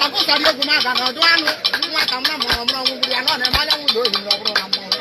Aku tadi aku makan, doang, makan mana mau ngomong ngomong dia, nona malah udah ini ngobrol ngomong.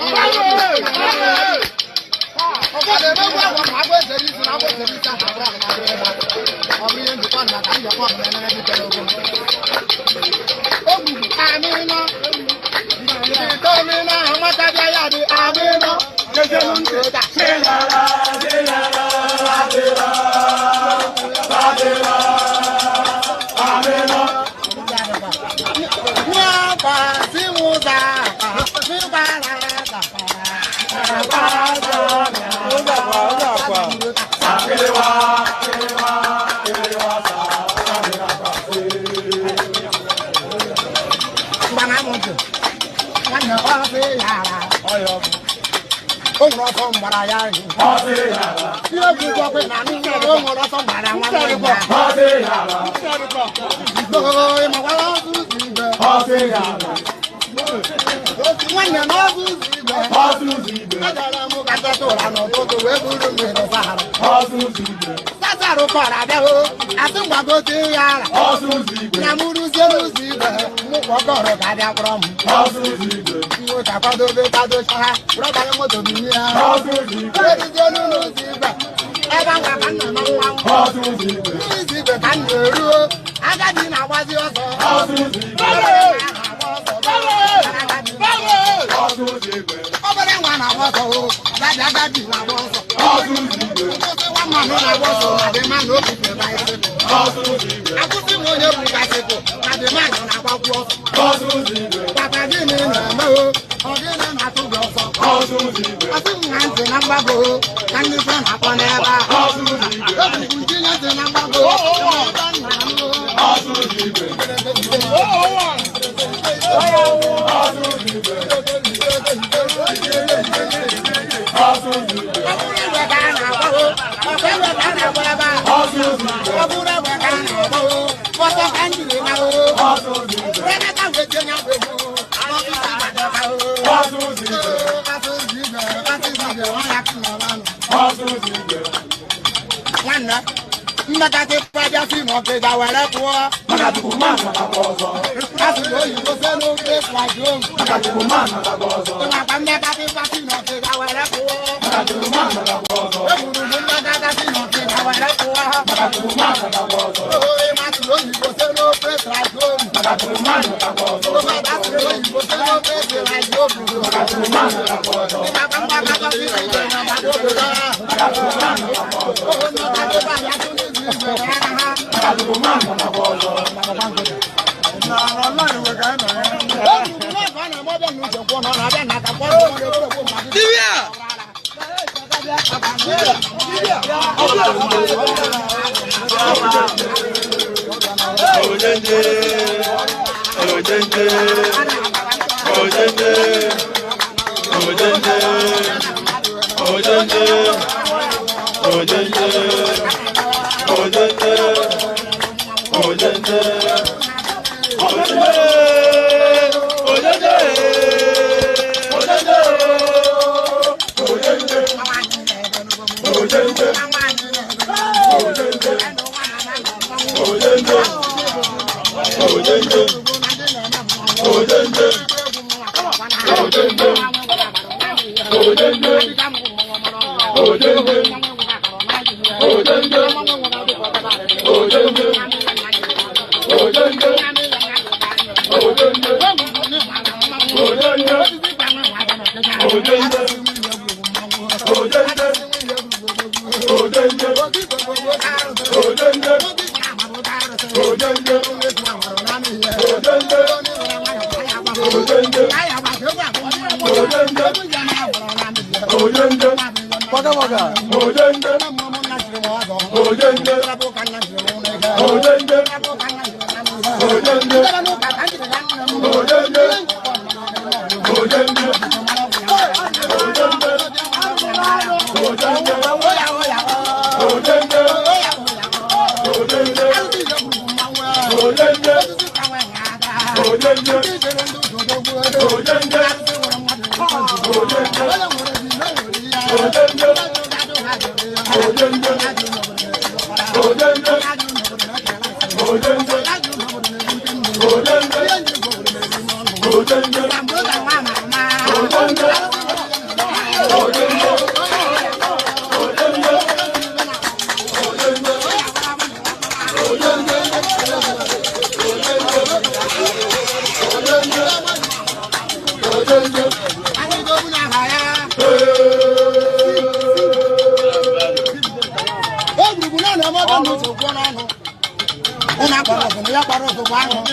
Una para que ya para su mano.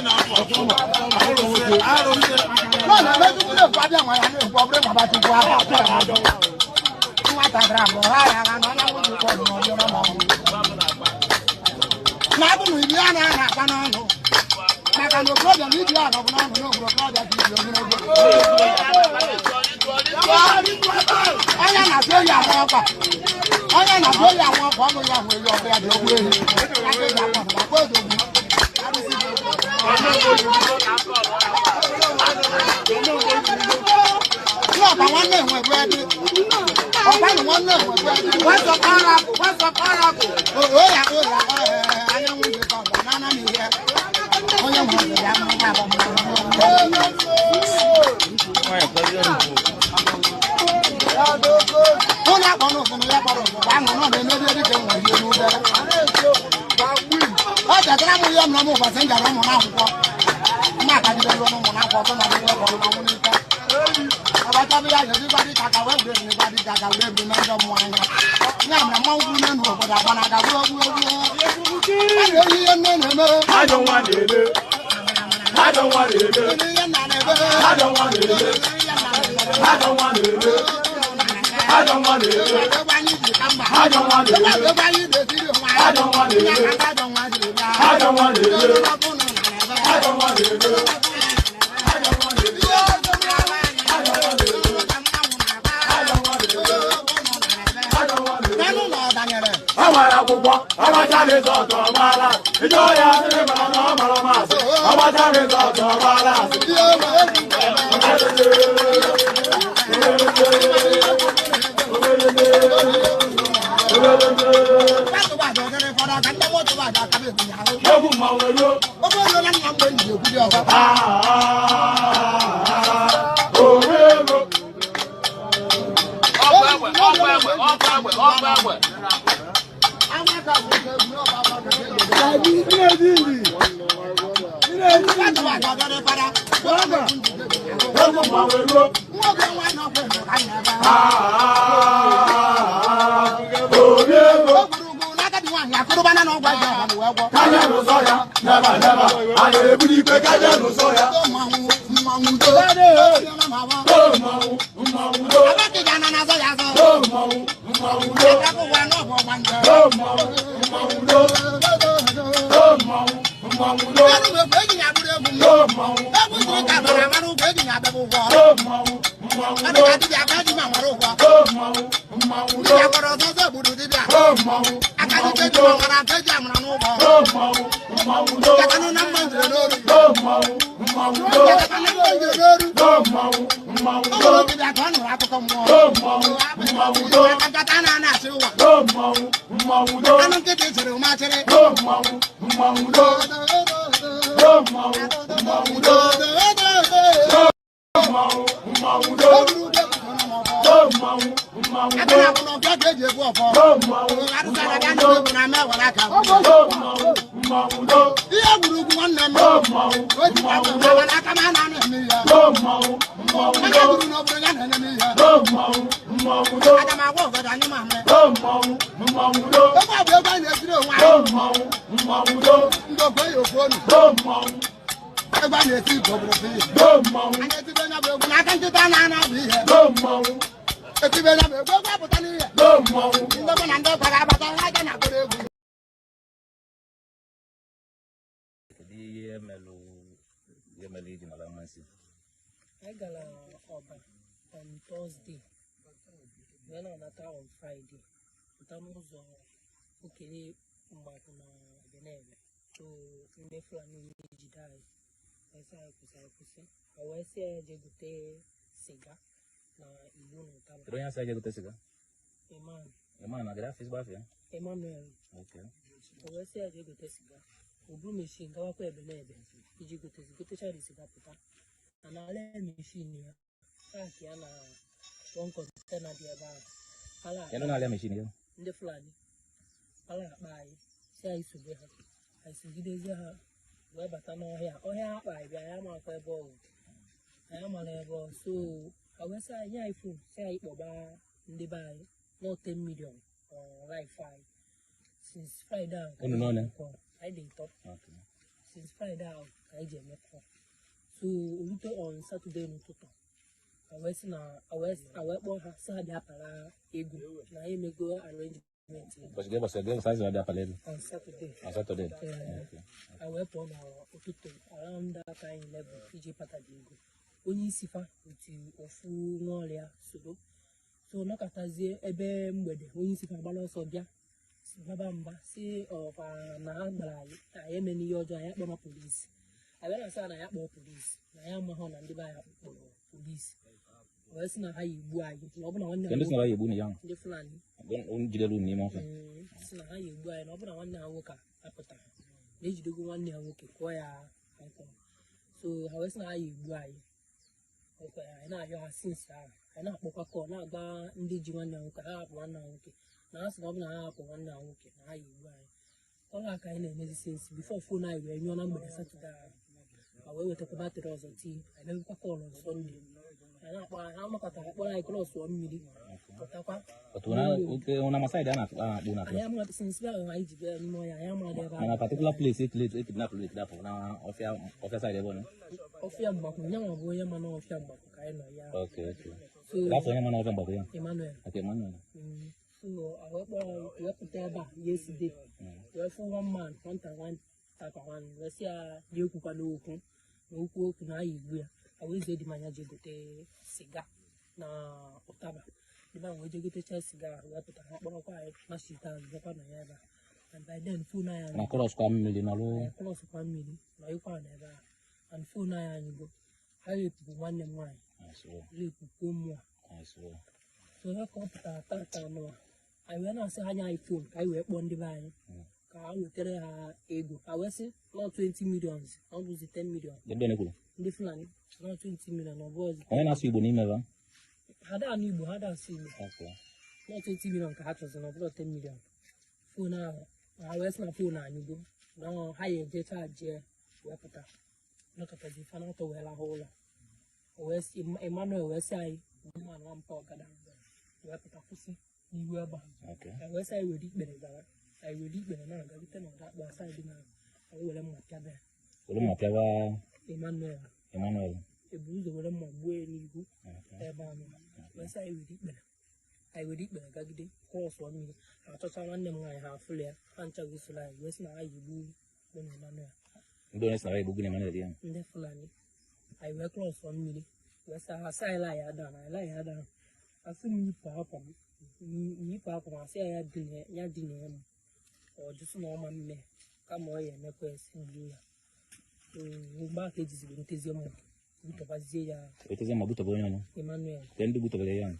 No, no, no, no, para no, pobre para tu guapa. No está bravo, no, no, no. Nada no iría nada, no. Na kan no problem ni dia no no problem anya na so ya mo pa anya na so ya mo pa mo ya we yo be ade ogwe ni na ke ja mo ba ko do mi no ba wan na we be ade o ba ni wan na we be ade wa so para ko o ya anya mu de pa na na ni here onya mo ya mo ba ba Una kono kono ya paro ba ngono ne ne de ke mo ye no dara o ta tra mo yo mo ba sen jaro mo na ko ma ka di lo mo na ko so na de ko na mo ni ta aba ta bi ya ye bi ba di ka ka we ni ba di ka ka we bi na do mo anya nya na mo wu na no ko da ba na ka wo I don't want it. I don't want it. I don't want it. I don't want it. I don't want it. I don't want it. I don't want it. I don't want it. I don't want it. I'm a result of my life. Enjoy your mama. I'm a result of my life. I got on Thursday. Then on Friday. Okay, Beneve. So, in the family, die. I say, I was here, Jagute Siga. Terus saya jago tes juga. Emang grafis bafe. Emmanuel. Okay. I was here, Jagute Siga. Ubu machine, go up Beneve. Jagute Siga puta. And I let machine here. Kiana one container there. Yang mana machine itu? In the flag. Ala buy. Say I should be happy. I see you there. Where but I know here. Oh, yeah, I am a ball. I am a level. So I will say, yeah, if you say, in the buy, not 10 million or like 5. since Friday. I didn't talk. Since Friday, I didn't call. So on Saturday, no total. I was born Saturday, na I may go arrangement. But give us a girl size of the palette On Saturday. on Saturday. I went on Otuto around that time level, PJ Patadigo. Only Sifa, which you ofu Nolia, so no Katazi, Ebe Mwede, only Sifa Balos or Dia, Babamba, say of Nahambala, I am any other Ayabama police. I went outside Ayabo police, I am Mahon and the police. Where's not how you buy? Can this not you boon young? The flan. Don't get a room name of it. It's not how you buy, and open a 1 hour worker. Appetite. They do 1 year work, so how is not how you buy? Okay, I know you have since I know Coca Cola, now indeed you 1 hour, 1 hour. Now it's not 1 hour, 1 hour. How you buy? All I kind of medicines before 4 night when your number is Saturday. I will talk about the rose of tea. I never call on Sunday. I'm not going to close 1 minute. But when I'm aside, I am not since I am a particular place, it not really that now of your side. Of your book, no, William, and of your book. Okay. So that's when I'm on over. Emmanuel. Okay, Manuel. So I went to there yesterday. Well, for 1 month, 1 time, type of one. Let's see you cook and open. No cook, now you will. I will say the manager go to cigar na Ottawa. The man will go to cigar, we put a hot quiet, machine down, and by then, full night. And across 1 million, Close 1 million, now you can't ever. And full night, you go. How you put 1 and 1? You put more. So I come to I went and say, I phone, I will 1 divine. I will tell her ego. I will say, not 20 millions, I will say 10 million. The benefit. Different, not 20 million of was. When I see you, never Had I knew, had I seen okay. Not 20 million cartons and about 10 million. For now, I was not phone and you go. Now, higher data, weapon. Look at the fan out of a hole. West Emmanuel West Side, 1 pound. Weapon pussy, you were back. Okay. I was I will eat better. I will eat better now. I will tell that was I did not. I will let my cabin. Emmanuel. A bruise over them, way you go. West I will eat better. I will eat better. Gaggy, course 1 minute. I thought I want them I have fully. Until this line, West now you do. Emmanuel. Don't say booking Emmanuel. Definitely. I will close 1 minute. West I say lie down. I lie down. I see me papa. Me papa, I say I had dinner. Or just normal me. Come away and make us in here. Back ages with it is your mother. It is a Mabuto Emmanuel. Then do good over the young.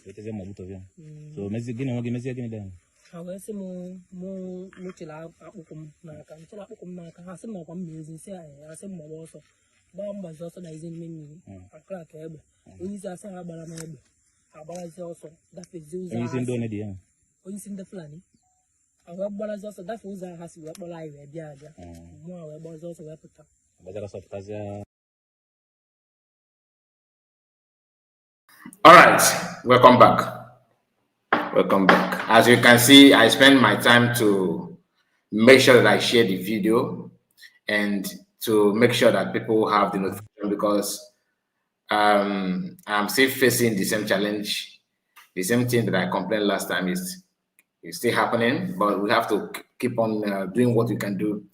It is a Mabuto. So, Messi again. I will say more Mutila Apukum Naka, Apukum has some more music. I say more also. Bomb was also that is in me. A crack ebb. We use a Sabalameb. Abalas also. That is using Donadia. We use in the flanny. Our balance also that was a has what live a diaja. More was also a put up. All right, welcome back. As you can see, I spend my time to make sure that I share the video and to make sure that people have the notification, because I'm still facing the same challenge. The same thing that I complained last time is still happening, but we have to keep on doing what we can do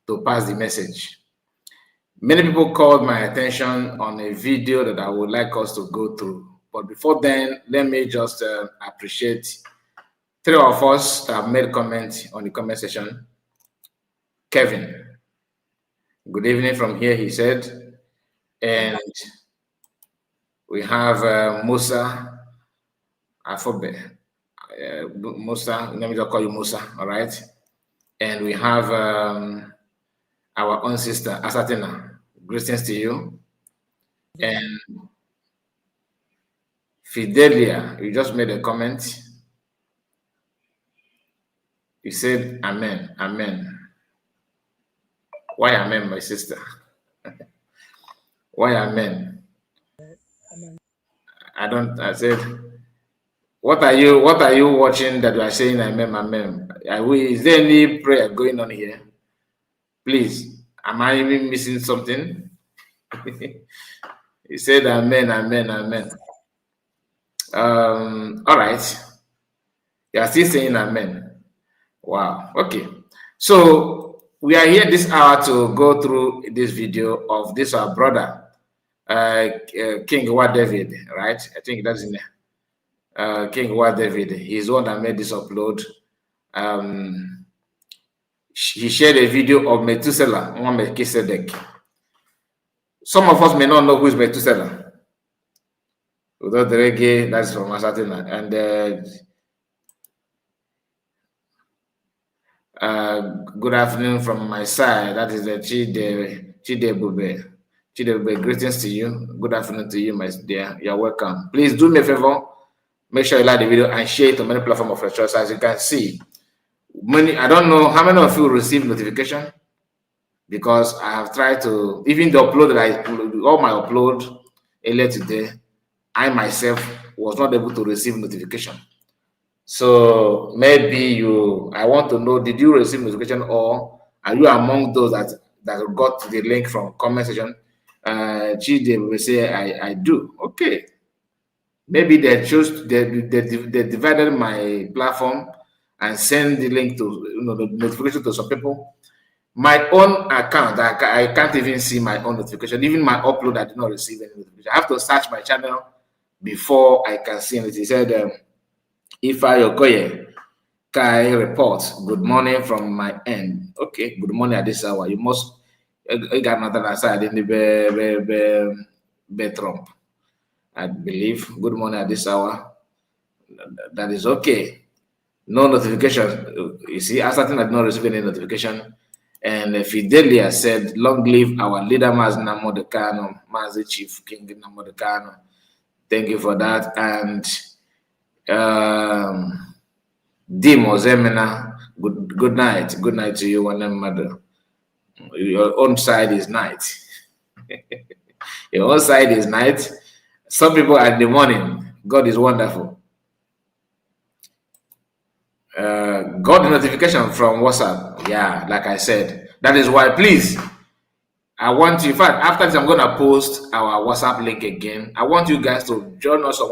to pass the message. Many people called my attention on a video that I would like us to go through. But before then, let me just appreciate 3 of us that have made comments on the comment section. Kevin, good evening from here, he said. And we have Musa Afobe. Musa, let me just call you Musa, all right? And we have our own sister, Asatina. Greetings to you. And Fidelia, you just made a comment. You said, Amen, Amen. Why Amen, my sister? Why Amen? I said, What are you watching that you are saying amen? Is there any prayer going on here? Please, am I even missing something? He said amen. All right. You are still saying amen. Wow. Okay. So we are here this hour to go through this video of this our brother, King Wa David, right? I think that's in there. King Wa David. He's the one that made this upload. He shared a video of Methuselah, Melchizedek. Some of us may not know who is Methuselah. Without the reggae, that's from Asatina. And good afternoon from my side. That is the Chidebube. Chidebube, greetings to you. Good afternoon to you, my dear. You're welcome. Please do me a favor. Make sure you like the video and share it on many platforms of your choice. As you can see, I don't know how many of you receive notification, because I have tried to, even the upload that I upload, all my upload earlier today, I myself was not able to receive notification. So maybe I want to know, did you receive notification, or are you among those that got the link from comment section? Chide will say, I do. Okay. Maybe they divided my platform and send the link to, the notification to some people. My own account, I can't even see my own notification. Even my upload, I did not receive any notification. I have to search my channel before I can see it. He said, Ifa Yokoye, Kai reports, good morning from my end. Okay, good morning at this hour. You must, I got another aside in the Trump, I believe. Good morning at this hour. That is okay. No notification. You see, I certainly did not receive any notification. And Fidelia said, long live our leader, Maz Namodekano, Mazi Chief King Namodekano. Thank you for that. And Dimo Zemina, good night. Good night to you, one mother. Your own side is night. Your own side is night. Some people are in the morning. God is wonderful. Got the notification from WhatsApp. Yeah, like I said. That is why, please, I want you, in fact, after this, I'm going to post our WhatsApp link again. I want you guys to join us on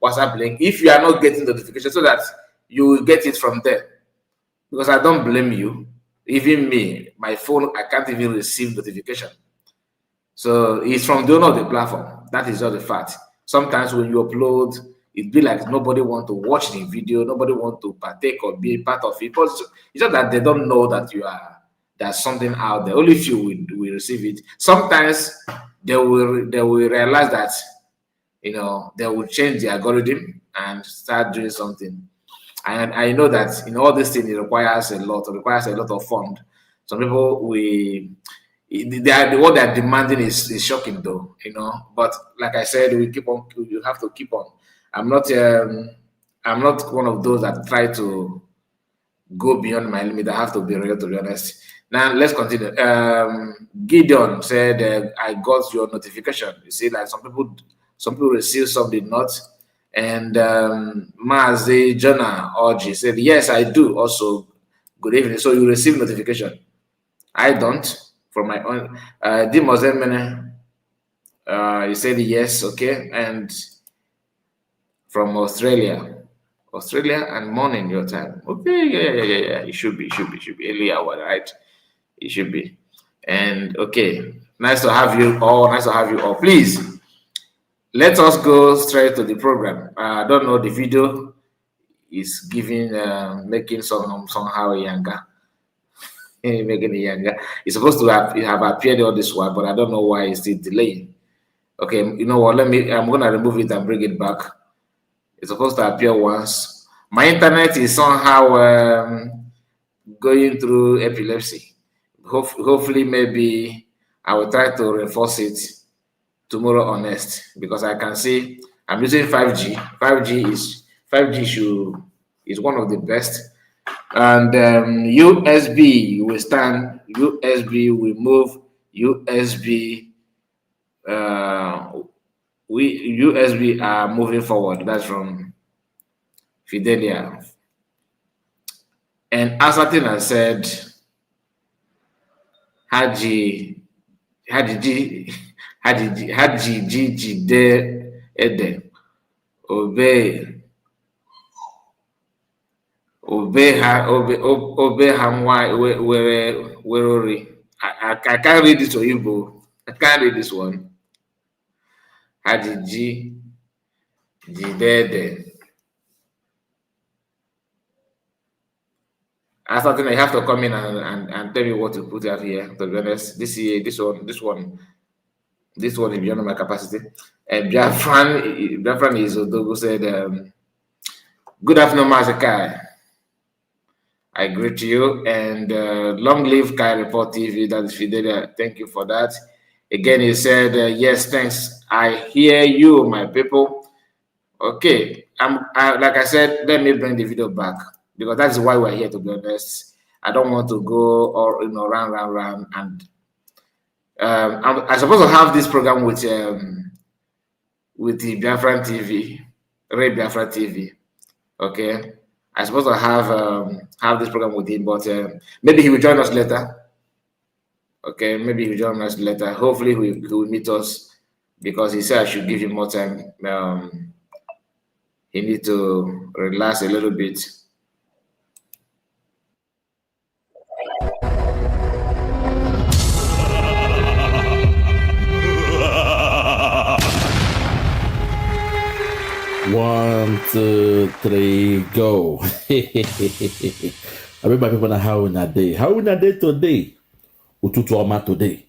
WhatsApp link if you are not getting notification, so that you will get it from there. Because I don't blame you. Even me, my phone, I can't even receive notification. So it's from the owner of the platform. That is just the fact. Sometimes when you upload, it be like nobody want to watch the video, nobody want to partake or be part of it. But it's just that they don't know that there's something out there. Only few will receive it. Sometimes they will realize that, they will change the algorithm and start doing something. And I know that in all these things, it requires a lot of fund. Some people what they're demanding is shocking, though, But like I said, you have to keep on. I'm not one of those that try to go beyond my limit. I have to be real, to be honest. Now let's continue. Gideon said, I got your notification. You see, like some people receive, some did not. And Mazi Jonah Orji said, yes, I do also. Good evening. So you receive notification. I don't, from my own. Dimozemene, you said yes, okay. And from Australia and morning your time. Okay, yeah. It should be early hour, right? It should be. And okay, nice to have you all. Please, let us go straight to the program. I don't know, the video is giving, making somehow younger. Making it younger. It's supposed to have appeared on this one, but I don't know why it's still delaying. Okay, you know what? I'm gonna remove it and bring it back. It's supposed to appear once. My internet is somehow going through epilepsy. Hopefully, maybe I will try to reinforce it tomorrow or next, because I can see I'm using 5G. 5G is one of the best. And USB will stand. USB will move. USB. USB are moving forward. That's from Fidelia. And Asatina said, Haji Gigi de Ede. Obey where I can't read this Oyibo. I can't read this one. Haji Gidede. I thought I have to come in and tell me what to put out here. To be honest, this one is beyond my capacity. And Biafran is Odogo said, good afternoon, Mazakai. I greet you, and long live Kai Report TV. That is Fidelia. Thank you for that. Again, he said, yes, thanks. I hear you, my people. Okay, like I said, let me bring the video back because that's why we're here. To be honest, I don't want to go or round, and I'm supposed to have this program with the Biafran TV, Ray Biafran TV. Okay. I'm supposed to have this program with him, but maybe he will join us later. Okay, maybe he will join us later. Hopefully, he will meet us because he said I should give him more time. He needs to relax a little bit. One, two, three, go. I mean, my people, how in a day? How in a day today? Ututu Oma today.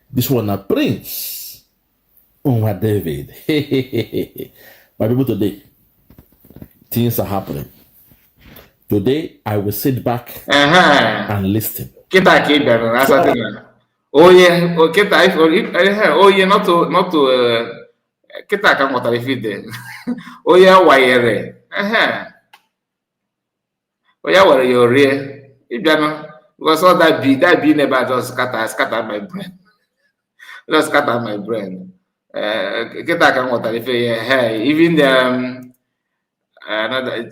This one a Prince. Unwa David. My people today, things are happening. Today, I will sit back and listen. Oh yeah, not to. Kita akan ngotari fide. Oh yeah, wire. Oh yeah, wire your rear. Because all that be never just scatter my brain. Just scatter my brain. Kita akan ngotari fide. Hey, even the another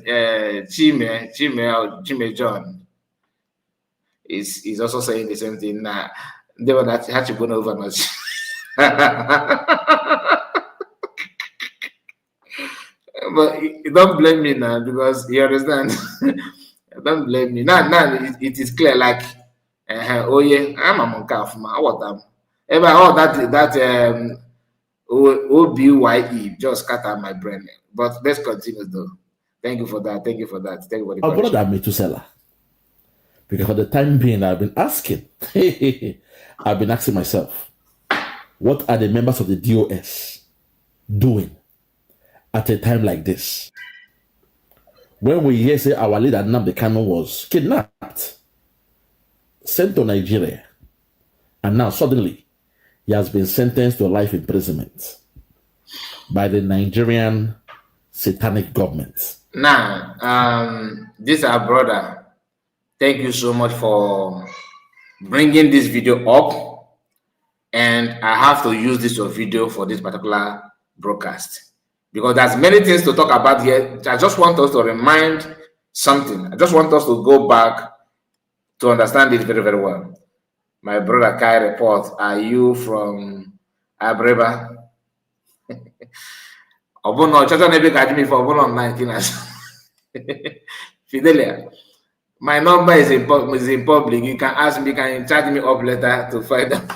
Chime John is also saying the same thing. They were not had to go over much. But don't blame me now because you understand. Don't blame me. Now it is clear. Like, oh yeah, I'm a monkaf man. What ever all that OBYE just scatter my brain. But let's continue though. Thank you for that. Thank you for that. Thank you for the Our brother METHUSELAH. Because for the time being, I've been asking. I've been asking myself, what are the members of the D.O.S. doing at a time like this? When we hear say our leader Nnamdi Kanu was kidnapped, sent to Nigeria, and now suddenly he has been sentenced to life imprisonment by the Nigerian satanic government. Now, this is our brother. Thank you so much for bringing this video up, and I have to use this video for this particular broadcast because there's many things to talk about here. I just want us to remind something. I just want us to go back to understand it very, very well. My brother Kai Report, are you from Abreba? Obono, Chacha Nebe Kajimi for Obono 19. Fidelia. My number is in public. You can ask me, you can chat me up later to find out.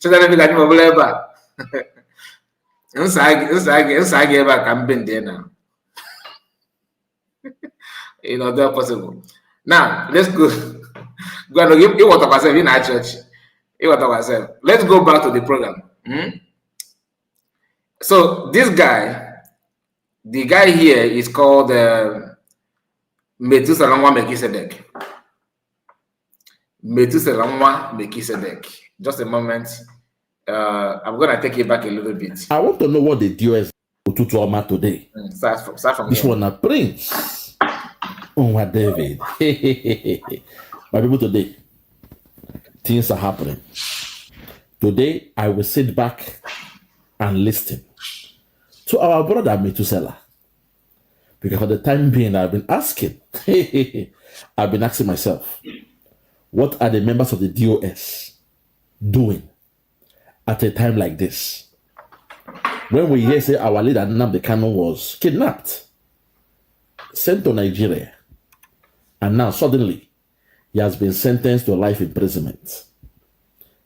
Chacha Nebe Kajimi for Obono. Inside ever can be there now. You know, that's possible. Now, let's go. Go and give what of ourselves in our church. What of ourselves. Let's go back to the program. So this guy, the guy here is called METHUSELAH Melchizedek. METHUSELAH Melchizedek. Just a moment. I'm gonna take it back a little bit. I want to know what the D.O.S. Ututu Oma today. Start from this here. one a Prince. Unwa David. My people today, things are happening. Today, I will sit back and listen to our brother METHUSELAH. Because for the time being, I've been asking myself, what are the members of the D.O.S. doing at a time like this? When we hear say our leader Nnamdi Kanu was kidnapped, sent to Nigeria, and now suddenly he has been sentenced to life imprisonment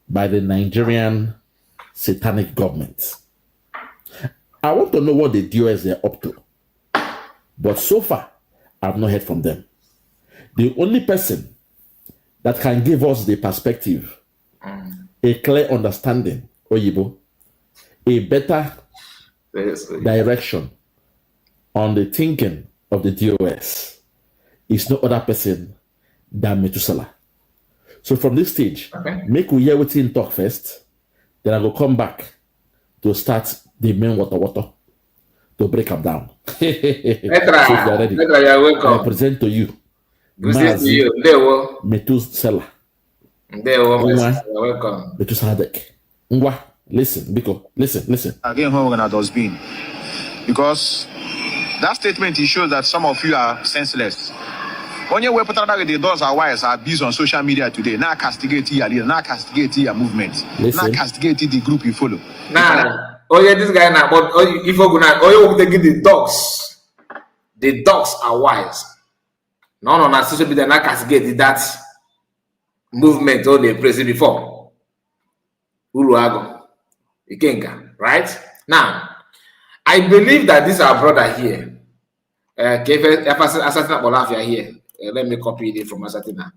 by the Nigerian satanic government. I want to know what the D.O.S. they're up to. But so far, I've not heard from them. The only person that can give us the perspective, a clear understanding, Oyibo, a better direction on the thinking of the D.O.S. is no other person than Methuselah. So from this stage, make we hear what's in talk first, then I will come back to start the main water to break them down. So if you are ready, I present to you Methuselah. Welcome. Methuselah Dec. Listen, because listen. Again, how when I was being, because that statement it shows that some of you are senseless. When you put out the doors are wires are abused on social media today. Now castigate your leader, now castigate your movement, now castigate the group you follow. Nah, oh yeah, this guy now, but if you're gonna, you take the dogs are wise. No, na social media now castigate that movement or they praised before. Uruago, Ikenga, right? Now, I believe that this our brother here. Asatina here. Let me copy it from Asatina.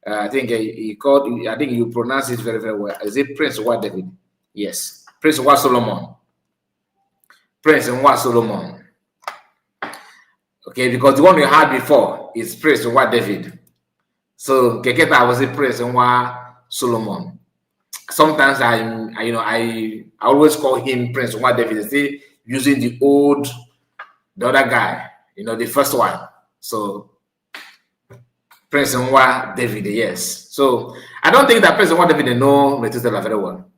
I think he called. I think you pronounce it very, very well. Is it Prince Wa David? Yes, Prince Wa Solomon. Prince Wa Solomon. Okay, because the one we had before is Prince Wa David. So Keketa was a Prince Wa Solomon. Sometimes I always call him Prince Wa David. Still using the other guy, the first one. So Prince Wa David, yes. So I don't think that Prince Wa David know Methuselah very well.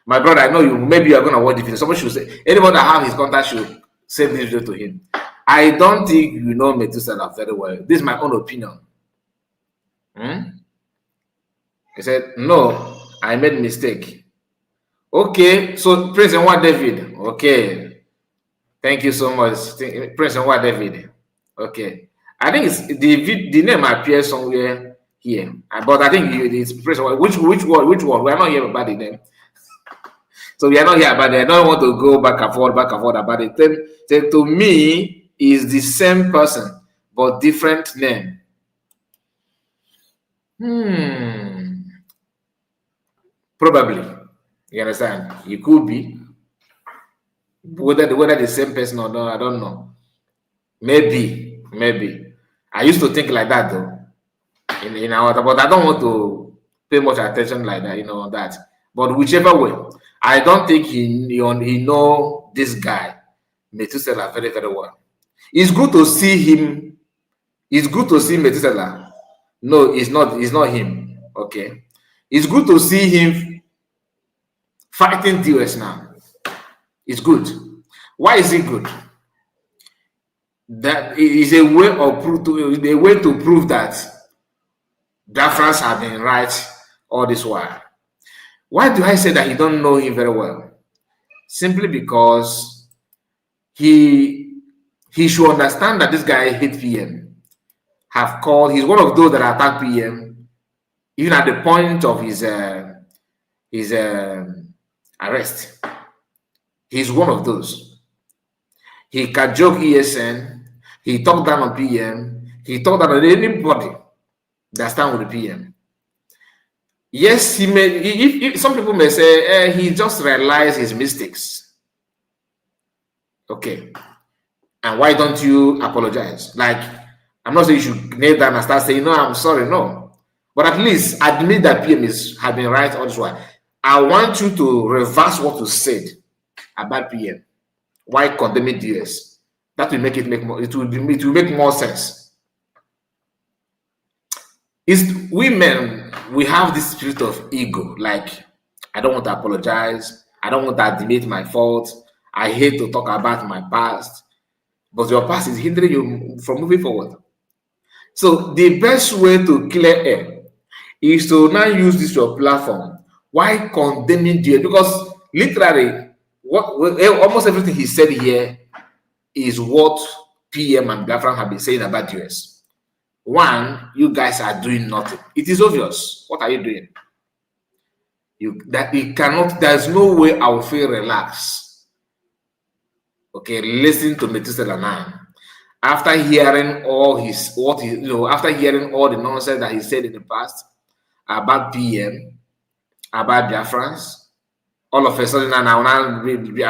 My brother, I know maybe you are going to watch the video. Someone should say, anyone that have his contact should send this video to him. I don't think you know Methuselah very well. This is my own opinion. He said, no, I made a mistake. Okay, so Prince Wa David. Okay. Thank you so much. Prince Wa David. Okay. I think it's the name appears somewhere here. But I think it's Prince Wa. Which one? We are not here about the name. So we are not here about it. I don't want to go back and forth about it. Then to me, is the same person, but different name. Probably. You understand? It could be. Whether the same person or not, I don't know. Maybe. I used to think like that though. In our, but I don't want to pay much attention like that, that. But whichever way, I don't think he know this guy, Methuselah, very, very well. It's good to see him. It's good to see Methuselah. No, it's not him. Okay. It's good to see him fighting D.O.S. now. It's good. Why is it good? That is a way to prove that Biafrans have been right all this while. Why do I say that he don't know him very well? Simply because he should understand that this guy hate PM. He's one of those that attack PM, even at the point of his arrest. He's one of those. He can joke ESN. He talked down on PM. He talked down on anybody that stand with the PM. Yes, he may. If some people may say he just realized his mistakes. Okay, and why don't you apologize? Like, I'm not saying you should kneel down and start saying no, I'm sorry, no. But at least admit that PM have been right all this while. I want you to reverse what you said about PM. Why condemning D.O.S.? That will make it make more sense. We men, we have this spirit of ego. Like, I don't want to apologize. I don't want to admit my fault. I hate to talk about my past. but your past is hindering you from moving forward. So the best way to clear air is to now use this your platform. Why condemning D.O.S? Because literally, almost everything he said here is what PM and Biafran have been saying about D.O.S. One, you guys are doing nothing. It is obvious. What are you doing? There's no way I will feel relaxed. Okay, listen to Methuselah now. After hearing after hearing all the nonsense that he said in the past about PM, about Biafrans, all of a sudden I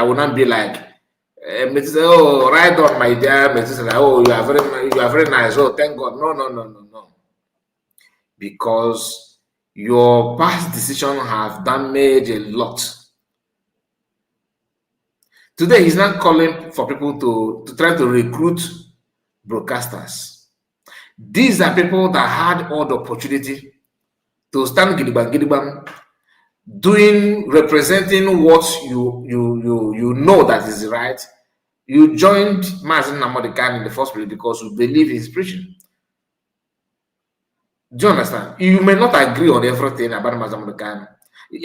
will not be like, oh, right on, my dear Methuselah. Oh, you are very nice. Oh, thank God. No. Because your past decisions have damaged a lot. Today, he's not calling for people to try to recruit broadcasters. These are people that had all the opportunity to stand gidigban, representing what you know that is right. You joined Mazen Namodikan in the first place because you believe in his preaching. Do you understand? You may not agree on everything about Mazen Namodikan.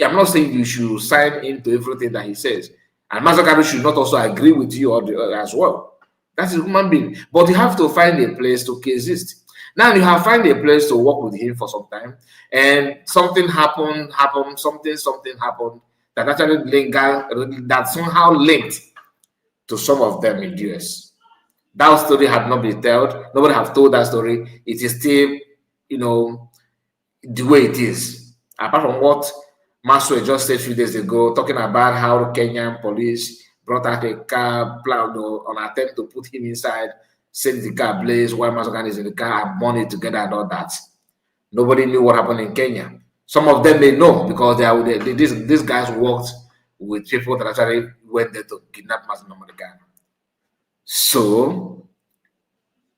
I'm not saying you should sign into everything that he says. And Mazen Namodikan should not also agree with you as well. That's a human being. But you have to find a place to coexist. Now you have found a place to work with him for some time, and something happened, something happened that actually that somehow linked to some of them in the US. That story had not been told. Nobody have told that story. It is still, the way it is. Apart from what Maswell just said a few days ago, talking about how Kenyan police brought out a car plan on an attempt to put him inside, set the car ablaze while Masogan is in the car and burn it together and all that. Nobody knew what happened in Kenya. Some of them may know because these guys worked with people that actually went there to kidnap Masogan. So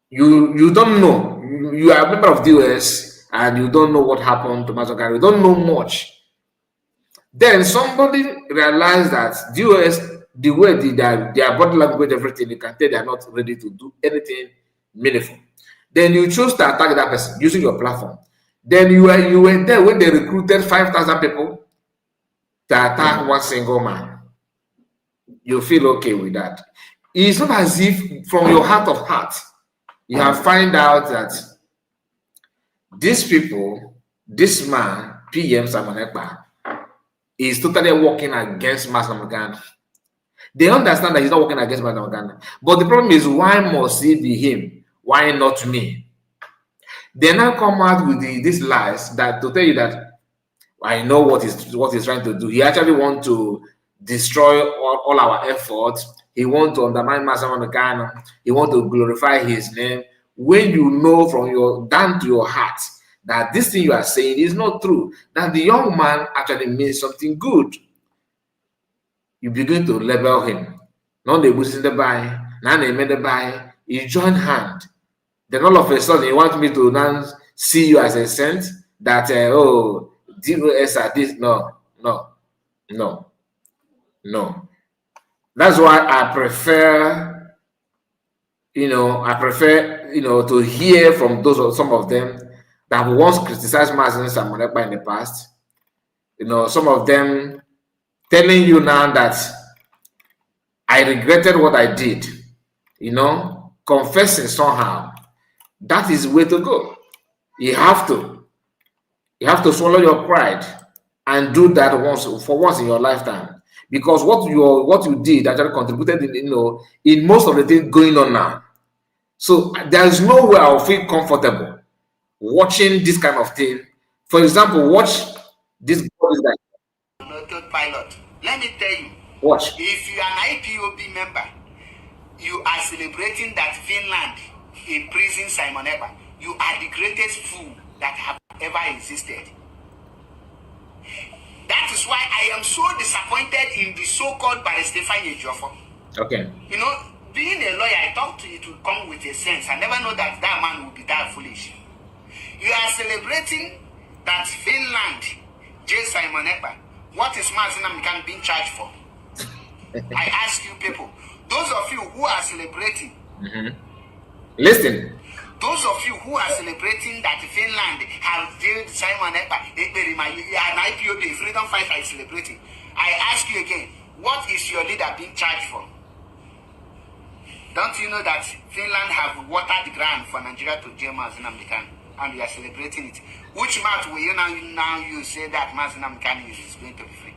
you don't know. You are a member of D.O.S. and you don't know what happened to Masogan. You don't know much. Then somebody realized that D.O.S, the way their body language, everything, you can tell they are not ready to do anything meaningful. Then you choose to attack that person using your platform. Then you were there when they recruited 5,000 people to attack one single man. You feel okay with that. It's not as if from your heart of hearts, you have found out that these people, this man, PM Simon Ekpa, is totally working against Master Morgan. They understand that he's not working against Master Morgan. But the problem is, why must it be him? Why not me? They now come out with these lies that to tell you that I know what he's trying to do. He actually wants to destroy all our efforts. He wants to undermine Master Morgan. He wants to glorify his name. When you know from your down to your heart that this thing you are saying is not true, that the young man actually means something good, you begin to label him. Now they was in the buy, now they made the buy, you join hand. Then all of a sudden you want me to now see you as a saint that oh, D.O.S are this. No. That's why I prefer, to hear from some of them that once criticized Mazen Simon Ekpa in the past. Some of them telling you now that I regretted what I did, confessing somehow. That is the way to go. You have to swallow your pride and do that once in your lifetime. Because what you did actually contributed in most of the things going on now. So there is no way I'll feel comfortable watching this kind of thing. For example, watch this guy. Pilot. Let me tell you. Watch. If you are an IPOB member, you are celebrating that Finland imprisoned Simon Ekpa. You are the greatest fool that have ever existed. That is why I am so disappointed in the so-called Barrister Ejiofor. Okay. Being a lawyer, I talk to you to come with a sense. I never know that man will be that foolish. You are celebrating that Finland, J. Simon Ekpa. What is Mazen being charged for? I ask you people, those of you who are celebrating Listen. Those of you who are celebrating that Finland have jailed Simon Ekpa, an IPOB, freedom fighter is celebrating. I ask you again, what is your leader being charged for? Don't you know that Finland have watered the ground for Nigeria to jail Mazi Nnamdi Kanu, and you are celebrating it? Which mouth will you now use say that Mazi Nnamdi Kanu is going to be free?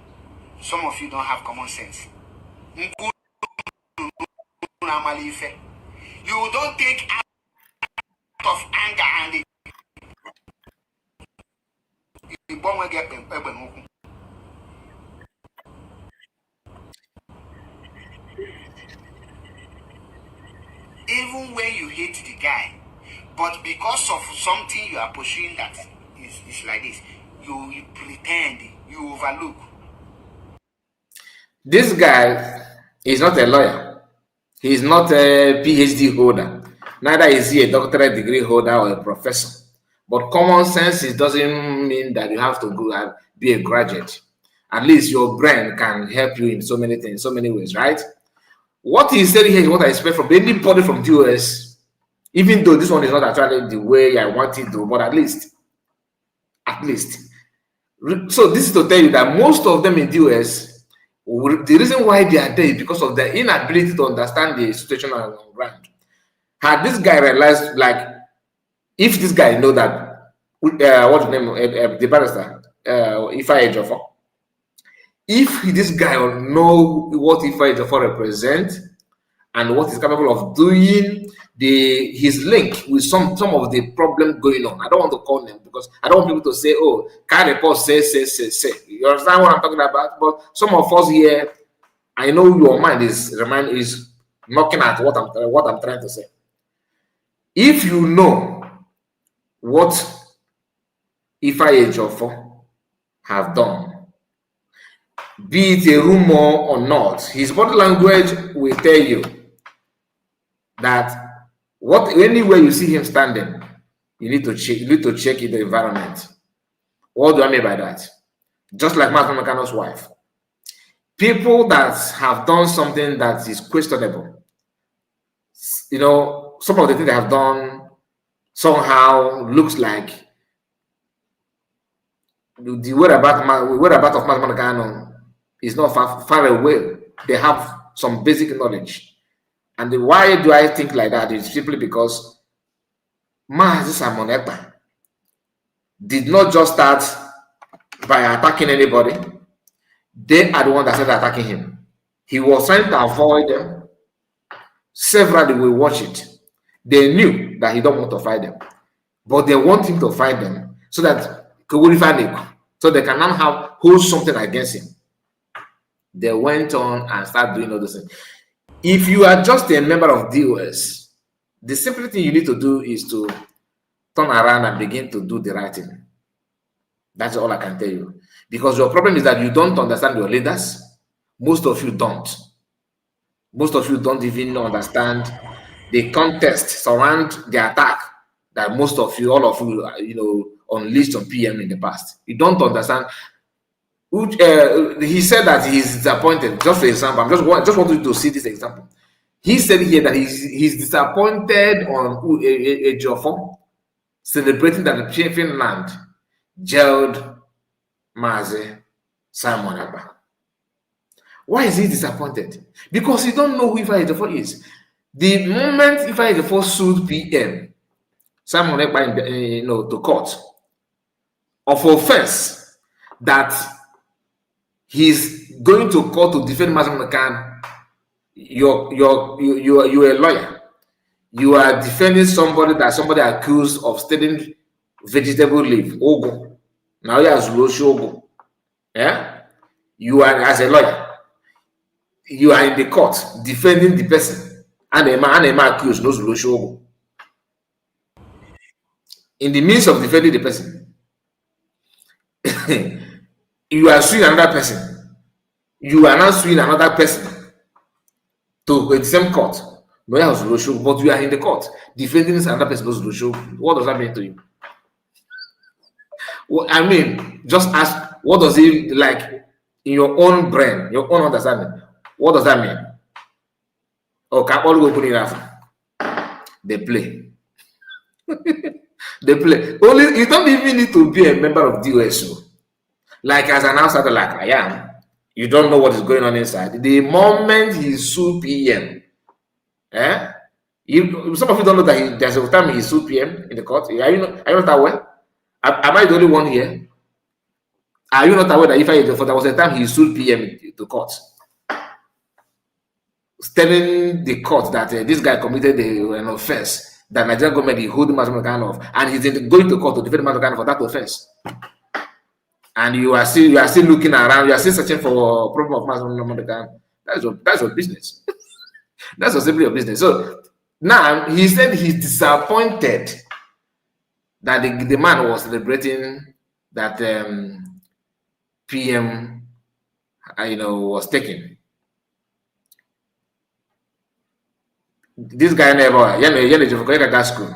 Some of you don't have common sense. You don't take out of anger and the bomb will get even when you hate the guy, but because of something you are pursuing that is like this, you pretend, you overlook. This guy is not a lawyer. He is not a PhD holder. Neither is he a doctorate degree holder or a professor. But common sense, it doesn't mean that you have to go and be a graduate. At least your brain can help you in so many things, so many ways, right? What he said here is what I expect from anybody from D.O.S, even though this one is not actually the way I want it to, but at least. So this is to tell you that most of them in D.O.S, the reason why they are there is because of their inability to understand the situation on the ground. Had this guy realized, like, if this guy know that, what's the name, the barrister, Ifeanyi Ejiofor, if this guy will know what Ifeanyi Ejiofor represents and what he's capable of doing, his link with some of the problem going on. I don't want to call them because I don't want people to say, oh, can report say. You understand what I'm talking about? But some of us here, I know your mind is knocking at what I'm trying to say. If you know what Ifeanyi Ejiofor have done, be it a rumor or not, his body language will tell you that anywhere you see him standing, you need to check in the environment. What do I mean by that? Just like Mazi Nnamdi Kanu's wife. People that have done something that is questionable, you know, some of the things they have done somehow looks like the whereabouts of Mazi Nnamdi Kanu is not far away. They have some basic knowledge. And why do I think like that? Is simply because Mazi Simon Ekpa did not just start by attacking anybody. They are the ones that started attacking him. He was trying to avoid them. Several will watch it. They knew that he don't want to fight them, but they want him to fight them so that so they can now hold something against him. They went on and started doing all those things. If you are just a member of D.O.S, the simple thing you need to do is to turn around and begin to do the right thing. That's all I can tell you. Because your problem is that you don't understand your leaders. Most of you don't. Most of you don't even understand the context surround the attack that all of you, unleashed on PM in the past. You don't understand. He said that he's disappointed. Just for example, I just want you to see this example. He said here that he's disappointed on Ejiofor celebrating that the Finland jailed Mazi Simon Ekpa. Why is he disappointed? Because he don't know who Ifeanyi Ejiofor is. The moment Ifeanyi Ejiofor sued PM Simon Ekpa to court of offense that he's going to court to defend Mazi Nnamdi Kanu, you're a lawyer. You are defending somebody accused of stealing vegetable leaf. Ogo. Now you are Ogo. Yeah? You are, as a lawyer, you are in the court defending the person. And a man accused knows Ogo. In the midst of defending the person, you are suing another person. You are not suing another person to the same court. No, but you are in the court defending another person. What does that mean to you? Well, I mean, just ask, what does it like in your own brain, your own understanding? What does that mean? Okay, all go put it after. they play. They play. Only you don't even need to be a member of D.O.S. Like as an outsider, like I am, you don't know what is going on inside. The moment he sued PM, some of you don't know that there's a time he sued PM in the court. Are you not aware? Am I the only one here? Are you not aware that if there was a time he sued PM to court, telling the court that this guy committed an offense that Nigerian government is holding him kind of, and he's going to court to defend him kind of for that offense. And you are still looking around, you are still searching for a problem of mass. That's your business. That's simply your business. So now he said he's disappointed that the man was celebrating that PM, was taken. This guy never, school,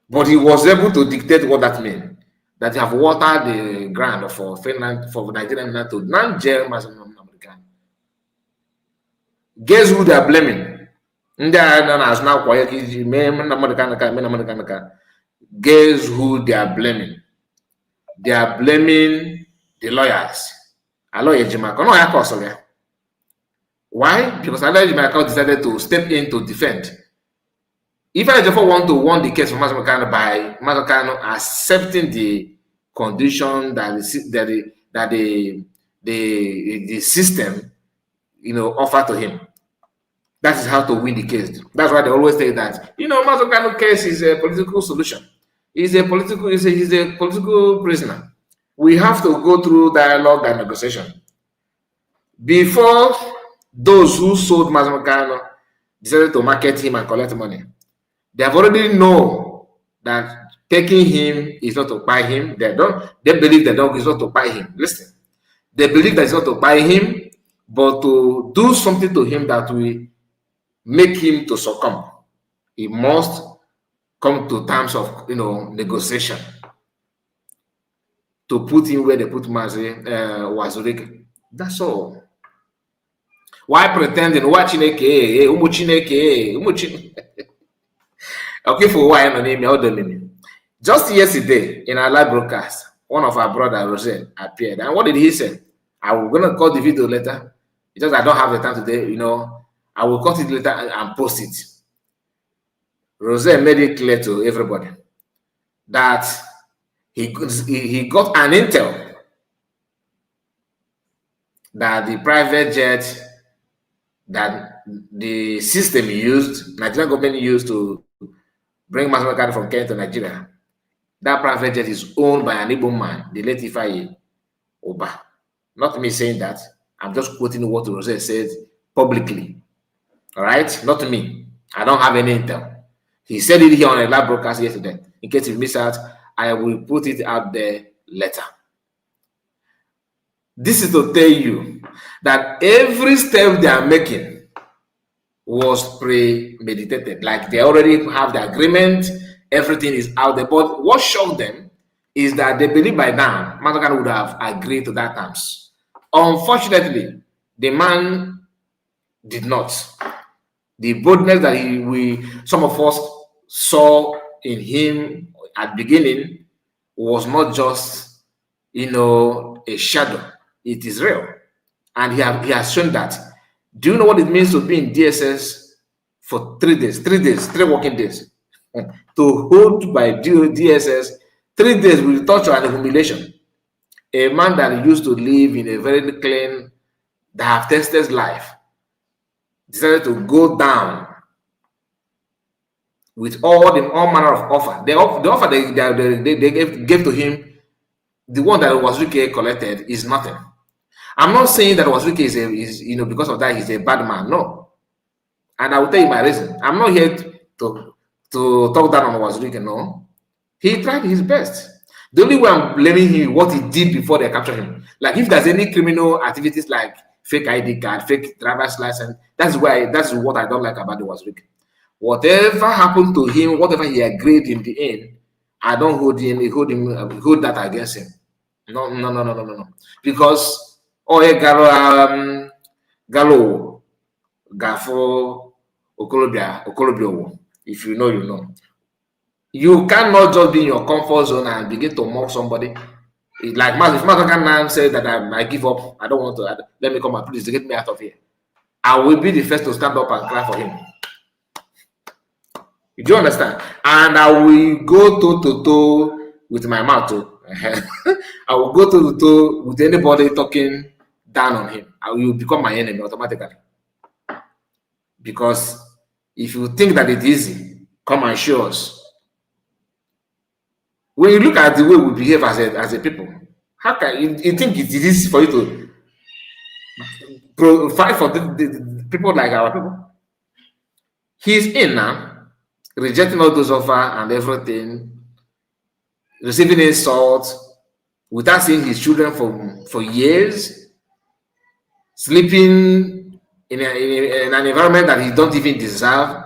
but he was able to dictate what that means. That they have watered the ground for Finland, for Nigerian to non-German. Guess who they are blaming? Guess who they are blaming? They are blaming the lawyers. Why? Because Aloy decided to step in to defend. If I therefore want to win the case for Mazukano by Mazukano accepting the condition that the system, offered to him, that is how to win the case. That's why they always say that Mazukano case is a political solution. He's a political prisoner. We have to go through dialogue and negotiation before those who sold Mazukano decided to market him and collect money. They have already know that taking him is not to buy him. They believe that is not to buy him. Listen, they believe that it's not to buy him, but to do something to him that will make him to succumb. He must come to terms of negotiation to put him where they put Wazurike. That's all. Why pretending? Why Chineke? Okay, for why I name just yesterday in our live broadcast, one of our brothers, Rose, appeared. And what did he say? I'm gonna cut the video later. Because I don't have the time today, I will cut it later and post it. Rose made it clear to everybody that he got an intel that the private jet that the system used, Nigerian government used to bring Mazukano from Kenya to Nigeria, that private jet is owned by an Igbo man, the late Ifeanyi Oba. Not me saying that. I'm just quoting what Rose said publicly. All right? Not me. I don't have any intel. He said it here on a live broadcast yesterday. In case you miss out, I will put it out there later. This is to tell you that every step they are making was premeditated. Like they already have the agreement, everything is out there. But what shocked them is that they believe by now Mazukano would have agreed to that terms. Unfortunately, the man did not. The boldness that some of us saw in him at the beginning was not just a shadow. It is real, and he has shown that. Do you know what it means to be in DSS for 3 days, 3 working days? To hold by DSS 3 days with torture and humiliation. A man that used to live in a very clean, that have tested life, decided to go down with all manner of offer. The offer they gave to him, the one that Wazirike collected, is nothing. I'm not saying that Wazirike is because of that he's a bad man. No, and I will tell you my reason. I'm not here to talk down on Wazirike. No, he tried his best. The only way I'm blaming him is what he did before they captured him. Like if there's any criminal activities like fake ID card, fake driver's license, that's what I don't like about the Wazirike. Whatever happened to him, whatever he agreed in the end, I don't hold that against him. No. Because Galo Gafo Okolobia. If you know, you know. You cannot just be in your comfort zone and begin to mock somebody. It's like if Mazakan say that I give up, I don't want to, let me come and please get me out of here. I will be the first to stand up and cry for him. Do you understand? And I will go toe to toe with my mouth too. I will go toe to toe with anybody talking down on him. I will become my enemy automatically. Because if you think that it's easy, come and show us. When you look at the way we behave as a people, how can you think it is easy for you to fight for the people like our people? He's in now, rejecting all those offers and everything, receiving insult without seeing his children for years, sleeping in an environment that he don't even deserve.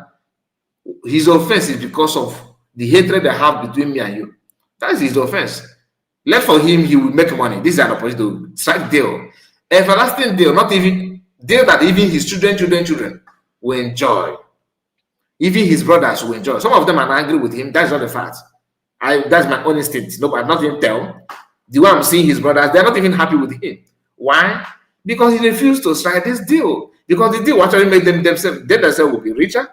His offense is because of the hatred they have between me and you. That's his offense. Left for him, he will make money. This is an opportunity to strike deal. Everlasting deal, not even deal that even his children will enjoy. Even his brothers will enjoy. Some of them are angry with him. That's not the fact. That's my own instinct. No, I'm not even tell. The way I'm seeing his brothers, they're not even happy with him. Why? Because he refused to strike this deal. Because the deal actually made themselves will be richer.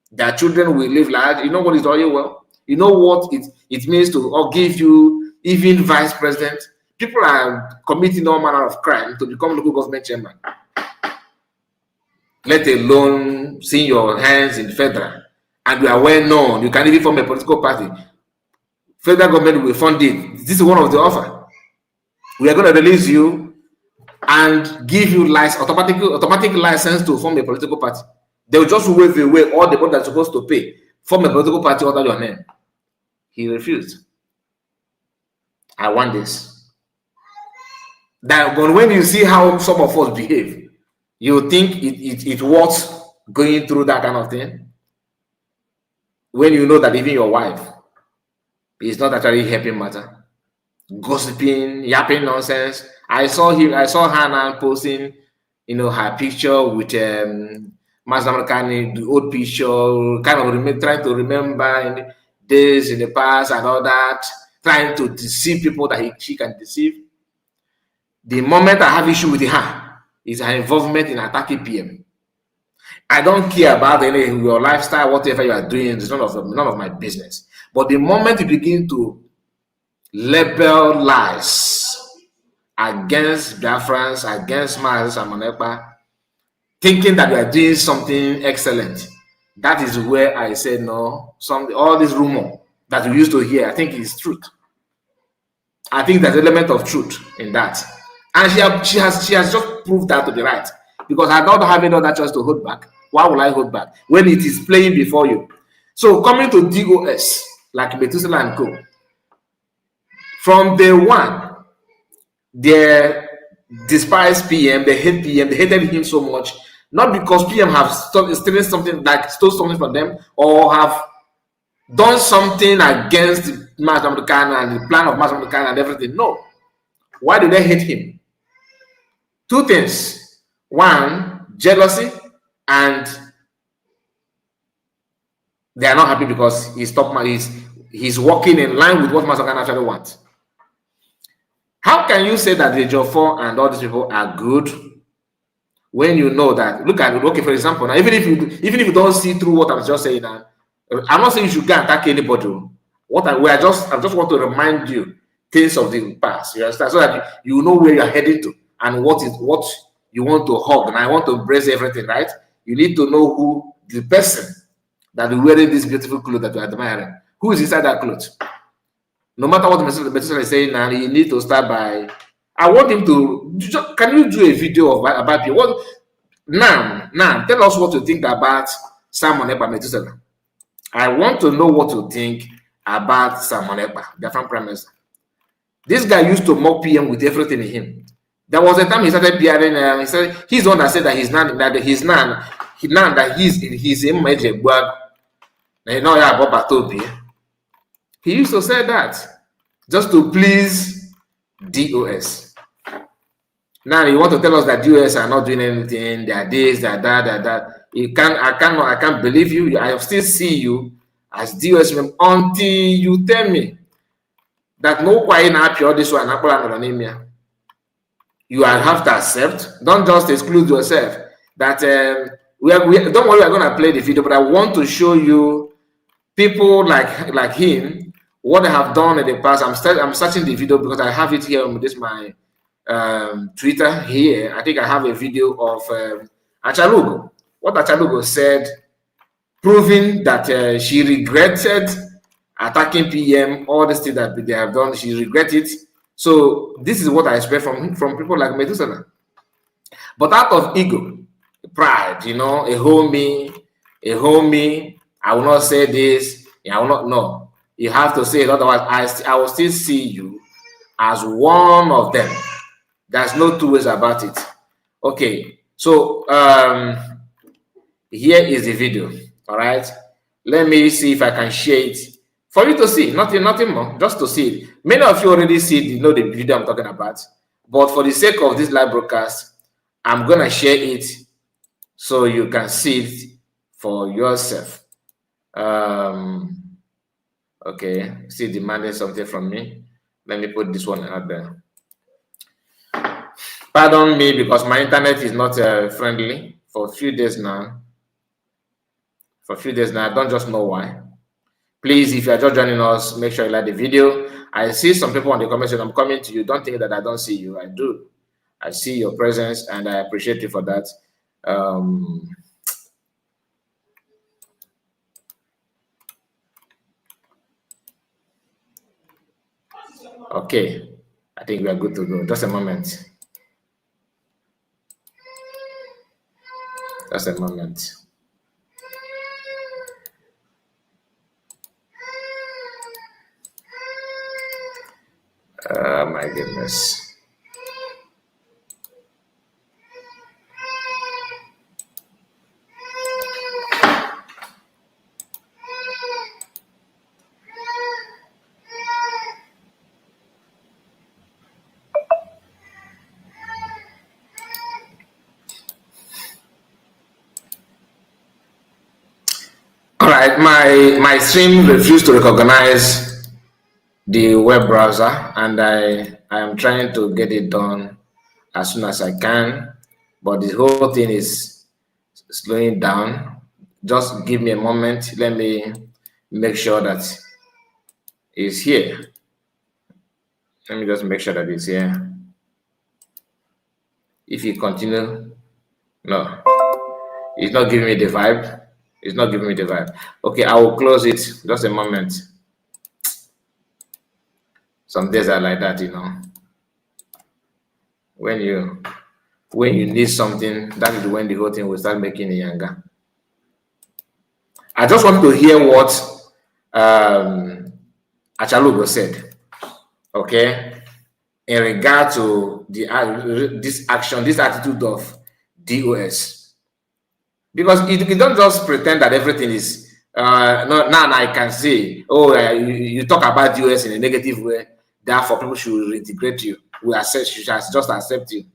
Their children will live large. You know what is all you well? You know what it means to give you even vice president. People are committing all manner of crime to become local government chairman. Let alone seeing your hands in federal. And you are well known. You can even form a political party. Federal government will fund it. This is one of the offer. We are going to release you and give you automatic license to form a political party. They will just waive away all the money that's supposed to pay. Form a political party under your name. He refused. I want this. That when you see how some of us behave, you think it worth going through that kind of thing. When you know that even your wife is not actually helping matter, gossiping, yapping nonsense. I saw her now posting, her picture with Mazda Kani, the old picture, kind of trying to remember days in the past and all that, trying to deceive people that she can deceive. The moment I have issue with her is her involvement in attacking PM. I don't care about your lifestyle, whatever you are doing, it's none of my business. But the moment you begin to label lies against Biafrans, against Mazi Samonekpa, thinking that you are doing something excellent, that is where I say no. All this rumor that we used to hear, I think is truth. I think there's an element of truth in that, and she has just proved that to be right. Because I don't have any other choice to hold back. Why will I hold back when it is playing before you? So coming to D.O.S, like Methuselah and Co. From day one, they despise PM, they hate PM, they hated him so much. Not because PM have stolen something, like stole something from them, or have done something against Mazi and the plan of Mazi and everything. No. Why do they hate him? Two things. One, jealousy, and they are not happy because he's working in line with what Mazi actually wants. How can you say that the Jofor and all these people are good when you know that? Look at it. Okay, for example, now even if you don't see through what I'm just saying now, I'm not saying you should go and attack anybody. I just want to remind you things of the past. You understand? So that you know where you're heading to and what you want to hug. And I want to embrace everything, right? You need to know who the person that is wearing this beautiful clothes that you're admiring. Who is inside that clothes? No matter what the Methuselah is saying now, you need to start by. I want him to. Can you do a video about you? What now? Tell us what you think about Simon Ekpa Methuselah. I want to know what you think about Simon Ekpa, the Prime Minister. This guy used to mock PM with everything in him. There was a time he started bearing. He said he's the one that said that he's in major bug. He used to say that just to please D.O.S. Now you want to tell us that D.O.S are not doing anything, they are this, they are that. I can't believe you. I still see you as D.O.S. until you tell me that no quiet happy all this one. You have to accept. Don't just exclude yourself. That don't worry, we're gonna play the video, but I want to show you people like him, what they have done in the past. I'm searching the video because I have it here on this my Twitter here. I think I have a video of Achalugo. What Achalugo said, proving that she regretted attacking PM, all the things that they have done, she regretted it. So this is what I expect from people like Methuselah. But out of ego, pride, you know, a homie, I will not say this, I will not, no. You have to say it, otherwise I will still see you as one of them. There's no two ways about it. Okay, so here is the video, all right? Let me see if I can share it for you to see, nothing more, just to see it. Many of you already know the video I'm talking about, but for the sake of this live broadcast, I'm gonna share it so you can see it for yourself. Okay, still demanding something from me. Let me put this one out there. Pardon me because my internet is not friendly for a few days now. I don't just know why. Please, if you are just joining us, make sure you like the video. I see some people on the comment section. I'm coming to you. Don't think that I don't see you. I do. I see your presence and I appreciate you for that. Okay, I think we are good to go. Just a moment. Just a moment. My goodness. All right, my stream refused to recognize the web browser, and I am trying to get it done as soon as I can, but the whole thing is slowing down. Just give me a moment. Let me make sure that it's here. Let me just make sure that it's here. If you continue, no, it's not giving me the vibe. It's not giving me the vibe. Okay, I will close it. Just a moment. Some days are like that, you know. When you need something, that is when the whole thing will start making you younger. I just want to hear what Achalugo said, okay, in regard to this action, this attitude of D.O.S. Because you don't just pretend that everything is now I can say, oh, you talk about D.O.S. in a negative way, therefore people should reintegrate you. We accept, you should just accept you.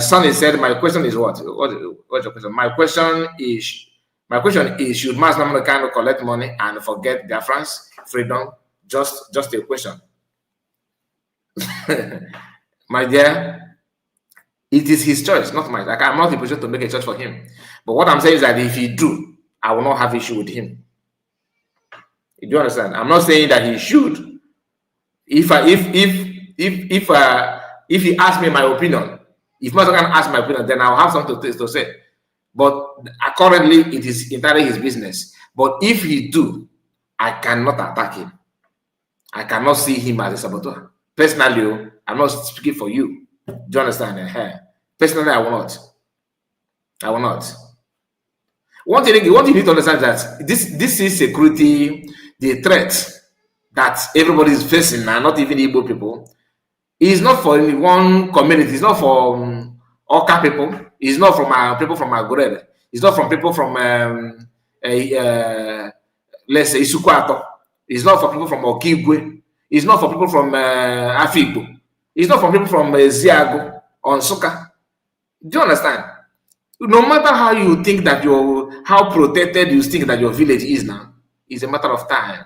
Sonny said, my question is what? What's your question? My question is, should mass Americano collect money and forget their France freedom? Just a question. My dear, it is his choice, not mine. Like, I'm not in a position to make a choice for him. But what I'm saying is that if he do, I will not have issue with him. Do you understand? I'm not saying that he should. If he asks me my opinion, if Master can ask my opinion, then I'll have something to say. But currently, it is entirely his business. But if he do, I cannot attack him. I cannot see him as a saboteur. Personally, I'm not speaking for you. Do you understand? Personally, I will not. I will not. One thing you need to understand that this is security, the threat that everybody is facing, and not even Igbo people, is not for any one community. It's not for Oka people. It's not from people from Agorere. It's not from people from let's say Isukwato. It's not for people from Okigwe. It's not for people from Afibo. It's not for people from Ziago or Nsuka. Do you understand? No matter how you think that how protected you think that your village is now, it's a matter of time.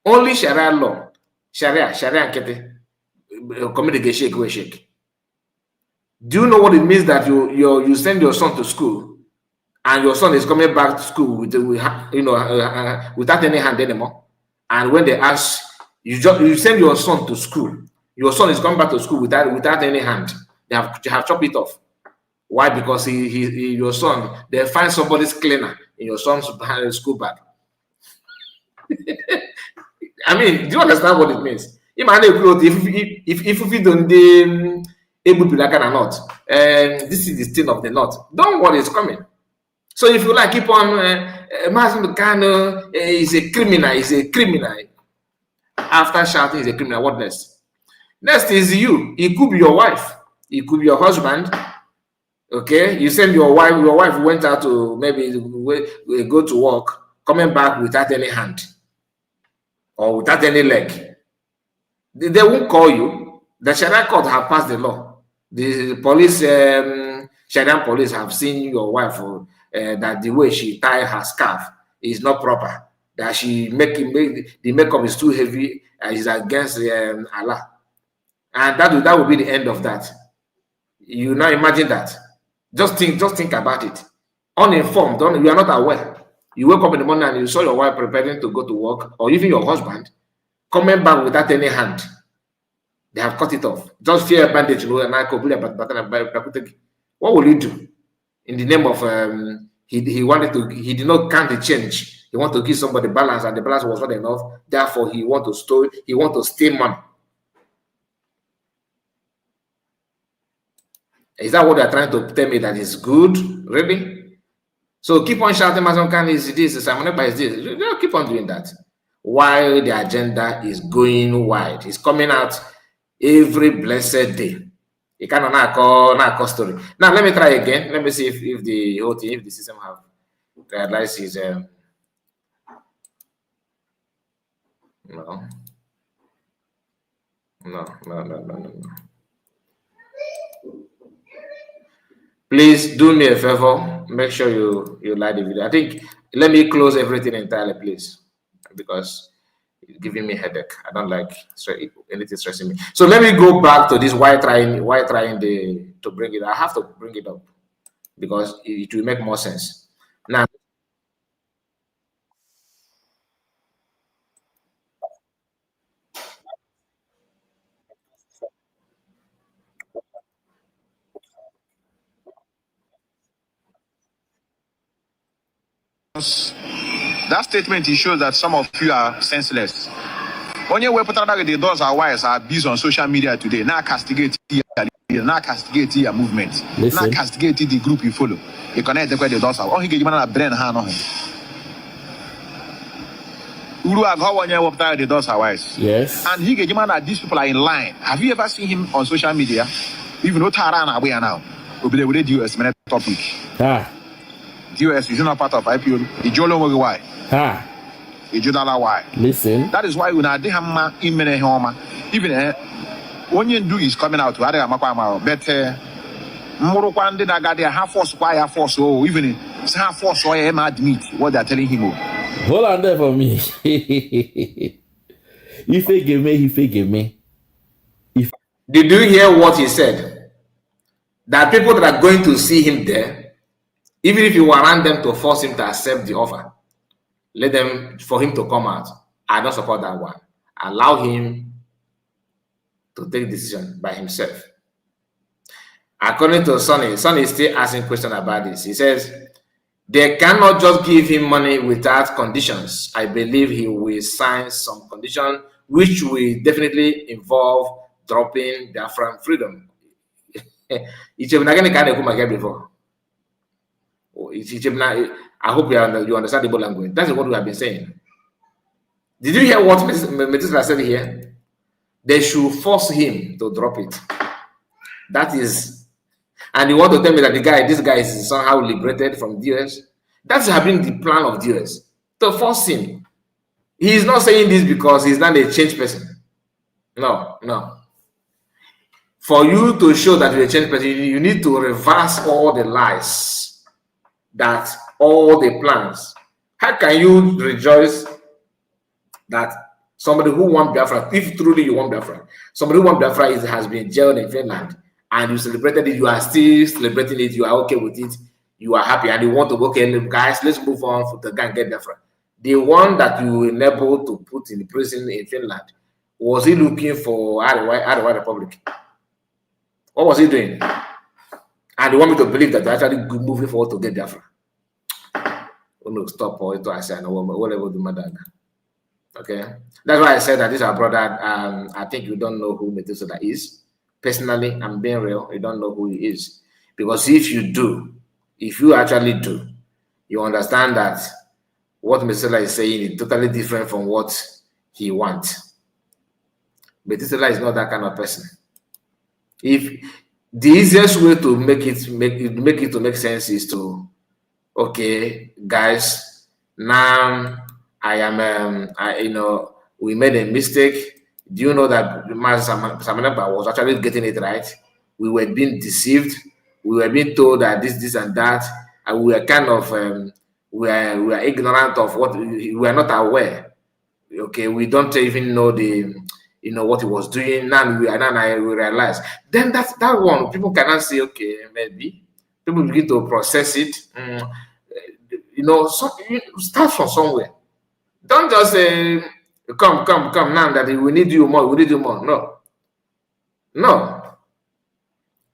Only Sharia law, Sharia community shake. Do you know what it means that you send your son to school and your son is coming back to school without any hand anymore? And when they ask, you send your son to school, your son is coming back to school without any hand. They have chopped it off. Why? Because your son, they find somebody's cleaner in your son's school bag. I mean, do you understand what it means? If you don't able to like or not, this is the stain of the knot. Don't worry, it's coming. So if you like, keep on Mazin is a criminal. After shouting, he's a criminal. What next? Next is you. It could be your wife. It could be your husband. Okay, you send your wife. Your wife went out to maybe go to work, coming back without any hand or without any leg. They won't call you. The Sharia court have passed the law. The police, Sharia police have seen your wife that the way she tie her scarf is not proper. That she the makeup is too heavy and is against Allah, and that will be the end of that. You now imagine that. Just think about it. Uninformed, you are not aware. You wake up in the morning and you saw your wife preparing to go to work, or even your husband coming back without any hand. They have cut it off. Just fear bandage. What will you do? In the name of he did not count the change. He wanted to give somebody balance, and the balance was not enough. Therefore, he want to steal money. Is that what they're trying to tell me that is good? Really? So keep on shouting, Mazonkan is this, Simon is this. You keep on doing that. While the agenda is going wide. It's coming out every blessed day. You cannot not story. Now let me try again. Let me see if the whole thing, if the system have realized is no. Please do me a favor. Make sure you like the video. I think let me close everything entirely, please, because it's giving me a headache. I don't like anything stressing me. So let me go back to this why trying to bring it. I have to bring it up because it will make more sense. Now, that statement shows that some of you are senseless. When you put out the D.O.S are wires are busy on social media today. Now castigate your movement. Now castigate the group you follow. You connect the D.O.S are. Oh, he get you a brain hand on him. The D.O.S are wires. Yes. And he get you that these people are in line. Have you ever seen him on social media? Even though Taran are where now. We'll be with D.O.S topic. D.O.S is not part of IPO. Ijolo why? Ijodala why? Listen. That is why when I have imene homa, even when you do is coming out to Ada Makama, better Murukwande Nagadia half force why force or even half force or I admit what they're telling him. Hold on there for me. If they give me. Did you hear what he said? That people that are going to see him there, even if you want them to force him to accept the offer, let them, for him to come out. I don't support that one. Allow him to take decision by himself. According to Sonny is still asking questions about this. He says, they cannot just give him money without conditions. I believe he will sign some condition, which will definitely involve dropping Biafran freedom. Before. I hope you understand the language. That's what we have been saying. Did you hear what Methuselah said here? They should force him to drop it. That is, and you want to tell me that this guy is somehow liberated from D.O.S? That's been the plan of D.O.S, to force him. He is not saying this because he's not a changed person. No. For you to show that you're a changed person, you need to reverse all the lies that all the plans, how can you rejoice that somebody who won Biafra, if truly you want Biafra, somebody who won Biafra has been jailed in Finland, and you celebrated it, you are still celebrating it, you are okay with it, you are happy, and you want to go, okay, guys, let's move on for the gang, get Biafra. The one that you were able to put in prison in Finland, was he looking for Arewa Republic? What was he doing? And you want me to believe that they're actually moving forward to get Biafra? Oh no, stop or to say no, whatever the matter. Okay, that's why I said that this is our brother. I think you don't know who METHUSELAH is. Personally, I'm being real. You don't know who he is, because if you do, if you actually do, you understand that what METHUSELAH is saying is totally different from what he wants. METHUSELAH is not that kind of person. If the easiest way to make it make sense is to, okay, guys, now I am, we made a mistake. Do you know that Master Samanaba was actually getting it right? We were being deceived. We were being told that this, and that, and we were kind of, we are ignorant of what we are not aware. Okay, we don't even know what he was doing. Now we realize. Then that one, people cannot say, okay, maybe people begin to process it. Start from somewhere. Don't just say, come now that we need you more, No.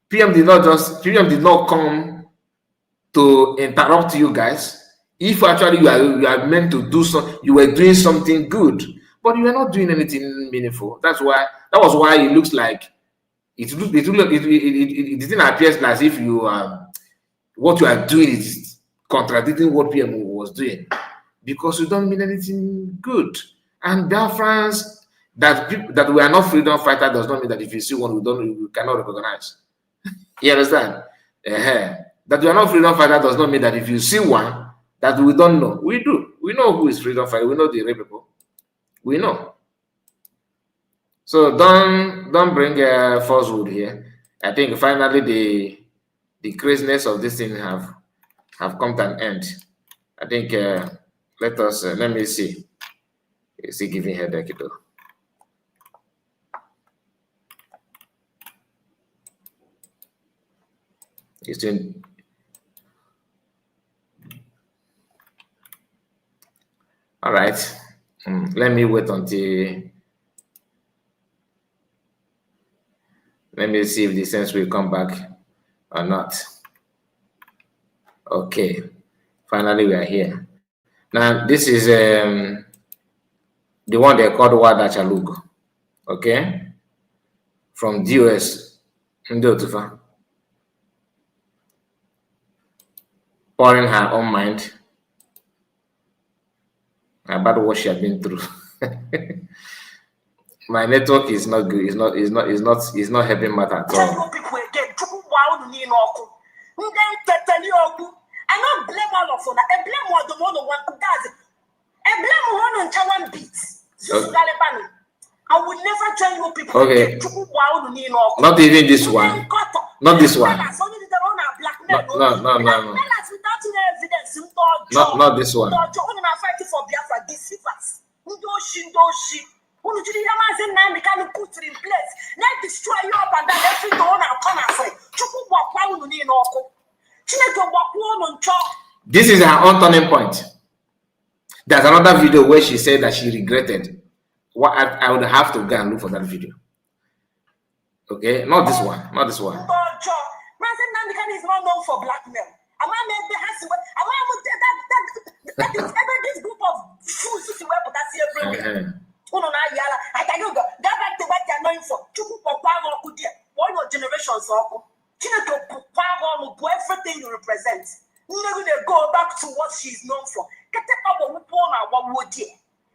PM did not come to interrupt you guys. If actually you are meant to do something, you were doing something good, but you are not doing anything meaningful. That was why it looks like it didn't appear as if what you are doing is contradicting what PM was doing, because you don't mean anything good. And Biafrans that we are not freedom fighters does not mean that if you see one we cannot recognize. You understand? That we are not freedom fighters does not mean that if you see one that we don't know. We do. We know who is freedom fighter. We know the real people. We know. So don't bring falsehood here. I think finally the craziness of this thing have come to an end. I think let me see. Is he giving headache though? He's doing. All right. Let me wait until. Let me see if the sense will come back or not. Okay. Finally, we are here. Now, this is the one they called Wada Chalug. Okay. From D.O.S. Ndotufa. Pouring her own mind about what she had been through. My network is not good. It's not helping matter at all. I don't blame all of them. I blame one the one who does it. I blame one on Chawan beats. I would never tell you people. Okay. Not even this one. Not this one. No. Not this one. Let's destroy you up and down every door and come and say, this is her own turning point. There's another video where she said that she regretted. What I would have to go and look for that video. Okay, not this one. Not this one. is not known for blackmail. This group of fools who wear that's everywhere. I can go that back to what they're known for. What your generations are. Everything you represent. Never go back to what she's known for.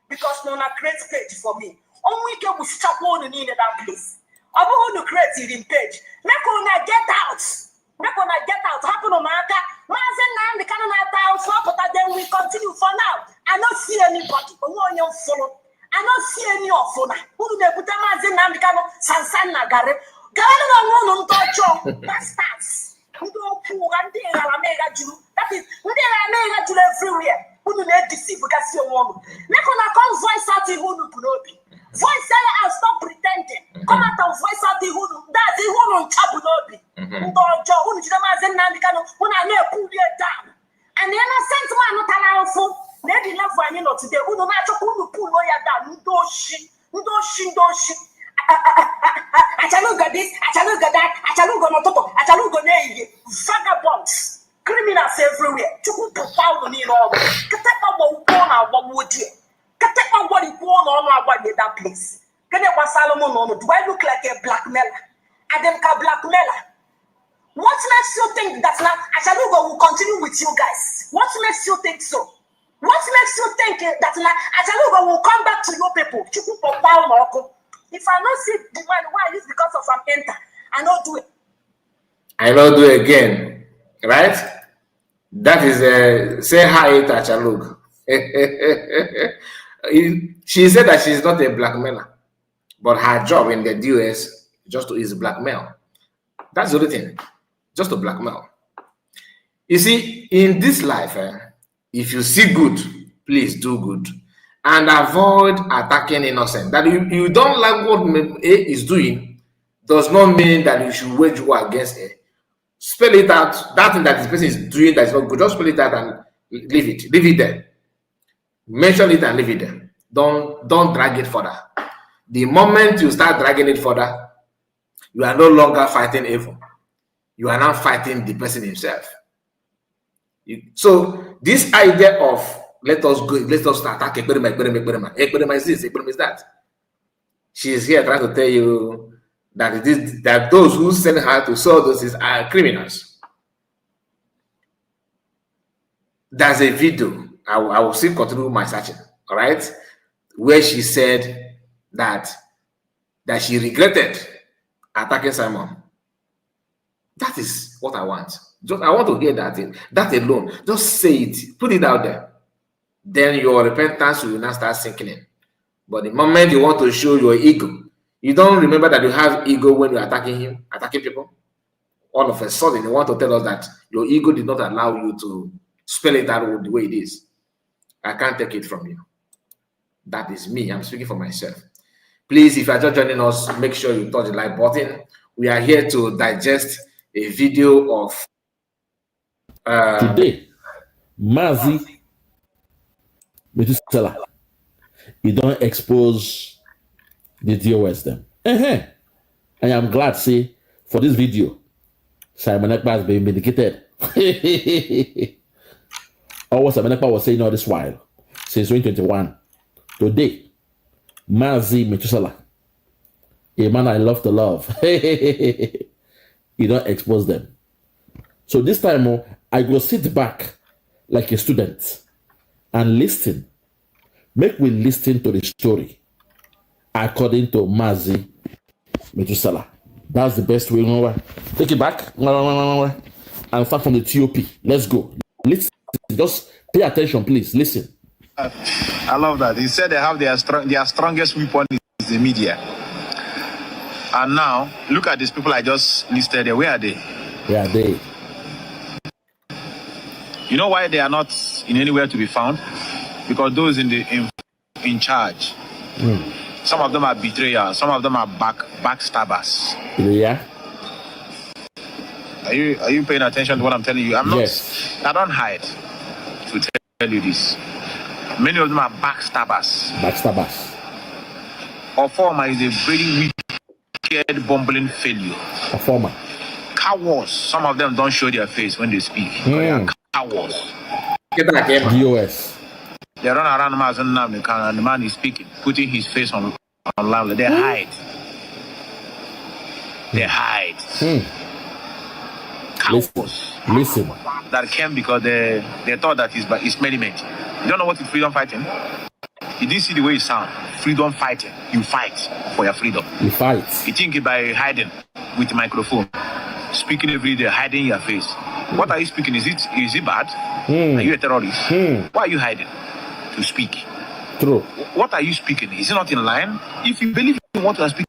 Because Nona creates page for me. Only can we stop on in that place. I'm going to create it in page. Make on get out. Make on get out. Happen on my car. The cannon but then we continue for now. I don't see anybody. I don't see any of them. Who do they put them as in the cannon? Sansana Gare. Bastards. That is, everywhere. Who do they deceive because you want? Make on a come voice out the Hunu Punobi. Voice out, stop pretending. Come out and voice out the Hunu. That's the Hunu Chabunobi. Ndojo, Hunu Chidamazen Nandikano, when I never pull it down. And the innocent man not allowed. Maybe love for you today. Who no matter who pull lawyer down, doshi. I shall look at this, I shall look at that, I shall look on top, I shall look on a vagabonds. Criminals everywhere. To put power on it all. Katapa will go on what would you? Katapa what it won on what did that place? Can it was Salomon on? Do I look like a blackmailer? Ademka blackmailer. What makes you think that now Achalugo will continue with you guys? What makes you think so? What makes you think that now Achalugo will come back to your people? If I don't see the one, why is because of some enter? I don't do it. I don't do it again, right? That is say hi to Achalug. She said that she's not a blackmailer, but her job in the D.O.S. just is blackmail. That's the only thing, just to blackmail. You see, in this life, if you see good, please do good and avoid attacking innocent. That you don't like what A is doing does not mean that you should wage war against A. Spell it out. That thing that this person is doing that is not good, just spell it out and leave it there. Mention it and leave it there. Don't drag it further. The moment you start dragging it further, you are no longer fighting evil. You are now fighting the person himself. So this idea of let us attack Ekperima is this, Ekperima is that. She is here trying to tell you that those who send her to sell those are criminals. There's a video. I will still continue my searching, all right, where she said that she regretted attacking Simon. That is what I want. I want to hear that alone. Just say it, put it out there. Then your repentance will not start sinking in. But the moment you want to show your ego, you don't remember that you have ego when you're attacking people. All of a sudden, you want to tell us that your ego did not allow you to spell it out the way it is. I can't take it from you. That is me. I'm speaking for myself. Please, if you are just joining us, make sure you touch the like button. We are here to digest a video of today, Mazi METHUSELAH. You don't expose the D.O.S. them. I am glad, see, for this video, Simon Ekpa has been vindicated. Or what Simon Ekpa was saying all this while, since 2021. Today, Mazi METHUSELAH, a man I love to love. You don't expose them. So this time, I will sit back like a student and listen. Make we listen to the story according to Mazi METHUSELAH. That's the best way. Take it back and start from the TOP. Let's go. Listen. Just pay attention, please. Listen. I love that. He said they have their strongest weapon is the media. And now, look at these people I just listed there. Where are they? Where are they? You know why they are not in anywhere to be found? Because those in charge, some of them are betrayers, some of them are backstabbers. Yeah. Are you paying attention to what I'm telling you? Yes. I don't hide to tell you this. Many of them are backstabbers. Orforma is a very wicked, bumbling failure. Orforma. Cowards. Some of them don't show their face when they speak. They are cowards. D.O.S. They run around and the man is speaking, putting his face on loud. They hide. They hide. Cowards. Listen. That came because they thought that it's merriment. You don't know what is freedom fighting? You didn't see the way it sounds. Freedom fighting. You fight for your freedom. You fight. You think by hiding with the microphone, speaking every day, hiding your face. What are you speaking? Is it bad? Are you a terrorist? Why are you hiding? To speak. True. What are you speaking? Is it not in line? If you believe in what you are speaking,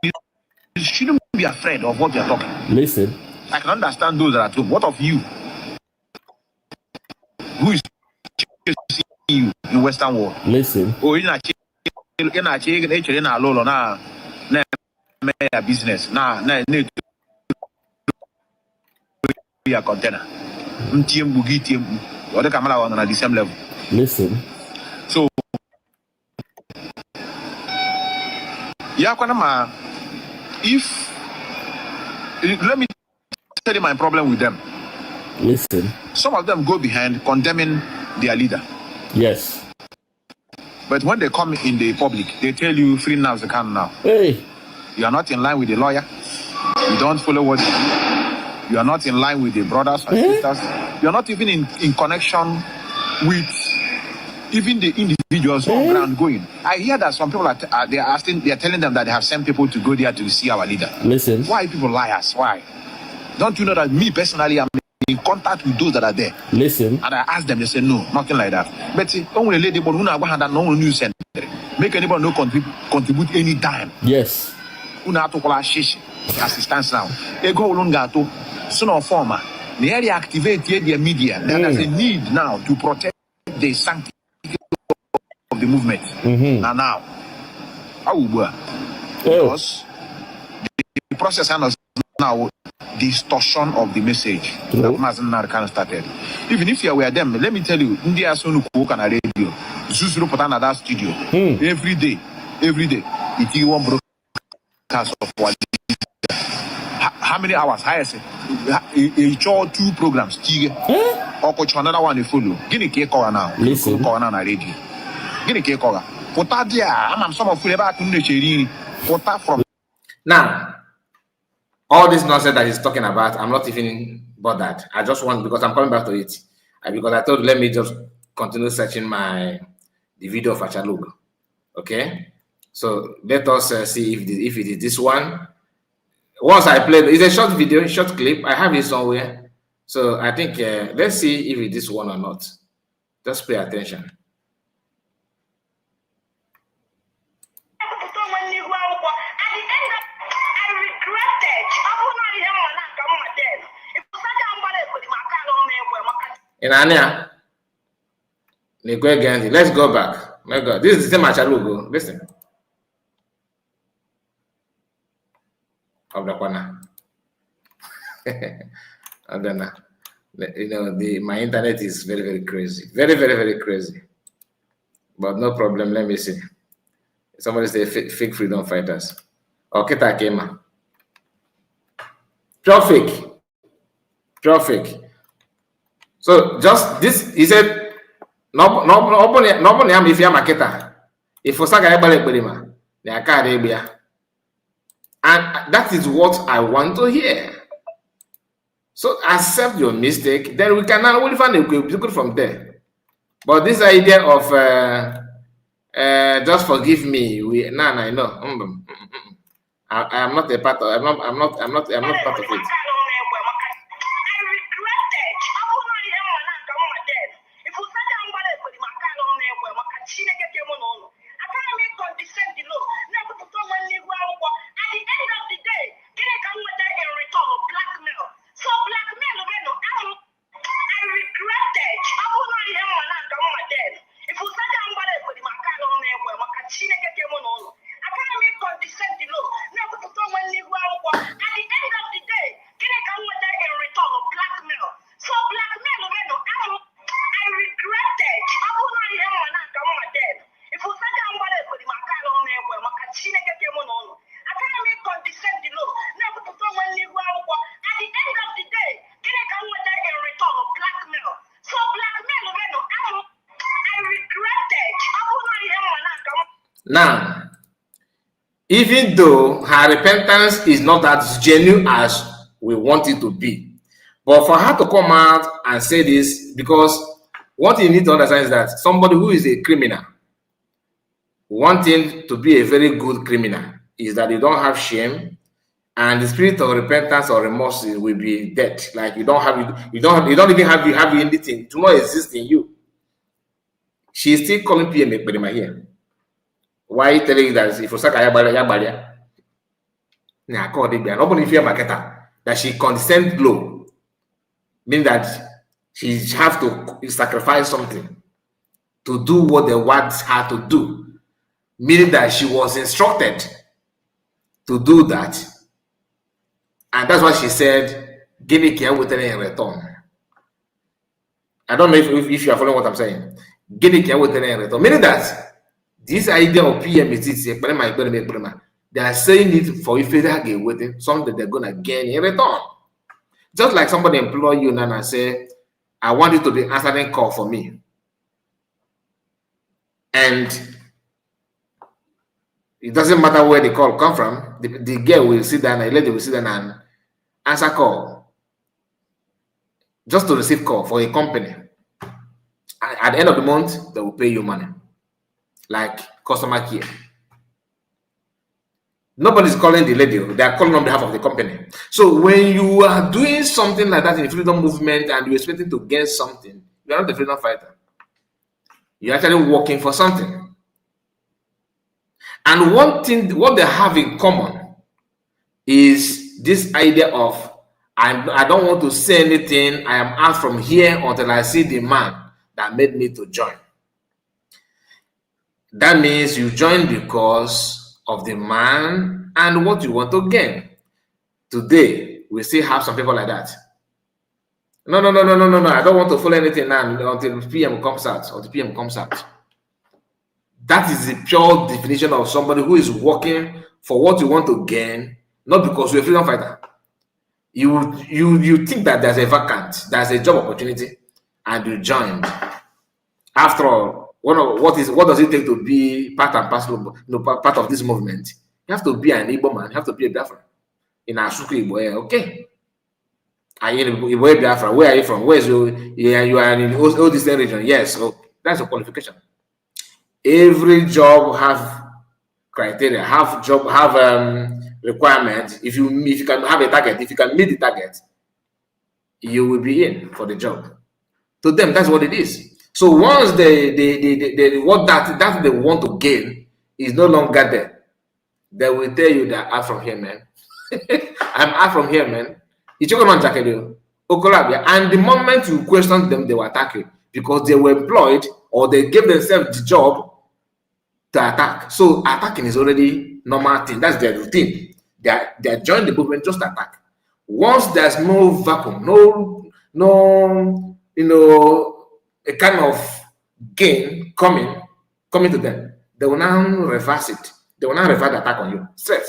you shouldn't be afraid of what you are talking. Listen. I can understand those that are at home. What of you? Who is chasing you in Western world? Listen. Oh, you're not business. Nah, need to be a container. Or the camera on the same level. Listen. So, if let me tell you my problem with them. Listen. Some of them go behind condemning their leader. Yes. But when they come in the public, they tell you free now as they can now. Hey. You are not in line with the lawyer. You don't follow what you are not in line with the brothers and sisters. You are not even in connection with even the individuals who are ground going. I hear that some people are telling them that they have sent people to go there to see our leader. Listen. Why people liars? Why? Don't you know that me personally, I'm in contact with those that are there? Listen. And I ask them, they say no, nothing like that. But only a lady, but who not that no news center. Make anybody no contribute any dime. Yes. Una to call assistance now. They go along to sooner or former. They reactivate the media. There's a need now to protect the sanctity of the movement. And now, because the process has now distortion of the message that hasn't kind of started. Even if you were them, let me tell you, India soon cook on a radio, Zuzuru put another studio every day. It is one broadcast of what. How many hours? Higher say, two programs. Or coach another one you follow. Guinea cake or now. Listen. On a radio. Guinea cake or. Put that there. I'm some of flavor to the Put that from. Now, all this nonsense that he's talking about, I'm not even bothered. I just want, because I'm coming back to it. Because I thought, let me just continue searching the video of Achalug. Okay? So let us see if it is this one. Once I played, it's a short video, short clip. I have it somewhere. So I think, let's see if it is this one or not. Just pay attention. In Ania, let's go back. My God, this is the same Achalugo. Listen. Of the corner. You know, my internet is very, very crazy. Very, very, very crazy. But no problem. Let me see. Somebody say fake freedom fighters. Okay, Takema. Pure fake. So just this, he said, no, if you're marketer, if for saga ebale they are Arabia. And that is what I want to hear. So accept your mistake, then we can now find a good from there. But this idea of just forgive me, I know. I am not a part of. I'm not part of it. Now, even though her repentance is not as genuine as we want it to be, but for her to come out and say this, because what you need to understand is that somebody who is a criminal, wanting to be a very good criminal, is that you don't have shame, and the spirit of repentance or remorse will be dead. Like you don't even have anything. Do not exist in you. She is still calling PM here. Why are you telling you that if you say nobody fear marketer, that she condescends low, meaning that she have to sacrifice something to do what they want her to do, meaning that she was instructed to do that. And that's why she said, give me care with in return. I don't know if you are following what I'm saying. Give me care with in return. Meaning that this idea of PM is they are saying it for if they get waiting, something they're gonna gain in return. Just like somebody employ you now and say, I want you to be answering call for me. And it doesn't matter where the call come from, the girl will sit down, the lady will sit down and answer call. Just to receive call for a company. At the end of the month, they will pay you money. Like customer care. Nobody's calling the lady, they are calling on behalf of the company. So when you are doing something like that in the freedom movement and you're expecting to gain something, you're not the freedom fighter. You're actually working for something. And one thing, what they have in common is this idea of, I don't want to say anything, I am out from here until I see the man that made me to join. That means you join because of the man and what you want to gain. Today, we still have some people like that. No, I don't want to follow anything now until PM comes out, or the PM comes out. That is the pure definition of somebody who is working for what you want to gain, not because you're a freedom fighter. You think that there's a vacant, there's a job opportunity, and you joined. After all, what does it take to be part and parcel, part of this movement? You have to be an Igbo man, you have to be a Biafra. In Asuku Igbo, okay. Are you in Igbo Biafra? Where are you from? Where's you? Yeah, you are in all this region. Yes, so that's a qualification. Every job have criteria, have requirements. If you can have a target, if you can meet the target, you will be in for the job. To them, that's what it is. So once they what that they want to gain is no longer there, they will tell you that I'm from here, man. I'm out from here, man. And the moment you question them, they will attack you because they were employed or they gave themselves the job to attack. So attacking is already normal thing. That's their routine. They join the movement just to attack. Once there's no vacuum, no, a kind of gain coming to them, they will now reverse it. They will now reverse the attack on you straight.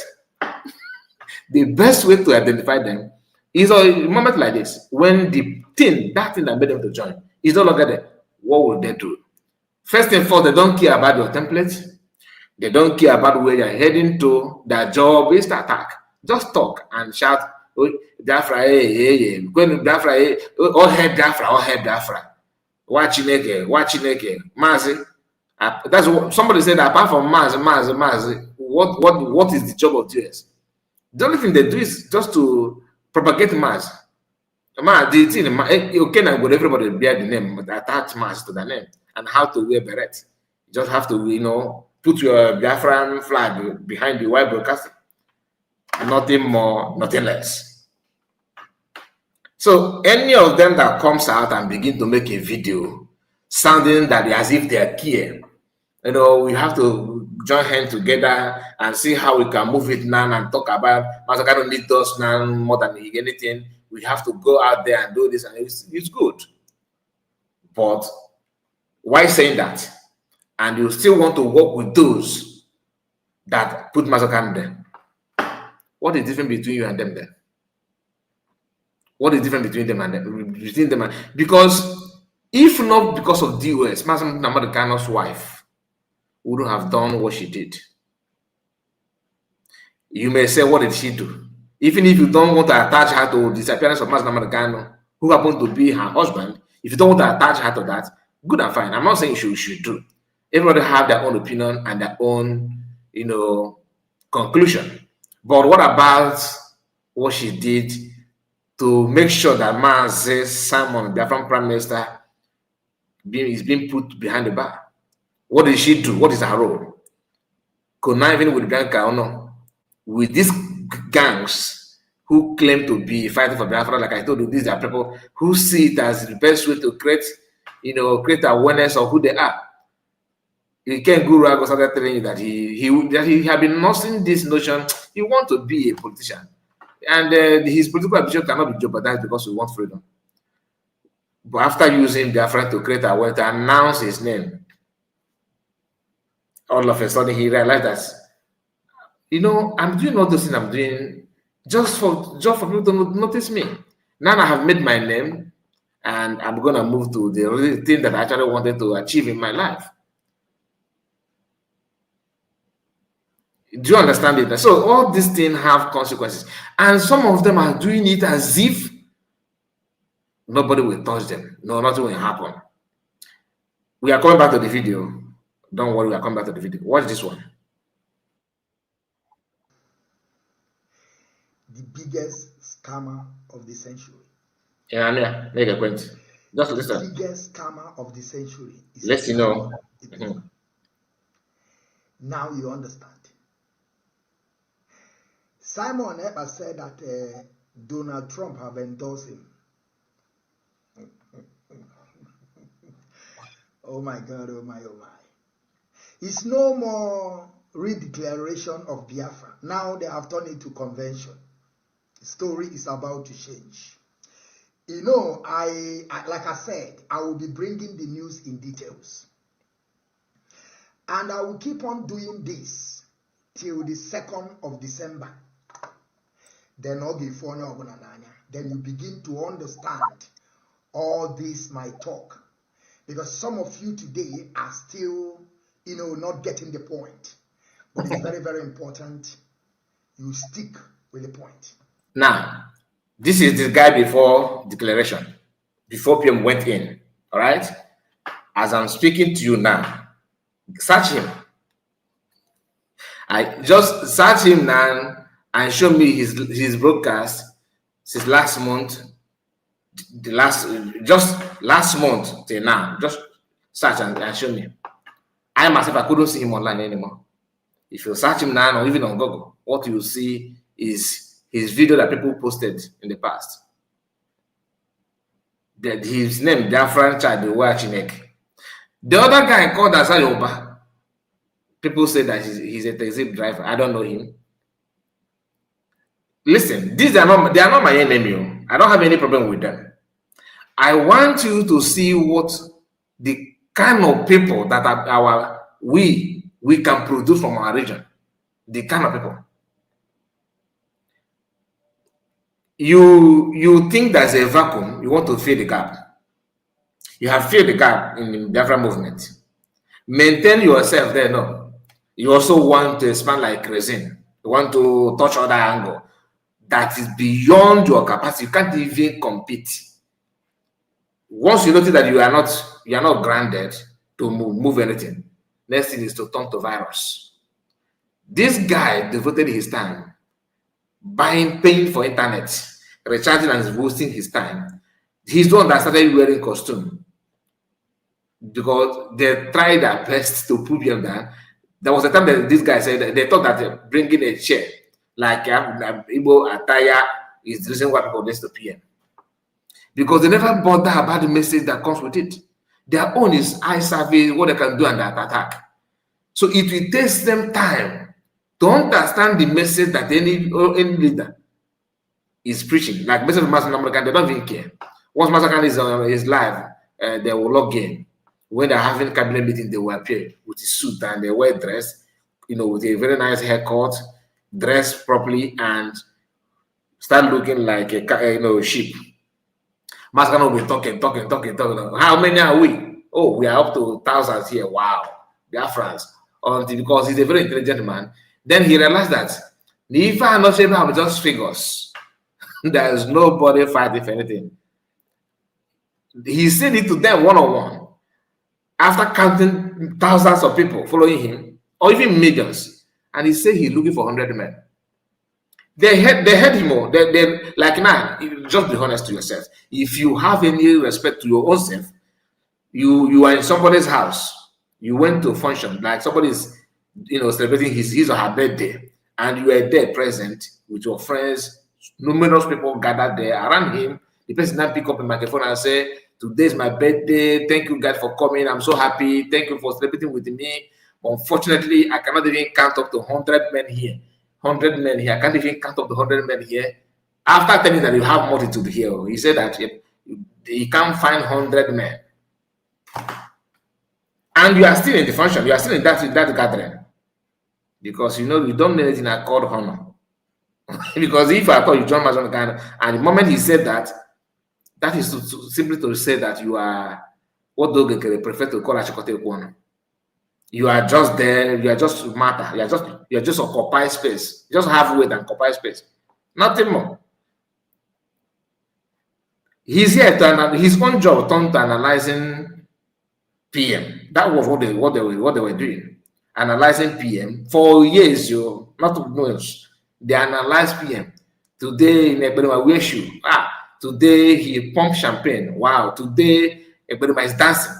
The best way to identify them is a moment like this, when that thing that made them to join is no longer there. What will they do? First and foremost, they don't care about your template. They don't care about where you're heading to. Their job is to attack. Just talk and shout, Biafra, hey. When Biafra, all head Biafra. Watch Chineke. Mazi. That's what somebody said. Apart from Mazi, what is the job of D.O.S? The only thing they do is just to propagate Mazi. The thing, okay, now with everybody bear the name, but attach Mazi to the name and how to wear beret. You just have to, put your Biafran flag behind the white broadcasting. Nothing more, nothing less. So any of them that comes out and begin to make a video sounding that as if they are care, we have to join hands together and see how we can move it now and talk about Master don't need us now more than anything. We have to go out there and do this, and it's good. But why saying that? And you still want to work with those that put Master there. What is different between you and them then? What is different between them and them? Because if not because of D.O.S, Master Namadekano's wife wouldn't have done what she did. You may say, what did she do? Even if you don't want to attach her to the disappearance of Master Namadekano, who happened to be her husband, if you don't want to attach her to that, good and fine. I'm not saying you should do. Everybody have their own opinion and their own, conclusion. But what about what she did to make sure that Mazi Simon, the African Prime Minister, is being put behind the bar? What did she do? What is her role? Conniving with Bianca or no? With these gangs who claim to be fighting for Biafra. Like I told you, these are people who see it as the best way to create, create awareness of who they are. Ken Guru Ago started telling you that he had been nursing this notion. He wants to be a politician, and his political ambition cannot be jeopardized because we want freedom. But after using Biafra to create awareness, to announce his name, all of a sudden he realized that, I'm doing all those things I'm doing just for people to notice me. Now I have made my name, and I'm gonna move to the real thing that I actually wanted to achieve in my life. Do you understand it? So all these things have consequences, and some of them are doing it as if nobody will touch them. No, nothing will happen. We are coming back to the video. Don't worry, we are coming back to the video. Watch this one. The biggest scammer of the century. Yeah, make a point. Just listen. The biggest scammer of the century. Let you know. Now you understand. Simon Ekpa said that Donald Trump have endorsed him. Oh my God, oh my, oh my. It's no more redeclaration of Biafra. Now they have turned it to convention. The story is about to change. I like I said, I will be bringing the news in details. And I will keep on doing this till the 2nd of December. Then you begin to understand all this my talk. Because some of you today are still, not getting the point. But it's very, very important you stick with the point. Now, this is the guy before declaration, before PM went in, all right? As I'm speaking to you now, search him. I just search him now and show me his broadcast since last month, just last month till now. Just search and show me. I myself, I couldn't see him online anymore. If you search him now or even on Google, what you see is his video that people posted in the past. That his name, their franchise, the Wachinek. The other guy called Asayoba. People say that he's a taxi driver. I don't know him. Listen, they are not my enemy. I don't have any problem with them. I want you to see what the kind of people that are we can produce from our region. The kind of people. You think there's a vacuum, you want to fill the gap. You have filled the gap in the Biafra movement. Maintain yourself there, no. You also want to expand like resin. You want to touch other angle. That is beyond your capacity. You can't even compete. Once you notice that you are not grounded to move anything, next thing is to turn to virus. This guy devoted his time paying for internet, recharging and boosting his time. He's the one that started wearing costume because they tried their best to put him down. There was a time that this guy said they thought that bringing a chair like Igbo attire is the reason why people listen to PM. Because they never bother about the message that comes with it. Their own is eye service, what they can do and that attack. So it will take them time to understand the message that any leader is preaching. Like message of Master American, they don't even care. Once Master is live, they will log in. When they're having cabinet meeting, they will appear with a suit and they wear dress, with a very nice haircut, dress properly, and start looking like a sheep. Master will be talking. How many are we? Oh, we are up to thousands here. Wow, they are France. Because he's a very intelligent man. Then he realized that if I'm not able to just figures, there is nobody fighting for anything. He said it to them one-on-one. After counting thousands of people following him, or even millions, and he said he's looking for 100 men. They heard him all. They like now. Just be honest to yourself. If you have any respect to your own self, you are in somebody's house. You went to a function like somebody's, celebrating his or her birthday, and you are there present with your friends, Numerous people gathered there around him. The person then pick up the microphone and say, "Today is my birthday. Thank you, God, for coming. I'm so happy. Thank you for celebrating with me. Unfortunately, I cannot even count up to 100 men here. 100 men here. I can't even count up to 100 men here." After telling that you have multitude here, he said that he can't find 100 men. And you are still in the function. You are still in that gathering. Because you know you don't need anything called honor. Because if I thought you join Master Ghana, and the moment he said that, that is simply to say that you are what Doge prefer to call a Chikote Kwono. You are just there, you are just matter, you are just occupy space. You just have weight and occupy space. Nothing more. He's here to his own job turned to analyzing PM. That was what they were doing. Analyzing PM for years, not to know. They analyze PM. Today in Ebedema wear shoe. Today he pumped champagne. Wow. Today Ebedema is dancing.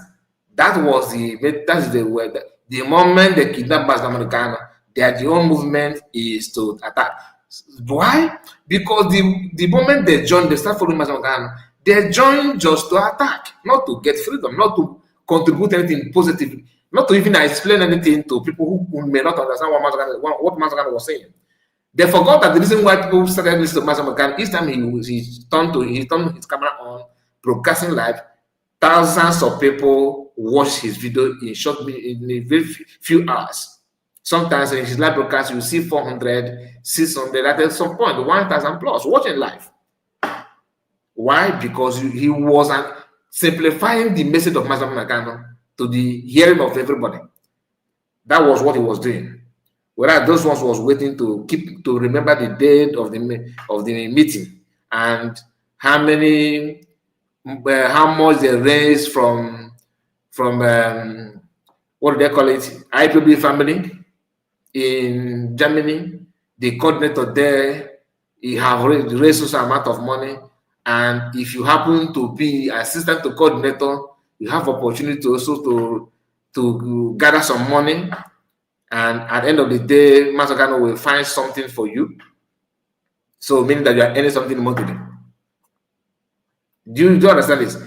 That's the word. The moment they kidnap Master Americana, their own movement is to attack. Why? Because the moment they join, they start following Master Americana. They join just to attack, not to get freedom, not to contribute anything positive, not to even explain anything to people who may not understand what Master Americana was saying. They forgot that the reason why people started listening to Master McCann, each time he turned his camera on, broadcasting live, thousands of people watch his video in a very few hours. Sometimes in his live broadcast, you see 400, 600, at some point, 1,000 plus watching live. Why? Because he was simplifying the message of Master McCann to the hearing of everybody. That was what he was doing. Whereas those ones was waiting to remember the date of the meeting and how much they raised from what do they call it, IPB family in Germany. The coordinator there, he have raised some amount of money, and if you happen to be assistant to coordinator, you have opportunity also to gather some money. And at the end of the day, Master Ghana will find something for you. So meaning that you are earning something more to them. Do you understand this?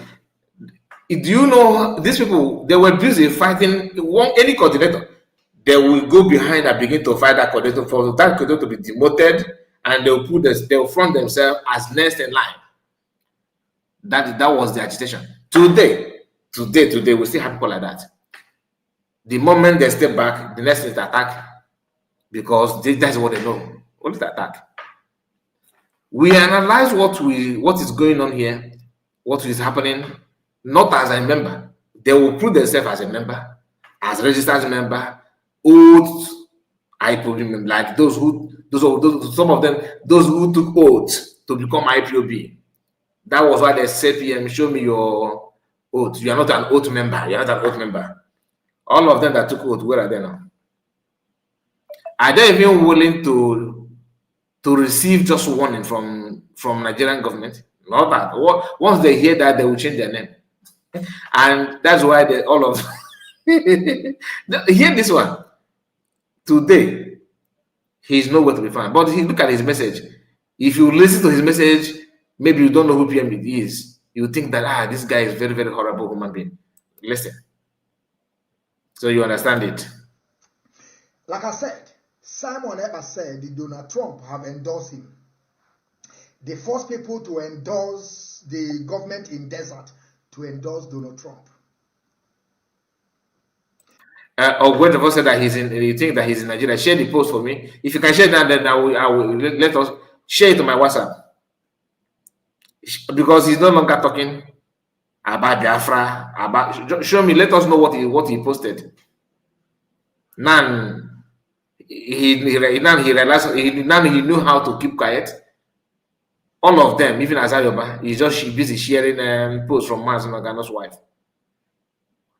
Do you know these people? They were busy fighting any coordinator. They will go behind and begin to fight that coordinator for that coordinator to be demoted, and they'll front themselves as next in line. That was the agitation. Today, we still have people like that. The moment they step back, the next is the attack, because that's what they know. What is the attack? We analyze what is going on here, what is happening, not as a member. They will put themselves as a member, as a registered member, oath, IPOB, like some of them, those who took oath to become IPOB. That was why they said, PM, show me your oath. You are not an oath member. You are not an oath member. All of them that took oath, where are they now? Are they even willing to receive just warning from Nigerian government? Not that. Once they hear that, they will change their name. And that's why all of hear this one. Today, he's nowhere to be found. But look at his message. If you listen to his message, maybe you don't know who PM is. You think that this guy is very, very horrible human being. Listen. So you understand it. Like I said, Simon Eber said that Donald Trump have endorsed him. They forced people to endorse the government in desert to endorse Donald Trump. When of said that you think that he's in Nigeria, share the post for me. If you can share that, then I will let us share it to my WhatsApp. Because he's no longer talking about Biafra, show me, let us know what he posted. Now he realized he knew how to keep quiet. All of them, even Azayoba, he's just busy sharing posts from Mazi Magano's wife.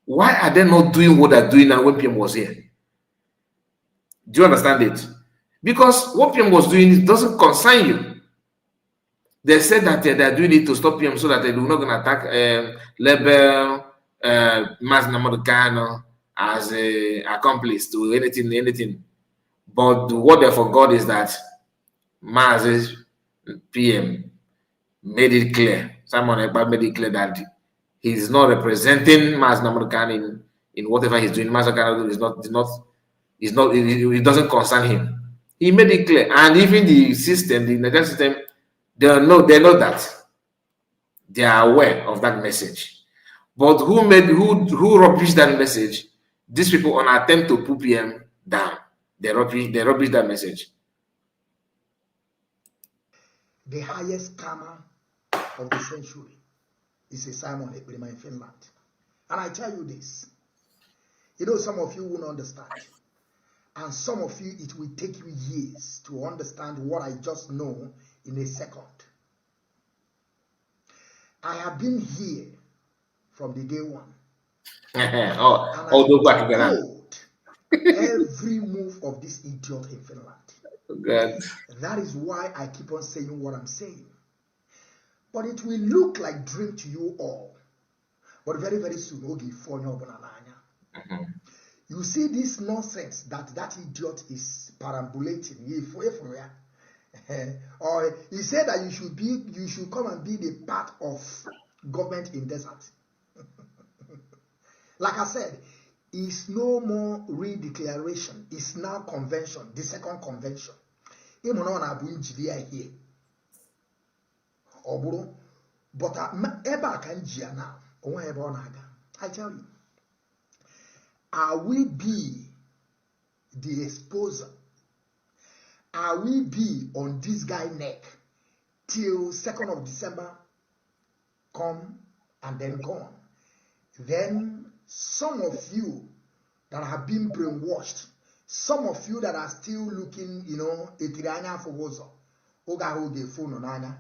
Why are they not doing what they're doing now when PM was here? Do you understand it? Because what PM was doing doesn't concern you. They said that they're doing it to stop PM so that they're not going to attack label Mazi Magano as an accomplice to anything. But what they forgot is that Mazi PM made it clear, Simon Ekpa made it clear that he's not representing Mas Namurkan in whatever he's doing. Mas Namurkan it doesn't concern him. He made it clear, and even the system, the Nigerian system, they know that. They are aware of that message. But who rubbished that message? These people on attempt to put PM down. They rubbish that message. The highest scammer of the century is a Simon Ekpa in Finland. And I tell you this, you know, some of you won't understand. And some of you, it will take you years to understand what I just know in a second. I have been here from the day one. And I told every move of this idiot in Finland. God. That is why I keep on saying what I'm saying. But it will look like dream to you all. But very, very soon, you see this nonsense that idiot is perambulating. Or he said that you should come and be the part of government in desert. Like I said, it's no more redeclaration. It's now convention, the second convention. But I tell you, are we be the exposer? Are we be on this guy neck till 2nd of December come and then gone? Then some of you that have been brainwashed, some of you that are still looking, you know, etiranya for wozo, oga phone on,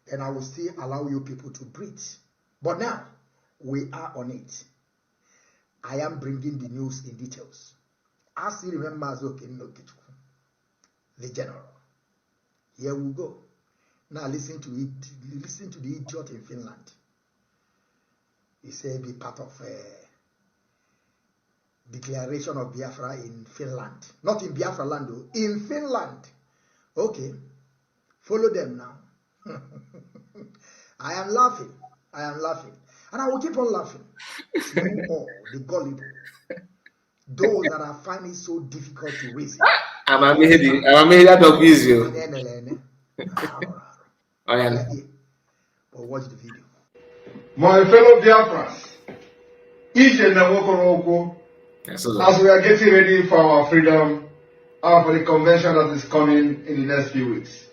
then I will still allow you people to breathe. But now we are on it. I am bringing the news in details. As you remember, the general. Here we go. Now listen to it. Listen to the idiot in Finland. He said be part of a declaration of Biafra in Finland. Not in Biafra land, though. In Finland. Okay. Follow them now. I am laughing. I am laughing. And I will keep on laughing. You all, the gullible. Those that are finding it so difficult to reason. I'm amazing that of you. But watch the video. My fellow Biafrans, as we are getting ready for our freedom and for the convention that is coming in the next few weeks,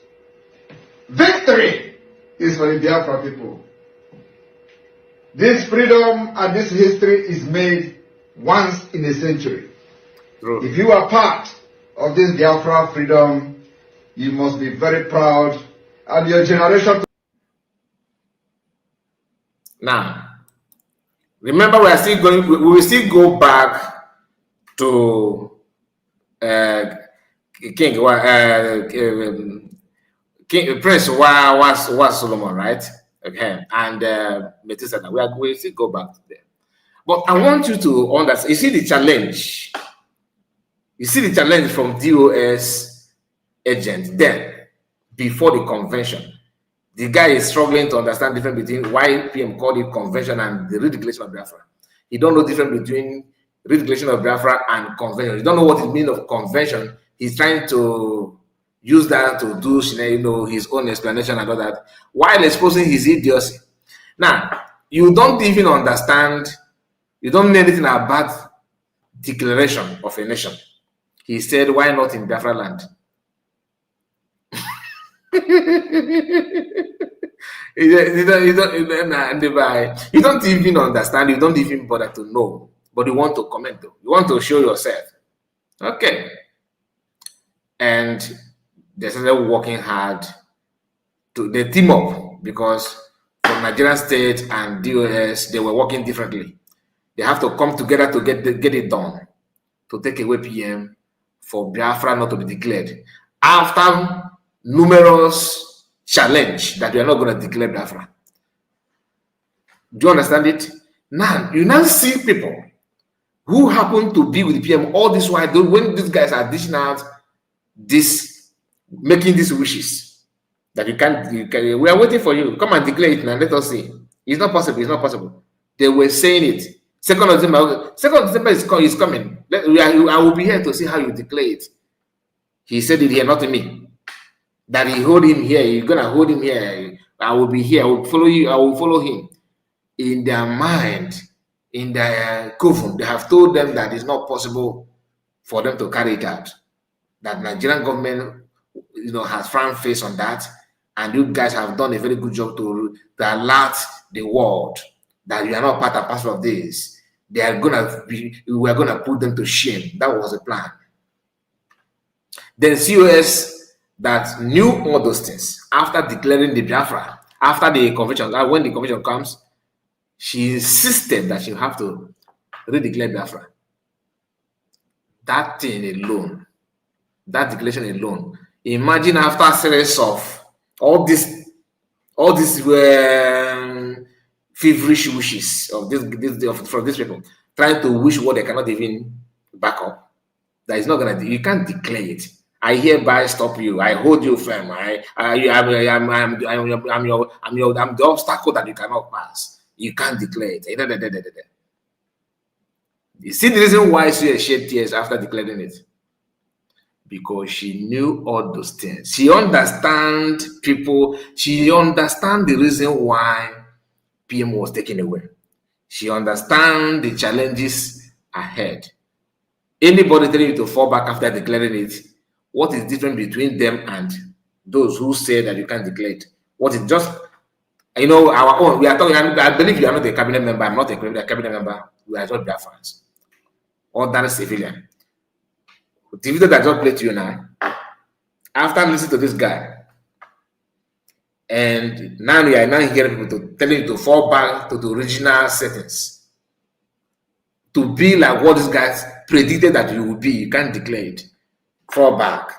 victory is for the Biafra people. This freedom and this history is made once in a century. True. If you are part of this Biafra freedom, you must be very proud, and your generation. Now, remember, we will still go back to King Prince was Solomon, right? Okay, and Methuselah. We'll still go back to there. But I want you to understand. You see the challenge. You see the challenge from D.O.S. agent then, before the convention. The guy is struggling to understand the difference between why PM called it convention and the redeclaration of Biafra. He don't know the difference between redeclaration of Biafra and convention. He don't know what it means of convention. He's trying to use that to do, you know, his own explanation and all that, while exposing his idiocy. Now, you don't even understand, you don't know anything about declaration of a nation. He said, why not in Biafra land? You don't even understand, you don't even bother to know, but you want to comment though. You want to show yourself. Okay. And they started working hard they team up, because from Nigerian state and D.O.S, they were working differently. They have to come together to get it done, to take away PM for Biafra not to be declared. After numerous challenge that we are not going to declare Biafra. Do you understand it? Now, you now see people who happen to be with the PM all this while, when these guys are dishing out this, making these wishes. That you can't, we are waiting for you. Come and declare it now. Let us see. It's not possible. It's not possible. They were saying it. 2nd of December is coming. I will be here to see how you declare it. He said it here, not to me. That he hold him here. You're gonna hold him here. I will be here. I will follow you. I will follow him. In their mind, in their coven, they have told them that it's not possible for them to carry it out. That Nigerian government, has frown face on that, and you guys have done a very good job to alert the world that you are not part and parcel of this. We are gonna put them to shame. That was the plan. Then COS that knew all those things after declaring the Biafra, after the convention, when the convention comes, she insisted that she have to redeclare Biafra. That thing alone, that declaration alone. Imagine after a series of all these feverish wishes of from these people, trying to wish what they cannot even back up. That is not gonna. You can't declare it. I hereby stop you. I hold you firm. I'm the obstacle that you cannot pass. You can't declare it. You see the reason why she shed tears after declaring it? Because she knew all those things. She understands people. She understands the reason why PM was taken away. She understands the challenges ahead. Anybody telling you to fall back after declaring it, what is different between them and those who say that you can't declare it? What is just, our own? We are talking. I believe you are not a cabinet member. I'm not a cabinet member. We are just Biafrans. Ordinary civilian. The video that I just played to you now, after listening to this guy, and now we are now hearing people telling you to fall back to the original settings, to be like what these guys predicted that you will be. You can't declare it. Fall back.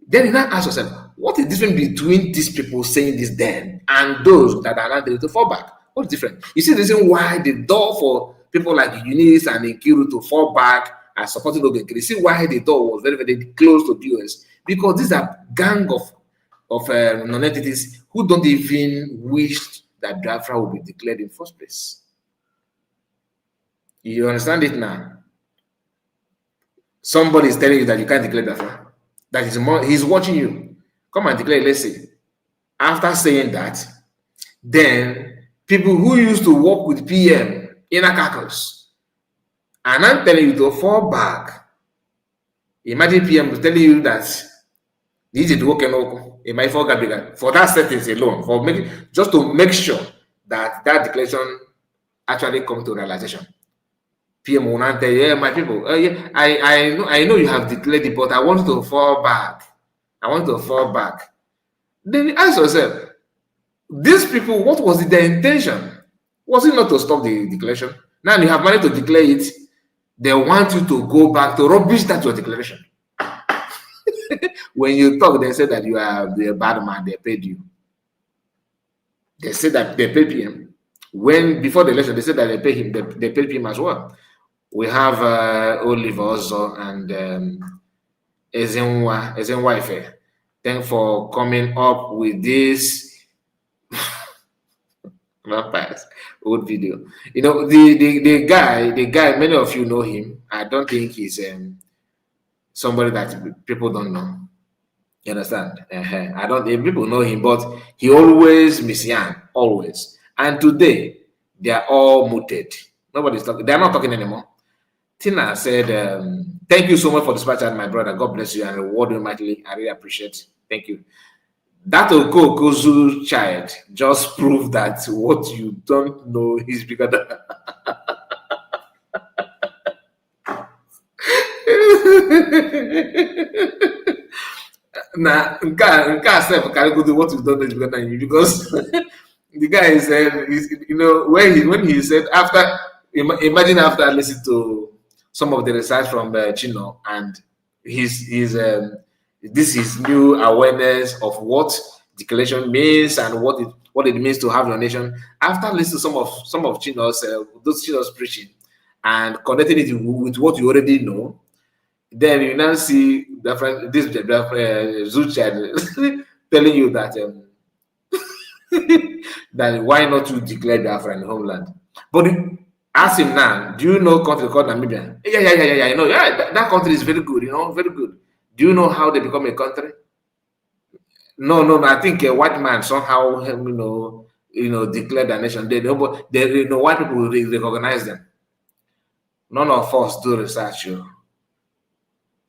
Then you now ask yourself, what is different between these people saying this then and those that are not able to fall back? What's different? You see the reason why the door for people like Eunice and Nkiru to fall back and supporting Ogenkere. You see why the door was very, very close to D.O.S. Because these are gang of non-entities who don't even wish that Biafra will be declared in first place. You understand it now? Somebody is telling you that you can't declare Biafra. That is more, he's watching you. Come and declare, let's see. After saying that, then people who used to work with PM in Akakos, and I'm telling you to fall back. Imagine PM telling you that you need to work in my for that settings alone, just to make sure that declaration actually comes to realization. PM will not tell you, yeah, my people, I know you have declared it, but I want to fall back. I want to fall back. Then you ask yourself, these people, what was their intention? Was it not to stop the declaration? Now you have managed to declare it. They want you to go back to rubbish that your declaration. When you talk, they say that you are a bad man. They paid you. They say that they paid PM. When before the election, they said that they paid him. They paid him as well. We have Oliver also and Ezenwife. Thanks for coming up with this old video. The guy. Many of you know him. I don't think he's somebody that people don't know. You understand? People know him, but he always misyan, always. And today they are all muted. Nobody's talking. They are not talking anymore. Tina said, "Thank you so much for the super chat, my brother. God bless you and reward you mightily. I really appreciate it. Thank you." That Okokozu child just proved that what you don't know is bigger than. Now, what you don't know is bigger than you, because the guy said, when he said imagine after listening to some of the research from Chino and this is new awareness of what declaration means and what it means to have your nation. After listening to some of Chino's those Chino's preaching and connecting it with what you already know, then you now see this Zuchad telling you that that why not to declare Biafra in the homeland? But ask him now, do you know a country called Namibia? Yeah. You know, yeah, that country is very good, you know, very good. Do you know how they become a country? No. I think a white man somehow, declared a nation. They white people will recognize them. None of us do research.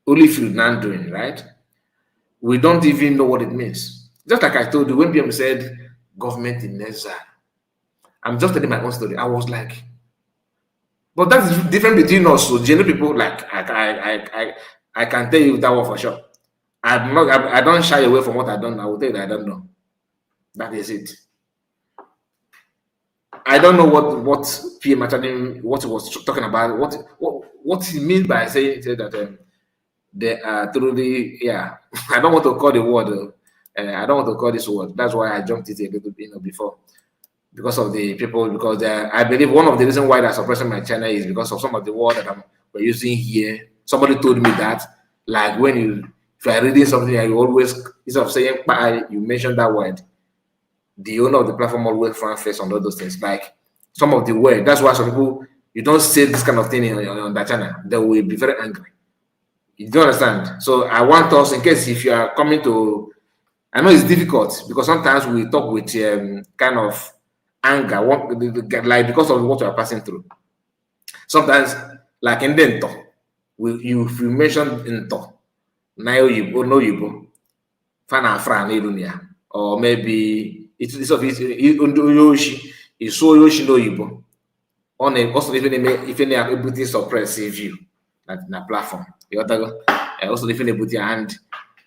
Only if you're not doing, right? We don't even know what it means. Just like I told you, when PM said government in exile, I'm just telling my own story. I was like, but that's different between us. So general people, like I can tell you that one for sure. I don't shy away from what I don't know. I will tell you that I don't know. That is it. I don't know what PM actually what he was talking about. What he means by saying that they are truly, yeah. I don't want to call the word. I don't want to call this word. That's why I jumped it a little bit, before, because of the people. Because I believe one of the reasons why they're suppressing my channel is because of some of the words that we're using here. Somebody told me that, like, if you're reading something, you always, instead of saying "bye," you mention that word. The owner of the platform always front face on all those things. Like some of the words. That's why some people, you don't say this kind of thing on that channel. They will be very angry. You don't understand? So I want us, in case if you are coming to, I know it's difficult because sometimes we talk with kind of anger, like because of what we are passing through. Sometimes, like in Dento, if you mention Dento, na Oyibo, no Oyibo, Fana Fran, or maybe it's Yoshi, it's so Yoshi no Oyibo. Also, if any able to suppress view, like na platform. Also if any hand,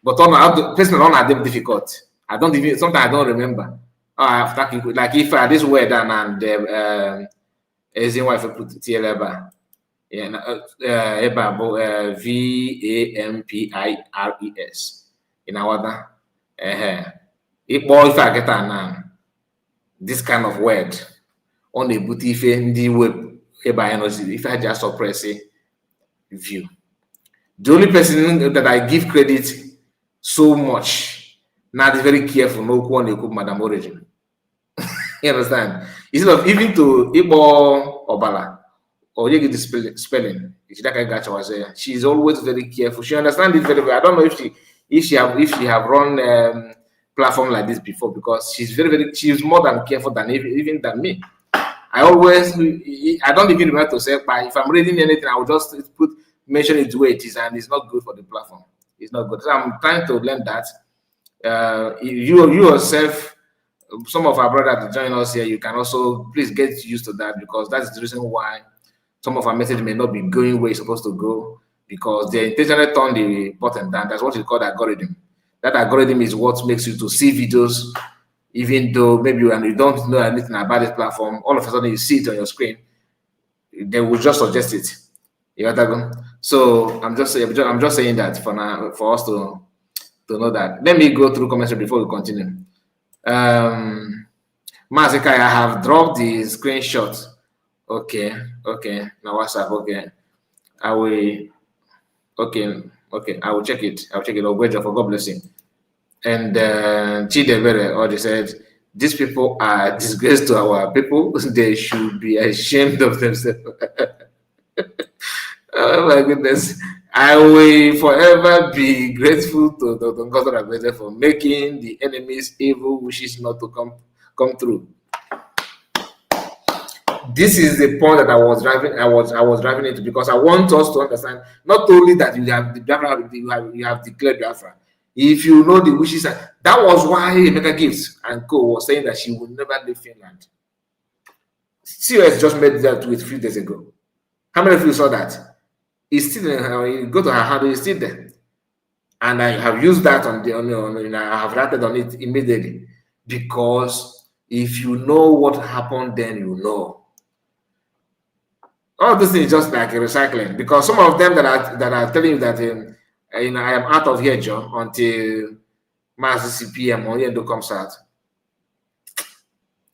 but on personally on them difficult. I don't even sometimes I don't remember. I've talking like if this word and as in wife put TLB, VAMPIRES in our if I get now this kind of word on a booty if the web if I just suppress a view. The only person that I give credit so much, now is very careful, no one they cook Madam Origin. You understand? Instead of even to Ibo Obala, or you get the spelling, she's always very careful. She understands it very well. I don't know if she have run platform like this before, because she's she's more than careful than even than me. I don't even remember to say, but if I'm reading anything, I will just mention it the way it is, and it's not good for the platform. It's not good. So I'm trying to learn that. You yourself, some of our brothers that join us here, you can also please get used to that, because that's the reason why some of our message may not be going where it's supposed to go, because they intentionally turn the button down. That's what we call the algorithm. That algorithm is what makes you to see videos, even though maybe you don't know anything about this platform. All of a sudden you see it on your screen, they will just suggest it. You know, so I'm just saying that for now, for us to know that. Let me go through comments before we continue. Mazika, I have dropped the screenshot. Okay. Now WhatsApp. Okay, I will. Okay, I will check it. For God bless you. And Chidebere already said, these people are disgrace to our people. They should be ashamed of themselves. Oh my goodness. I will forever be grateful to Dr. Ngozi for making the enemy's evil wishes not to come true. This is the point that I was driving into, because I want us to understand not only that you have declared Biafra. If you know the wishes, that was why Emeka Gibbs and Co was saying that she would never leave Finland. COS just made that tweet a few days ago. How many of you saw that? It's still you go to her handle, it's still there. And I have used that I have ratted on it immediately, because if you know what happened, then you know. All this is just like recycling, because some of them that are telling you that I am out of here, John, until Mass CPM or Yendo comes out,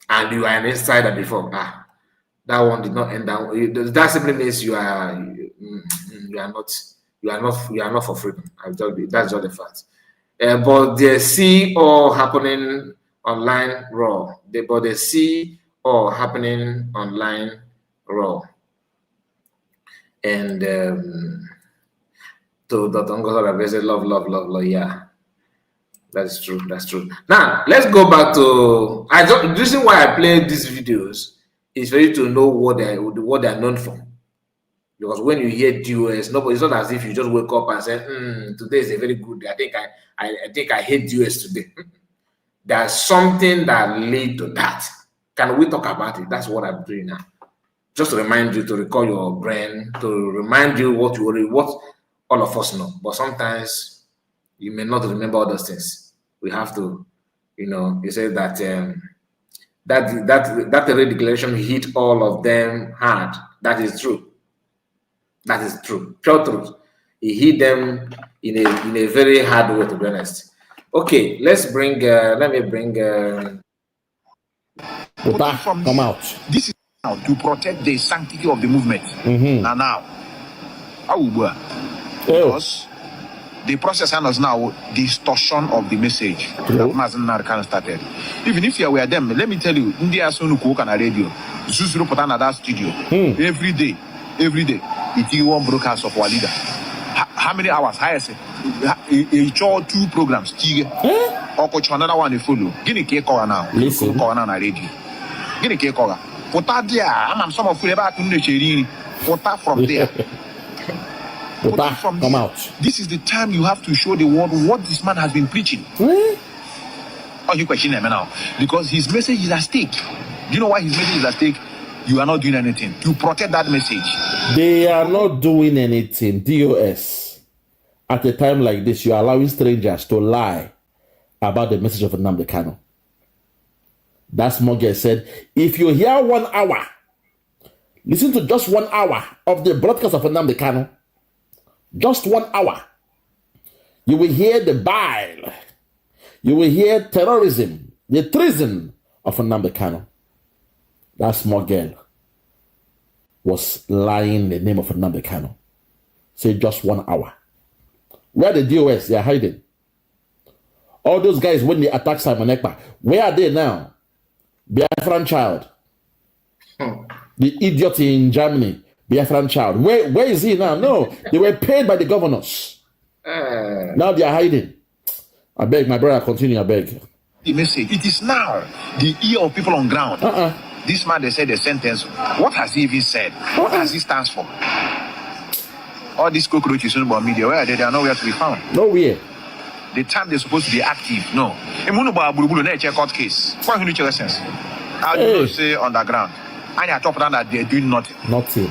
and you are an insider before. That one did not end down. That simply means you are not for freedom. That's just the fact. But they see all happening online raw. But they see all happening online raw. And to Dr. Ngozi said, love, yeah. That's true. That's true. Now let's go back to the reason why I play these videos is for you to know what they're known for. Because when you hear D.O.S, nobody, it's not as if you just wake up and say, today is a very good day. I think I hate D.O.S today. There's something that lead to that. Can we talk about it? That's what I'm doing now. Just to remind you, to recall your brain, to remind you what all of us know. But sometimes you may not remember all those things. We have to, you say that that declaration hit all of them hard. That is true. That is true. Pure truth. He hit them in a very hard way, to be honest. Okay, let me bring come out. This is now to protect the sanctity of the movement. Now, because the process handles now distortion of the message that Mazen started. Even if you were them, let me tell you, India soon cook on a radio, Susuru put on that studio every day. It's one broadcast of Walida. How many hours? Highest. Each 2 programs. Or coach another one you follow. Guinea cake now. Listen. On a radio. Guinea cake. Put that there. I'm some of Fuleba Kunde. Put that from there. Put that from come out. This is the time you have to show the world what this man has been preaching. Oh, you question him now. Because his message is at stake. Do you know why his message is at stake? You are not doing anything to protect that message. They are not doing anything. D.O.S. At a time like this, you are allowing strangers to lie about the message of Nnamdi Kanu. That small girl said, if you hear 1 hour, listen to just 1 hour of the broadcast of Nnamdi Kanu. Just 1 hour. You will hear the bile. You will hear terrorism, the treason of Nnamdi Kanu. That small girl was lying in the name of Nnamdi Kanu. Say just 1 hour. Where the D.O.S? They are hiding. All those guys when they attack Simon Ekpa, where are they now? Biafran child. The idiot in Germany, Biafran child. Where is he now? No, they were paid by the governors. Now they are hiding. I beg, my brother, continue, I beg. The message, it is now the ear of people on ground. This man, they said the sentence. What has he even said? What has he stands for? All these cockroaches in the media, where are they? They are nowhere to be found. Nowhere. The time they're supposed to be active, no. Court case. How do you say underground? And I top down that they're doing nothing. Nothing.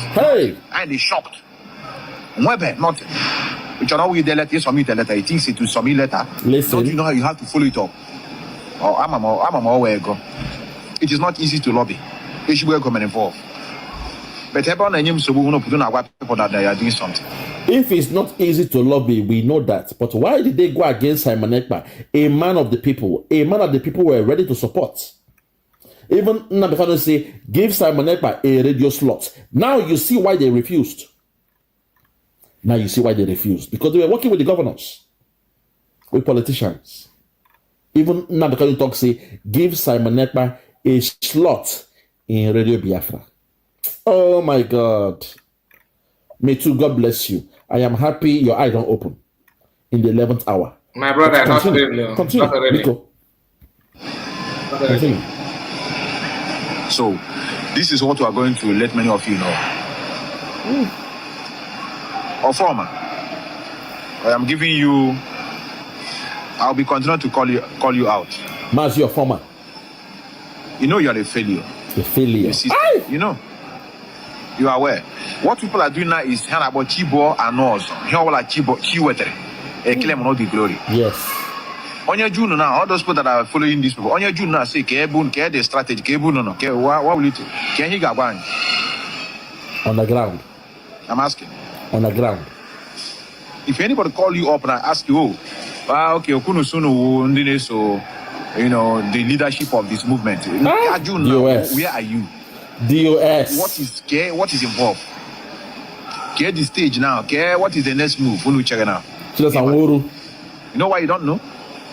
Hey! And they shocked. Nothing. Which are now with the letter, submit the letter. He thinks it will submit letter. Listen. Don't you know how you have to follow it up? Oh, I'm aware go. It is not easy to lobby. They should be government involved. But people that they are doing something. If it's not easy to lobby, we know that. But why did they go against Simon Ekpa, a man of the people? A man of the people were ready to support. Even Nnamdi Kanu say, give Simon Ekpa a radio slot. Now you see why they refused. Because they were working with the governors, with politicians. Even Nnamdi Kanu talk say, give Simon Ekpa a slot in Radio Biafra. Oh my God. May too, God bless you. I am happy your eye don't open in the 11th hour. My brother, continue. Continue. So, this is what we are going to let many of you know. Or former, I am giving you. I'll be continuing to call you out. Mas, your former. You know you are a failure. A failure. You know. You are aware. What people are doing now is hearing about Chibo and Oz. Here all like Chibo, Chiwetere. Claim not the glory. Yes. On your June now, all those people that are following this people, on your June now say, Kebun, Ke the strategy, Kebun, no, what will you do? Can he go on the ground? I'm asking. On the ground. If anybody call you up and ask you, okay, Okuno so you know the leadership of this movement. D.O.S. Where are you? D.O.S. What is involved? Get the stage now. What is the next move? Now? You know why you don't know?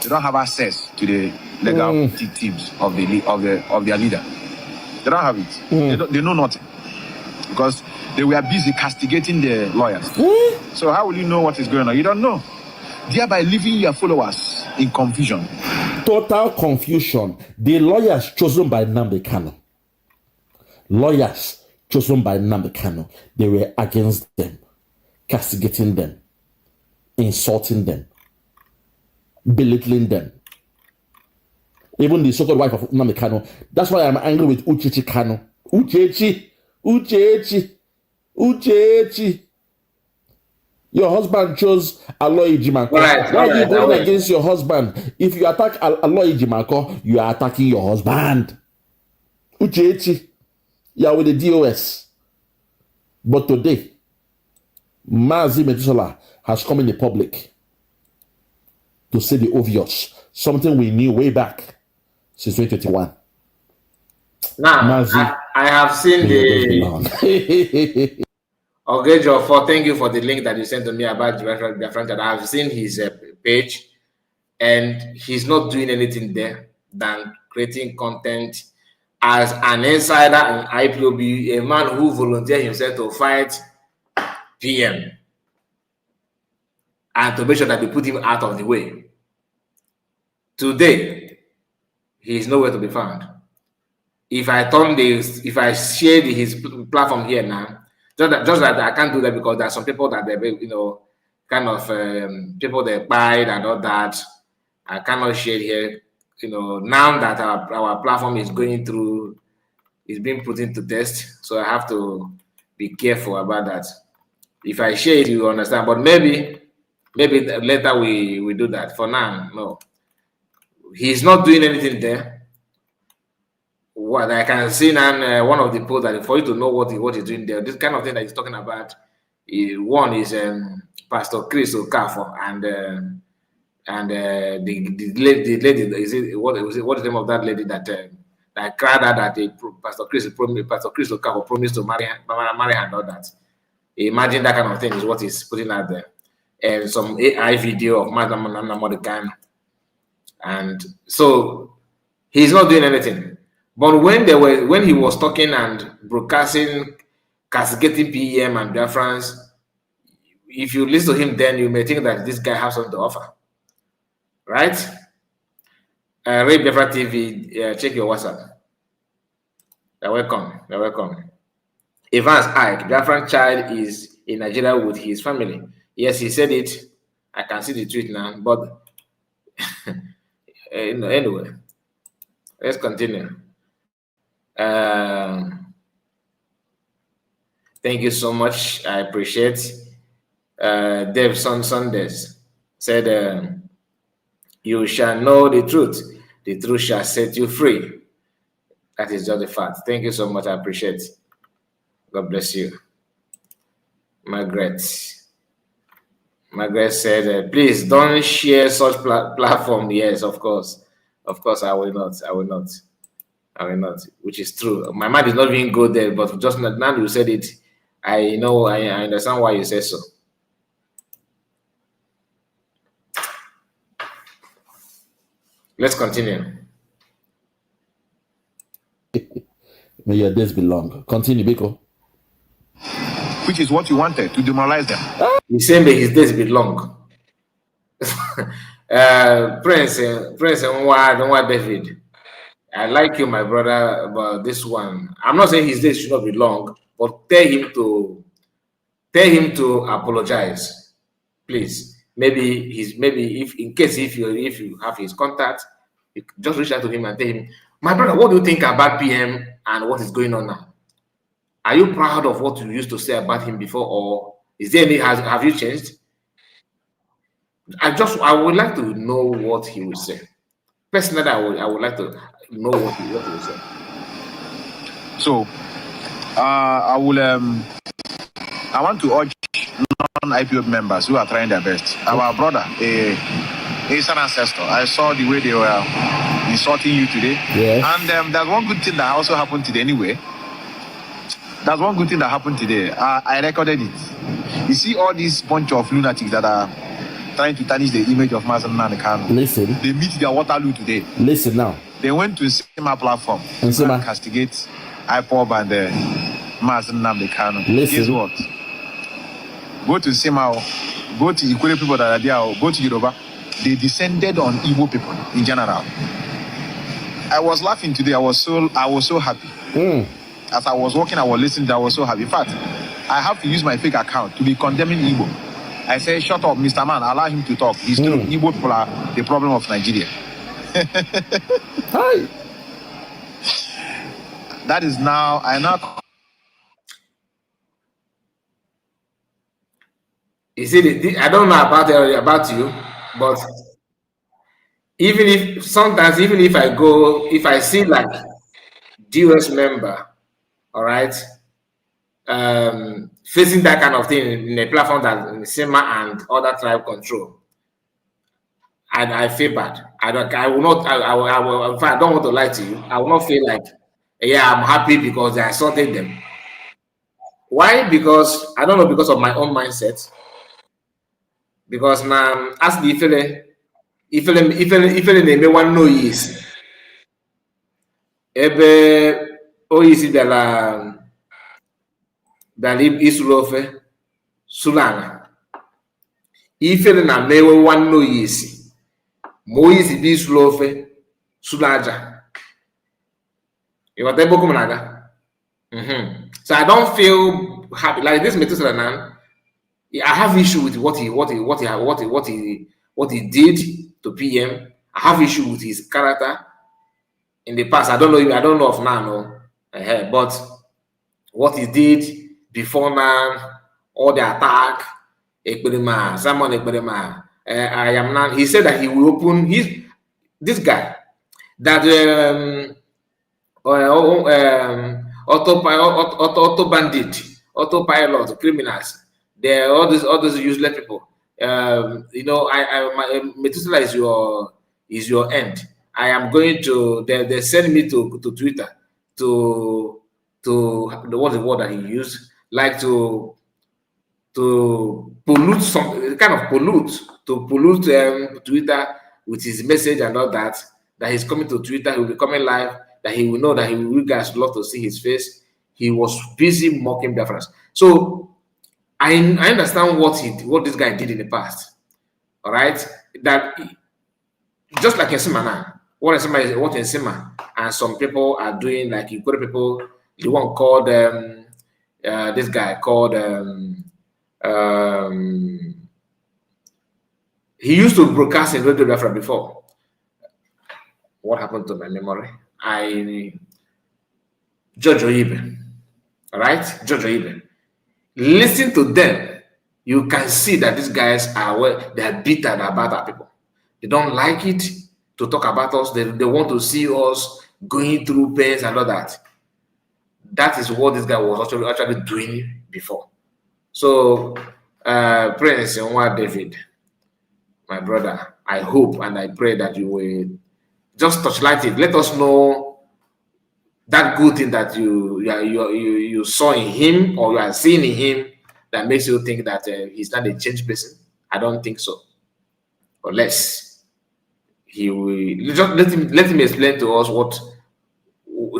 They don't have access to the legal teams of their leader. They don't have it. They know nothing because they were busy castigating the lawyers. So how will you know what is going on? You don't know. Thereby leaving your followers in confusion. Total confusion. The lawyers chosen by Nnamdi Kanu. Lawyers chosen by Nnamdi Kanu. They were against them, castigating them, insulting them, belittling them. Even the so-called wife of Nnamdi Kanu. That's why I'm angry with Uchechi Kanu. Uchechi. Your husband chose Aloy Ejimako. Why are you going against your husband? If you attack Aloy Ejimako, you are attacking your husband. Uchechi, you are with the D.O.S. But today, Mazi METHUSELAH has come in the public to say the obvious, something we knew way back since 2021. Now, Mazi, I have seen the Ogejo, thank you for the link that you sent to me about Dec23rd. I have seen his page, and he's not doing anything there than creating content as an insider in IPOB, a man who volunteered himself to fight PM and to make sure that they put him out of the way. Today, he is nowhere to be found. If I share his platform here now, just that I can't do that because there are some people that they, kind of people that buy it and all that. I cannot share here. Now that our platform is going through, is being put into test, so I have to be careful about that. If I share it, you understand. But maybe later we do that. For now, no. He's not doing anything there. What I can see now, one of the posts that for you to know what he's doing there, this kind of thing that he's talking about, one is Pastor Chris Okafor and the lady, what is the name of that lady that cried out that Pastor Chris Okafor promised to marry her and all that. Imagine that kind of thing is what he's putting out there, and some AI video of Madam Mordecai, and so he's not doing anything. But when he was talking and broadcasting, castigating PM and Biafrans, if you listen to him, then you may think that this guy has something to offer, right? Ray Biafra TV, check your WhatsApp. You're welcome. Evans Ike, Biafran child is in Nigeria with his family. Yes, he said it. I can see the tweet now, but anyway, let's continue. Thank you so much. I appreciate. Dave Sundays said, "You shall know the truth shall set you free." That is just the fact. Thank you so much. I appreciate. God bless you. Margaret said, "Please don't share such platform." Yes, of course, I will not. Which is true. My mind did not even go there, but just now you said it, I know. I understand why you say so. Let's continue. May your days be long. Continue, Biko. Which is what you wanted, to demoralize them. He's saying that his days be long. Prince, Nwa David. I like you, my brother, but this one, I'm not saying his days should not be long, but tell him to apologize, please. Maybe if you have his contact, you just reach out to him and tell him, my brother, what do you think about PM and what is going on now? Are you proud of what you used to say about him before, or is there any have you changed? I would like to know what he will say. Personally, I would like to know what he will say. So, I want to urge non-IPO members who are trying their best. Our brother, he's an ancestor. I saw the way they were insulting you today. Yeah. And there's one good thing that also happened today anyway. That's one good thing that happened today. I recorded it. You see all these bunch of lunatics that are trying to tarnish the image of Mazen Nanekano. Listen. They meet their Waterloo today. Listen now. They went to Sema platform to castigate IPOB and Mazen Nanekano. Listen. Guess what? Go to Sema, go to Ikure people that are there, go to Yoruba. They descended on Igbo people in general. I was laughing today. I was so happy. As I was walking, I was listening. I was so happy. In fact, I have to use my fake account to be condemning Igbo. I say, shut up, Mr. Man. Allow him to talk. He's true. Igbo people are the problem of Nigeria. Hi. That is now. You see, I don't know about you, but even if I go, if I see like D.O.S member, all right, facing that kind of thing in a platform that SEMA and other tribe control, I feel bad. I don't want to lie to you. I will not feel like, yeah, I'm happy because I assaulted them. Why? Because I don't know, because of my own mindset. Because now, as the if name one no is ebe oyisi dala isulofe sulana ifele na mewe one no yisi moyisi bi isulofe sulaja. You want boku managa? So I don't feel happy like this Methuselah now. I have issue with what he did to PM. I have issue with his character in the past. I don't know of now, no. But what he did before now, all the attack, Simon I am now. He said that he will open this guy that autopilot criminals. All those useless people. Methuselah is your end. I am going to. They send me to Twitter to what's the word that he used? Like to pollute Twitter with his message and all that. That he's coming to Twitter. He will be coming live. That he will know that you guys love to see his face. He was busy mocking Biafrans. So I understand what this guy did in the past. All right, that just like in Sema now, what in Sema and some people are doing, like you got people, the one called this guy called he used to broadcast in Radio Biafra before. What happened to my memory? Jojo Ibe. All right, Jojo Ibe. Listen to them. You can see that these guys they are bitter about our people. They don't like it to talk about us. They want to see us going through pains and all that. That is what this guy was actually doing before. So, Prince Nwa David, my brother, I hope and I pray that you will just touchlight it. Let us know that good thing that you saw in him or you are seeing in him that makes you think that he's not a changed person. I don't think so. Unless he will just let him explain to us what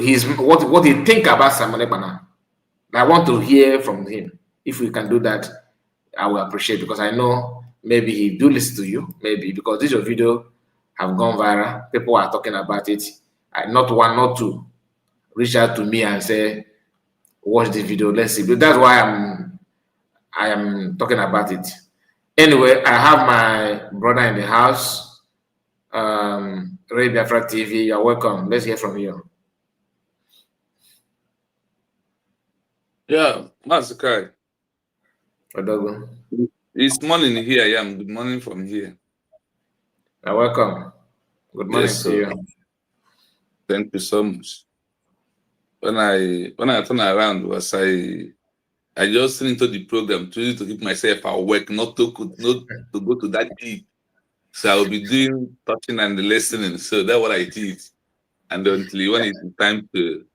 he think about Simon Ekpa. I want to hear from him. If we can do that, I will appreciate, because I know maybe he do listen to you, maybe because this your video have gone viral. People are talking about it. Not one, not two. Reach out to me and say, watch this video, let's see. But that's why I am talking about it. Anyway, I have my brother in the house, Ray Biafra TV. You're welcome. Let's hear from you. Yeah, Masakai. It's morning here. Yeah, good morning from here. You're welcome. Good morning to you. Thank you so much. When I turn around, I just into the program to keep myself at work, not to go to that deep. So I will be doing touching and listening. So that's what I did. And until when it's time to,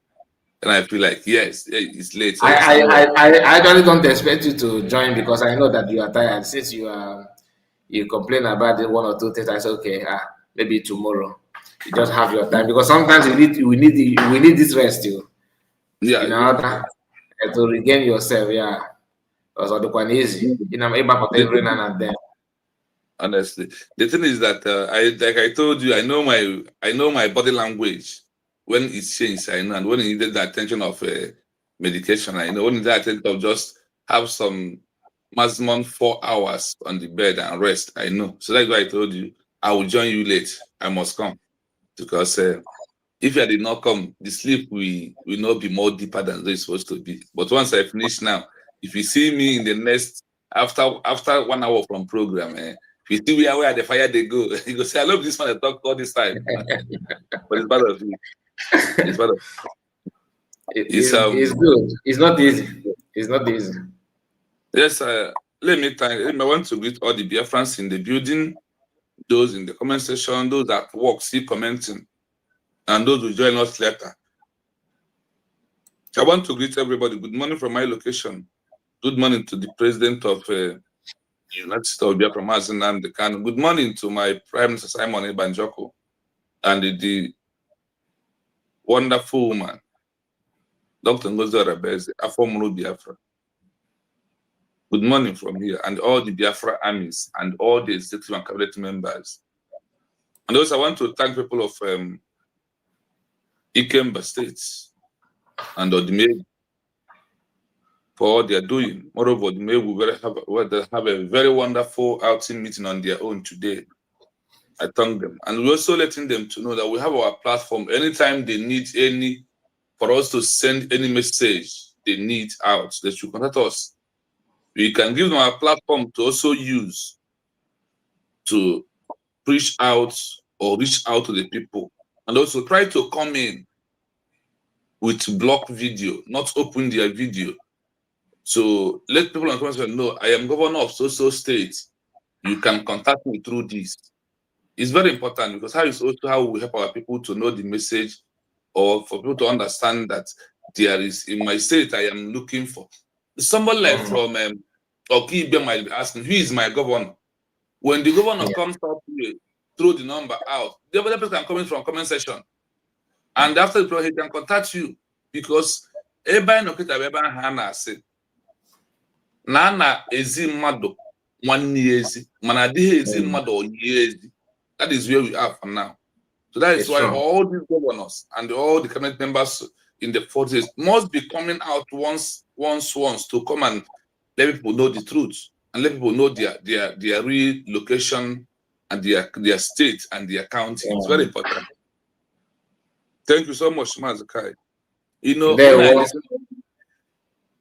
and I feel like yes, it's late. So I actually don't expect you to join because I know that you are tired since you are you complain about it, one or two things. I say, okay, maybe tomorrow. You just have your time, because sometimes we need this rest too. Yeah, in order to regain yourself. Yeah, because the one easy. I'm able to every now and then. Honestly, the thing is that I told you, I know my body language. When it's changed, I know, and when it needed the attention of medication, I know. When it needed the attention of just have some maximum 4 hours on the bed and rest, I know. So that's why I told you I will join you late. I must come, because if I did not come, the sleep will not be more deeper than it's supposed to be. But once I finish now, if you see me in the next after 1 hour from program, if you see where the fire they go, you go say, I love this one I talk all this time. But it's part of it. It's part of it's good. It's not easy. It's not easy. Yes, let me want to greet all the Biafrans in the building, those in the comment section, those at work, see commenting, and those who join us later. I want to greet everybody. Good morning from my location. Good morning to the president of the United States of Biafra, Mazen Namdekan. Good morning to my Prime Minister Simon Ebanjoko and the wonderful woman, Dr. Ngozi Arabeze, Afomuru Biafra. Good morning from here, and all the Biafra armies and all the executive and cabinet members. And also, I want to thank people of Ikemba State and Odime for all they are doing. Moreover, they will have a very wonderful outing meeting on their own today. I thank them. And we're also letting them to know that we have our platform. Anytime they need for us to send any message they need out, they should contact us. We can give them our platform to also use to preach out or reach out to the people. And also try to come in with block video, not open their video. So let people on comment know, I am governor of so state. You can contact me through this. It's very important, because it's also how we help our people to know the message, or for people to understand that there is in my state I am looking for. Somebody like from Okibe might be asking, who is my governor? When the governor comes up here, throw the number out, the other person can come in from comment section. And after the program, he can contact you, because everybody knows that Hannah said, Nana ezi mmadụ nwanne ezi, mana adịghị ezi mmadụ onye ezi. That is where we are for now. So that is why all these governors and all the cabinet members in the 40s must be coming out once to come and let people know the truth and let people know their real location and their state and their county. It's very important. Thank you so much, Mazakai. You know,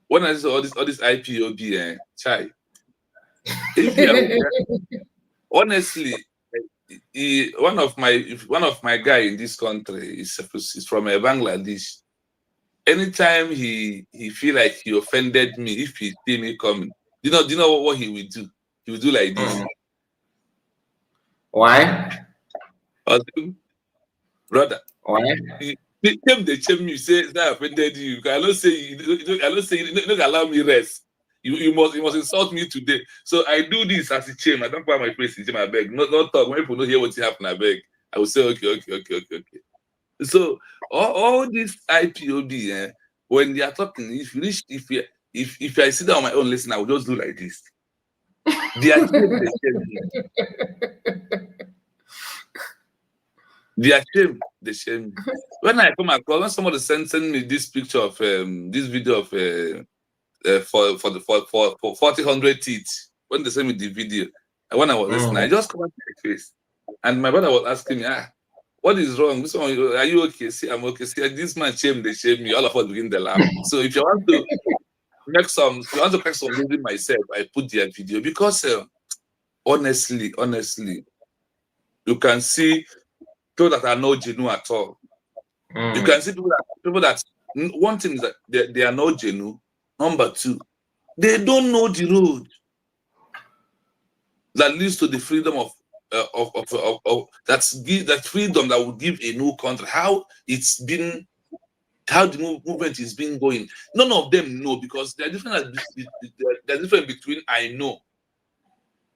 when I saw all this IPOB, chai. Honestly, one of my guy in this country is from Bangladesh. Anytime he feel like he offended me, if he see me coming, do you know what he will do? He will do like this. Why? Brother. Why? They came, they shame me, say that offended you. I don't say you don't allow me rest. You must insult me today. So I do this as a shame. I don't put my face in shame, I beg. Not talk. When people don't hear what happened, I beg. I will say, okay. So all this IPOB, when they are talking, if I sit down on my own listen, I will just do like this. They are shame, they shame me. They are shame, they shame me. When I come across, when somebody send me this picture of this video of for 400 teeth, when they send me the video, and when I was listening, I just covered my face, and my brother was asking me, what is wrong? This one, are you okay? See, I'm okay. See, this man shame, they shame me. All of us begin to laugh. So if you want to correct some losing myself, I put their video, because honestly, you can see people that are not genuine at all. You can see people that one thing is that they are not genuine. Number two, they don't know the road that leads to the freedom of that freedom that will give a new country. How the movement is been going. None of them know, because they're different. They're different between I know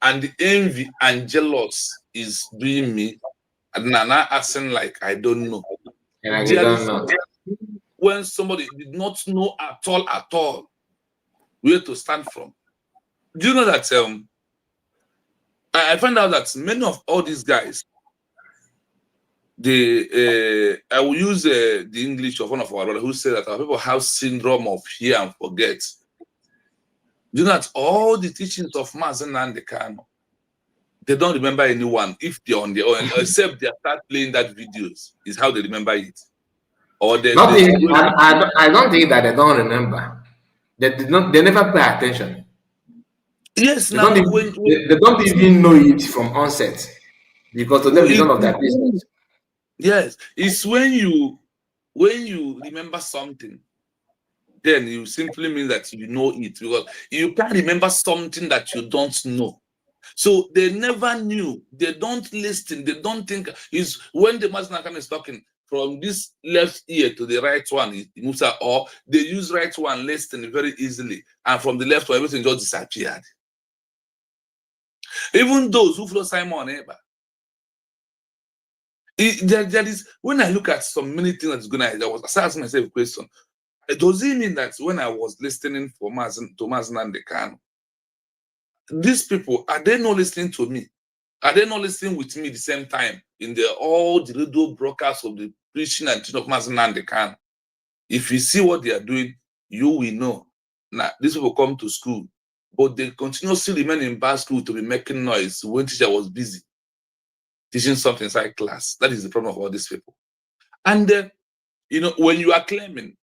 and the envy and jealous is doing me, and I'm not acting like I don't know. And I don't know. When somebody did not know at all where to stand from. Do you know that I find out that many of all these guys, I will use the English of one of our brothers who said that our people have syndrome of hear and forget. Do you know that all the teachings of Mazen Nnamdi Kanu, they don't remember anyone if they're on their own, except they start playing that videos, is how they remember it. Or I don't think that they don't remember. They never pay attention. Yes, they don't even know it from onset, because to them it's none of their business. Yes, it's when you remember something, then you simply mean that you know it, because you can't remember something that you don't know. So they never knew. They don't listen. They don't think. Is when the Mazen is talking from this left ear to the right one, it moves out, or they use right one, listen very easily, and from the left one, everything just disappeared. Even those who follow Simon Eber, there is, when I look at so many things that's going on, I was asking myself a question. Does it mean that when I was listening to Mazen Nnamdi Kanu, these people, are they not listening to me? Are they not listening with me at the same time in all the radio broadcasts of the preaching and teaching of Mazen Nnamdi Kanu? If you see what they are doing, you will know. Now, these people come to school, but they continuously remain in bad school to be making noise when teacher was busy teaching something inside class. That is the problem of all these people. And when you are claiming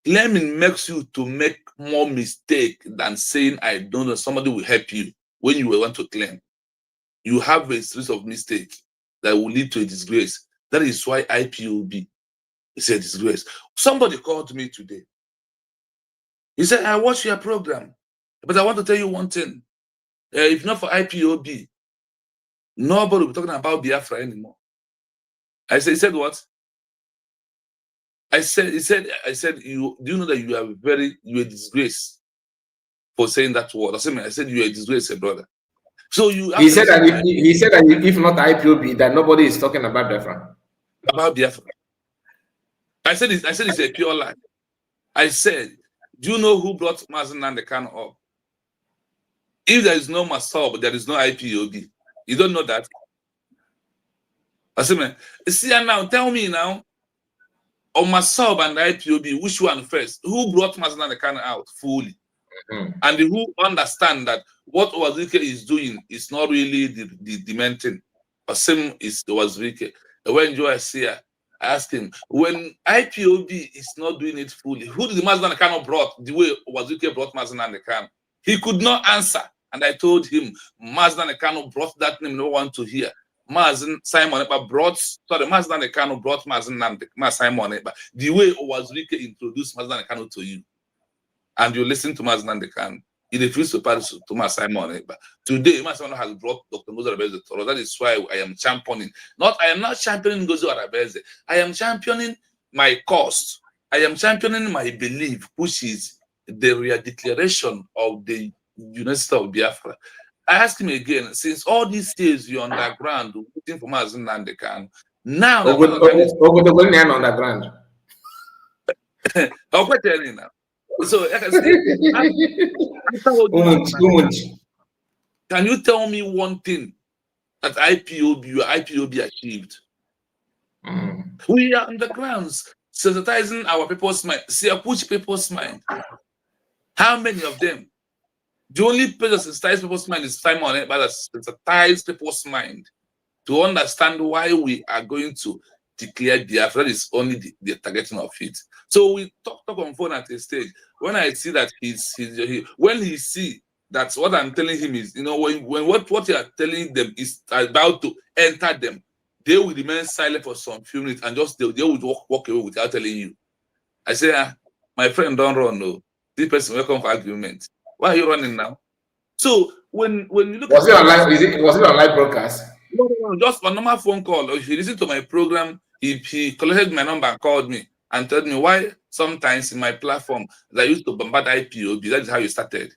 makes you to make more mistake than saying I don't know. Somebody will help you when you want to claim. You have a series of mistakes that will lead to a disgrace. That is why IPOB is a disgrace. Somebody called me today. He said, I watched your program, but I want to tell you one thing. If not for IPOB, nobody will be talking about Biafra anymore. He said what? I said, do you know that you are a disgrace for saying that word? I said, you're a disgrace, brother. So he said that if not IPOB, that nobody is talking about Biafra. About Biafra. I said it's a pure lie. I said, do you know who brought Mazen Nnamdi Kanu up? If there is no Masab, there is no IPOB. You don't know that? I said, man, see now, tell me now, on Masab and IPOB, which one first? Who brought Mazen Nnamdi Kanu out fully? And who understand that what Wazirike is doing is not really the main thing. But same is Wazirike. When Joe is here, I asked him, when IPOB is not doing it fully, who did the Mazen Nnamdi Kanu brought the way Wazirike brought Mazen Nnamdi Kanu? He could not answer. And I told him, Mazen Nnamdi Kanu brought that name no one to hear. Mazen Simon Ekpa Mazen Nnamdi Kanu brought Simon Ekpa the way Wazirike introduced Mazen Nnamdi Kanu to you. And you listen to Mazen Nnamdi Kanu. He refused to pass to Simon Ekpa. Today, Simon has brought Dr. Ngozi Arabeze. That is why I am championing. I am not championing Ngozi Arabeze. I am championing my cause. I am championing my belief, which is the real declaration of the University of Biafra. I ask him again, since all these years you're underground waiting for Mazen Nnamdi Kanu, now underground. I'll quite tell you now. So can you tell me one thing that IPOB achieved? We are on the grounds sensitizing our people's mind. Which people's mind? How many of them? The only person that sensitizes people's mind is Simon Ekpa that sensitizes people's mind to understand why we are going to declare Biafra. That is only the targeting of it. So we talk on phone at a stage. When I see that when he see that what I'm telling him is, when what you are telling them is about to enter them, they will remain silent for some few minutes and just they will walk away without telling you. I say, my friend, don't run. No, this person welcome for argument. Why are you running now? So when you look, was it on live broadcast? No, just a normal phone call. If you listen to my program, he collected my number and called me and told me why sometimes in my platform I used to bombard IPOB. That is how you started.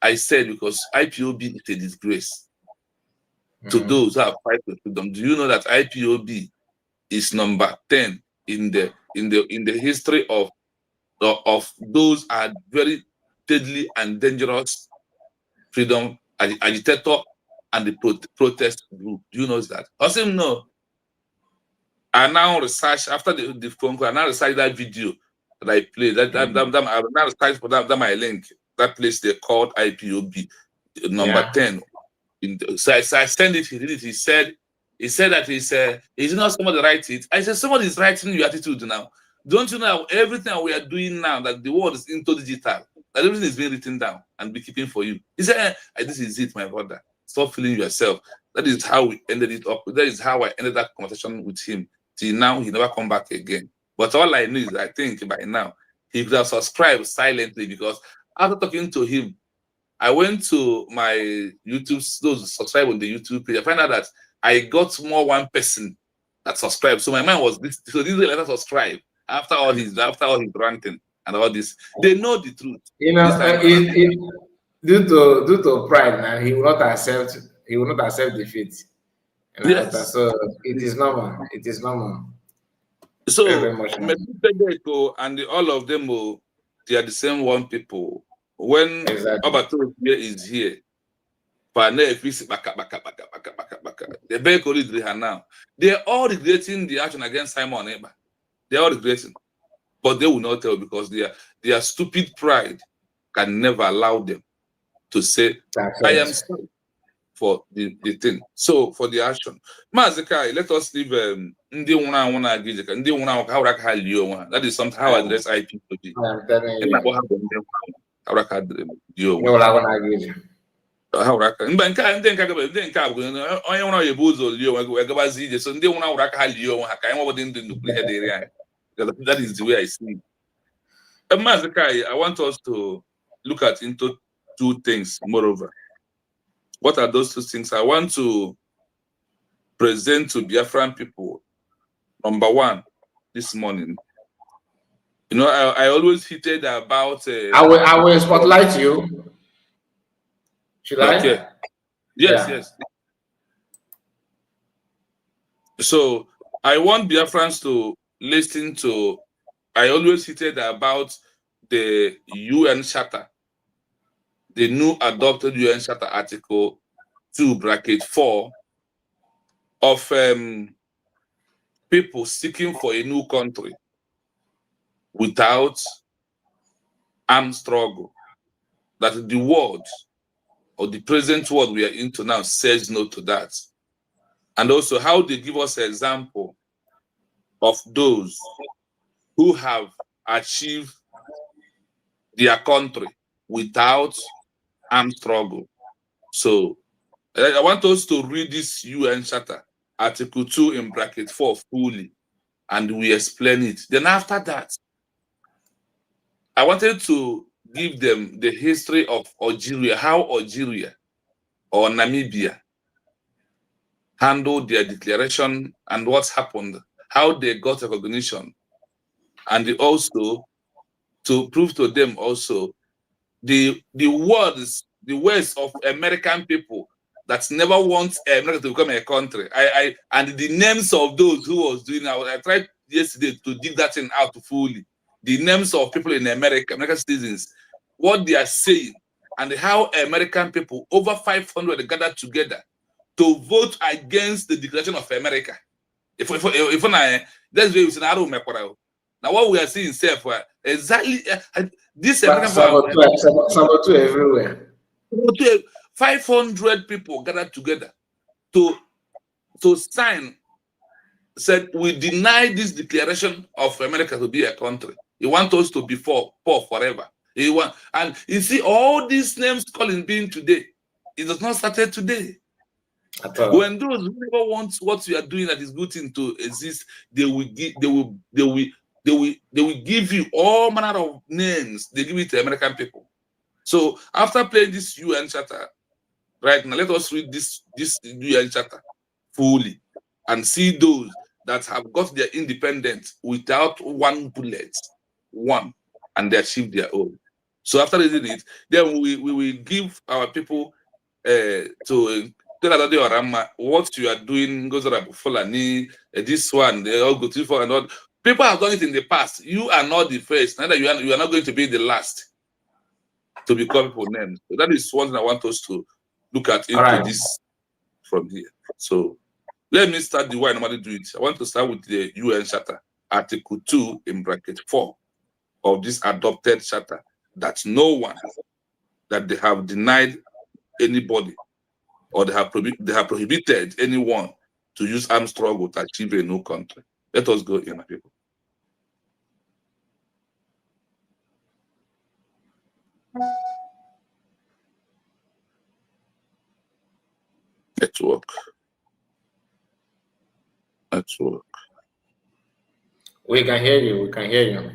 I said, because IPOB is a disgrace to those who have fight for freedom. Do you know that IPOB is number 10 in the history of those are very deadly and dangerous freedom agitator and the protest group? Do you know that? Also, no. I now research after the phone call. I now research that video that I played. I now research for that my link. That place they called IPOB number 10. So I sent it. He did it. He said that he's not somebody write it. I said somebody is writing your attitude now. Don't you know everything we are doing now that the world is into digital, that everything is being written down and be keeping for you? He said, this is it, my brother. Stop feeling yourself. That is how we ended it up. That is how I ended that conversation with him. Till now, he never come back again. But all I know is I think by now he could have subscribed silently, because after talking to him, I went to my YouTube, those subscribe on the YouTube page. I find out that I got more one person that subscribed. So my mind was this. So this is let us subscribe after all his ranting and all this. They know the truth. You know, due to pride, now he will not accept. He will not accept defeat. Yes. So it is normal. It is normal. So METHUSELAH and all of them, they are the same one people. When Obato is here, the vehicle is here now. They are all regretting the action against Simon Eba. They are all regretting, but they will not tell, because their stupid pride can never allow them to say, I am sorry for the thing. So for the action, Mazekai, let us leave that is something how I address IPOB. Mgbe nke onye nwere oyibo ụzọ lie onwe gị wee gabazi ije, so ndị nwụrụ anwụrụ aka ha lie onwe ha ka anyị nwebụdị ndị nnukwu ihe dịrị anyị. That is the way I see it. Mazekai, I want us to look at into two things. Moreover, what are those two things? I want to present to Biafran people. Number one, this morning, you know, I always heated about. I will spotlight you. Should I? Okay. Yes, yes. So I want Biafrans to listen to. I always heated about the UN Charter, the new adopted UN Charter Article 2(4) of people seeking for a new country without armed struggle. That the world, or the present world we are into now, says no to that. And also how they give us an example of those who have achieved their country without armed struggle. So I want us to read this UN Charter, Article 2(4) fully, and we explain it. Then after that, I wanted to give them the history of Algeria, how Algeria or Namibia handled their declaration and what's happened, how they got recognition, and also to prove to them also the words of American people that never want America to become a country. And the names of those who was doing. I tried yesterday to dig that thing out fully. The names of people in America, American citizens, what they are saying, and how American people, over 500, gathered together to vote against the Declaration of America. If that's very now what we are seeing, exactly this American everywhere. 500 people gathered together to sign, said we deny this Declaration of America to be a country. You want us to be poor forever. And you see all these names calling being today, it does not start today. When those who never want what we are doing that is good thing to exist, they will give you all manner of names. They give it to American people. So after playing this UN Charter, right now, let us read this UN Charter fully and see those that have got their independence without one bullet, and they achieved their own. So after reading it, then we will give our people to tell another Orama what you are doing. Goes Fulani, this one, they all go to for and all. People have done it in the past. You are not the first. Neither you are not going to be the last to become people names. So that is one thing I want us to look at into this from here. So let me start the way I normally do it. I want to start with the UN Charter, Article 2 in bracket 4 of this adopted charter, that no one, that they have denied anybody or they have prohibited anyone to use armed struggle to achieve a new country. Let us go in, my people. Network. We can hear you. We can hear you.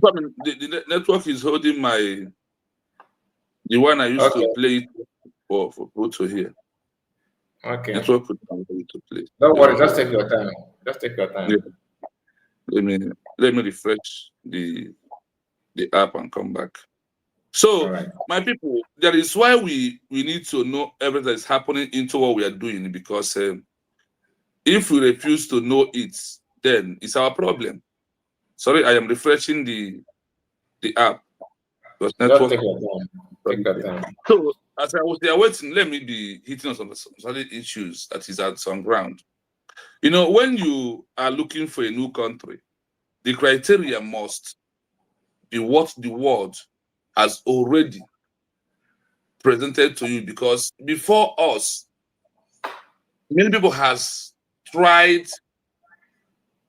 The network is holding the one I used to play it for people to hear. Okay. Network would not be to play. Don't worry. Just take your time. Just take your time. Yeah. Let me refresh the app and come back. So, my people, that is why we need to know everything that is happening into what we are doing, because if we refuse to know it, then it's our problem. Sorry, I am refreshing the app. Just take your time. Take your time. So, as I was there waiting, let me be hitting on some solid issues that is at some ground. You know, when you are looking for a new country, the criteria must be what the world has already presented to you, because before us, many people has tried,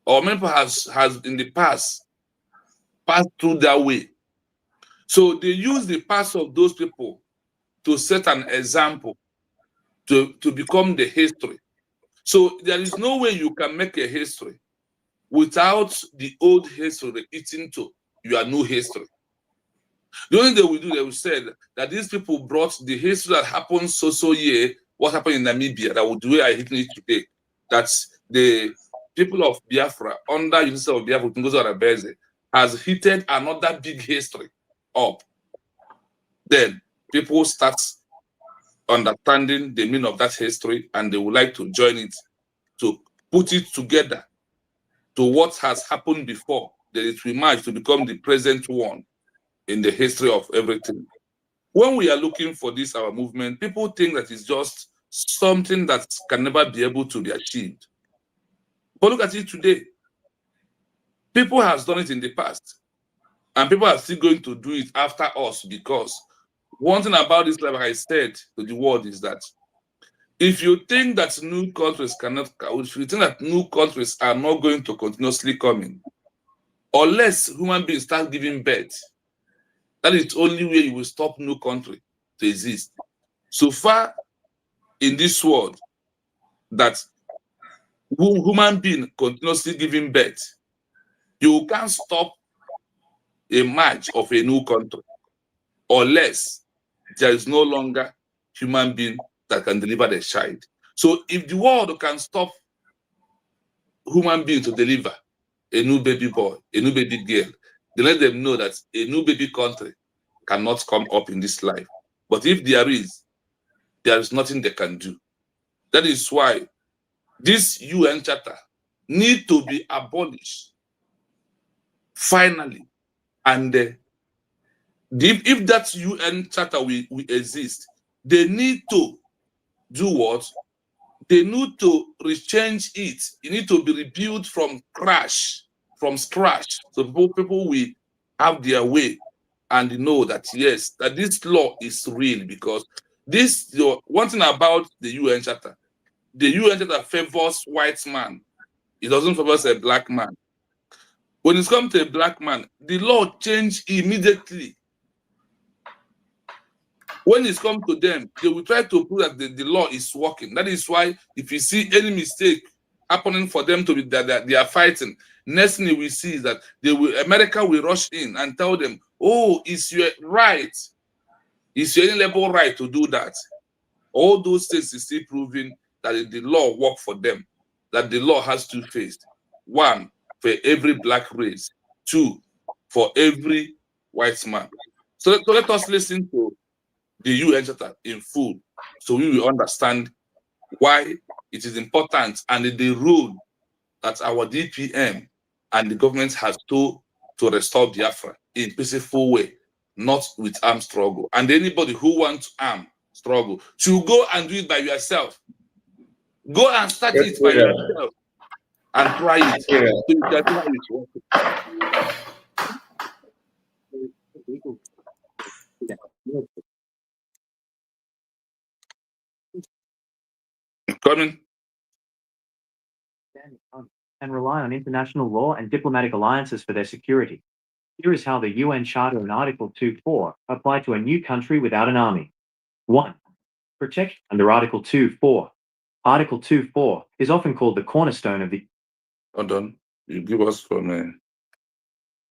or many people has in the past passed through that way. So they use the past of those people to set an example, to become the history. So there is no way you can make a history without the old history repeating to your new history. The only thing they will do, they will say that these people brought the history that happened so year, what happened in Namibia, that would do where I hit it today. That's the people of Biafra under University of Biafra, Tungozo Arabeze, has hit another big history up. Then people start understanding the meaning of that history, and they would like to join it, to put it together to what has happened before, then it will merge to become the present one in the history of everything. When we are looking for this, our movement, people think that it's just something that can never be able to be achieved. But look at it today. People have done it in the past, and people are still going to do it after us, because one thing about this, like I said to the world, is that if you think that new countries if you think that new countries are not going to continuously come in, unless human beings start giving birth, that is the only way you will stop new country to exist. So far in this world, that human being continuously giving birth, you can't stop a march of a new country unless there is no longer human being that can deliver the child. So if the world can stop human being to deliver a new baby boy, a new baby girl, they let them know that a new baby country cannot come up in this life. But if there is nothing they can do. That is why this UN Charter need to be abolished finally. And if that UN Charter will exist, they need to do what? They need to rechange it. It need to be rebuilt from scratch. So people will have their way and know that, yes, that this law is real, because one thing about the UN Charter, the UN Charter favors white man. It doesn't favor a black man. When it comes to a black man, the law changed immediately. When it comes to them, they will try to prove that the law is working. That is why if you see any mistake happening for them to be that they are fighting, next thing we see is that America will rush in and tell them, oh, it's your right. It's your level right to do that. All those things is still proving that the law works for them, that the law has two phases. One, for every black race. Two, for every white man. So let us listen to the UN Charter in full, so we will understand why it is important and the role that our DPM and the government has to restore Biafra in peaceful way, not with armed struggle. And anybody who wants armed struggle should go and do it by yourself. Go and start it by yourself and try it. So you can see how it's working. Coming. And rely on international law and diplomatic alliances for their security. Here is how the UN Charter in Article 2.4 apply to a new country without an army. 1. Protection under Article 2.4. Article 2.4 is often called the cornerstone of the... Hold on. You give us from...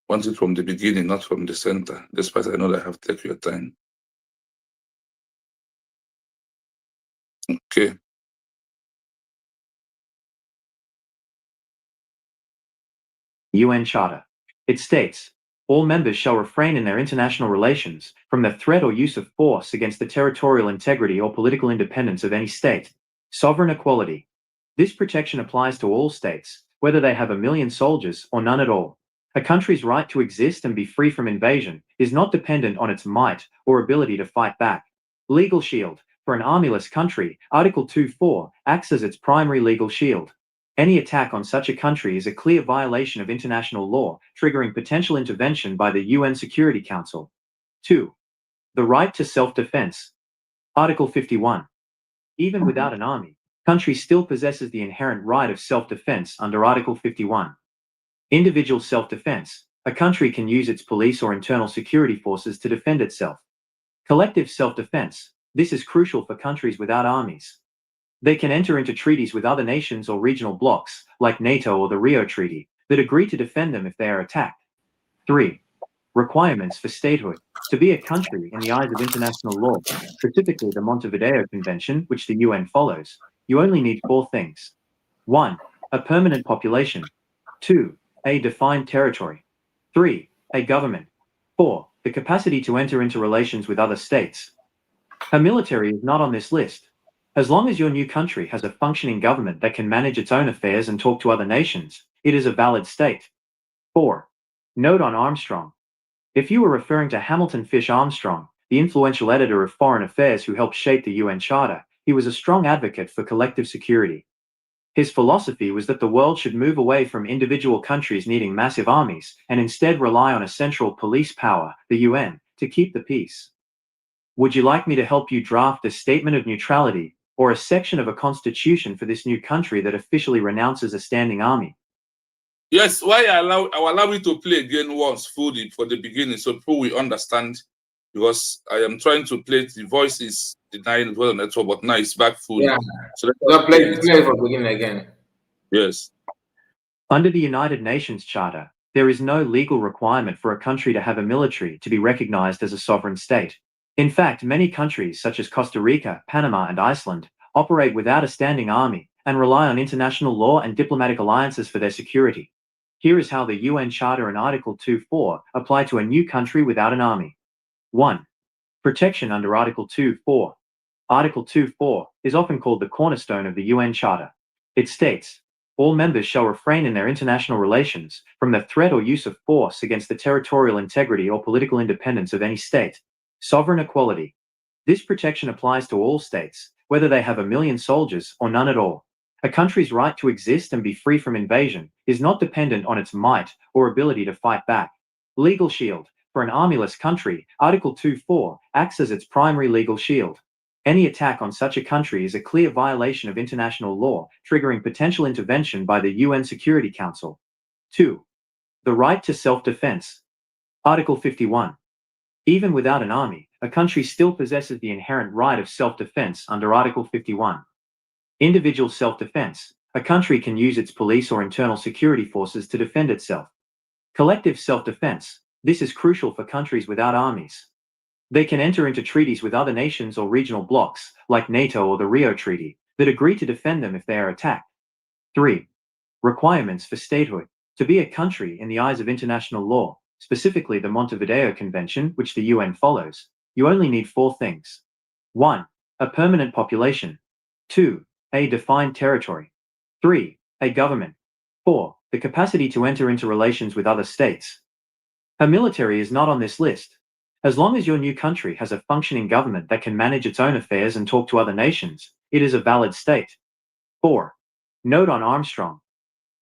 want it from the beginning, not from the center. Despite I know that I have to take your time. Okay. UN Charter. It states, all members shall refrain in their international relations from the threat or use of force against the territorial integrity or political independence of any state. Sovereign equality. This protection applies to all states, whether they have 1 million soldiers or none at all. A country's right to exist and be free from invasion is not dependent on its might or ability to fight back. Legal shield. For an armyless country, Article 2.4 acts as its primary legal shield. Any attack on such a country is a clear violation of international law, triggering potential intervention by the UN Security Council. 2. The right to self-defense. Article 51. Even without an army, a country still possesses the inherent right of self-defense under Article 51. Individual self-defense. A country can use its police or internal security forces to defend itself. Collective self-defense. This is crucial for countries without armies. They can enter into treaties with other nations or regional blocs, like NATO or the Rio Treaty, that agree to defend them if they are attacked. 3. Requirements for statehood. To be a country in the eyes of international law, specifically the Montevideo Convention, which the UN follows, you only need 4 things. 1. A permanent population. 2. A defined territory. 3. A government. 4. The capacity to enter into relations with other states. A military is not on this list. As long as your new country has a functioning government that can manage its own affairs and talk to other nations, it is a valid state. 4. Note on Armstrong. If you were referring to Hamilton Fish Armstrong, the influential editor of Foreign Affairs who helped shape the UN Charter, he was a strong advocate for collective security. His philosophy was that the world should move away from individual countries needing massive armies and instead rely on a central police power, the UN, to keep the peace. Would you like me to help you draft a statement of neutrality or a section of a constitution for this new country that officially renounces a standing army? Yes, why I will allow you to play again once fully for the beginning so people will understand, because I am trying to play it. The voice is denying it on the network, but now it's back fully. Yeah. So let's play it from the beginning again. Yes. Under the United Nations Charter, there is no legal requirement for a country to have a military to be recognized as a sovereign state. In fact, many countries such as Costa Rica, Panama, and Iceland operate without a standing army and rely on international law and diplomatic alliances for their security. Here is how the UN Charter and Article 2.4 apply to a new country without an army. 1. Protection under Article 2.4. Article 2.4 is often called the cornerstone of the UN Charter. It states, all members shall refrain in their international relations from the threat or use of force against the territorial integrity or political independence of any state. Sovereign equality. This protection applies to all states, whether they have 1 million soldiers or none at all. A country's right to exist and be free from invasion is not dependent on its might or ability to fight back. Legal shield. For an armyless country, Article 2.4 acts as its primary legal shield. Any attack on such a country is a clear violation of international law, triggering potential intervention by the UN Security Council. 2. The right to self-defense. Article 51. Even without an army, a country still possesses the inherent right of self-defense under Article 51. Individual self-defense. A country can use its police or internal security forces to defend itself. Collective self-defense. This is crucial for countries without armies. They can enter into treaties with other nations or regional blocs, like NATO or the Rio Treaty, that agree to defend them if they are attacked. 3. Requirements for statehood. To be a country in the eyes of international law, specifically the Montevideo Convention, which the UN follows, you only need 4 things. 1. A permanent population. 2. A defined territory. 3. A government. 4. The capacity to enter into relations with other states. Her military is not on this list. As long as your new country has a functioning government that can manage its own affairs and talk to other nations, it is a valid state. 4. Note on Armstrong.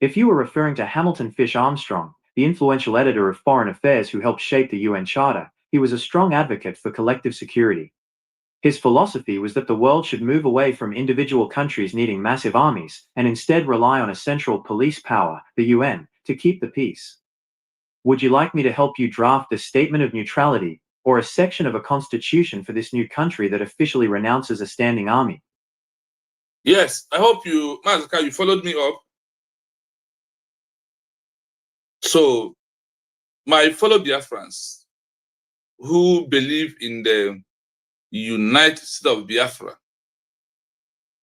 If you were referring to Hamilton Fish Armstrong, the influential editor of Foreign Affairs who helped shape the UN Charter, he was a strong advocate for collective security. His philosophy was that the world should move away from individual countries needing massive armies and instead rely on a central police power, the UN, to keep the peace. Would you like me to help you draft a statement of neutrality or a section of a constitution for this new country that officially renounces a standing army? Yes, I hope you, Mazaka, you followed me up. So, my fellow Biafrans who believe in the United States of Biafra,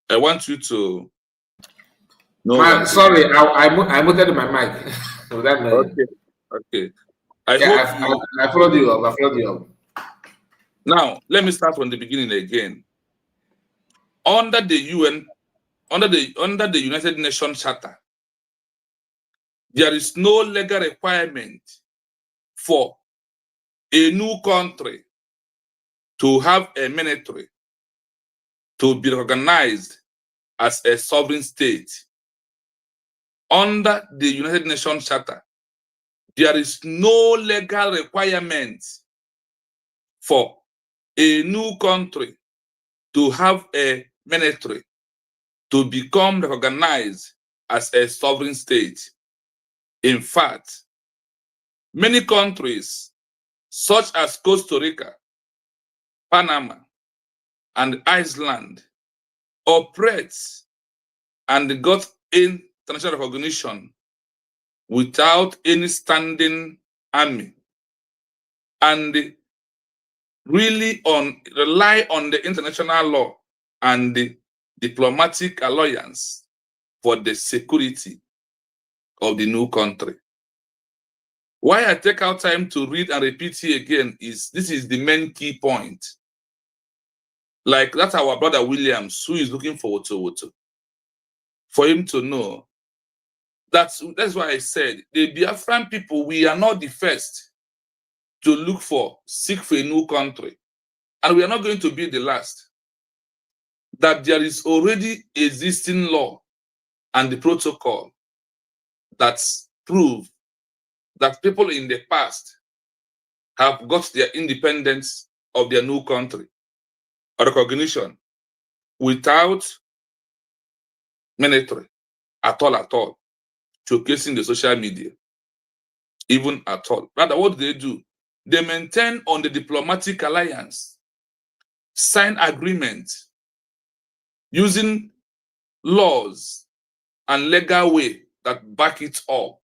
I want you to know. Sorry, I muted my mic. Okay. I followed you up. I followed you up. Now, let me start from the beginning again. Under the UN, under the United Nations Charter, there is no legal requirement for a new country to have a military to be recognized as a sovereign state. Under the United Nations Charter, there is no legal requirement for a new country to have a military to become recognized as a sovereign state. In fact, many countries, such as Costa Rica, Panama, and Iceland, operate and got international recognition without any standing army, and really rely on the international law and the diplomatic alliance for the security of the new country. Why I take out time to read and repeat here again is this is the main key point. Like that's our brother Williams, who is looking forward to for him to know. That's why I said the Biafran people, we are not the first to seek for a new country. And we are not going to be the last. That there is already existing law and the protocol that prove that people in the past have got their independence of their new country or recognition without military at all, showcasing the social media, even at all. Rather, what do? They maintain on the diplomatic alliance, sign agreements, using laws and legal way that back it up.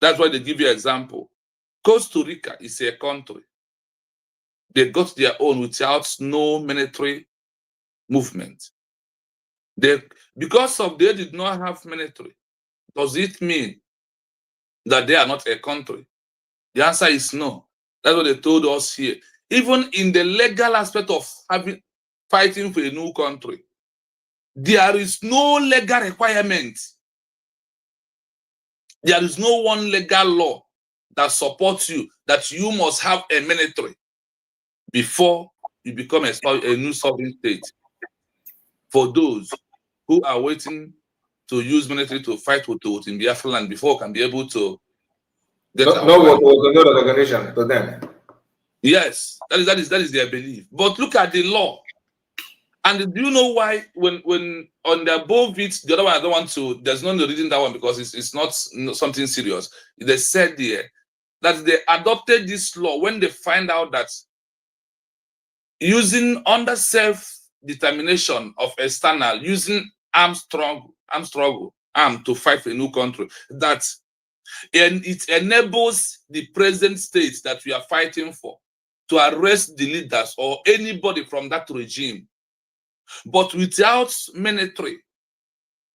That's why they give you an example. Costa Rica is a country. They got their own without no military movement. Because they did not have military, does it mean that they are not a country? The answer is no. That's what they told us here. Even in the legal aspect of fighting for a new country, there is no legal requirement. There is no one legal law that supports you that you must have a military before you become a new sovereign state. For those who are waiting to use military to fight with in Biafra land before can be able to get no recognition to them. Yes, that is their belief. But look at the law. And do you know why when on the above it, the other one I don't want to, there's no reading that one because it's not something serious. They said there that they adopted this law when they find out that using under self-determination of external, using armed struggle to fight for a new country, that it enables the present state that we are fighting for to arrest the leaders or anybody from that regime. But without military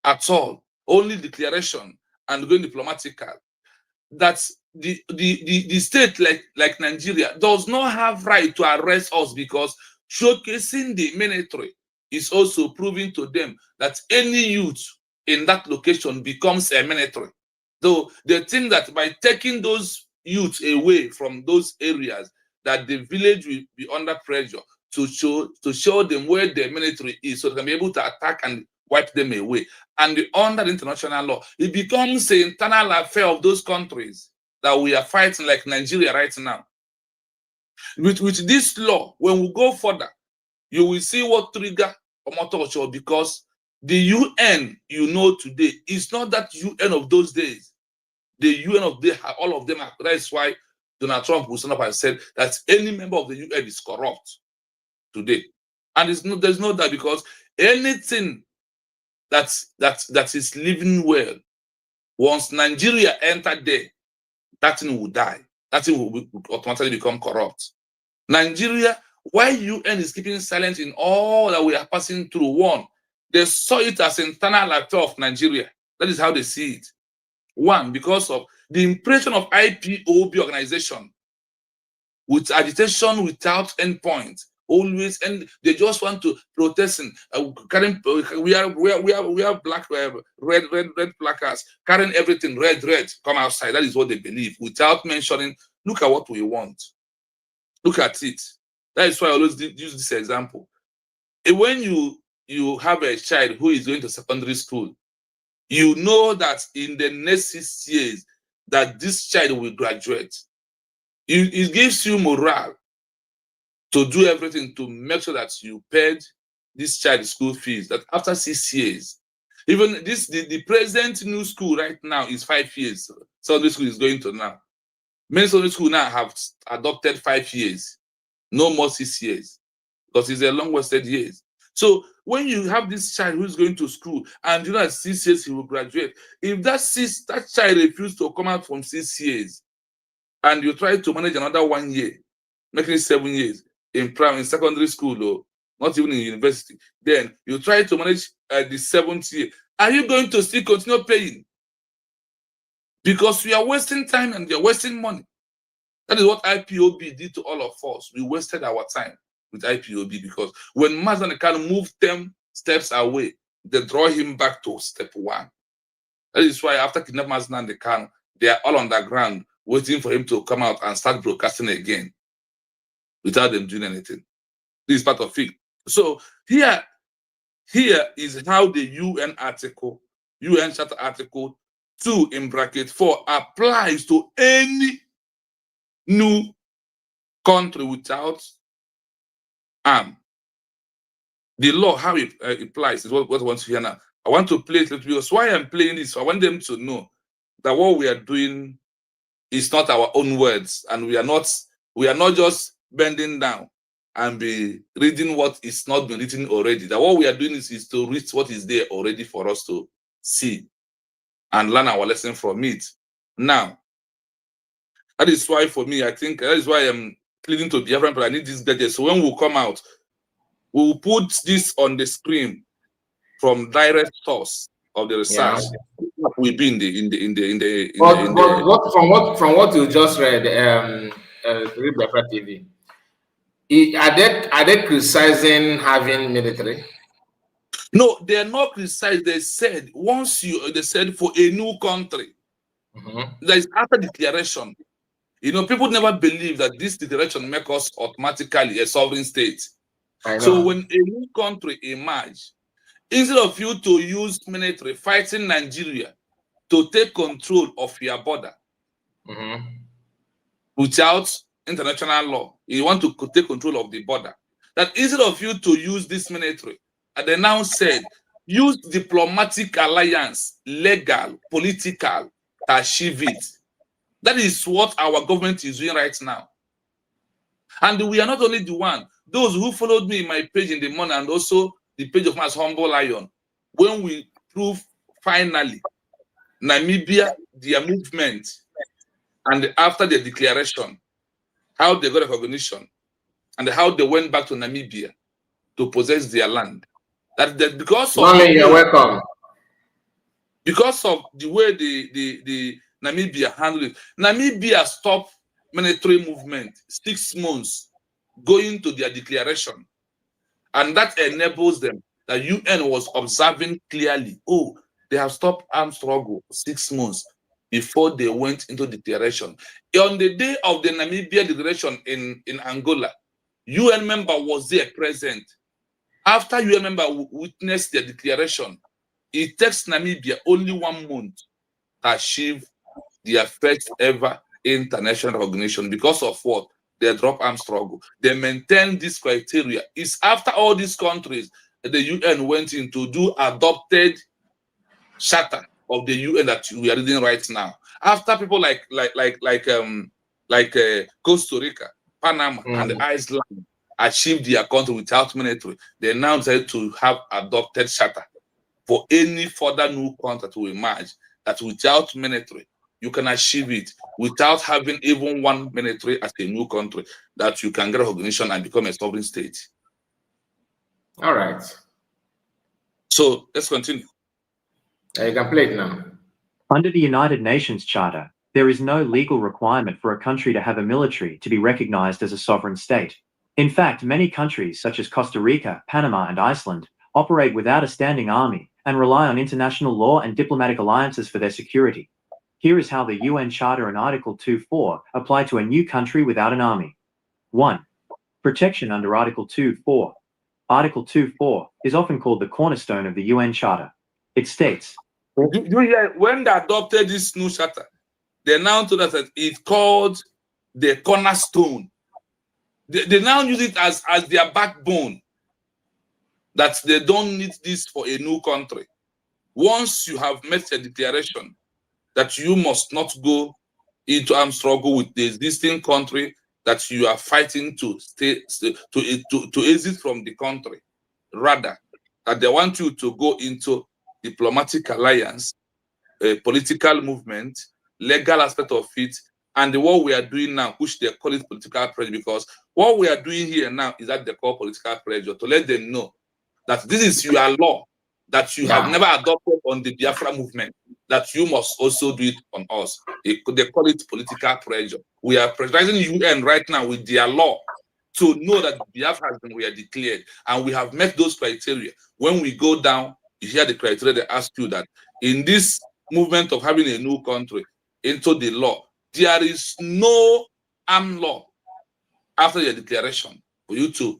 at all, only declaration and going diplomatical, that the state like Nigeria does not have right to arrest us, because showcasing the military is also proving to them that any youth in that location becomes a military. Though they think that by taking those youths away from those areas, that the village will be under pressure to show them where the military is, so they can be able to attack and wipe them away. And under the international law, it becomes the internal affair of those countries that we are fighting, like Nigeria right now. With this law, when we go further, you will see what trigger Omotocho, because the UN you know today is not that UN of those days. The UN of all of them are. That's why Donald Trump will stand up and said that any member of the UN is corrupt today. And there's no doubt, because anything that is living well, once Nigeria entered there, that thing will die. That thing will automatically become corrupt. Nigeria, why UN is keeping silent in all that we are passing through? One, they saw it as internal affair of Nigeria. That is how they see it. One, because of the impression of IPOB organization with agitation without endpoint. Always, and they just want to protesting, carrying. We are black, red placards, carrying everything red. Come outside. That is what they believe, without mentioning. Look at what we want. Look at it. That is why I always use this example. When you have a child who is going to secondary school, you know that in the next 6 years that this child will graduate. It gives you morale to do everything to make sure that you paid this child's school fees, that after 6 years, even the present new school right now is 5 years. Sunday school is going to now. Many Sunday school now have adopted 5 years, no more 6 years, because it's a long wasted years. So when you have this child who's going to school and you know at 6 years he will graduate, if that child refuses to come out from 6 years, and you try to manage another 1 year, making it 7 years in secondary school, or not even in university, then you try to manage the 7th year, are you going to still continue paying? Because we are wasting time and you're wasting money. That is what IPOB did to all of us. We wasted our time with IPOB, because when Mazan can move 10 steps away, they draw him back to step 1. That is why after kidnapping Mazan and the Khan, they are all on the ground waiting for him to come out and start broadcasting again without them doing anything. This is part of it. So here is how the UN Charter Article 2 in bracket 4 applies to any new country without arm. The law, how it applies, is what I want to hear now. I want to play it because why I'm playing this, I want them to know that what we are doing is not our own words, and we are not just bending down and be reading what is not been written already. That what we are doing is to read what is there already for us to see and learn our lesson from it. Now, that is why for me, I think that is why I'm pleading to Biafran, but I need this gadget. So when we come out, we'll put this on the screen from direct source of the research. Yeah. We've been from what you just read, Biafra TV. Are they criticizing having military? No, they are not criticized. They said they said for a new country, that is after declaration. You know, people never believe that this declaration makes us automatically a sovereign state. So when a new country emerges, instead of you to use military fighting Nigeria to take control of your border without international law, you want to take control of the border. That instead of you to use this military, and they now said, use diplomatic alliance, legal, political, to achieve it. That is what our government is doing right now. And we are not only the one. Those who followed me in my page in the morning, and also the page of my Humble Lion, when we prove finally Namibia, their movement, and after the declaration, how they got recognition, and how they went back to Namibia to possess their land. That because of you're welcome. Because of the way the Namibia handled it. Namibia stopped military movement 6 months going to their declaration. And that enables them. The UN was observing clearly, oh, they have stopped armed struggle 6 months before they went into declaration. On the day of the Namibia declaration in Angola, UN member was there present. After UN member witnessed their declaration, it takes Namibia only 1 month to achieve their first ever international recognition. Because of what? They drop armed struggle. They maintain this criteria. It's after all these countries that the UN went in to do adopted charter of the UN that we are reading right now. After people like Costa Rica, Panama, and Iceland achieved their country without military, they now decided to have adopted charter for any further new country to emerge that without military you can achieve it without having even one military as a new country, that you can get recognition and become a sovereign state. All right. So let's continue. You can play it now. Under the United Nations Charter, there is no legal requirement for a country to have a military to be recognized as a sovereign state. In fact, many countries such as Costa Rica, Panama, and Iceland operate without a standing army and rely on international law and diplomatic alliances for their security. Here is how the UN Charter and Article 2.4 apply to a new country without an army. 1. Protection under Article 2.4. Article 2.4 is often called the cornerstone of the UN Charter. It states, when they adopted this new charter, they now told us that it's called the cornerstone. They now use it as their backbone, that they don't need this for a new country. Once you have made a declaration that you must not go into armed struggle with the existing country that you are fighting to exit from the country, rather that they want you to go into diplomatic alliance, a political movement, legal aspect of it, and what we are doing now, which they call it political pressure, because what we are doing here now is that they call political pressure, to let them know that this is your law that you have never adopted on the Biafra movement, that you must also do it on us. They call it political pressure. We are pressurizing UN right now with their law to know that Biafra has been declared, and we have met those criteria. When we go down, you hear the criteria, they ask you that in this movement of having a new country into the law, there is no armed law after your declaration for you to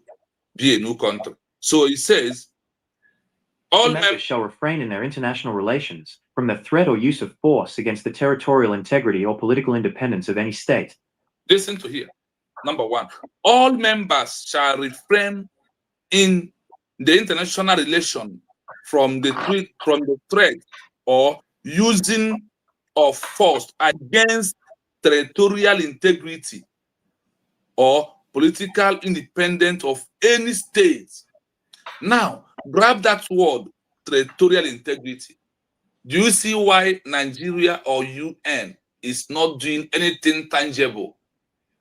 be a new country. So it says, all members shall refrain in their international relations from the threat or use of force against the territorial integrity or political independence of any state. Listen to here. Number 1, all members shall refrain in the international relation from the threat or using of force against territorial integrity or political independence of any state. Now, grab that word, territorial integrity. Do you see why Nigeria or UN is not doing anything tangible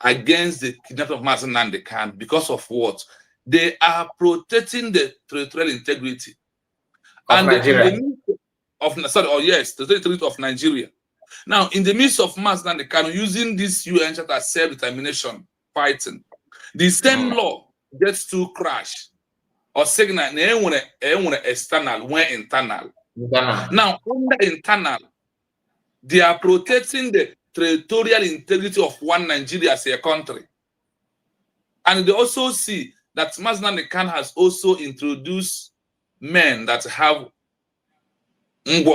against the kidnapping of Mazi Nnamdi Kanu? Because of what? They are protecting the territorial integrity of Nigeria. The territory of Nigeria. Now, in the midst of Mazi Nnamdi Kanu using this UN Charter self-determination fighting, the same law gets to crash or signal external when internal. Now, under internal, they are protecting the territorial integrity of one Nigeria as a country. And they also see that Mazi Nnamdi Kanu has also introduced men that have big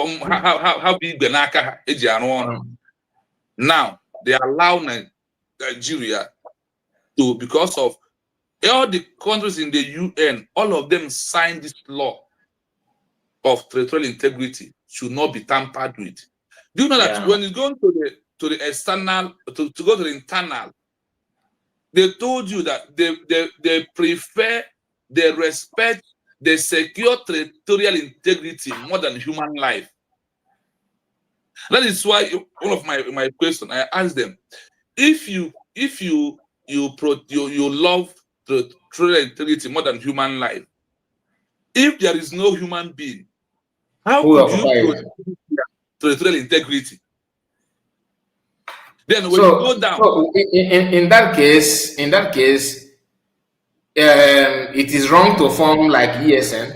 benaka. Now they allow Nigeria to, because of all the countries in the UN, all of them signed this law of territorial integrity should not be tampered with. Do you know that when you go to the external, to go to the internal, they told you that they prefer, they respect, they secure territorial integrity more than human life. That is why one of my questions, I asked them, if you love territorial integrity more than human life, if there is no human being, how could you protect territorial integrity? Then when you go down, so in that case, it is wrong to form like ESN.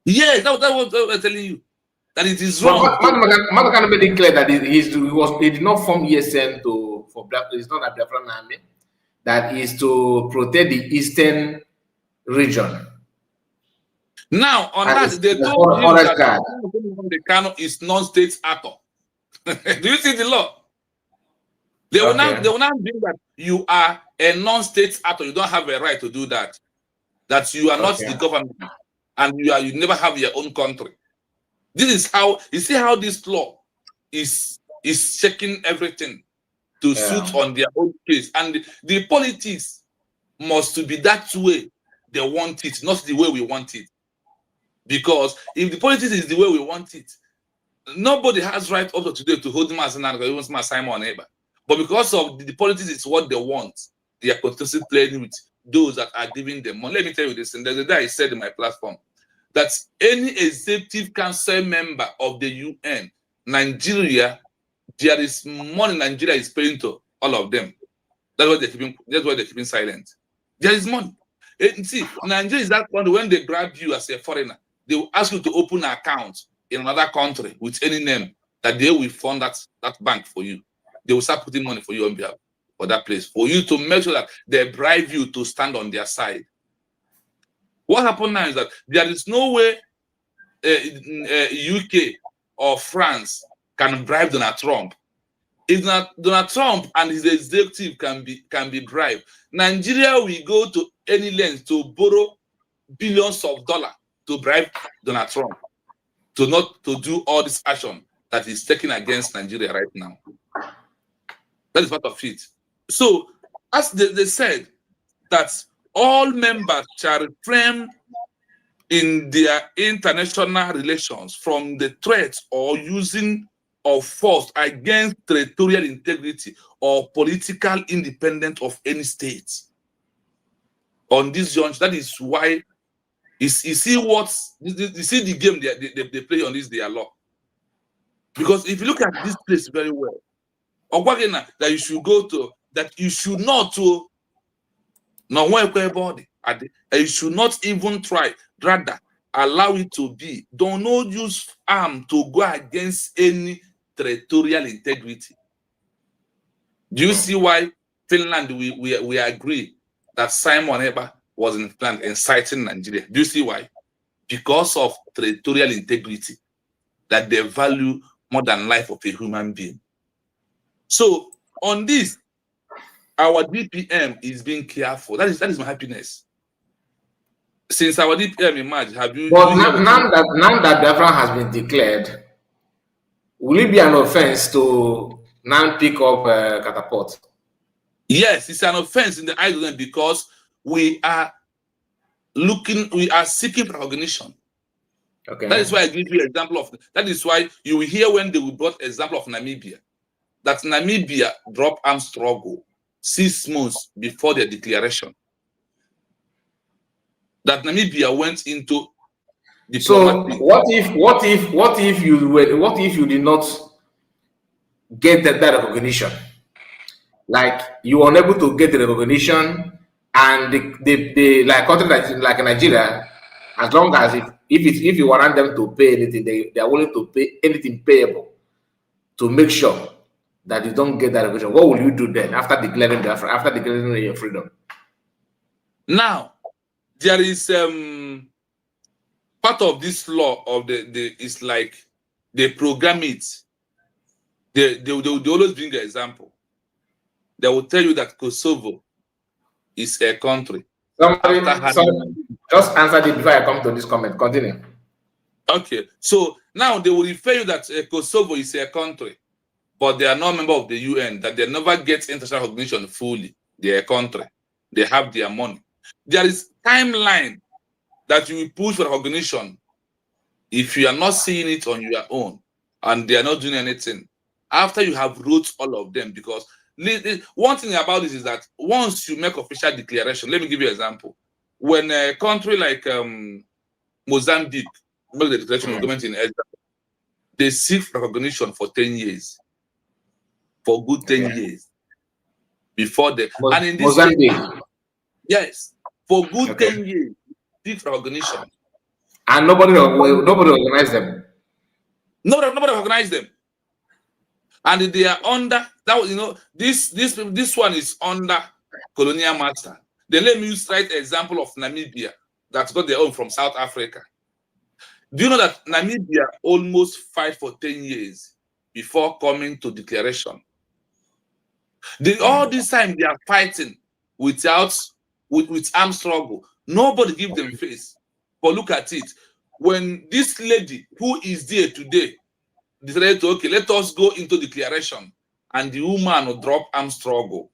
Yes, that was what I'm telling you. That it is wrong. Mother made it clear that he did not form ESN for Black. It's not a Biafran army. That is to protect the eastern region. Now on that, they told him that the Kano is non-state actor. Do you see the law? They will not bring that you are a non-state actor. You don't have a right to do that. That you are not the government, and you never have your own country. This is how you see how this law is checking everything to suit on their own case, and the politics must be that way they want it, not the way we want it. Because if the politics is the way we want it, nobody has right up to today to hold him as an even Simon neighbor. But because of the politics is what they want, they are continuously playing with those that are giving them money. Let me tell you this, and there's a day I said in my platform that any executive council member of the UN, Nigeria, there is money Nigeria is paying to all of them. That's why they're keeping silent. There is money. And see, Nigeria is that country when they grab you as a foreigner, they will ask you to open an account in another country with any name that they will fund that bank for you. They will start putting money for you on behalf for that place, for you to make sure that they bribe you to stand on their side. What happened now is that there is no way UK or France can bribe Donald Trump. If Donald Trump and his executive can be bribed, Nigeria will go to any length to borrow billions of dollars to bribe Donald Trump to do all this action that is taken against Nigeria right now. That is part of it. So, as they said, that all members shall refrain in their international relations from the threat or using of force against territorial integrity or political independence of any state. On this junction, that is why you see the game they play on this their law. Because if you look at this place very well, that you should go to, that you should not to you should not even try, rather allow it to be. Don't not use arm to go against any territorial integrity. Do you see why Finland we agree that Simon Eber was in Finland inciting Nigeria? Do you see why? Because of territorial integrity, that they value more than life of a human being. So on this, our DPM is being careful. That is my happiness. Since our DPM emerged, have you? But now that Biafra has been declared, will it be an offense to now pick up catapult? Yes, it's an offense in the eyes of them because we are seeking recognition. Okay. That is why I give you an example of. That is why you will hear when they will brought example of Namibia, that Namibia dropped armed struggle 6 months before their declaration. That Namibia went into diplomatic. So what if you did not get that recognition? Like you were unable to get the recognition, and the like country like Nigeria, as long as if you want them to pay anything, they are willing to pay anything payable to make sure that you don't get that recognition. What will you do then after declaring your freedom? Now, there is part of this law of it's like they program it. They always bring an example. They will tell you that Kosovo is a country. Somebody just answer it before I come to this comment. Continue. Okay, so now they will refer you that Kosovo is a country, but they are not a member of the UN, that they never get international recognition fully. They are a country. They have their money. There is timeline that you will push for recognition if you are not seeing it on your own and they are not doing anything. After you have wrote all of them, because one thing about this is that once you make official declaration, let me give you an example. When a country like Mozambique make the declaration of government in Israel, they seek recognition for 10 years. for good 10 years before the and in this Mozambique. Yes, for good 10 years, seek recognition. And nobody organized them. Nobody organized them. And they are under that. You know, this one is under colonial master. Then let me use right example of Namibia that got their own from South Africa. Do you know that Namibia almost fight for 10 years before coming to declaration? All this time they are fighting with armed struggle. Nobody give them face. But look at it. When this lady who is there today decided to, okay, let us go into declaration, and the woman will drop armed struggle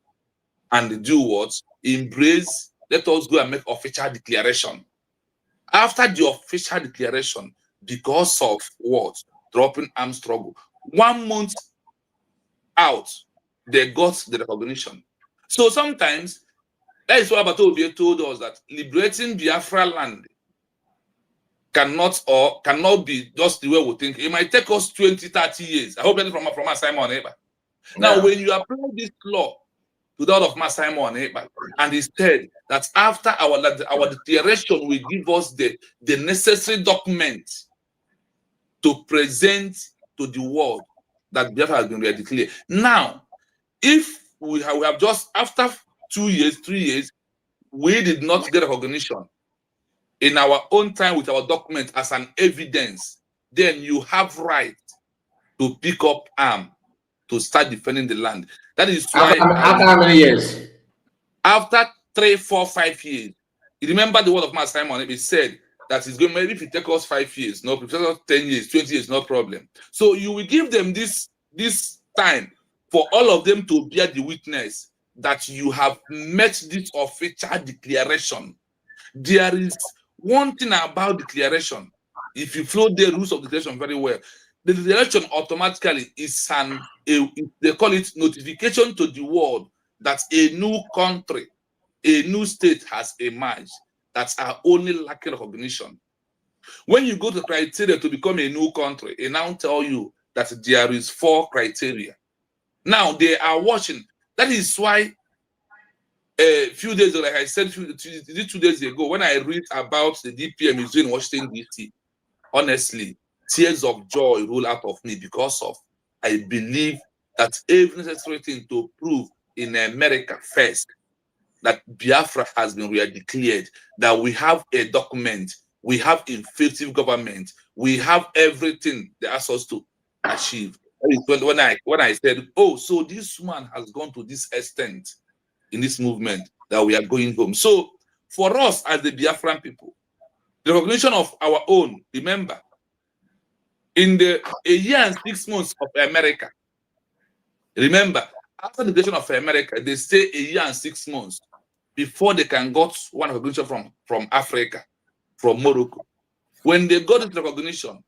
and do what? Embrace, let us go and make official declaration. After the official declaration, because of what? Dropping armed struggle, 1 month out, they got the recognition. So sometimes, that is what Abatobie told us, that liberating Biafra land cannot be just the way we think. It might take us 20, 30 years. I hope that's from Simon Eber. Now, when you apply this law to that of Simon Eber, and instead that after our declaration will give us the necessary document to present to the world that Biafra has been declared. Now, if we have just after 2 years, 3 years, we did not get recognition in our own time with our document as an evidence, then you have right to pick up arm to start defending the land. That is why after how many years? After 3, 4, 5 years. You remember the word of Master Simon? It said that it's going, maybe if it takes us 5 years, no, if it takes us 10 years, 20 years, no problem. So you will give them this time for all of them to bear the witness that you have met this official declaration. There is one thing about declaration. If you follow the rules of declaration very well, the declaration automatically is they call it notification to the world that a new country, a new state has emerged that are only lacking recognition. When you go to criteria to become a new country, it now tell you that there is 4 criteria. Now they are watching. That is why a few days ago, like I said 2 days ago, when I read about the DPM is in Washington, D.C., honestly, tears of joy roll out of me because of I believe that every necessary thing to prove in America first that Biafra has been declared, that we have a document, we have effective government, we have everything they ask us to achieve. When I said, oh, so this man has gone to this extent in this movement that we are going home. So for us as the Biafran people, the recognition of our own, remember, in a year and 6 months of America, remember, after the creation of America, they stay a year and 6 months before they can get one recognition from Africa, from Morocco. When they got this recognition,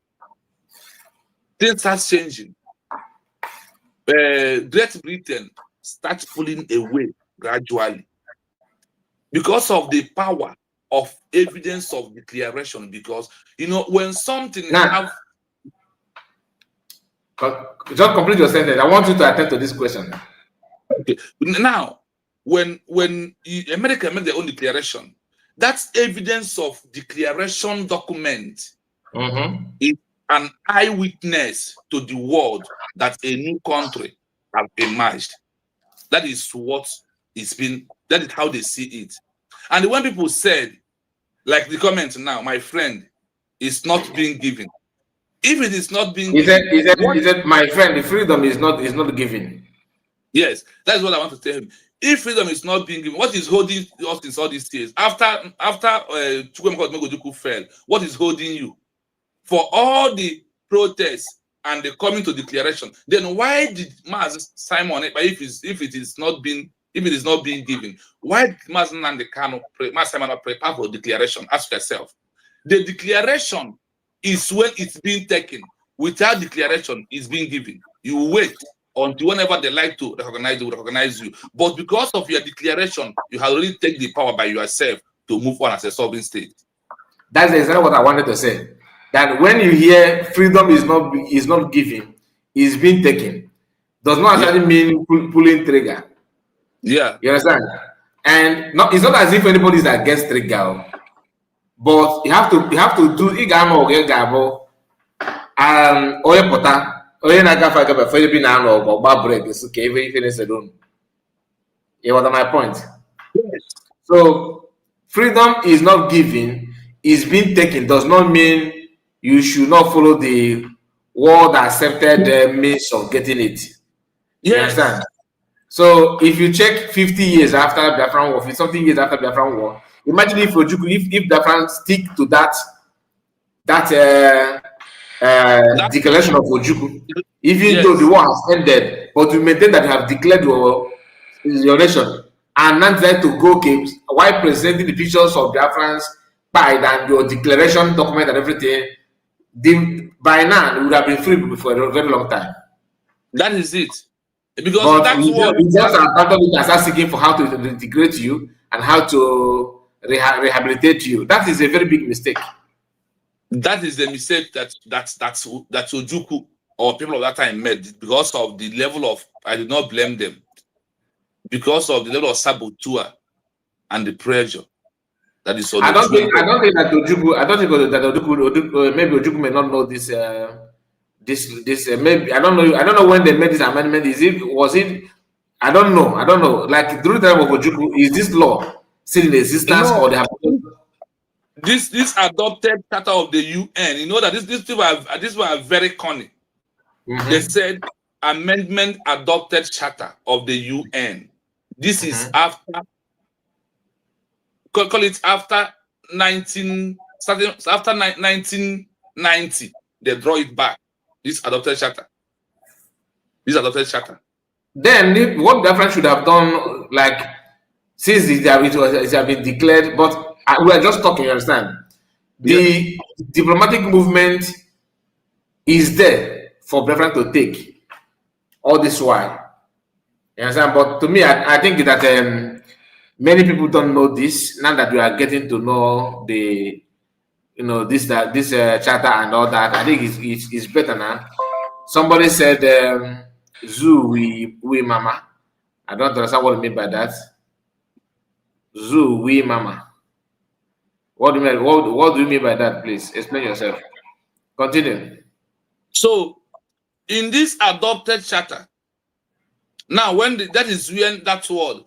things start changing. Great Britain starts pulling away gradually because of the power of evidence of declaration. Because when something just complete your sentence. I want you to attend to this question. Okay. Now, when America made their own declaration, that's evidence of declaration document. It's an eyewitness to the world that a new country has emerged. That is what it's been. That is how they see it. And when people said, like the comment now, my friend, is not being given. If it is not being given, he said, my friend, the freedom is not given. Yes, that's what I want to tell him. If freedom is not being given, what is holding us in all these years? After Chukwemeka Odumegwu fell, what is holding you? For all the protests and the coming to declaration, then why did Master Simon, if it is not being given, why did Master Simon prepare for declaration? Ask yourself. The declaration is when it's being taken. Without declaration, it's being given. You wait until whenever they like to recognize you. But because of your declaration, you have already taken the power by yourself to move on as a sovereign state. That's exactly what I wanted to say. That when you hear freedom is not given, is being taken, does not actually mean pulling trigger. Yeah. You understand? And it's not as if anybody is against trigger, but you have to do igamo gabo oye pota oye na gafa gaba for you na no go ba break so okay even is alone. You what my point? Yes. So freedom is not given, is being taken, does not mean you should not follow the world accepted means of getting it. You understand? So if you check 50 years after Biafran War, 50 years after Biafran War, imagine if Biafran stick to that declaration of Ojukwu, even though the war has ended, but you maintain that you have declared your nation, and not there to go games while presenting the pictures of Biafrans pride and your declaration document and everything, by now you would have been free for a very long time. That is it. Because that's what we just abandon it and start seeking for how to integrate you and how to rehabilitate you. That is a very big mistake. That is the mistake that Ojukwu or people of that time made because of the level of, I do not blame them, because of the level of saboteur and the pressure that is on. I don't think that Ojukwu, maybe Ojukwu may not know this. Maybe I don't know when they made this amendment. Was it? I don't know. Like during the time of Ojukwu, is this law still in existence or they have? This adopted charter of the UN, you know that these people are very cunning. They said amendment adopted charter of the UN. This is after, call it after 1990. They draw it back. This adopted charter. Then what Biafran should have done, like since it has been declared, but we are just talking, you understand? The diplomatic movement is there for Biafran to take all this while. You understand? But to me, I think that many people don't know this. Now that we are getting to know the, this charter and all that, I think it's better now. Somebody said, "Zoo we mama." I don't understand what you mean by that. Zoo we mama. What do you mean? What do you mean by that? Please explain yourself. Continue. So, in this adopted charter, now that is when that word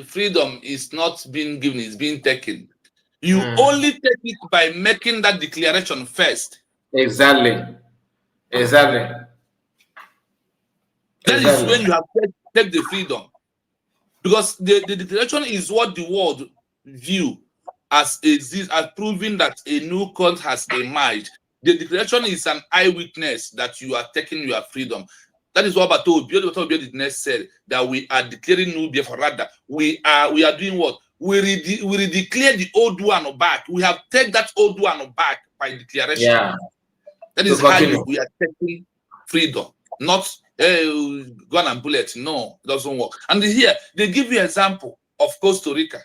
freedom is not being given, it's being taken. You only take it by making that declaration first. Exactly. That is when you have to take the freedom, because the declaration is what the world view as proving that a new country has emerged. The declaration is an eyewitness that you are taking your freedom. That is what Bato Obiodidnes said, that we are declaring new Biafra. Rather, we are doing what? We redeclare the old one back. We have taken that old one back by declaration. Yeah. That is how we are taking freedom, not gun and bullet. No, it doesn't work. And here they give you example of Costa Rica.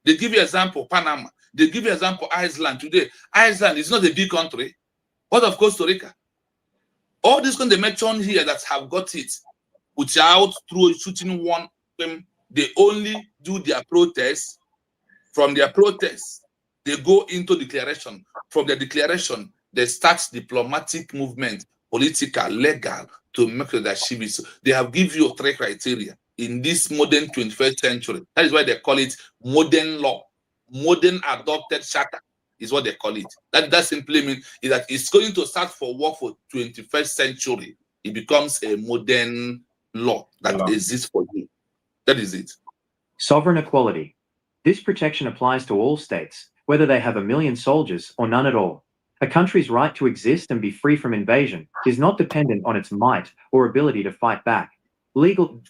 They give you example Panama. They give you example Iceland. Today, Iceland is not a big country. What of Costa Rica? All these countries they mentioned here that have got it without shooting one them, they only do their protests. From their protests, they go into declaration. From their declaration, they start diplomatic movement, political, legal, to make sure that she is. They have given you 3 criteria in this modern 21st century. That is why they call it modern law, modern adopted charter is what they call it. That simply means is that it's going to start for work for 21st century. It becomes a modern law that exists for you. That is it. Sovereign equality. This protection applies to all states, whether they have 1 million soldiers or none at all. A country's right to exist and be free from invasion is not dependent on its might or ability to fight back. Legal.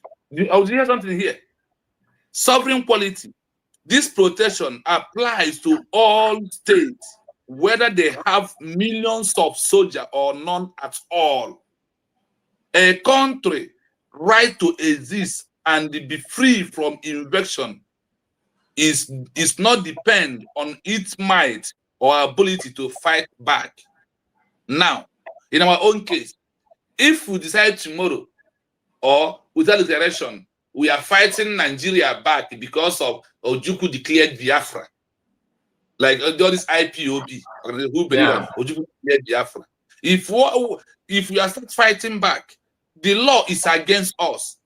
I'll hear something here. Sovereign quality. This protection applies to all states, whether they have millions of soldiers or none at all. A country right to exist and be free from invasion is not depend on its might or ability to fight back. Now, in our own case, if we decide tomorrow or without declaration, we are fighting Nigeria back because of Ojukwu declared Biafra. Like all this IPOB, who believe that Ojukwu declared Biafra. If we are start fighting back, the law is against us.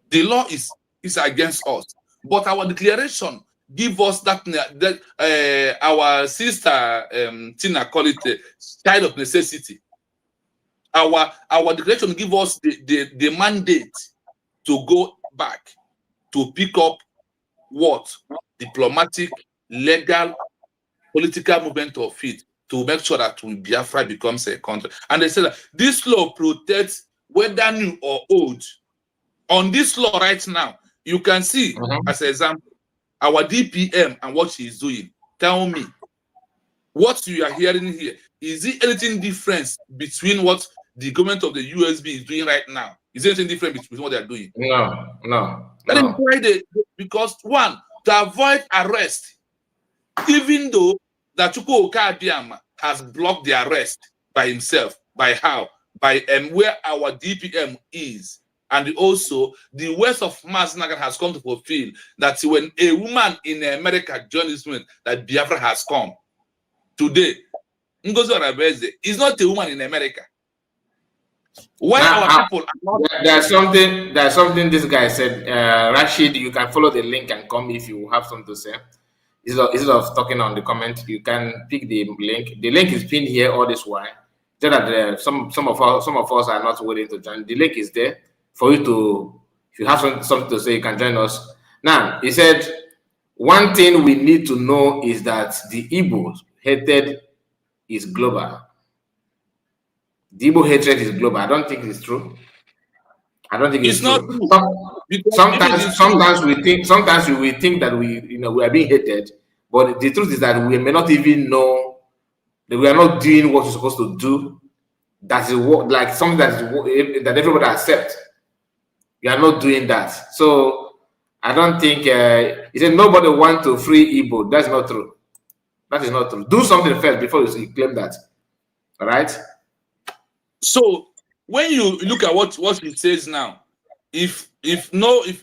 The law is against us. But our declaration give us that our sister Tina call it child of necessity. Our declaration give us the mandate to go back to pick up what diplomatic, legal, political movement of it to make sure that Biafra becomes a country. And they say that this law protects whether new or old. On this law right now, you can see, as an example, our DPM and what she is doing. Tell me, what you are hearing here, is it anything different between what the government of the USB is doing right now? Is there anything different between what they are doing? No. Because one, to avoid arrest, even though that Chukwu Okabiama has blocked the arrest by himself, by how? By where our DPM is. And also, the words of Mass Nagan has come to fulfill that when a woman in America joined this movement, that Biafra has come. Today, Ngozi Arabeze is not a woman in America. Why our people are not... There's something this guy said. Rashid, you can follow the link and come if you have something to say. Instead of talking on the comment, you can pick the link. The link is pinned here all this while. Just that some of us are not willing to join. The link is there for you to, if you have something to say, you can join us. Now, he said, one thing we need to know is that the Igbo hatred is global. The Igbo hatred is global. I don't think it's true. I don't think it's true. Sometimes we think that we are being hated, but the truth is that we may not even know that we are not doing what we're supposed to do. That is what, like something that everybody accepts. We are not doing that. So I don't think he said nobody wants to free Igbo. That's not true. That is not true. Do something first before you claim that. All right. So when you look at what he says now, if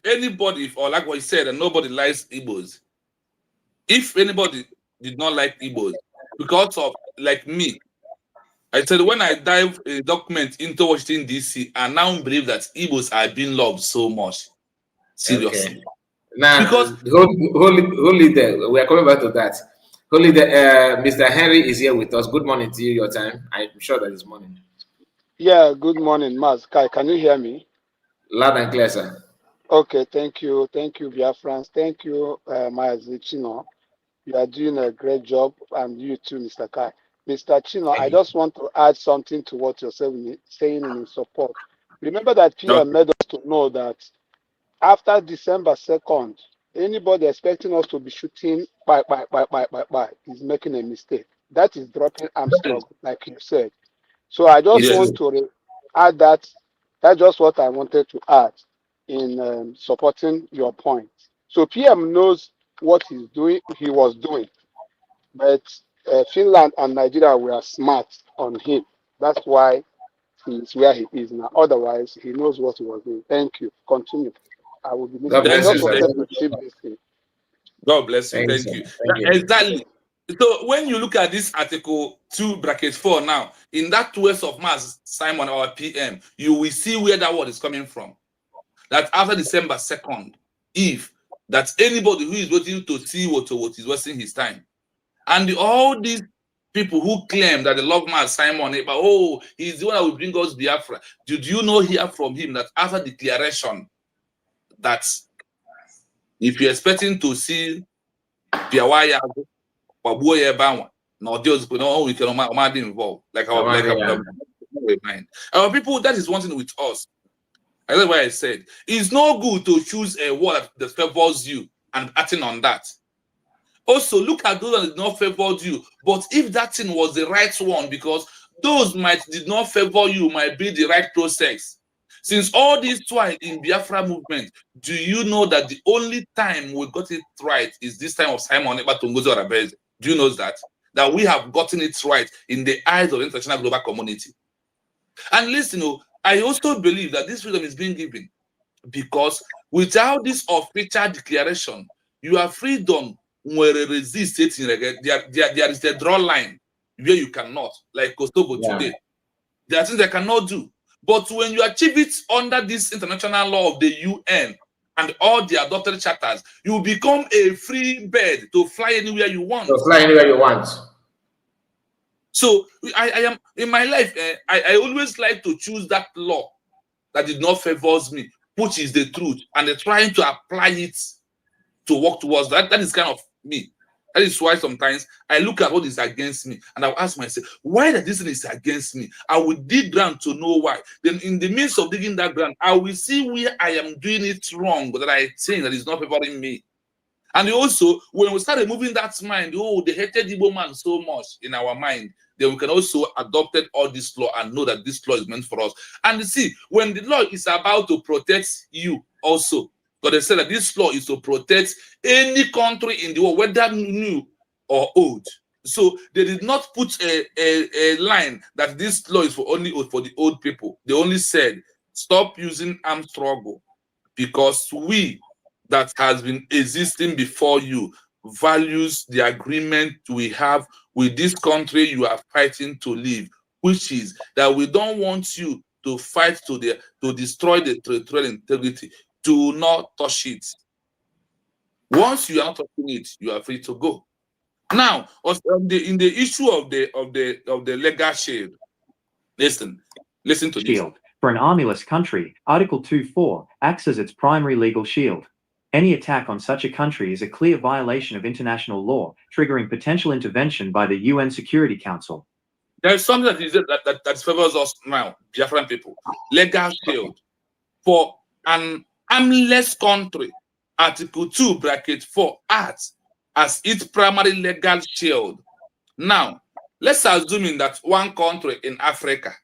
anybody, or like what he said, and nobody likes Igbos, if anybody did not like Igbos because of, like me, I said when I dive a document into Washington DC, I now believe that Igbos are being loved so much. Seriously. Okay. Now, because hold there. We are coming back to that. Hold there. Mr. Henry is here with us. Good morning to you. Your time. I'm sure that is morning. Yeah. Good morning, Mas. Can you hear me? Loud and clear, sir. Okay. Thank you, Biafrans. Thank you, Mazi Chino. You are doing a great job, and you too, Mr. Kai. Mr. Chino, I just want to add something to what you're saying in support. Remember that Pierre made us to know that after December 2nd, anybody expecting us to be shooting by is making a mistake. That is dropping Armstrong, like you said. So I just want to add that. That's just what I wanted to add in supporting your point. So PM knows what he was doing, but Finland and Nigeria were smart on him. That's why he's where he is now. Otherwise, he knows what he was doing. Thank you. Continue. I will be listening. God bless you. Thank you. Exactly. So when you look at this article 2(4) now, in that 12th of March, Simon, our PM, you will see where that word is coming from. That after December 2nd, if that anybody who is waiting to see what is wasting his time. And all these people who claim that the love man Simon, but oh, he's the one that will bring us Biafra. Did you know hear from him that after declaration that if you're expecting to see Piawaya, no, we can involved. Like our people, that is one thing with us. That's why I said it's no good to choose a word that favors you and acting on that. Also, look at those that did not favor you. But if that thing was the right one, because those did not favor you, might be the right process. Since all this while in Biafra movement, do you know that the only time we got it right is this time of Simon Ekpa Tongozi Arabeze? Do you know that? That we have gotten it right in the eyes of the international global community. And listen, I also believe that this freedom is being given because without this official declaration, your freedom will resist it. There is a draw line where you cannot, like Kosovo today. There are things they cannot do. But when you achieve it under this international law of the UN and all the adopted charters, you become a free bird to fly anywhere you want. To fly anywhere you want. So I am in my life, I always like to choose that law that did not favors me, which is the truth, and trying to apply it to work towards that. That is kind of me. That is why sometimes I look at what is against me and I'll ask myself, why that this thing is against me? I will dig ground to know why. Then in the midst of digging that ground, I will see where I am doing it wrong, but that I think that is not favoring me. And also, when we start removing that mind, oh, they hated Igbo man so much in our mind, then we can also adopt all this law and know that this law is meant for us. And you see, when the law is about to protect you also, but they said that this law is to protect any country in the world, whether new or old. So they did not put a line that this law is for only for the old people. They only said, stop using armed struggle because we that has been existing before you values the agreement we have with this country you are fighting to live, which is that we don't want you to fight to destroy the territorial integrity. Do not touch it. Once you are not touching it, you are free to go. Now, in the issue of the legal shield, listen to shield. For an armyless country, Article 2.4 acts as its primary legal shield. Any attack on such a country is a clear violation of international law, triggering potential intervention by the UN Security Council. There is something that favors us now, Biafran people. Legal shield. For an armless country, Article 2(4) acts as its primary legal shield. Now, let's assume that one country in Africa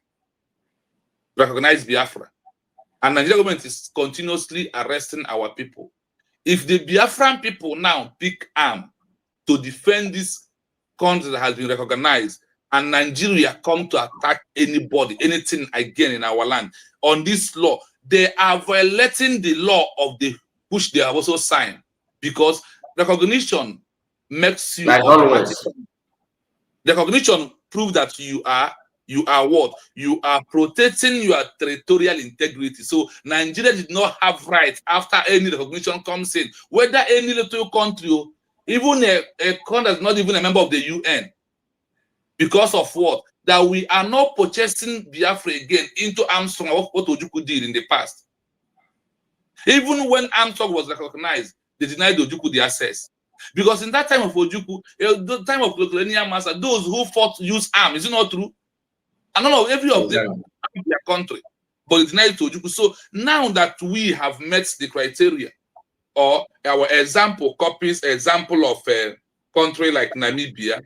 recognizes Biafra, and the Nigerian government is continuously arresting our people. If the Biafran people now pick arm to defend this country that has been recognized, and Nigeria come to attack anybody, anything again in our land, on this law, they are violating the law of the which they have also signed, because recognition makes you automatic. Recognition proves that you are what? You are protecting your territorial integrity. So Nigeria did not have rights after any recognition comes in, whether any little country, even a country that's not even a member of the UN, because of what? That we are not purchasing Biafra again into Armstrong, what Ojukwu did in the past. Even when Armstrong was recognized, they denied Ojukwu the access. Because in that time of Ojukwu, the time of colonial master, those who fought use arms, is it not true? And none of every of them in their country, but it denied to Ojukwu. So now that we have met the criteria, or our example copies example of a country like Namibia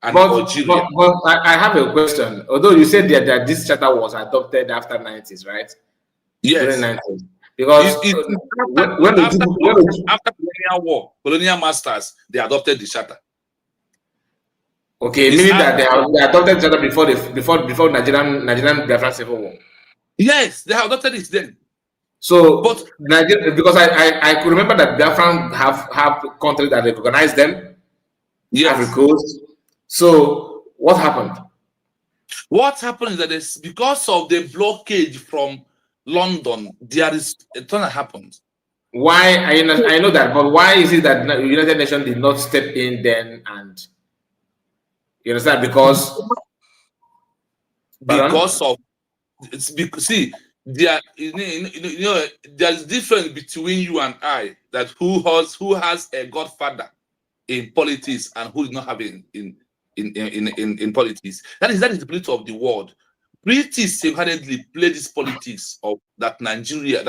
and Algeria. But I have a question. Although you said that this charter was adopted after 90s, right? Yes. During 90s. Because after colonial war, colonial masters, they adopted the charter. Okay, meaning that they adopted the charter before Nigerian Biafran Civil War. Yes, they have adopted it then. So, but Nigeria, because I could remember that Biafran have countries that recognize them. Yes. Coast. So, what happened? What happened is that it's because of the blockade from London, there is a ton that happened. Why? I know that, but why is it that the United Nations did not step in then? And you understand? Because of it's because see there there's difference between you and I, that who has a godfather in politics and who is not having in politics. That is the politics of the world. British single-handedly play this politics of that Nigeria,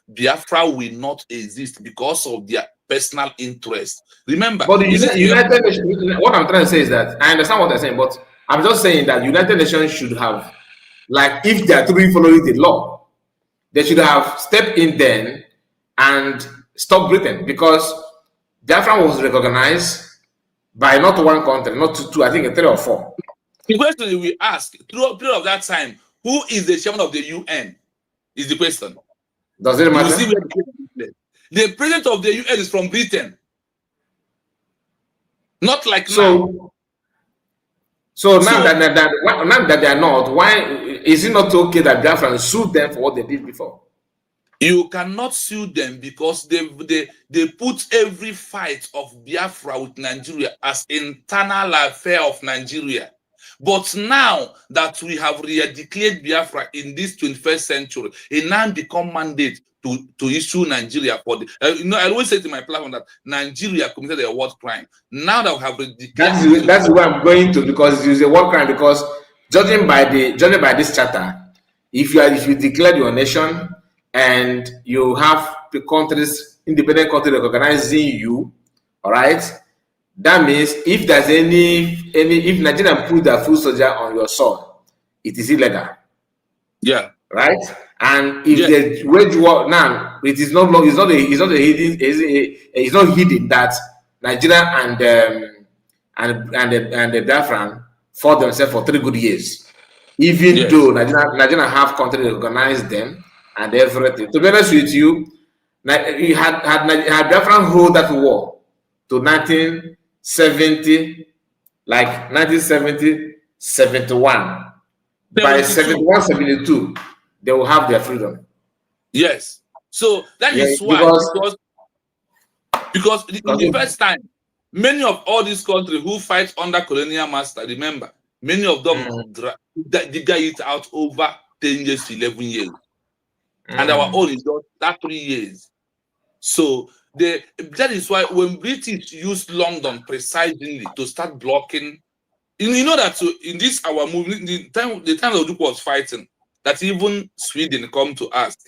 Biafra will not exist because of their personal interest. Remember, but the United Nations, what I'm trying to say is that I understand what they're saying, but I'm just saying that United Nations should have, like, if they are truly following the law, they should have stepped in then and stopped Britain, because Biafra was recognized by not one country, not two, I think 3 or 4. The question we ask through a period of that time, Who is the chairman of the UN? Is the question. Does it matter? You see where the president of the UN is from Britain. Not like now. So now that they are not, why is it not okay that Biafra sued them for what they did before? You cannot sue them because they put every fight of Biafra with Nigeria as internal affair of Nigeria. But now that we have declared Biafra in this 21st century, it now become mandate to issue Nigeria for the. I always say to my platform that Nigeria committed a war crime. Now that we have declared, that's where I'm going to, because it's a war crime. Because judging by this charter, if you declare your nation and you have the countries, independent countries recognizing you, all right. That means if there's if Nigeria put their foot soldier on your soil, it is illegal. Yeah. Right. And if they wage war now, it is not hidden that Nigeria and the Biafran fought themselves for 3 good years, even though Nigeria have countries recognize them and everything. To be honest with you, had Biafran hold that war to 1970, like 1970, 71. By 71, 72, they will have their freedom. Yes. So that is why, because in the first time, many of all these countries who fight under colonial master, remember, many of them dig it out over 10 years to 11 years. And our own is just that 3 years. So that is why when British used London precisely to start blocking, you know that in this our movement, the time the Duke was fighting, that even Sweden come to ask,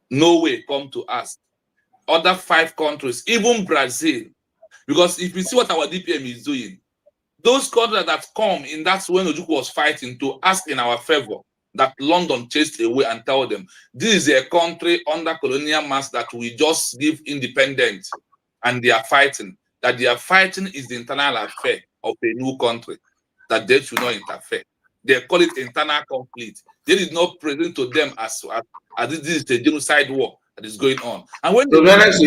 Norway come to ask, other 5 countries, even Brazil, because if you see what our DPM is doing, those countries that come in, that's when Ojukwu was fighting to ask in our favor, that London chased away and tell them, this is a country under colonial master that we just give independence, and they are fighting. That they are fighting is the internal affair of a new country, that they should not interfere. They call it internal conflict. They did not present to them as this is a genocide war that is going on. And when to be honest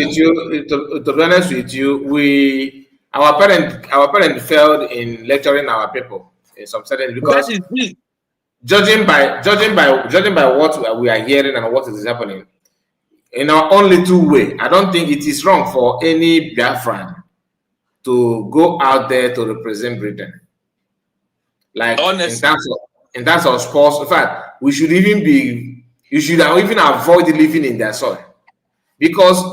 with you, our parent failed in lecturing our people in some certain, because judging by what we are hearing and what is happening in our own little way, I don't think it is wrong for any Biafran to go out there to represent Britain. Like in terms of sports, in fact, you should even avoid living in their soil, because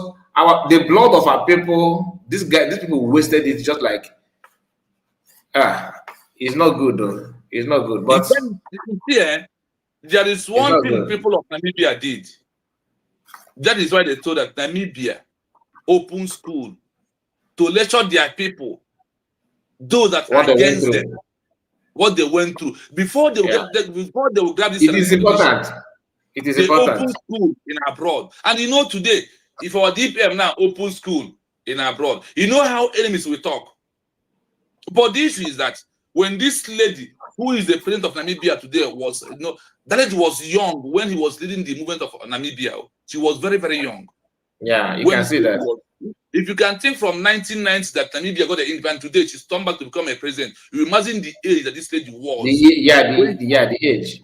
the blood of our people, these people wasted it just like it's not good though. It's not good. But there is one thing people of Namibia did. That is why they told that Namibia open school to lecture their people, those that are against them, what they went through before they will grab this. It is important. It is important. Open school in abroad, and you know today, if our DPM now open school in abroad, you know how enemies will talk. But the issue is that when this lady, who is the president of Namibia today, was, that lady was young when he was leading the movement of Namibia. She was very, very young. Yeah, you can see that. If you can think from 1990 that Namibia got the independence, today she's turned back to become a president. You imagine the age that this lady was. The age.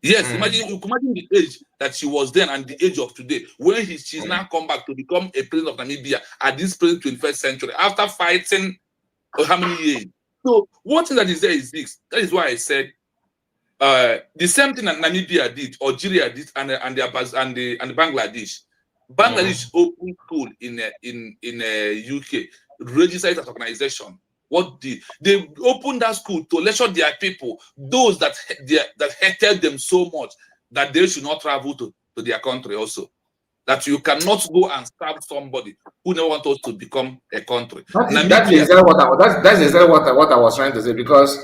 Yes, you imagine the age that she was then and the age of today, when she's now come back to become a president of Namibia at this present 21st century after fighting how many years. So one thing that is there is this. That is why I said the same thing that Namibia did, Algeria did, and Bangladesh. Bangladesh open school in UK, registered as organization. What did they opened that school to lecture their people, those that hated them so much that they should not travel to their country also. That you cannot go and stab somebody who never wants us to become a country. That's exactly what I was trying to say, because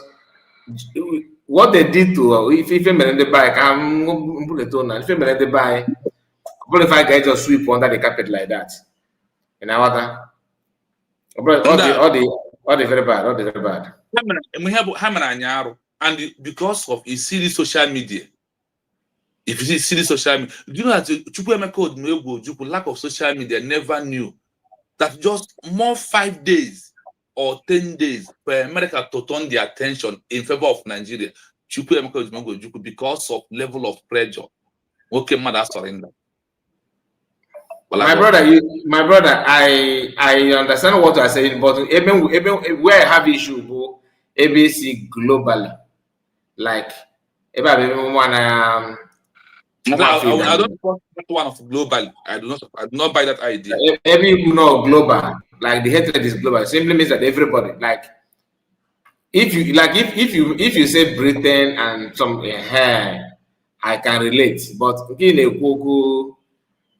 what they did to if they buy, if I guys just sweep under the carpet like that, in our all the very bad, all the very bad. And because of you see the social media, if you see the social media, do you know that lack of social media never knew that just more 5 days or 10 days for America to turn their attention in favor of Nigeria, because of level of pressure. Okay, mother surrender. My brother, I understand what you are saying, but even where I have issue go ABC globally, like if I I don't want one of global. I do not buy that idea. Every global, like the hatred is global. Simply means that everybody, like if you say Britain and some I can relate, but in a global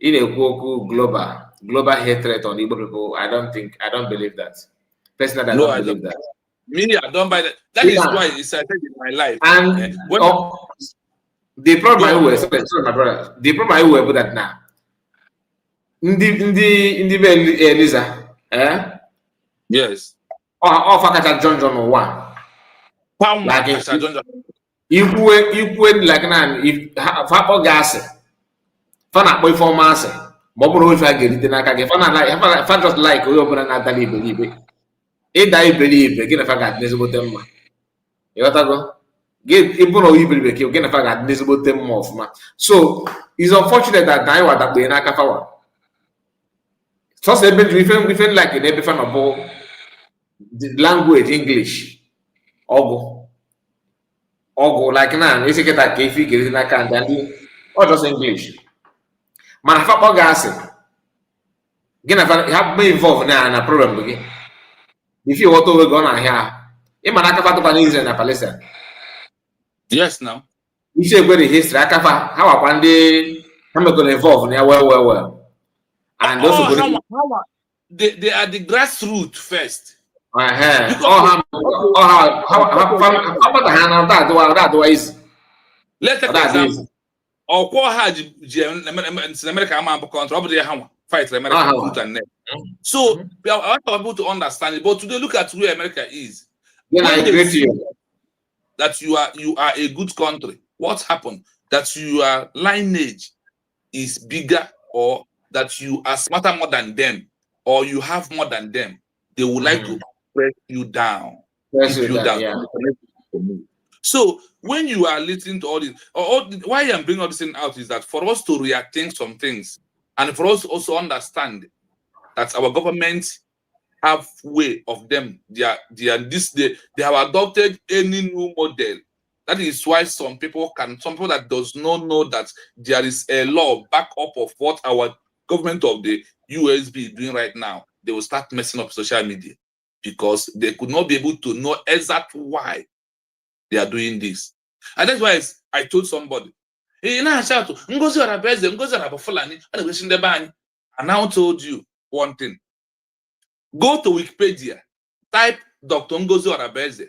hatred on Igbo people, I don't believe that. Personally, I don't believe that. Me, I don't buy that. That is why it's I think in my life. And the problem my brother, the problem I will put that now. Ndi Eliza, yes. Or Fakata John 1. Like if like now, if Fapo gas, Fana boy for mass, Bobo if I get it in a kage, Fana just like we open Natalie believe it. If I believe, again, if I got this about them, you got to go. Get even though you believe, again, if I got this about them off, man. So it's unfortunate that I was that way in Akafawa. So they been like in every fan of the language English. Ogo, like now, you see that Kefi get in a can, or just English. Man, if I gas it, again, if I have me involved now in a problem again. If you want to go on here, you man akafa to Israel and Palestine. Yes, now. You say where the history akafa, how one day I'm going to involve now well. And also they are the grassroots first. How about the hand of that is? Let's take an example. Or what had America fight America. So I want people to understand it. But today, look at where America is. Yeah, I agree with you. That you are a good country. What happened? That your lineage is bigger, or that you are smarter more than them, or you have more than them. They would like to press you down. Yeah. So when you are listening to all this, why I'm bringing all this thing out is that for us to rethink some things, and for us to also understand that our government have way of them. They have adopted any new model. That is why some people that does not know that there is a law back up of what our government of the USB is doing right now. They will start messing up social media because they could not be able to know exactly why they are doing this. And that's why I told somebody, and I now told you one thing. Go to Wikipedia, type Dr. Ngozi Orabeze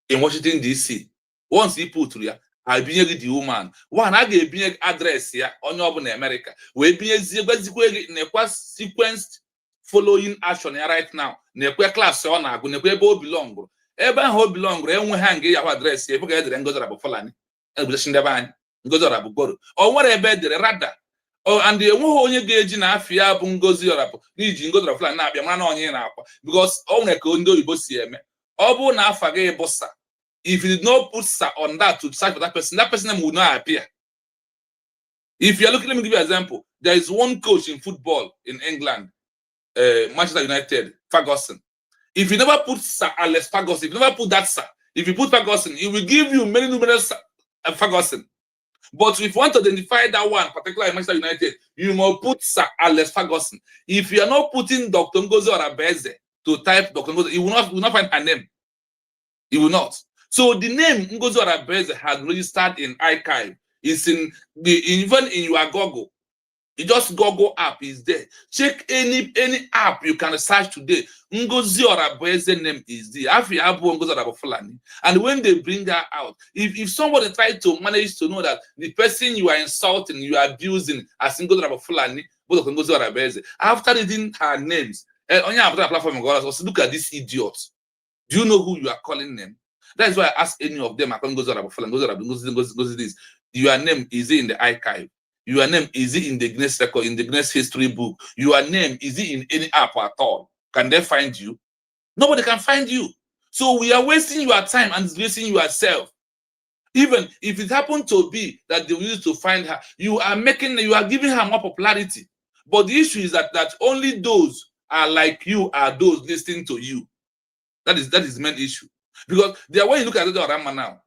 in Washington, D.C. Once he put here, I'll be the woman. One, I get a address here on your America. We'll be a sequenced following action right now. Nekwe class on a nekwe bo belong. Eba ho belong, and hang your address here. Forget the Ngozi Orabeze, and blessing the ban, Ngozi Orabeze. Or whatever the rather. Oh, and the only gauge in Afia Bungozi or Niji go to the flat now, man on in up because only condo you both see me. Obo na fage bossa. If you did not put on that to search for that person would not appear. If you're looking, let me give you an example. There is one coach in football in England, Manchester United, Ferguson. If you never put Sir Alex Ferguson, if you never put that Sir, if you put Ferguson, it will give you many numerous Ferguson. But if you want to identify that one, particularly Manchester United, you must put Sir Alex Ferguson. If you are not putting Dr. Ngozi Orabeze to type Dr. Ngozi, you will not find her name. You will not. So the name Ngozi Orabeze has registered in archive. It's even in your Google. You just Google app is there. Check any app you can search today. Ngozi Orabeze name is there. And when they bring her out, if somebody tries to manage to know that the person you are insulting, you are abusing as Ngozi Orabeze, after reading her names, on your platform, look at this idiot. Do you know who you are calling them? That's why I ask any of them, I can go to this. Your name is in the archive. Your name is in the Guinness record, in the Guinness history book. Your name is in any app at all. Can they find you? Nobody can find you. So we are wasting your time and wasting yourself. Even if it happened to be that they used to find her, you are giving her more popularity. But the issue is that only those are like you are those listening to you. That is the main issue. Because when you look at the Orama now,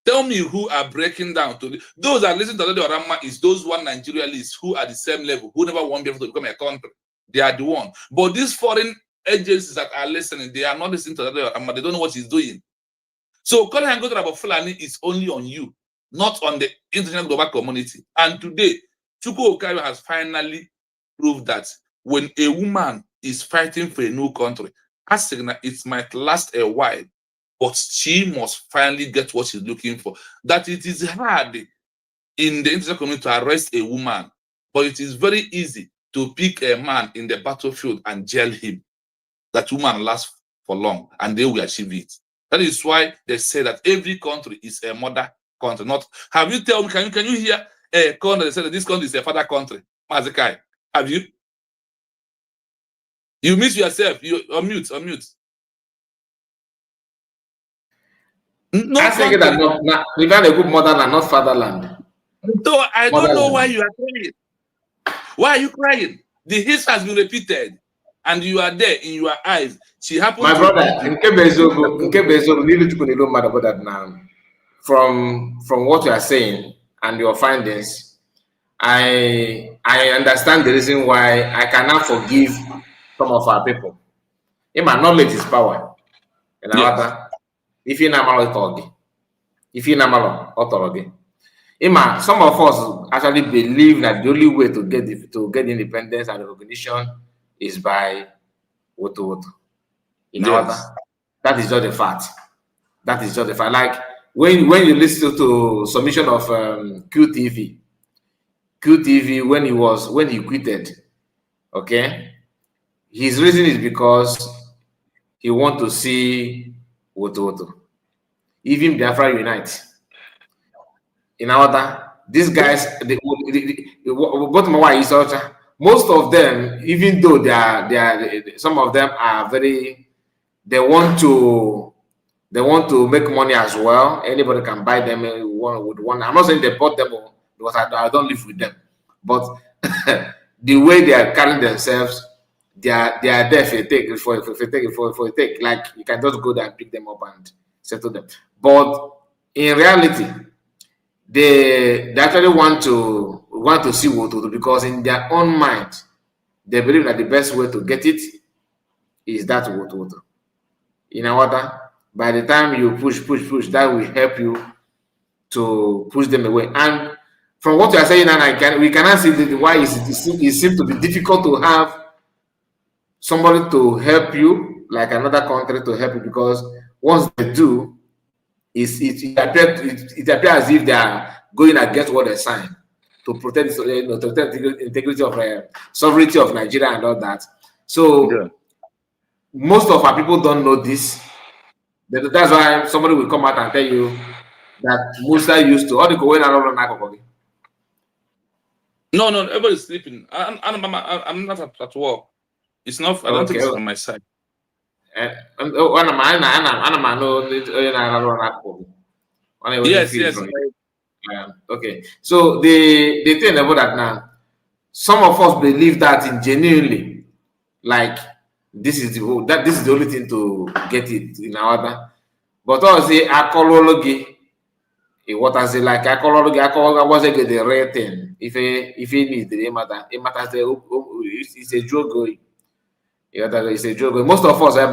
tell me who are breaking down to those that listen to the Orama is those one Nigerians who are the same level, who never want to be able to become a country. They are the one. But these foreign agencies that are listening, they are not listening to the Orama. They don't know what he's doing. So calling and going about Fulani is only on you, not on the international global community. And today, Chukwu Okayo has finally proved that when a woman is fighting for a new country, it might last a while, but she must finally get what she's looking for. That it is hard in the international community to arrest a woman, but it is very easy to pick a man in the battlefield and jail him. That woman lasts for long, and they will achieve it. That is why they say that every country is a mother country. Not have you tell me? Can you hear a country that say that this country is a father country? Mazikai, have you? You miss yourself. You unmute. No, I think that we got a good motherland, not fatherland. So I don't know why you are crying. Why are you crying? The history has been repeated, and you are there in your eyes. She happened. My brother, in Kebezo, leave it to matter about that now. From what you are saying and your findings, I understand the reason why I cannot forgive some of our people. My knowledge is power. If you know some of us actually believe that the only way to get independence and recognition is by woto. That is just a fact. That is just a fact. Like when you listen to submission of QTV when he quitted, okay, his reason is because he want to see woto. Even Biafra unite. In order, these guys, most of them, even though they are some of them are very, they want to make money as well. Anybody can buy them with one. I'm not saying they bought them because I don't live with them, but the way they are carrying themselves, they are there for a take. Like you can just go there and pick them up and settle them. But in reality, they actually want to see what because in their own mind, they believe that the best way to get it is that what. In order, by the time you push, that will help you to push them away. And from what you are saying, and we cannot see why it seems to be difficult to have somebody to help you, like another country to help you, because once they do, it appears as if they are going against what they signed to protect the integrity of sovereignty of Nigeria and all that. So most of our people don't know this. That's why somebody will come out and tell you that Musa used to. No, everybody's sleeping. I'm not at work. It's not. I don't think it's on my side. Yes. Okay. So the thing about that now, some of us believe that in genuinely, like this is the only thing to get it in order. But also archaeology, what I say like archaeology was the rare thing. If it needs it matters. It's a joke. It's a joke. Most of us have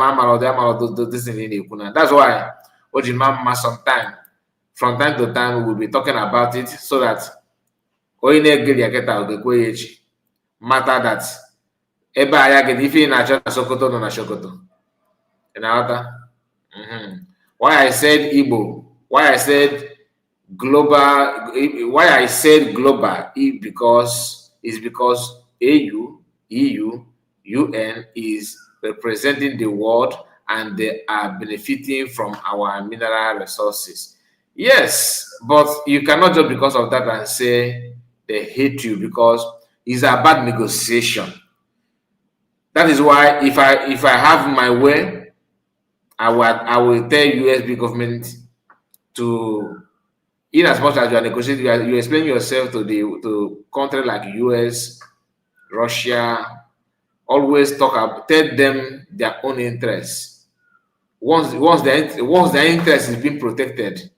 this in. That's why Ojimama sometimes, from time to time, we will be talking about it so that matter that if you na Sokoto no na Sokoto. Why I said Igbo, why I said global, because AU, EU, UN is representing the world and they are benefiting from our mineral resources. Yes, but you cannot just because of that and say they hate you, because it's a bad negotiation. That is why if I have my way, I will tell USB government to, in as much as you are negotiating, you explain yourself to countries like US, Russia. Always tell them their own interests. Once their interest is being protected,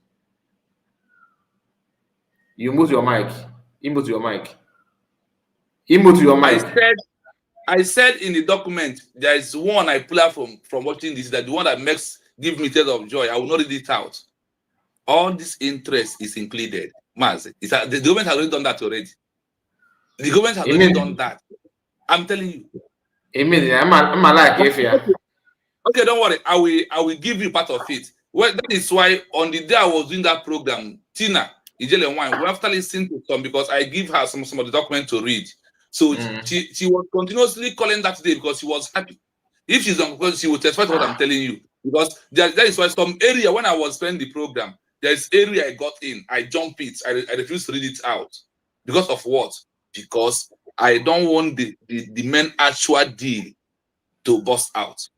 you mute your mic. Input your mic. Input your mic. I said in the document, there is one I pull out from watching this, that the one that give me tears of joy. I will not read it out. All this interest is included. Maz, the government has already done that already. The government has already done that. I'm telling you. I'm like if Okay, don't worry. I will give you part of it. Well, that is why on the day I was doing that program, Tina, Ijele Wine, we after listening to some, because I give her some of the document to read. So she was continuously calling that day because she was happy. If she's on, because she will testify to what I'm telling you. Because that is why some area, when I was playing the program, there's area I got in, I jump it, I refuse to read it out. Because of what? Because I don't want the main actual deal to bust out.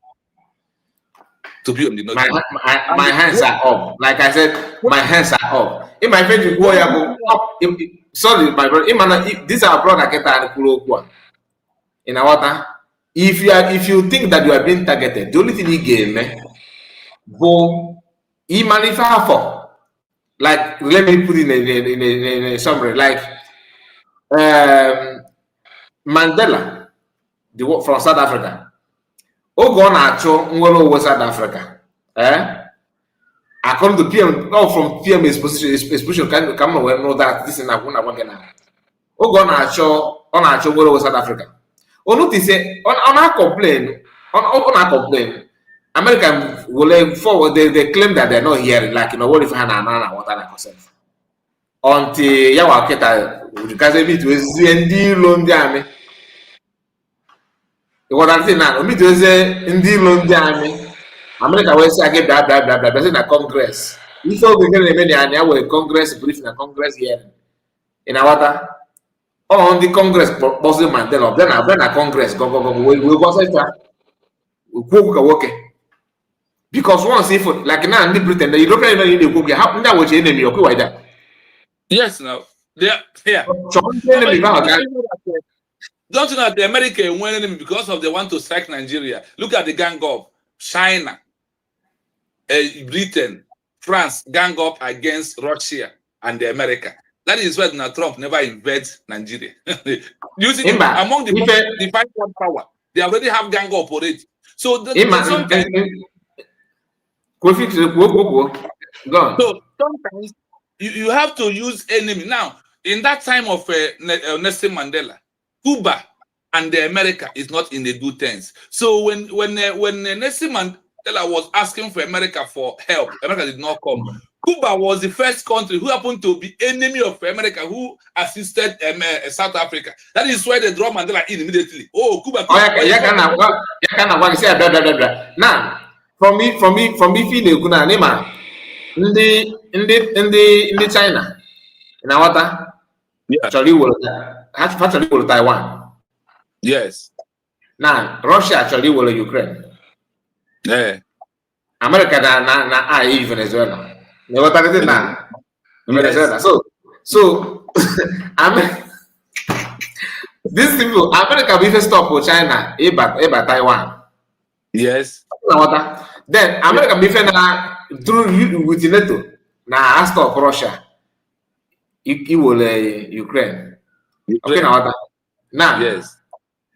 To be on the note. My hands are up. Like I said, my hands are up. In my friend, you go up. Sorry, my brother. This is our brother. In our water. If you think that you are being targeted, the only thing you game, go for. Like, let me put in a summary. Like Mandela, from South Africa. Ogo na-achọ nwere owe South Africa. According to PM, from PM exposition, can know that this is not working now. Ogo na-achọ nwere owe South Africa. Notice say on complain. American will forward. They claim that they're not here. Like, you know, what if Hannah what I myself until Yawa Keta because they meet with ZND Londiame. What I'm saying now, meet with ZND Londiame. America will say again blah blah blah blah. That's in a Congress. If all the many and Congress brief in a Congress here in our water. On the Congress, President Mandela, then a Congress go we go say that we go because once if like now in Britain, the European Union they go how that was enemy okay why that. Yes, now they are here. Don't you know that the American won enemy because of they want to strike Nigeria? Look at the gang up China, Britain, France gang up against Russia and the America. That is why Donald Trump never invades Nigeria. Using among the five world power, they already have gang up already. So sometimes you have to use enemy. Now, in that time of Nelson Mandela, Cuba and the America is not in the good terms. So when Nelson Mandela was asking for America for help, America did not come. Cuba was the first country who happened to be enemy of America who assisted South Africa. That is why they draw Mandela in immediately. Oh, Cuba. Now, from me, feeling good name. In the China, in our water, actually will Taiwan. Yes. Now, Russia actually will Ukraine. Yeah. America na Venezuela. Never targeted now. Venezuela. So these people, America will stop for China, about Taiwan. Yes. Then America will through with NATO. Now stop Russia. It will Ukraine. Okay, now yes.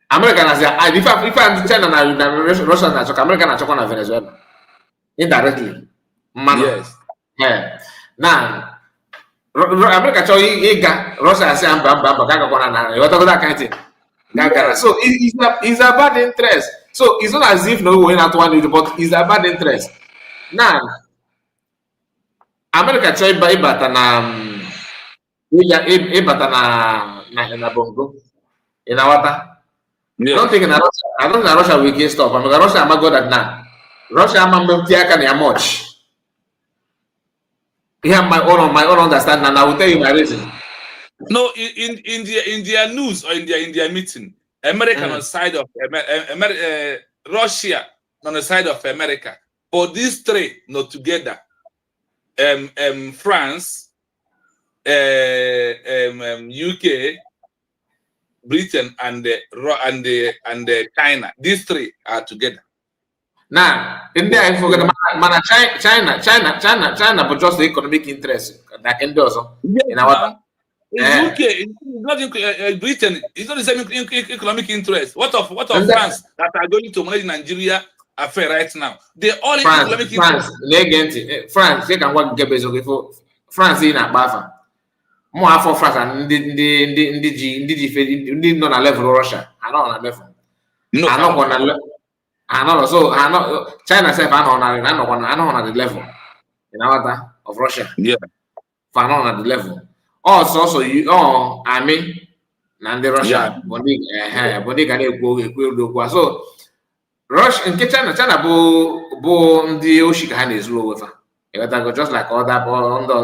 America has if I'm China now, Russia na America na Venezuela indirectly. Yes. Yeah. Now, America Russia say so it's a bad interest. So it's not as if no one at one, but it's a bad interest. Now, America try buy batana bongo in our water. I don't think Russia will get stop. Russia am go that now. Russia can much. You have my own understanding, and I will tell you my reason. No, in their news or in their meeting, America on the side of Russia on the side of America. But these three not together. France, UK, Britain, and China. These three are together. Now, India, I forget China, but just the economic interest that endorse in our. UK, it's not Britain. It's not the same economic interest. What of France that are going to manage Nigeria affair right now? They all economic interest. France, they can work get for France in a buffer. More for France and the non level Russia. I know on a level. No, I know on a level. I know so I know China said I know on the level in our of Russia. Yeah. I know on the level. Also, you army and the Russia, Boni can go. So, Russia and China, bo the Oshika is low with her. Just like all that on the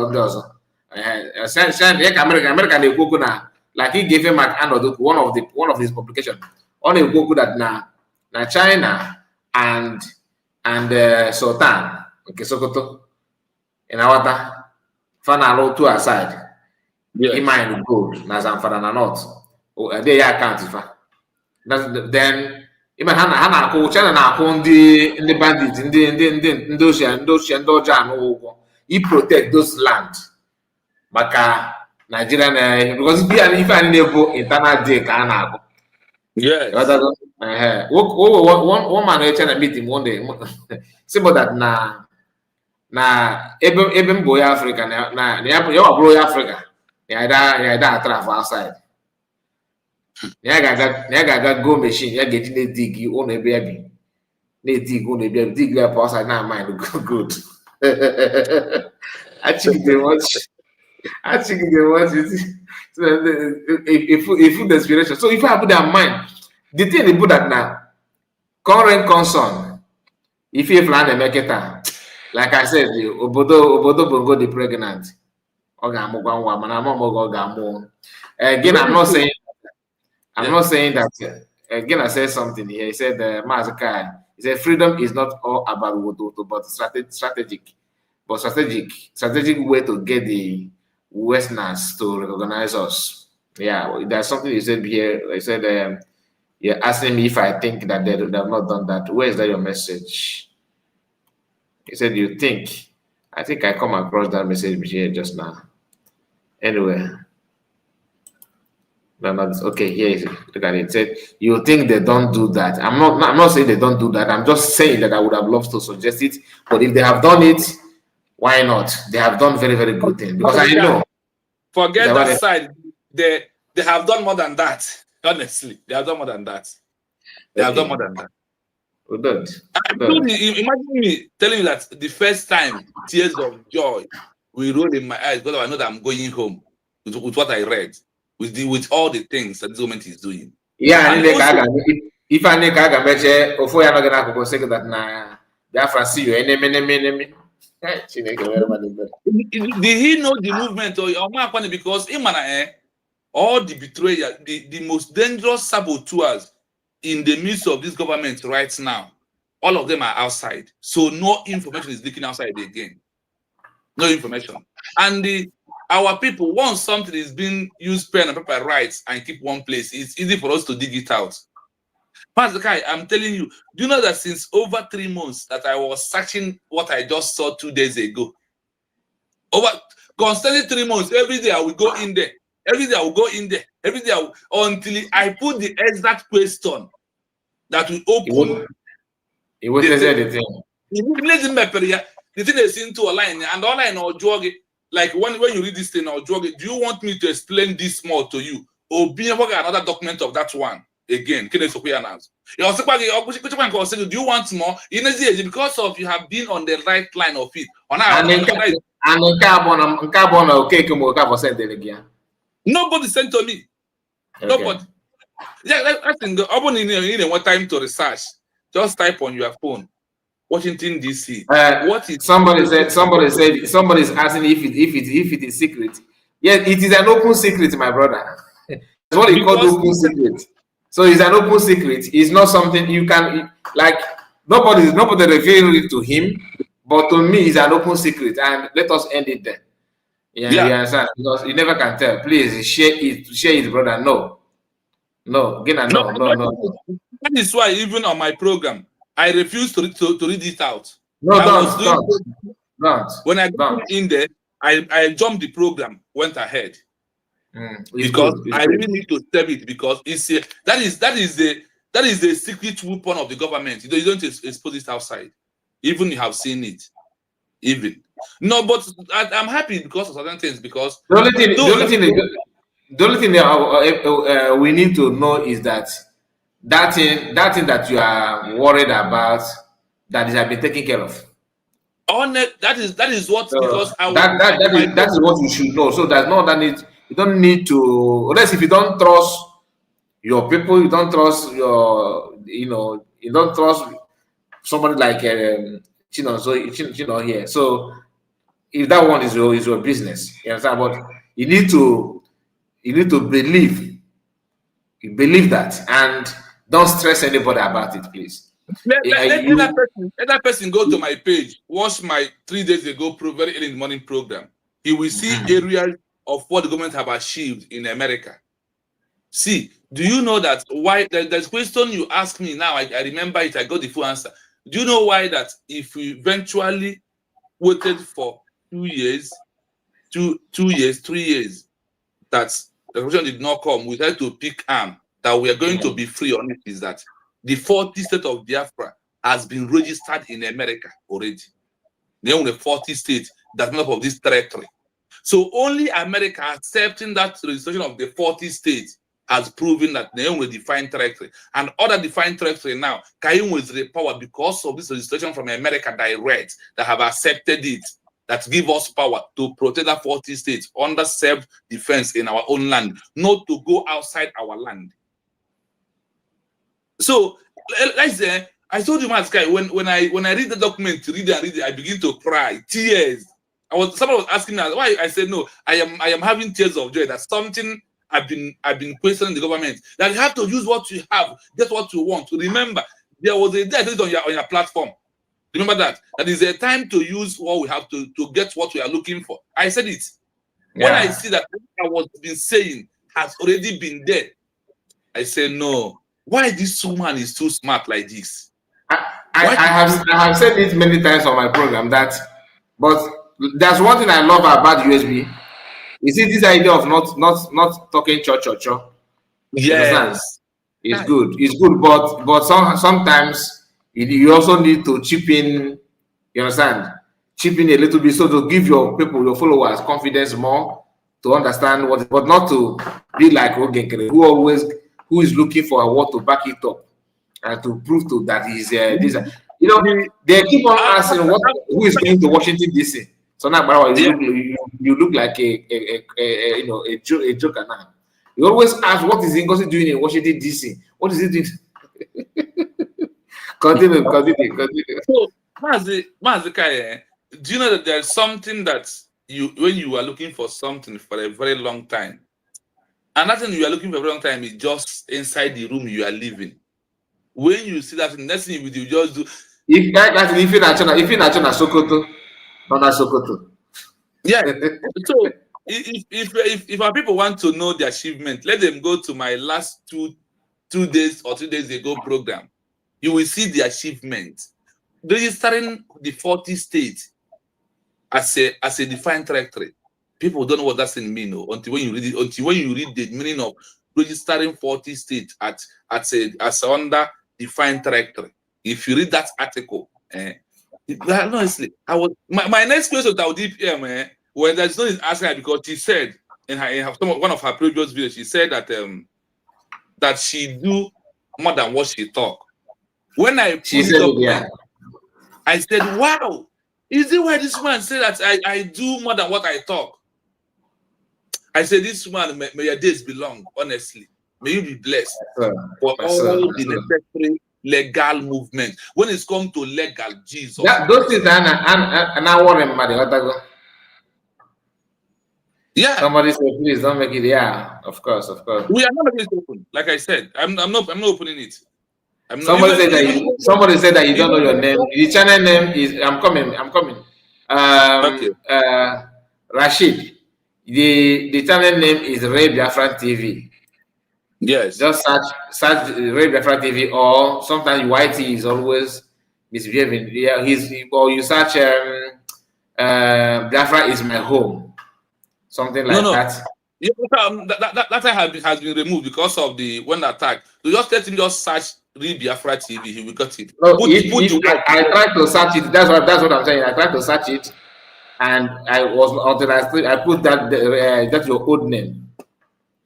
American they go now. Like he gave him one of his publications. Only go that now China and Sultan, okay, Sokoto in our final two aside. Yes. Mind gold, na Zamfara na North. They account if then even Hana China na the bandits in the ocean he protect those land. Maka Nigerian because if I never internal day can yes. One man China meet him one day. Simple that na even boy Africa na you boy Africa. Yeah, that travel outside. Yeah, go machine. Yeah, get in dig you own a baby. They dig on a baby. Dig up outside now. Mind good. I think they watch. If desperation. So if I put that in mind, the thing they put that now, current concern. If you plan to make it, like I said, Obodo Bongo the pregnant. Again, I'm not saying that. Again, I said something here. He said, Mazakai. He said, freedom is not all about Wodoto, but strategic way to get the Westerners to recognize us. Yeah, there's something you said here. I said, you're asking me if I think that they have not done that. Where is that your message? He said, you think. I think I come across that message here just now. Anyway. No, okay, here, look at it. It said, you think they don't do that. I'm not saying they don't do that. I'm just saying that I would have loved to suggest it. But if they have done it, why not? They have done very, very good things. Because I know. Forget that side. They have done more than that. Honestly, they have done more than that. They have done more than that. Imagine me telling you that the first time tears of joy will roll in my eyes because I know that I'm going home with what I read, with all the things that this government is doing. Yeah, and if I need to mention, before you're not gonna go say that na Biafra see you enemy. Did he know the movement or because all the betrayal, the most dangerous saboteurs in the midst of this government right now, all of them are outside. So no information is leaking outside again. No information. And our people, once something is being used pen and paper rights and keep one place, it's easy for us to dig it out. Pastor Kai, I'm telling you, do you know that since over 3 months that I was searching what I just saw 2 days ago? Constantly 3 months, every day I will go in there. Every day I will go in there. Every day until I put the exact question that will open. It was the thing. The thing is into a line and online or jog it. Like when you read this thing or jog it, do you want me to explain this more to you? Or be another document of that one again? Do you want more? Because of you have been on the right line of it. Nobody sent to me. Okay. Nobody. Yeah, I think one time to research. Just type on your phone Washington D.C. What is somebody's asking if it is secret. Yes, it is an open secret, my brother. It's what they call open secret. So it's an open secret. It's not something you can like. Nobody revealed it to him, but to me, it's an open secret. And let us end it there. Yeah, you understand? Because you never can tell. Please share it, brother. No. Again, no. That is why even on my program, I refuse to read it out. No, don't. When I got in there, I jumped the program, went ahead. Because I really need to tell it because it's that is the secret weapon of the government. You don't expose it outside. Even you have seen it. Even. No, but I'm happy because of certain things. Because the only thing we need to know is that thing that you are worried about, that has been taken care of. That is what because that is what you should know. So there's no that need. You don't need to, unless if you don't trust your people, you don't trust you don't trust somebody like here. So if that one is your business, you understand? But you need to believe that and don't stress anybody about it, please. Let that person go to my page, watch my 3 days ago very early in the morning program. He will see areas of what the government have achieved in America. See, do you know that why there's question you ask me now? I remember it, I got the full answer. Do you know why that if we eventually waited for 2 years, 3 years, that the revolution did not come, we had to pick arm that we are going to be free on it, is that the 40 state of Biafra has been registered in America already. They own the 40 states that make up of this territory. So only America accepting that registration of the 40 states has proven that they own a defined territory. And other defined territory now, Kayum is the power because of this registration from America direct that have accepted it, that give us power to protect that 40 states under self-defense in our own land, not to go outside our land. So, like I told you, Sky, when I read the document, read it, I begin to cry, tears. Someone was asking me why. I said no. I am having tears of joy. That's something I've been questioning the government. That you have to use what you have, get what you want. Remember, there was a day I said on your platform. Remember that is a time to use what we have to get what we are looking for. I said it. When I see that what I was been saying has already been there, I say no. Why this woman is too smart like this? I have said it many times on my program but there's one thing I love about USB. You see this idea of not talking church. Yes, it's good. It's good, but sometimes you also need to chip in. You understand? Chip in a little bit so to give your people, your followers, confidence more to understand what, but not to be like Ogenkere, who is looking for a word to back it up and to prove to that he's this. You know, they keep on asking who is going to Washington DC. So now, you look like a joker now. You always ask, what is Ngozi doing in Washington DC? What is he doing? Continue. So, Mazi, do you know that there's something that when you are looking for something for a very long time, and that thing you are looking for a very long time is just inside the room you are living. When you see that, the next thing you just do. If you're not Sokoto, not Sokoto. Yeah. So if our people want to know the achievement, let them go to my last two days or 3 days ago program. You will see the achievement. Registering the 40 states as a defined territory. People don't know what that thing means until when you read it. Until when you read the meaning of registering 40 states as under defined territory. If you read that article, honestly, my next question to Audip when there's no asking her, because she said in one of her previous videos, she said that she do more than what she talk. When I put it up, I said, wow, is it why this man said that I do more than what I talk? I said, this man, may your days be long, honestly. May you be blessed for all the necessary legal movement. When it's come to legal, Jesus. Those things are an hour and Madagascar. Yeah. Somebody said, please don't make it. Yeah, of course. We are not making it open. Like I said, I'm not opening it. Somebody said that you don't know your name. The channel name is I'm coming. Okay. Rashid. The channel name is Ray Biafran TV. Yes. Just search Ray Biafran TV, or sometimes YT is always misbehaving. Yeah, or you search Biafra is my home. Something like that. Yeah, that has been removed because of the when attack. So just let him just search Ray Biafra TV. He will get it. No, I tried to search it. That's what I'm saying. I tried to search it, and I put that's your old name.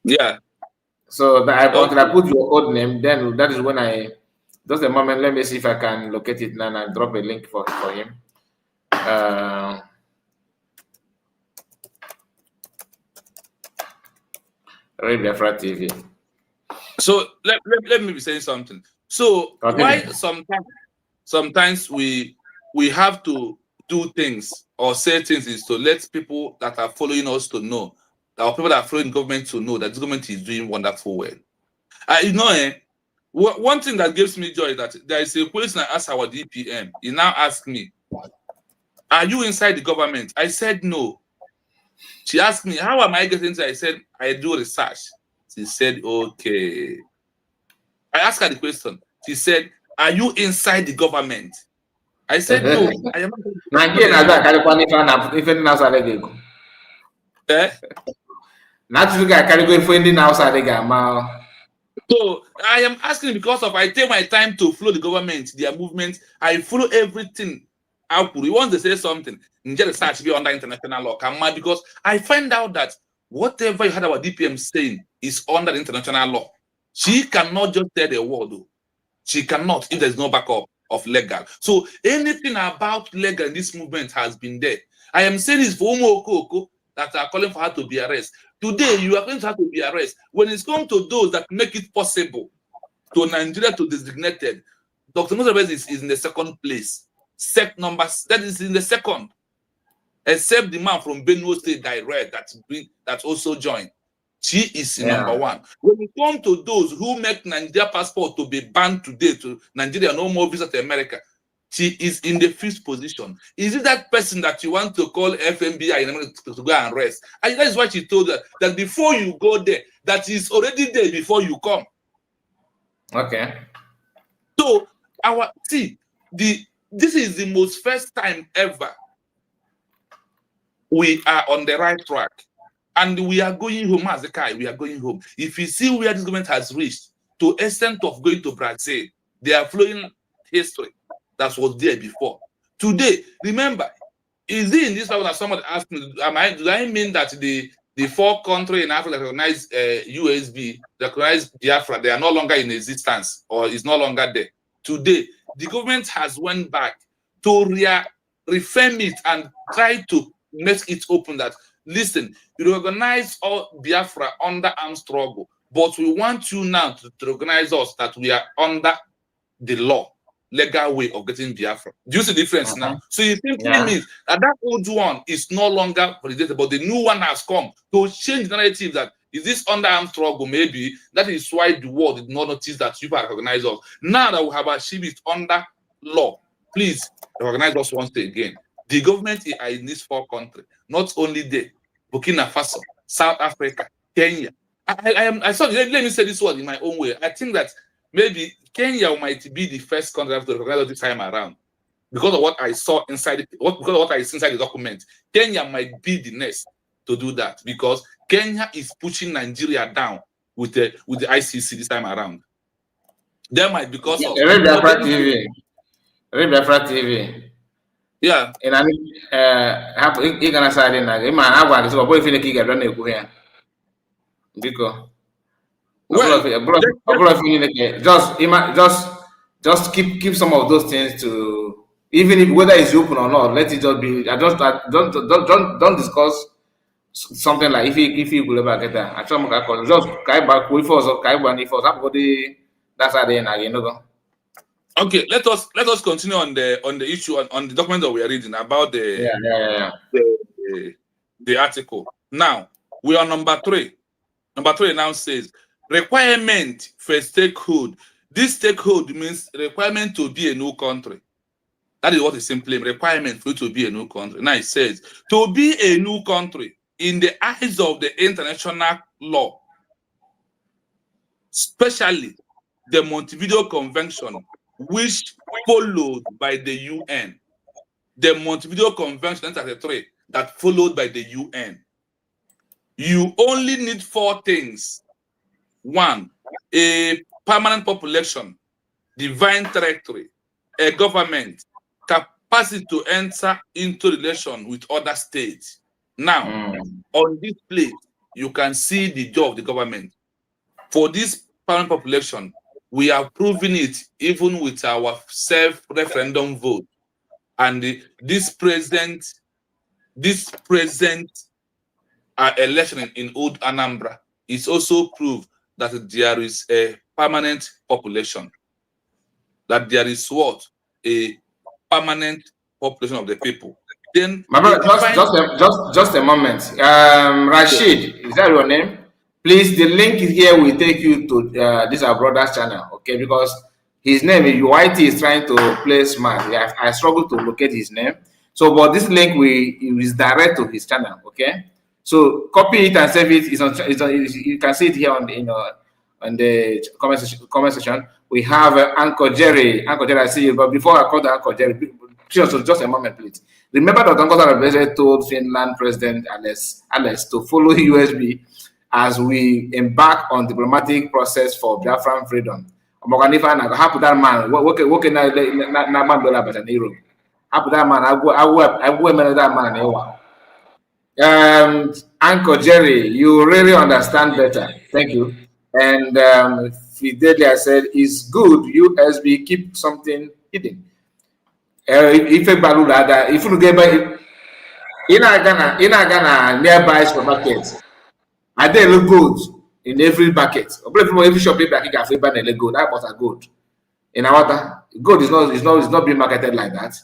Yeah. So until I put your old name, then that is when just a moment. Let me see if I can locate it now and I drop a link for him. Ray Biafra TV. So let me be saying something. So why sometimes we have to do things or say things is to let people that are following us to know, or people that are following government to know that the government is doing wonderful well. One thing that gives me joy is that there is a question I asked our DPM. He now asked me, "Are you inside the government?" I said no. She asked me, "How am I getting inside?" I said, "I do research." She said, "Okay." I asked her the question. She said, "Are you inside the government?" I said, "No, I am not." So I am asking because of I take my time to follow the government, their movement. I follow everything. Once they say something, research be under international law. Because I find out that whatever you had our DPM saying is under international law. She cannot just tell the word. She cannot if there's no backup of legal. So anything about legal in this movement has been there. I am saying this for Umo Okoko that are calling for her to be arrested. Today, you are going to have to be arrested. When it's come to those that make it possible to Nigeria to designated, Dr. Moses is in the second place. That is in the second. Except the man from Benue State Direct that also joined. She is number one. When we come to those who make Nigeria passport to be banned today to Nigeria, no more visa to America, she is in the fifth position. Is it that person that you want to call FMBI to go and arrest? And that is why she told her that before you go there, that is already there before you come. Okay. So this is the most first time ever we are on the right track. And we are going home as a guy. We are going home. If you see where this government has reached, to extent of going to Brazil, they are flowing history that was there before. Today, remember, is it in this level that someone asked me, do I mean that the four countries in Africa recognize USB, recognize Biafra, they are no longer in existence or is no longer there? Today, the government has went back to reframe it and try to make it open that, listen, you recognize all Biafra under armed struggle, but we want you now to recognize us that we are under the law, legal way of getting Biafra. Do you see the difference now? So it simply means that old one is no longer validated, but the new one has come to change the narrative that is this under armed struggle, maybe. That is why the world did not notice that people recognize us. Now that we have achieved it under law, please recognize us once again. The government in these four countries, not only there, Burkina Faso, South Africa, Kenya. I saw, let me say this word in my own way. I think that maybe Kenya might be the first country to recognize this time around because of what I saw inside because of what I see inside the document. Kenya might be the next to do that because Kenya is pushing Nigeria down with the ICC this time around. There might because of Biafra TV. Yeah. And I mean, you're gonna say that I want to boy feel like you get done here. Because just keep some of those things to, even if whether it's open or not, let it just be. Don't discuss something like if you go back at that. I try to just back with us or everybody that's how they know. Okay, let us continue on the issue on the document that we are reading about the article. Now we are number 3. Number 3 now says requirement for stakehood. This stakehood means requirement to be a new country. That is what it simply means, requirement for you to be a new country. Now it says to be a new country in the eyes of the international law, especially the Montevideo Convention, which followed by the UN. The Montevideo Convention 1933 that followed by the UN. You only need 4 things. 1, a permanent population, divine territory, a government, capacity to enter into relation with other states. Now, on this plate, you can see the job of the government. For this permanent population, we are proving it even with our self-referendum vote. And this present election in Old Anambra is also proof that there is a permanent population. That there is what? A permanent population of the people. Then my brother, just a moment. Rashid, is that your name? Please, the link here will take you to this our brother's channel, okay? Because his name is YT is trying to play smart. I struggle to locate his name. So, but this link is direct to his channel, okay? So copy it and save it. You can see it here on the comment section. We have Uncle Jerry. Uncle Jerry, I see you. But before I call the Uncle Jerry, just a moment, please. Remember that Uncle Jerry told Finland President Alex to follow USB as we embark on diplomatic process for Biafran freedom. How that man? What can I Uncle Jerry, you really understand better. Thank you. And Fidelia said, it's good USB keep something hidden. If you get in Ghana nearby supermarkets, are they look good in every bucket? Every shop look good. That was a good. In our gold is not being marketed like that.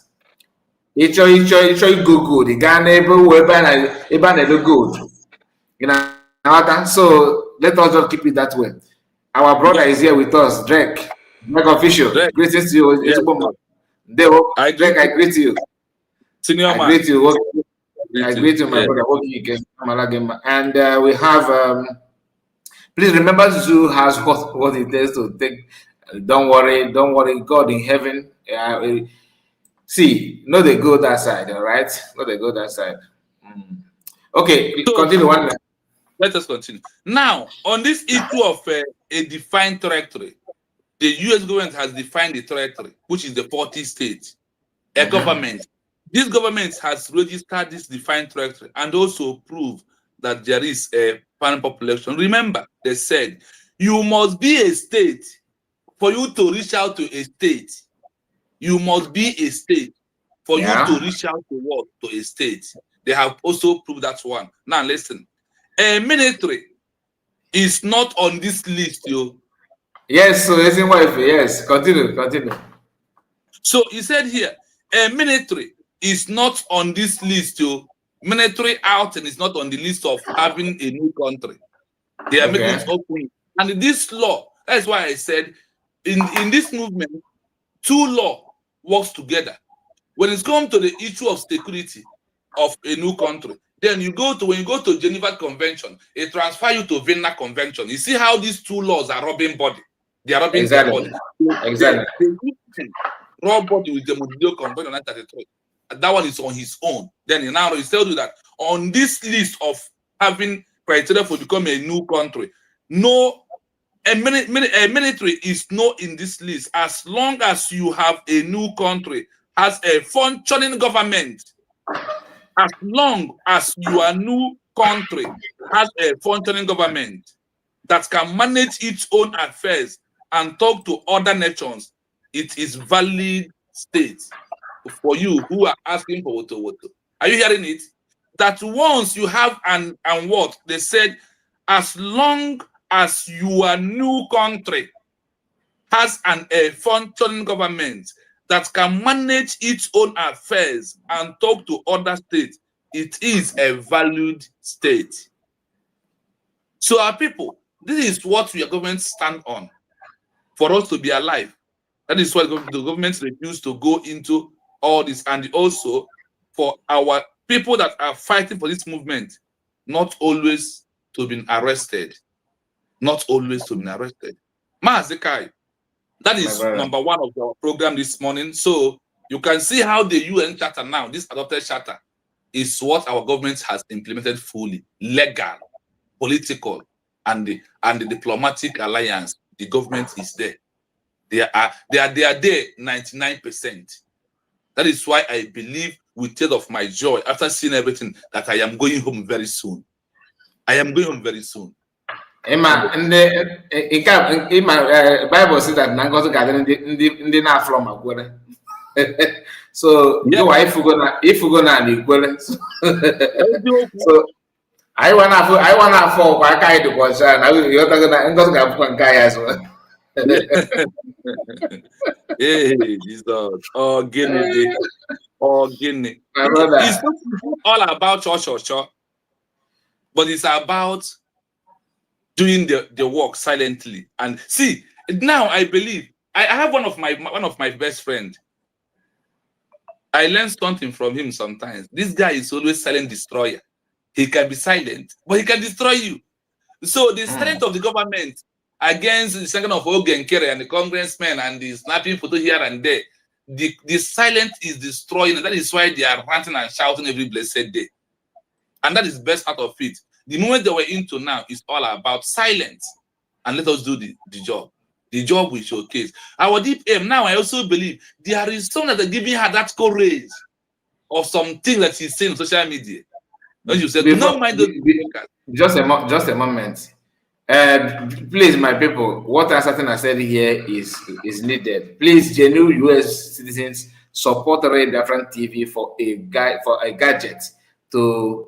It's good. The Ghana everywhere look good. You know, so let us just keep it that way. Our brother is here with us, Drake official. Drake. Greetings to you. Yes. Drake, I greet you. Senior man. I greet you. I greet you, my brother. And we have. Please remember, Zoo has what it takes to take. Don't worry. God in heaven. See, no, they go that side. All right, no, they go that side. Okay, so, continue one. Let us continue. Now, on this issue of a defined territory, the U.S. government has defined the territory, which is the 40 states. A government. This government has registered this defined territory and also proved that there is a permanent population. Remember, they said you must be a state for you to reach out to a state. You must be a state for you to reach out to what? To a state. They have also proved that one. Now listen. A military is not on this list, yo. Yes, so yes. Continue. So he said here, a military is not on this list, yo. Military outing is not on the list of having a new country. They are making it open. And this law, that's why I said, in this movement, 2 laws works together. When it's come to the issue of security of a new country, then when you go to Geneva Convention, it transfer you to Vienna Convention. You see how these 2 laws are rubbing body. They are rubbing their body. Exactly. They rub body with the Montevideo Convention 1933. That one is on his own. Then now he tells you that on this list of having criteria for become a new country, no, a military is not in this list as long as you have a new country has a functioning government. As long as your new country has a functioning government that can manage its own affairs and talk to other nations, it is valid state for you who are asking for what. Are you hearing it? That once you have and what they said, as long as your new country has a functioning government that can manage its own affairs and talk to other states, it is a valued state. So our people, this is what your government stand on for us to be alive. That is why the government refused to go into all this, and also for our people that are fighting for this movement, not always to be arrested. Not always to be arrested. Maazikai, that is number one of our program this morning. So you can see how the UN Charter now, this adopted charter, is what our government has implemented fully, legal, political, and the diplomatic alliance. The government is there. They are there 99%. That is why I believe with tears of my joy after seeing everything that I am going home very soon. I am going home very soon. Emma, Bible says that Nango's gathering the na from Agwere. So you if we're gonna so I wanna fall back I do was you're gonna as well. Hey, Jesus. Oh, Guinea. Oh, Guinea. It's not all about church, but it's about doing the work silently. And see, now I believe I have one of my best friends. I learned something from him sometimes. This guy is always silent destroyer. He can be silent, but he can destroy you. So the strength of the government against the second of Ogen Kere and the congressmen and the snapping photo here and there, the silence is destroying. That is why they are ranting and shouting every blessed day. And that is the best part of it. The moment that we're into now is all about silence. And let us do the job. The job we showcase. Our deep aim, now I also believe there is someone that are giving her that courage of something that she's saying on social media. As you said, no mind just a moment. Please, my people, what I said here is needed. Please, genuine US citizens, support Red Different TV for a gadget to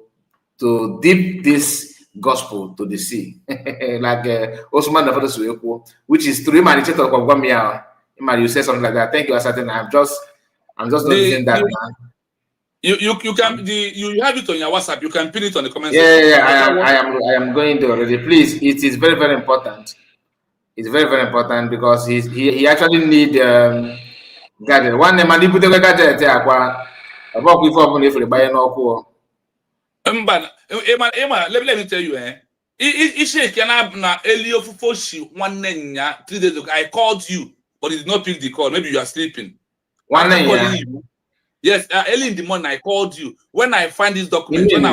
dip this gospel to the sea, like Osman which is to remind each other of you say something like that. Thank you, Asatan. I'm just noticing that. You can you have it on your WhatsApp. You can pin it on the comment section. I am going to already. Please, it is very, very important. It's very, very important because he actually need gadget. One name and put the gadget about before if you buy no Emma, let me tell you, one 3 days ago. I called you, but it did not pick the call. Maybe you are sleeping. Yes, early in the morning I called you. When I find this document, when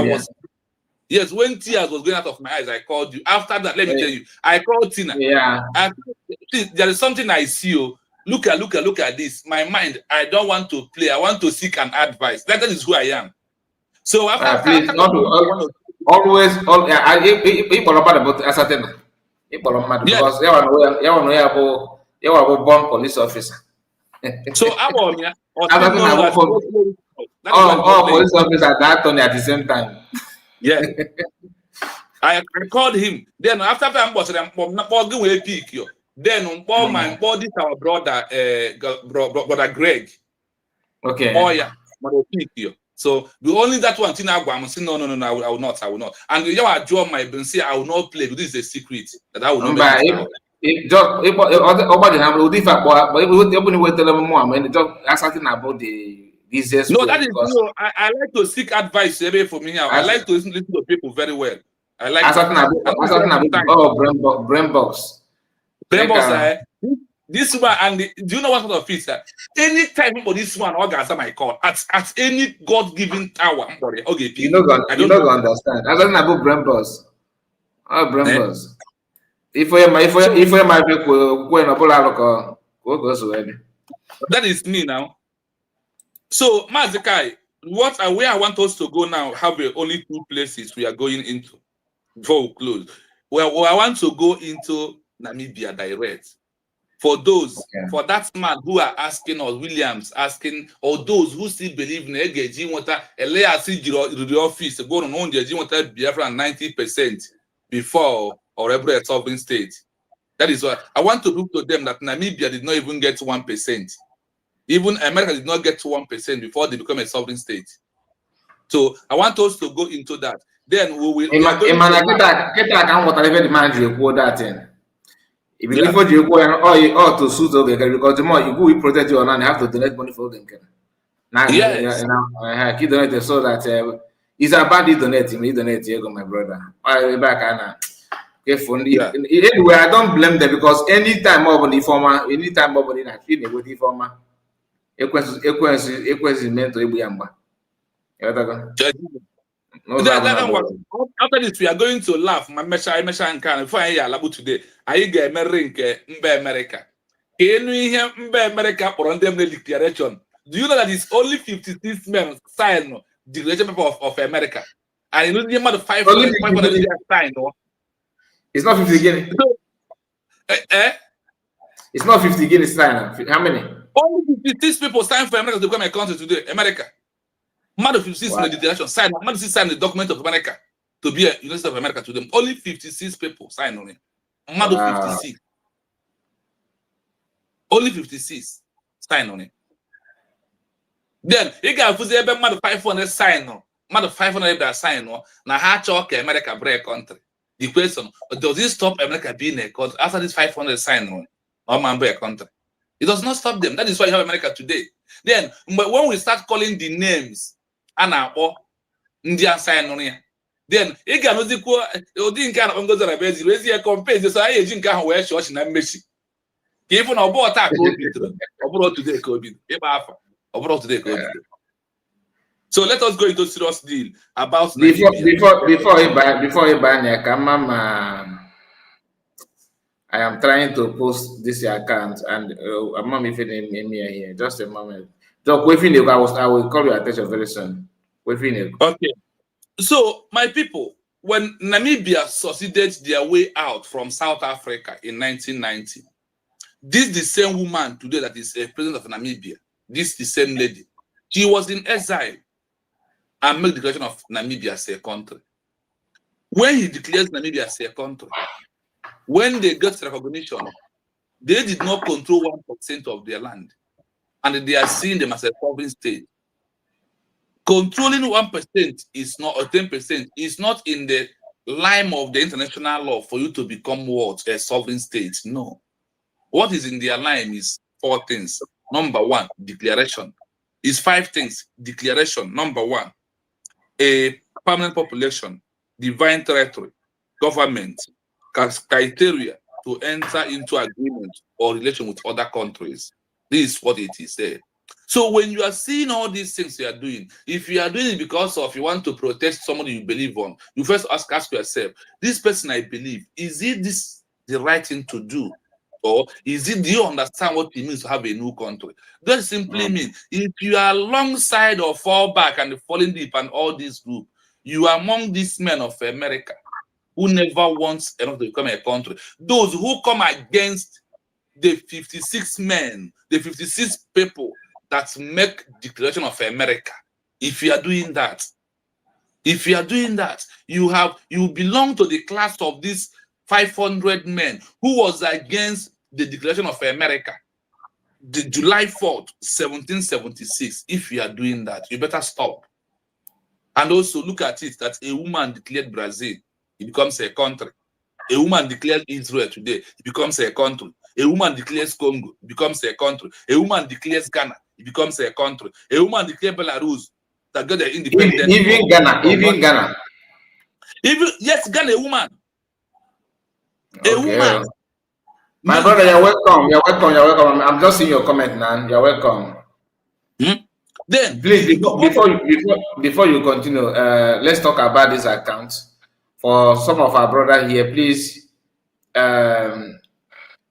tears was going out of my eyes, I called you. After that, let me tell you, I called Tina. There is something I see. Look at this. My mind, I don't want to play. I want to seek an advice. That is who I am. So after please, always people about Asatena. Because you are born police officer. So all police officers are that Tony at the same time. Yeah. I called him. Then after that, then this our brother Greg. Okay. Oh yeah, so the only that one thing I'm saying no, I will not. And you are draw my say I will not play because this is a secret that I will not. No, that is no. I like to seek advice from here. I like to listen to people very well. I like brain box. This one and do you know what sort of it? Anytime for this one, I'll answer my call at any God-given hour. Okay, you don't understand. I don't know about brain box. Brain box. If my people that is me now. So, Mazikai, where I want us to go now, have only 2 places we are going into before we close. Well, I want to go into Namibia direct. For those, for that man who are asking us, Williams asking, or those who still believe in EGG, the office, go on Biafra 90% before or every sovereign state. That is why I want to prove to them that Namibia did not even get 1%. Even America did not get 1% before they become a sovereign state. So I want us to go into that. Then we will. Get that whatever the man you quote that in. If you go you go to suit because the more you go, you protect your land, you have to donate money for them. Now, yes. He donated so that it's about it donating. He donated, my brother. I back Anna. Anyway, I don't blame them because anytime more the former, anytime more than I feel with the former, equals meant to be yamba. After this, we are going to laugh. My mesha and can find Labu today. I get America, America. Can we hear America for them declaration? Do you know that it's only 56 men signed the declaration of America? And you know the amount of 500 signed. It's not 50 again. It's not 50 again. Signed. How many? Only 56 people signed for America to become a country today. America. More 56 in the declaration signed. More 56 signed the document of America to be a United States of America to them. Only 56 people signed on it. More 56. Only 56 signed on it. Then you got to 500 sign on. More 500 that sign on. Now how chalk America break country? The question: does it stop America being a country after this 500 sign on? Or man be a country? It does not stop them. That is why you have America today. Then when we start calling the names, Anna or Indian sign on here, then you can also go. You didn't kind of go to the base. You see a compare. So I didn't can wear shorts in a messy. Even about that COVID, about today COVID, about today COVID. So let us go into serious deal about before you buy I am trying to post this account and I'm not even in here. Just a moment. I will call your attention very soon. Okay. So my people, when Namibia succeeded their way out from South Africa in 1990, this is the same woman today that is a president of Namibia. This is the same lady. She was in exile and made the declaration of Namibia as a country. When he declares Namibia as a country, when they got recognition, they did not control 1% of their land, and they are seeing them as a sovereign state. Controlling 1% is not, or 10% is not in the line of the international law for you to become what? A sovereign state. No. What is in their line is 4 things. Number 1, declaration. Is 5 things. Declaration. Number 1, a permanent population, divine territory, government, criteria to enter into agreement or relation with other countries. This is what it is there. So when you are seeing all these things you are doing, if you are doing it because of you want to protest somebody you believe on, you first ask yourself, this person I believe, is it this the right thing to do? Or is it, do you understand what it means to have a new country? That simply means if you are alongside or fall back and falling deep and all this group, you are among these men of America who never wants enough to become a country. Those who come against the 56 men, the 56 people that make Declaration of America. If you are doing that, you belong to the class of these 500 men who was against the Declaration of America, the July 4th, 1776. If you are doing that, you better stop. And also look at it that a woman declared Brazil, it becomes a country. A woman declares Israel today, it becomes a country. A woman declares Congo, it becomes a country. A woman declares Ghana, it becomes a country. A woman declares Belarus, that got their independence. Even Ghana. Yes, Ghana, a woman. Okay. A woman. My brother, you're welcome. I'm just seeing your comment now. You're welcome. Then, please, before you continue, let's talk about this account. For some of our brother here, please, our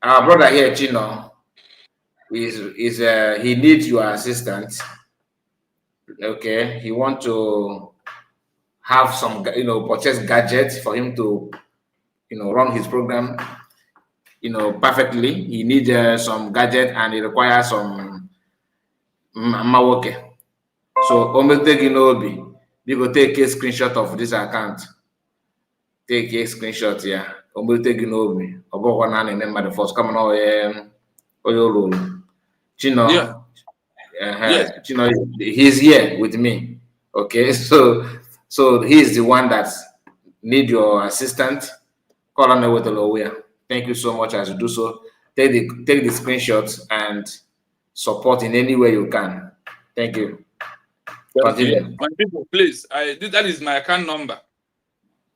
brother here, Chino, he needs your assistance. Okay, he want to have some, purchase gadgets for him to, run his program, perfectly. He needs some gadget and he requires some mawoke. So, almost take we go take a screenshot of this account. Take a screenshot here. Chino, Yeah. Yes. Chino, he's here with me. Okay, so he's the one that need your assistant. Call on with the lawyer. Thank you so much as you do so. Take the screenshots and support in any way you can. Thank you. Continue. My people, please. That is my account number.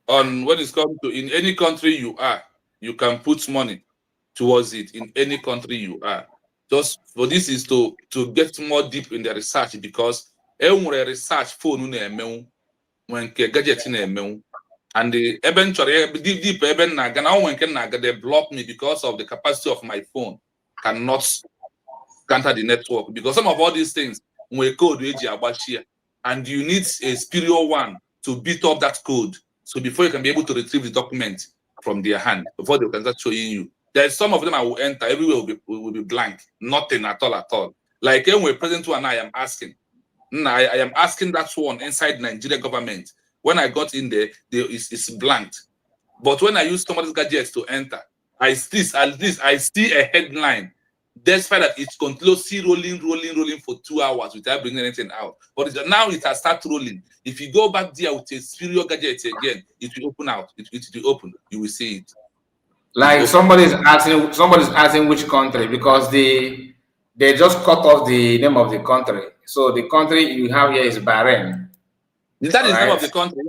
On what is come to in any country you are, you can put money towards it in any country you are. Just for this is to get more deep in the research, because every research phone when gadget and the eventually deep even now when they block me because of the capacity of my phone cannot counter the network, because some of all these things when code and you need a superior one to beat up that code. So before you can be able to retrieve the document from their hand, before they can start showing you. There's some of them I will enter, everywhere will be blank, nothing at all. Like when President one I am asking. I am asking that one inside Nigeria government. When I got in there, it's blanked. But when I use somebody's gadgets to enter, I see a headline. Despite that it's continuously rolling for 2 hours without bringing anything out. But now it has started rolling. If you go back there with a superior gadget again, it will open out. It will open. You will see it. Like somebody's asking which country, because they just cut off the name of the country. So the country you have here is Bahrain. That is the name of the country.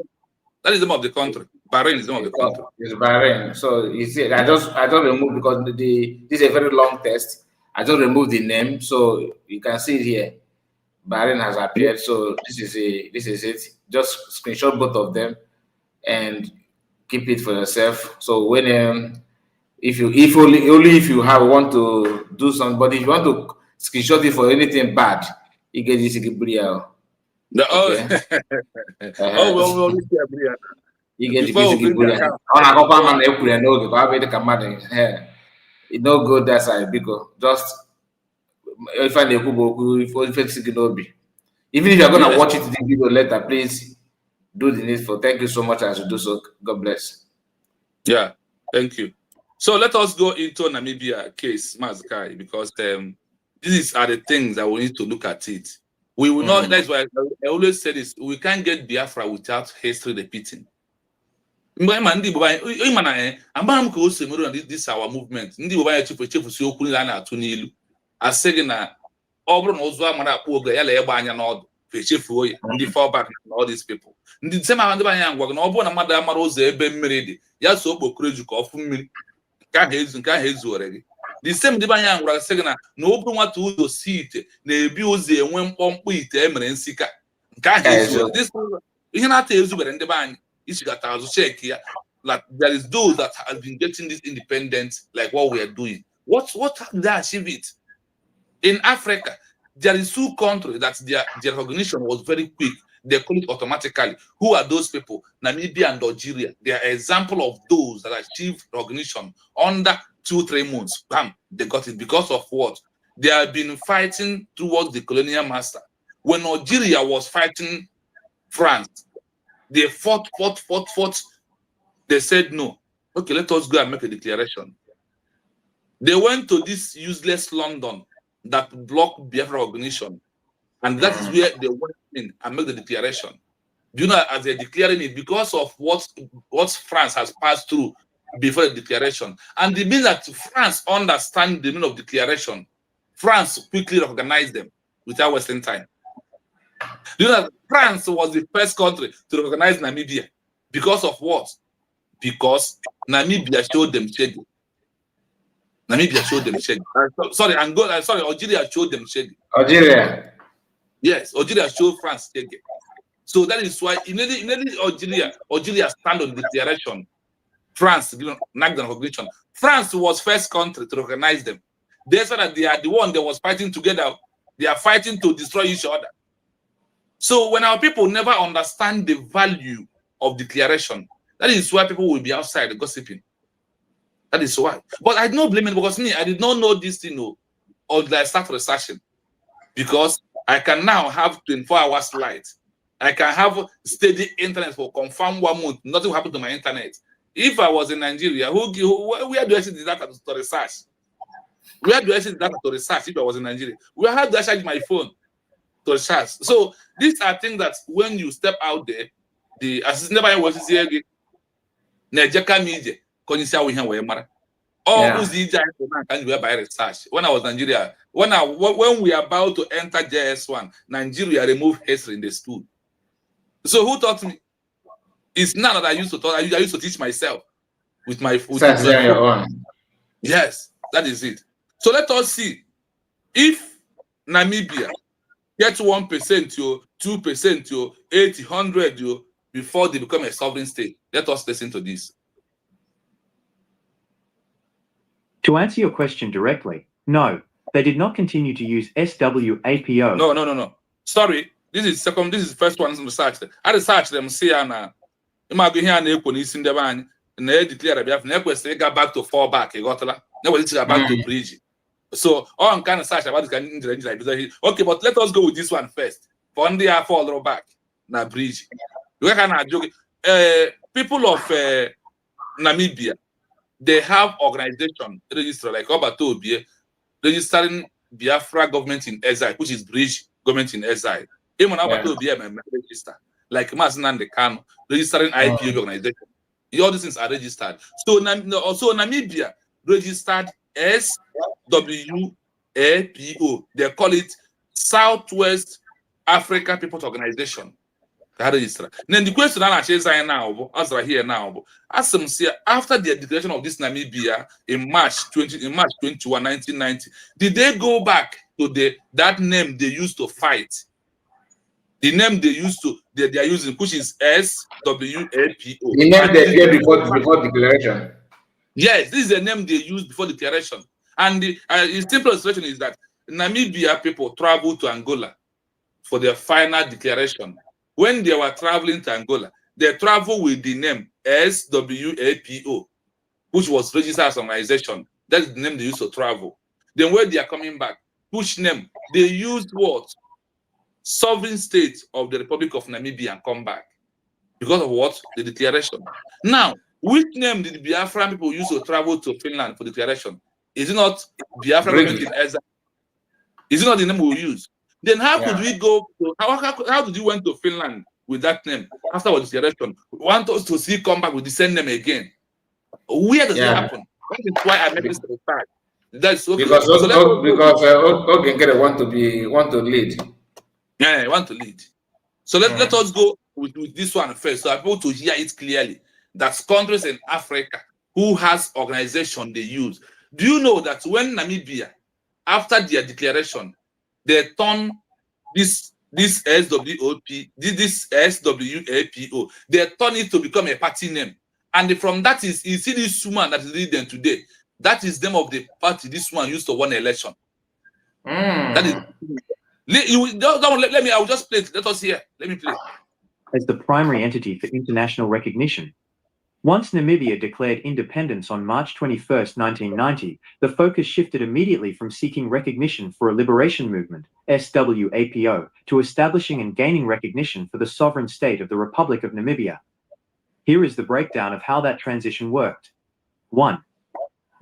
That is the name of the country. Bahrain is the name of the country. It's Bahrain. So you see, I just removed, because this is a very long text. I just removed the name, so you can see it here. Bahrain has appeared. So this is it. Just screenshot both of them and keep it for yourself. So when if you want to do something, but if you want to screenshot it for anything bad, you get this Gabriel. Okay. Well, you get Gabriel. It's no good that side, because just if I even if you're gonna watch it the video later, please do the needful. Thank you so much as you do so. God bless. Yeah, thank you. So let us go into Namibia case, Mazkai, because these are the things that we need to look at it. We will not. That's why I always say this: we can't get Biafra without history repeating. This our movement. I say na all back all these people. The same the same dibanya ngura segna na obu nwata uzo seat na ebi ozi enwe mkpọmkpọ ite emere nsika nka hezu. This ihe na ata ezubere ndị banya ichigata azu check ya, like there is those that have been getting this independence like what we are doing. What have they achieved it? In Africa, there is 2 countries that their recognition was very quick. They call it automatically. Who are those people? Namibia and Algeria. They are example of those that achieved recognition under 2-3 months. Bam, they got it because of what? They have been fighting towards the colonial master. When Algeria was fighting France, they fought. They said no. Okay, let us go and make a declaration. They went to this useless London that blocked Biafra recognition. And that is where they went in and make the declaration. Do you know, as they're declaring it, because of what France has passed through before the declaration, and it means that France understands the meaning of declaration. France quickly recognized them without wasting time. Do you know that France was the first country to recognize Namibia? Because of what? Because Namibia showed them shaggy. Namibia showed them shaggy. Algeria showed them shaggy. Algeria. Yes, Algeria showed France shaggy. So that is why in Algeria stand on the declaration. France knocked the recognition. France was first country to recognize them. They said that they are the one that was fighting together. They are fighting to destroy each other. So when our people never understand the value of declaration, that is why people will be outside gossiping. That is why. But I don't blame it, because me, I did not know this thing, or I start researching. Because I can now have 24 hours light. I can have steady internet for confirm 1 month. Nothing will happen to my internet. If I was in Nigeria, where do I see the data to research? Where do I see the data to research if I was in Nigeria? How do I charge my phone to research? So these are things that when you step out there, the assistant never was here. Nejeka media, konisia we here mara. All who's the can you by research? When I was in Nigeria, when we are about to enter JS1, Nigeria removed history in the school. So who taught me? It's not that I used to taught. I used to teach myself with my your own. Yes, that is it. So let us see if Namibia gets 1%, 2%, 80, 100, before they become a sovereign state. Let us listen to this. To answer your question directly, no, they did not continue to use SWAPO. No. Sorry, this is second. This is the first one research. I researched them. See, Anna, you might be here and you in the van. And they declare that they got back to fall back. You got that. Now we got back to bridge. So all kind of search about this. Okay, but let us go with this one first. For on the fall back na bridge. We can joke. People of Namibia, they have organization register like Obato Obie, registering Biafra government in exile, which is bridge government in exile. Even Obato Obie register like Mazinan the Kano, registering IPO organization. All these things are registered. So also Namibia registered SWAPO. They call it Southwest Africa People's Organization. Then the question I'm asking now, as I'm saying, after the declaration of this Namibia in March 21, 1990, did they go back to that name they used to fight? The name they are using, which is SWAPO. The name they gave before declaration. Yes, this is the name they used before declaration. And the simple illustration is that Namibia people traveled to Angola for their final declaration. When they were traveling to Angola, they traveled with the name SWAPO, which was registered as an organization. That's the name they used to travel. Then when they are coming back, which name? They used what? Sovereign state of the Republic of Namibia and come back. Because of what? The declaration. Now, which name did Biafran people use to travel to Finland for declaration? Is it not Biafra government in exile? Is it not the name we use? Then how could we go to, how did you went to Finland with that name after our declaration? We want us to see come back with the same name again. Where does it happen? That is why I made this start. That's okay. Because Ogengere want to lead. Yeah, I want to lead. So let us go with this one first, so I'm able to hear it clearly. That's countries in Africa who has organization they use. Do you know that when Namibia, after their declaration, they turn this SWAPO, they turn it to become a party name. And from that is, you see this woman that is leading today, that is the name of the party this one used to win election. That is, let me, I will just play it. Let us hear. Let me play. As the primary entity for international recognition. Once Namibia declared independence on March 21, 1990, the focus shifted immediately from seeking recognition for a liberation movement, SWAPO, to establishing and gaining recognition for the sovereign state of the Republic of Namibia. Here is the breakdown of how that transition worked. 1.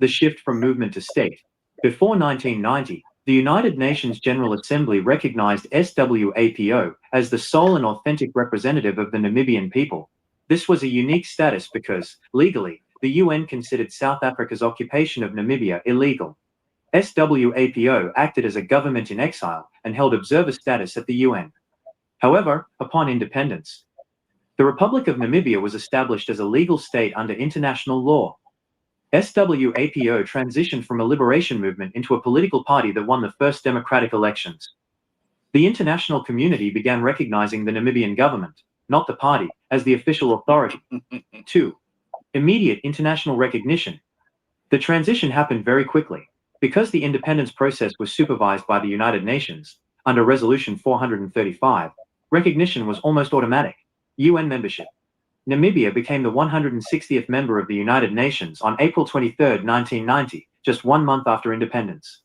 The shift from movement to state. Before 1990, the United Nations General Assembly recognized SWAPO as the sole and authentic representative of the Namibian people. This was a unique status because, legally, the UN considered South Africa's occupation of Namibia illegal. SWAPO acted as a government in exile and held observer status at the UN. However, upon independence, the Republic of Namibia was established as a legal state under international law. SWAPO transitioned from a liberation movement into a political party that won the first democratic elections. The international community began recognizing the Namibian government, not the party, as the official authority. 2. Immediate international recognition. The transition happened very quickly. Because the independence process was supervised by the United Nations, under Resolution 435, recognition was almost automatic. UN membership. Namibia became the 160th member of the United Nations on April 23, 1990, just 1 month after independence.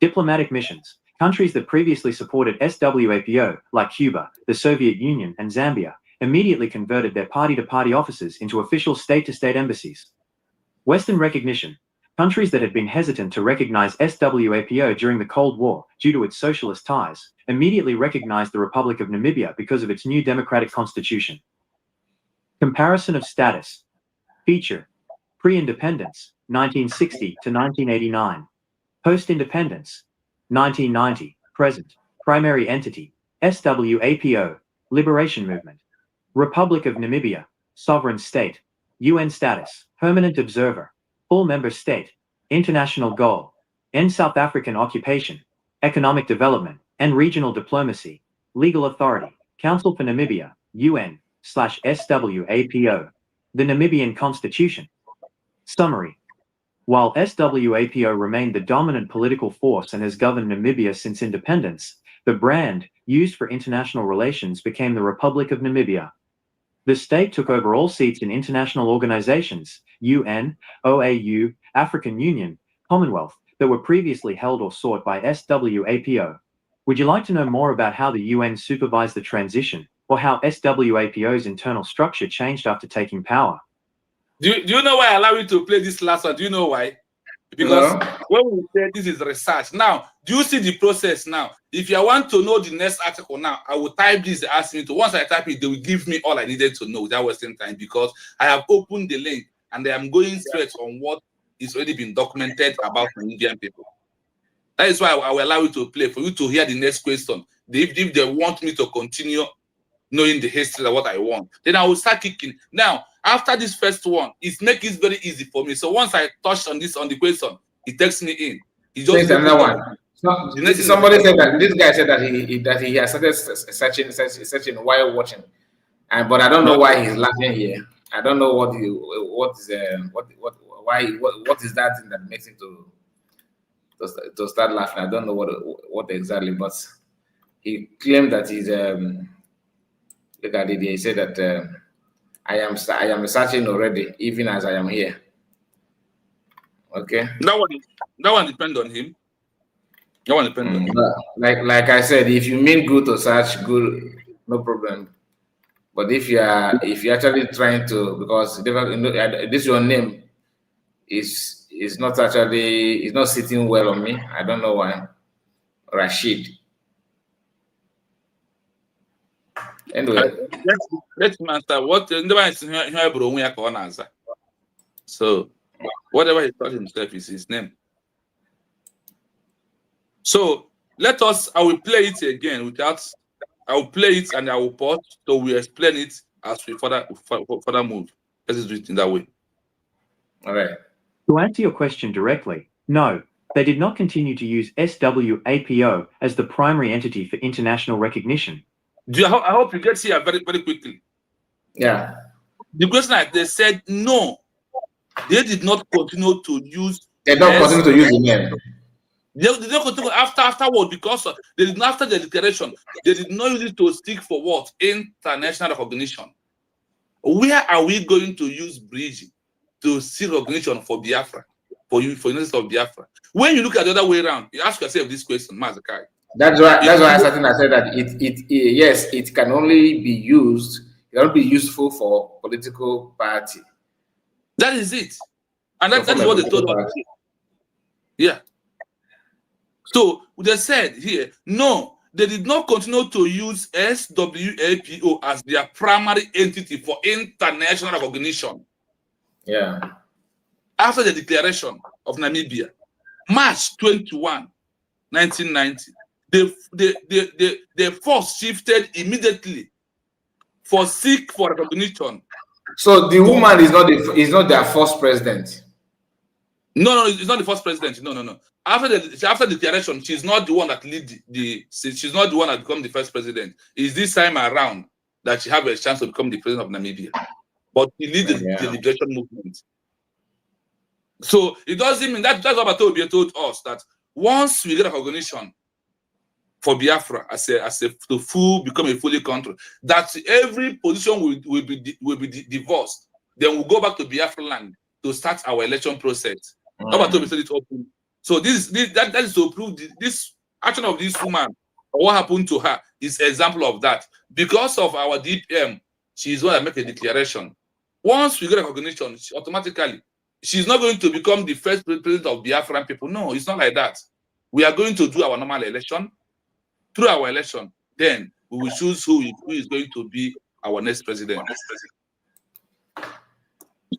Diplomatic missions. Countries that previously supported SWAPO, like Cuba, the Soviet Union, and Zambia, immediately converted their party-to-party offices into official state-to-state embassies. Western recognition. Countries that had been hesitant to recognize SWAPO during the Cold War due to its socialist ties immediately recognized the Republic of Namibia because of its new democratic constitution. Comparison of status. Feature. Pre-independence, 1960 to 1989. Post-independence, 1990, present. Primary entity, SWAPO, Liberation Movement. Republic of Namibia, sovereign state. UN status, permanent observer. Full member state. International goal. End South African occupation. Economic development and regional diplomacy. Legal authority, Council for Namibia, UN/SWAPO. The Namibian Constitution. Summary. While SWAPO remained the dominant political force and has governed Namibia since independence, the brand used for international relations became the Republic of Namibia. The state took over all seats in international organizations, UN, OAU, African Union, Commonwealth, that were previously held or sought by SWAPO. Would you like to know more about how the UN supervised the transition, or how SWAPO's internal structure changed after taking power? Do you know why I allow you to play this last one? Do you know why? Because when we say this is research, now, do you see the process now? If you want to know the next article now, I will type this, they ask me to. Once I type it, they will give me all I needed to know without wasting time, because I have opened the link and I am going straight on what is already been documented about Namibian people. That is why I will allow you to play, for you to hear the next question. If they want me to continue knowing the history of what I want, then I will start kicking. Now, after this first one, it makes it very easy for me. So once I touch on this, on the question, it takes me in. He just another one. Somebody said that this guy said that he has started searching while watching, but I don't know why he's laughing here. I don't know what is that thing that makes him to start laughing. I don't know what exactly, but he claimed that he's look at it. He said that I am researching already, even as I am here. Okay. That one depends on him. That one depends on him. Like I said, if you mean good to search, good, no problem. But if you're actually trying to, because this your name is not sitting well on me. I don't know why. Rashid. Anyway, let's master what so whatever he thought himself is his name. So let us, I will play it again without, I will play it and I will pause, so we explain it as we further move. Let's do it in that way. All right. To answer your question directly, no, they did not continue to use SWAPO as the primary entity for international recognition. I hope you get here very, very quickly. Yeah. The question is, they said no, they did not continue to use. They don't continue to use the name. They did not continue afterward, because they did not, after the declaration, they did not use it to seek for what? International recognition. Where are we going to use bridge to seek recognition for Biafra, for United of Biafra? When you look at the other way around, you ask yourself this question, Mazakai. That's why I said that yes, it can only be used. It can only be useful for political party. That is it, and that is what they told us. Yeah. So they said here, no, they did not continue to use SWAPO as their primary entity for international recognition. Yeah. After the declaration of Namibia, March 21, 1990, the force shifted immediately for seek for recognition. So the woman is not their first president. No, it's not the first president. No. After the declaration, she's not the one that she's not the one that become the first president. It's this time around that she have a chance to become the president of Namibia. But she lead the liberation movement. So it doesn't mean that's what Batobi told us, that once we get recognition for Biafra to become a fully country, that every position will be divorced. Then we'll go back to Biafra land to start our election process. Batobi said it open. So that is to prove this action of this woman, or what happened to her, is an example of that. Because of our DPM she's going to make a declaration. Once we get recognition, automatically, she's not going to become the first president of Biafran people. No, it's not like that. We are going to do our normal election. Through our election, then we will choose who is going to be our next president.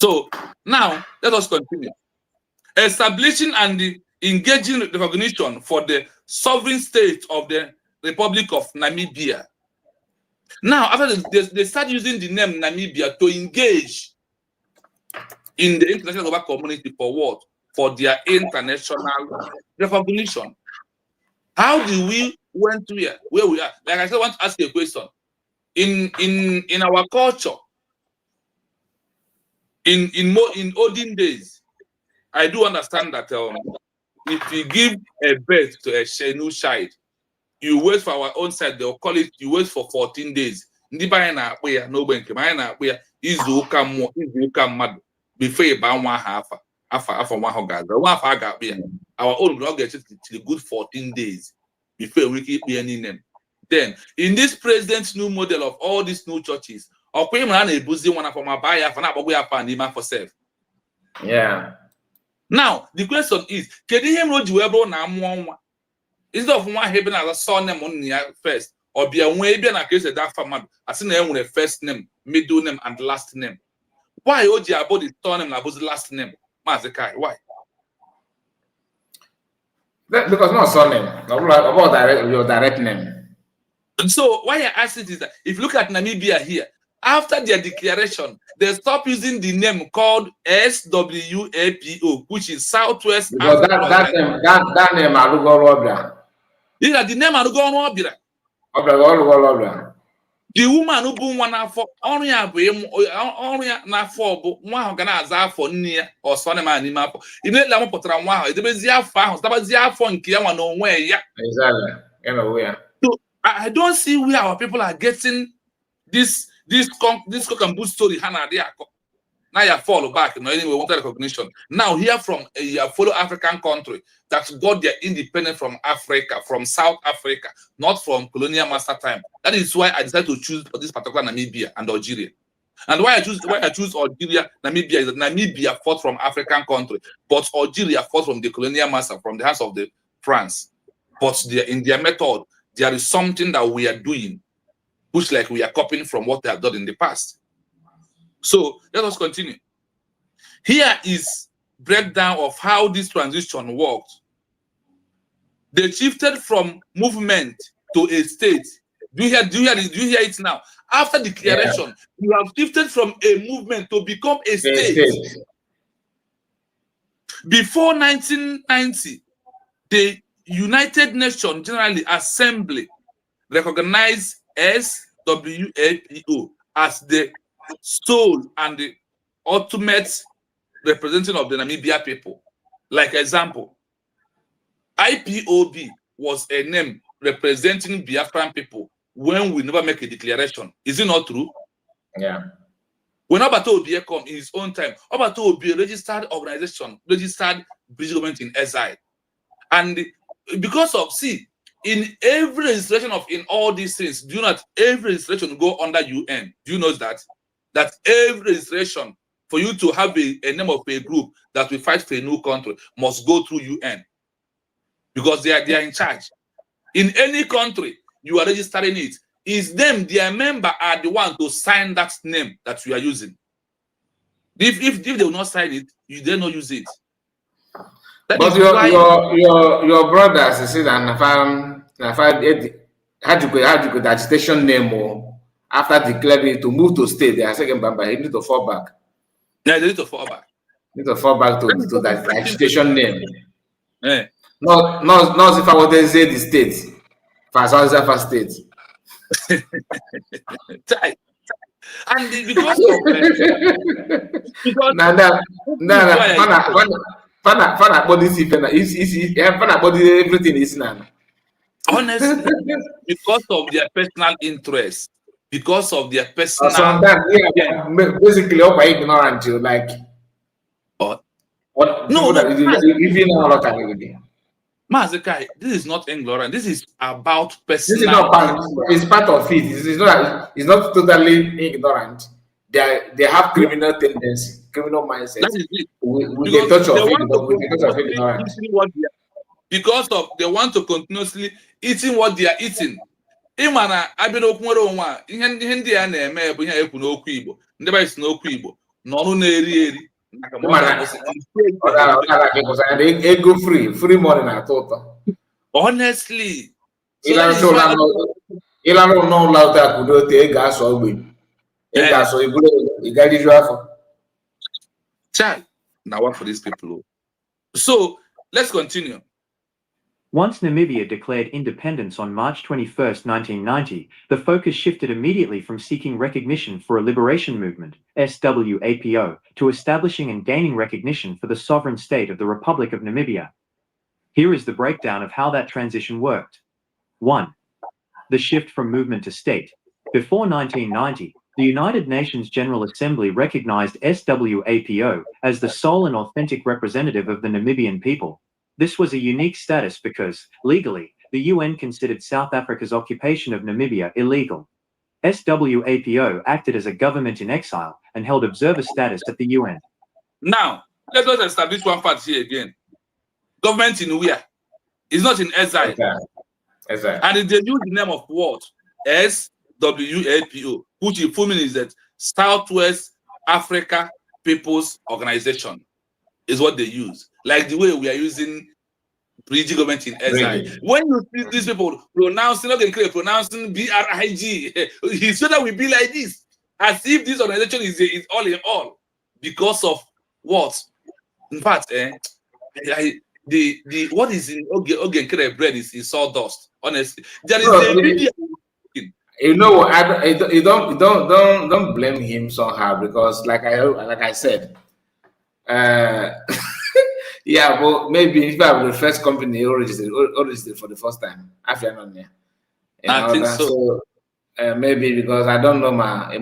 So now let us continue. Establishing and engaging recognition for the sovereign state of the Republic of Namibia. Now, after they start using the name Namibia to engage in the international global community for what? For their international recognition. How do we went to here? Where we are? Like I said, I want to ask you a question. In our culture, in olden days, I do understand that if you give a birth to a new child, you wait for our own side, they'll call it, you wait for 14 days. Before you buy one half, our own will get to good 14 days before we keep any name. Then, in this president's new model of all these new churches, yeah. Now, the question is, can you hear instead of one having a surname on first, or be a way be a case that family, as in a first name, middle name, and last name? Why OG about the surname about the last name? Mazekai, why? Because not surname, about your direct name. And so why I ask it is that if you look at Namibia here, after their declaration, they stop using the name called SWAPO, which is Southwest. Because that name Arugorobia. Yeah, the name Arugorobia. The woman who born one for only na for one organizer for near or son man in map. If let them put around one, it was their found, that was their phone, Kiawan no way. Yeah, exactly. So I don't see where our people are getting this cock and bull story. Hannah, now you follow back. No, anyway, want recognition. Now hear from a fellow African country that got their independence from Africa, from South Africa, not from colonial master time. That is why I decided to choose this particular Namibia and Algeria. And why I choose Algeria, Namibia is that Namibia fought from African country, but Algeria fought from the colonial master, from the hands of the France. But in their method, there is something that we are doing, which like we are copying from what they have done in the past. So let us continue. Here is breakdown of how this transition worked. They shifted from movement to a state. Do you hear it now? After declaration, you have shifted from a movement to become a state. Before 1990, the United Nations General Assembly recognized SWAPO as the soul and the ultimate representative of the Namibia people. Like example, IPOB was a name representing Biafran people when we never make a declaration. Is it not true? Yeah. When Obato Obi come in his own time, Obato Obi registered organization, registered British government in exile. And because of, in every registration in all these things, do not every registration go under UN? Do you know that? That every registration for you to have a name of a group that will fight for a new country must go through UN, because they are in charge. In any country you are registering it, is them, their member are the one to sign that name that you are using. If they will not sign it, you dare not use it. That but your brothers, you see, and had you could agitation name or after declaring to move to state, they are saying, "Bamba, you need to fall back." Yeah, they need to fall back. You need to fall back to that agitation name. Yeah. Not if I want to say the state, for state. And because everything is now. Honestly, because of their personal interest, because of their personal. Sometimes, basically, over ignorant, you like. No, if you know what I mean. Mazekai, this is not ignorant. This is about personal. This is not part. It's part of it. It's not totally ignorant. They have criminal tendency, criminal mindset. That is it. With a touch of ignorance. Because of they want to continuously eating what they are eating. Imana abino okwere onwa ihe ndị a na-eme bụ ihe ekwu n'okwu Igbo. Ndị ba isi n'okwu Igbo n'ọnụ na-eri eri. Ego free money na atọ ụtọ. Honestly. Ịlanụ n'ụlọ ụta kwudo ote ị ga-asọ ogbenye. Ị ga-asọ iburu ị ga-eriju afọ. Child, now what for these people? So let's continue. Once Namibia declared independence on March 21, 1990, the focus shifted immediately from seeking recognition for a liberation movement, SWAPO, to establishing and gaining recognition for the sovereign state of the Republic of Namibia. Here is the breakdown of how that transition worked. 1. The shift from movement to state. Before 1990, the United Nations General Assembly recognized SWAPO as the sole and authentic representative of the Namibian people. This was a unique status because, legally, the UN considered South Africa's occupation of Namibia illegal. SWAPO acted as a government in exile and held observer status at the UN. Now, let us establish one fact here again. Government in where? It's not in exile. Exactly. And they use the name of what? SWAPO, which in full meaning is that Southwest Africa People's Organization is what they use. Like the way we are using British government in exile. When you see these people pronouncing, pronouncing BRIG, it's so that we be like this, as if this organization is all in all, because of what? In fact, the what is in Ogenkere bread is sawdust. Honestly, there is a video. You know, you don't blame him somehow because, like I said, yeah, but maybe if I have the first company registered for the first time, after not there. I think so. Maybe because I don't know my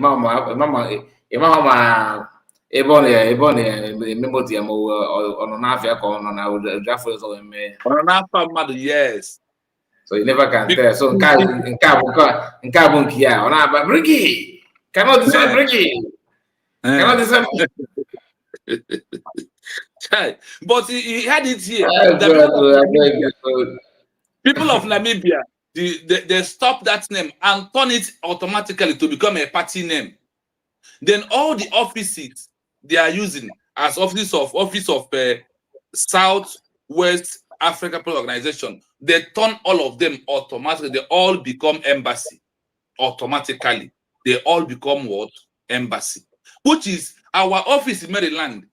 yes. So you never can tell. So in carbon kia on our Briggy cannot decide Briggy. Cannot decide. But he had it here. People of Namibia, they stopped that name and turn it automatically to become a party name. Then all the offices they are using as office of Southwest Africa People Organization, they turn all of them automatically. They all become embassy automatically. They all become what? Embassy, which is our office in Maryland.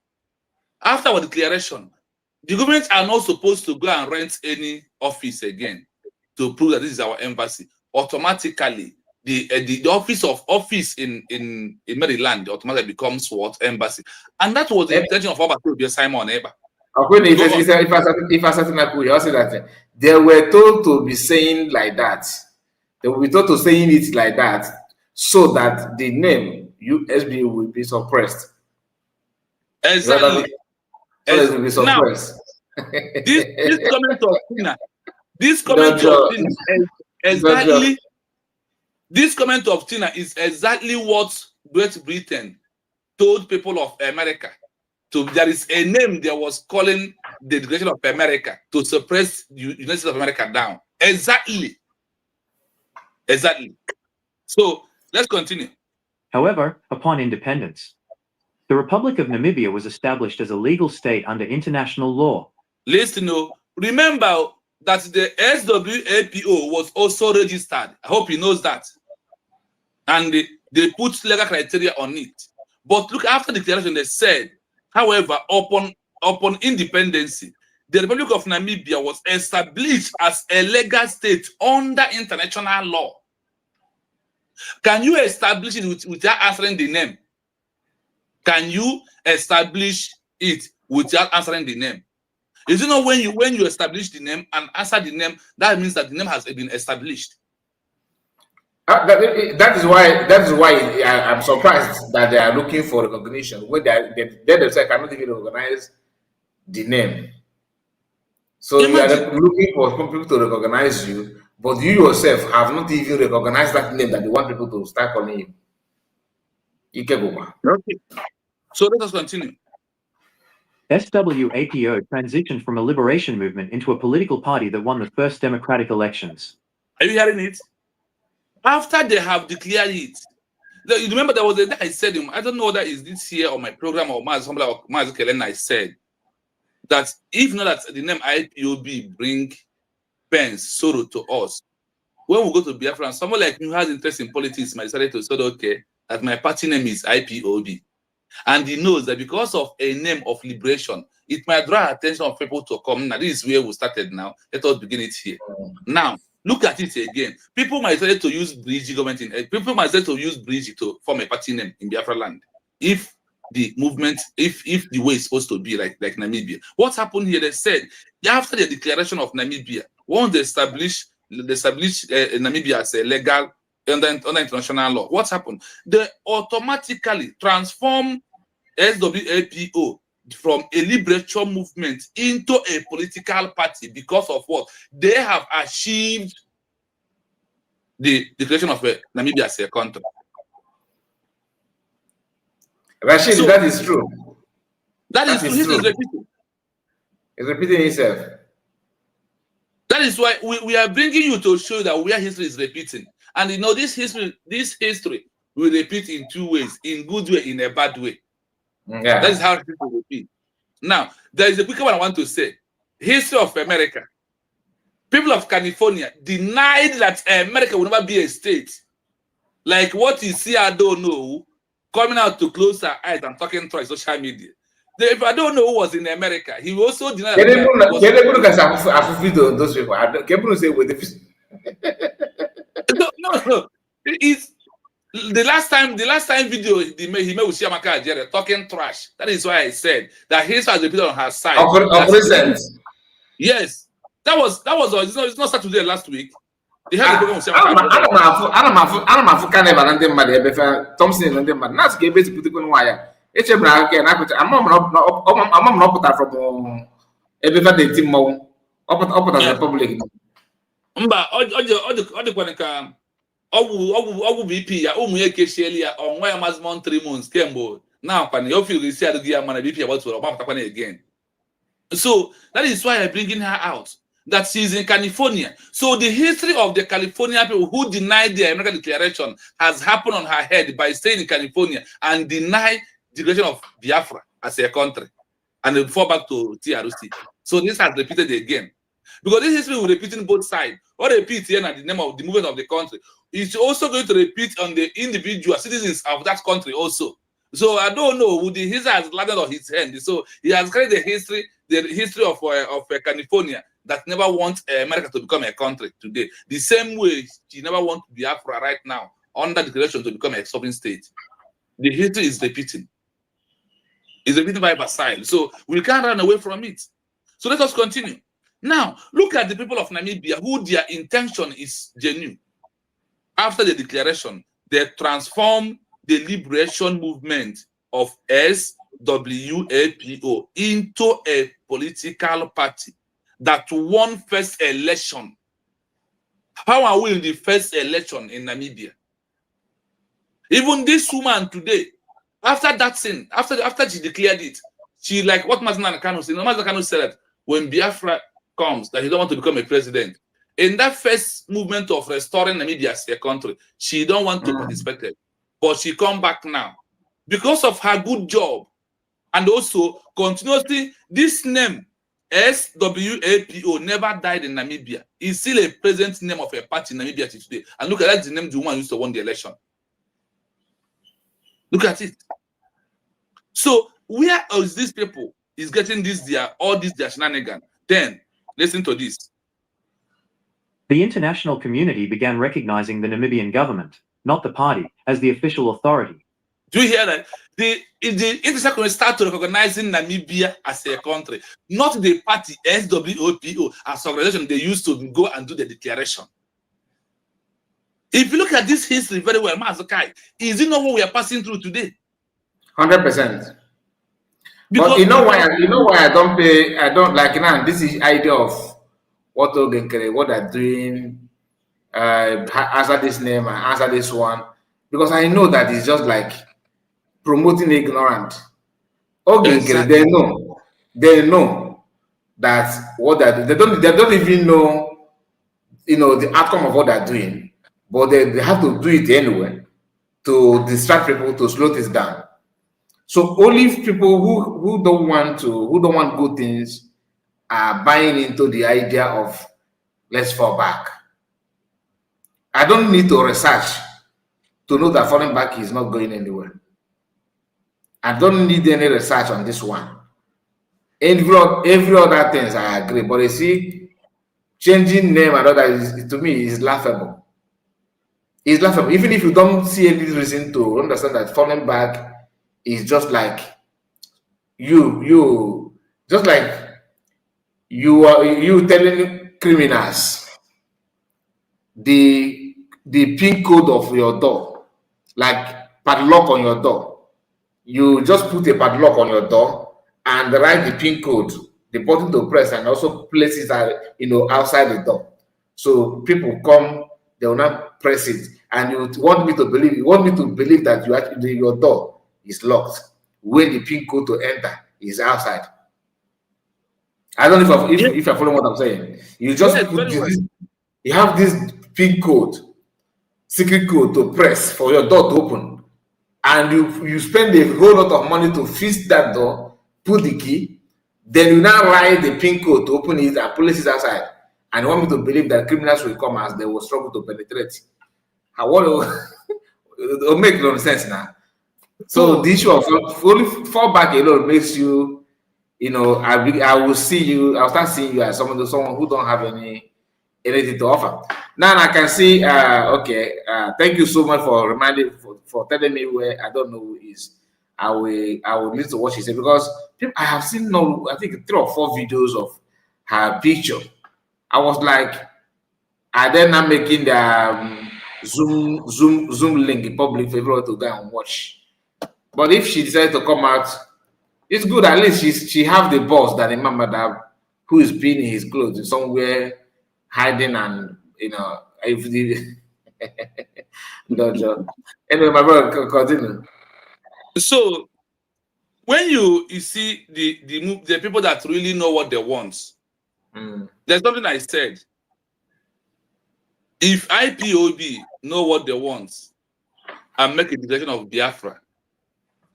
After our declaration, the government are not supposed to go and rent any office again to prove that this is our embassy. Automatically, the office in Maryland automatically becomes what? Embassy. And that was the intention of our Simon Eber. If I say that they were told to be saying like that, they will be told to saying it like that, so that the name USB will be suppressed. Exactly. So it will be suppressed. Now, this comment of Tina, this comment of Tina is exactly. This comment of Tina is exactly what Great Britain told people of America. There is a name that was calling the Declaration of America to suppress the United States of America down. Exactly. So let's continue. However, upon independence, the Republic of Namibia was established as a legal state under international law. Listen, remember that the SWAPO was also registered. I hope he knows that. And they put legal criteria on it. But look, after the declaration, they said, however, upon independence, the Republic of Namibia was established as a legal state under international law. Can you establish it without answering the name? Can you establish it without answering the name? Is it not when you establish the name and answer the name, that means that the name has been established? That is why I'm surprised that they are looking for recognition when they themselves cannot even recognize the name. So you are looking for people to recognize you, but you yourself have not even recognized that name that you want people to start calling you. Okay. So let us continue. SWAPO transitioned from a liberation movement into a political party that won the first democratic elections. Are you hearing it? After they have declared it, you remember there was a day I said, I don't know whether it's this year or my program or Kelen, I said that if not that the name IPOB bring pain, sorrow to us, when we go to Biafra, someone like me who has interest in politics might decide to say, okay, that my party name is IPOB. And he knows that because of a name of liberation, it might draw attention of people to come. Now, this is where we started now. Let us begin it here. Now, look at it again. People might try to use bridge government people might try to use bridge to form a party name in Biafra land. If the movement, if the way it's supposed to be like Namibia. What happened here? They said after the declaration of Namibia, once they established Namibia as a legal under international law, what happened? They automatically transform SWAPO from a liberation movement into a political party because of what? They have achieved the declaration of Namibia as a country. Rashid, so, that is true. That is true. History is repeating. It's repeating itself. That is why we are bringing you to show that where history is repeating. And you know, this history will repeat in two ways, in good way, in a bad way. Yeah. That is how history will repeat. Now, there is a quick one I want to say. History of America. People of California denied that America will never be a state. Like what you see, I don't know, coming out to close our eyes and talking through social media. If I don't know who was in America, he also denied that. Those people. No. It's the last time video he made with Shiamaka Ajere talking trash. That is why I said that history has repeated on her side. Of recent. Yes. That was it's not Saturday last week. They had a program with Shiamaka. I don't know Canada and them Thompson and them that's get basic political wire. I'm not from everybody team up as a public. Ogu BP ya umu eke sheli ya onwa ya mazimon 3 months kembo now pani you feel see adu ya man BP about to oba again. So that is why I'm bringing her out, that she's in California. So the history of the California people who denied the American declaration has happened on her head by staying in California and deny the declaration of Biafra as a country and then fall back to TRC. So this has repeated again. Because this history will repeat in both sides. Or repeat here at the name of the movement of the country. It's also going to repeat on the individual citizens of that country also. So I don't know who the history has landed on his hand. So he has carried the history of California that never wants America to become a country today. The same way she never wants Biafra right now under declaration to become a sovereign state. The history is repeating. It's repeating by side. So we can't run away from it. So let us continue. Now, look at the people of Namibia who their intention is genuine. After the declaration, they transform the liberation movement of SWAPO into a political party that won first election. How are we in the first election in Namibia? Even this woman today, after that thing, after she declared it, she like what Mazina Kanu said. Mazina Kanu said that when Biafra comes, that he don't want to become a president. In that first movement of restoring Namibia as a country, she don't want to participate. But she come back now. Because of her good job, and also continuously, this name, SWAPO, never died in Namibia. It's still a present name of a party in Namibia today. And look at that, the name the woman used to win the election. Look at it. So where is these people is getting all these shenanigans? Then listen to this. The international community began recognizing the Namibian government, not the party, as the official authority. Do you hear that? The international community start to recognizing Namibia as a country, not the party SWAPO as an organization they used to go and do the declaration. If you look at this history very well, Mazakai, is it not what we are passing through today? 100%. But you know why I don't pay, I don't like now this is idea of what they're doing, answer this name and answer this one, because I know that it's just like promoting ignorant. Exactly. They know that what they don't even know, the outcome of what they're doing, but they have to do it anyway to distract people, to slow this down. So only people who don't want good things are buying into the idea of let's fall back. I don't need to research to know that falling back is not going anywhere. I don't need any research on this one. Every other things I agree, but you see, changing name and other to me is laughable. It's laughable. Even if you don't see any reason to understand that falling back is just like you telling criminals the PIN code of your door, like padlock on your door. You just put a padlock on your door and write the PIN code, the button to press, and also place it outside the door. So people come, they will not press it, and you want me to believe that your door is locked when the PIN code to enter is outside. I don't know if you follow what I'm saying. You just put this, you have this PIN code, secret code to press for your door to open, and you spend a whole lot of money to fix that door, put the key, then you now write the PIN code to open it and place it outside. And you want me to believe that criminals will come as they will struggle to penetrate. It'll make no sense now. So the issue of only fall back alone makes you, I'll start seeing you as someone who don't have anything to offer. Now I can see, thank you so much for for telling me where I don't know who is. I will need to watch it because I have seen I think 3 or 4 videos of her picture. I was like, are they not making the Zoom link in public for everyone to go and watch? But if she decided to come out, it's good. At least she have the boss that remember that who is being in his clothes somewhere hiding, and if the anyway, my brother, continue. So when you see the people that really know what they want, there's something I said. If IPOB know what they want and make a declaration of Biafra,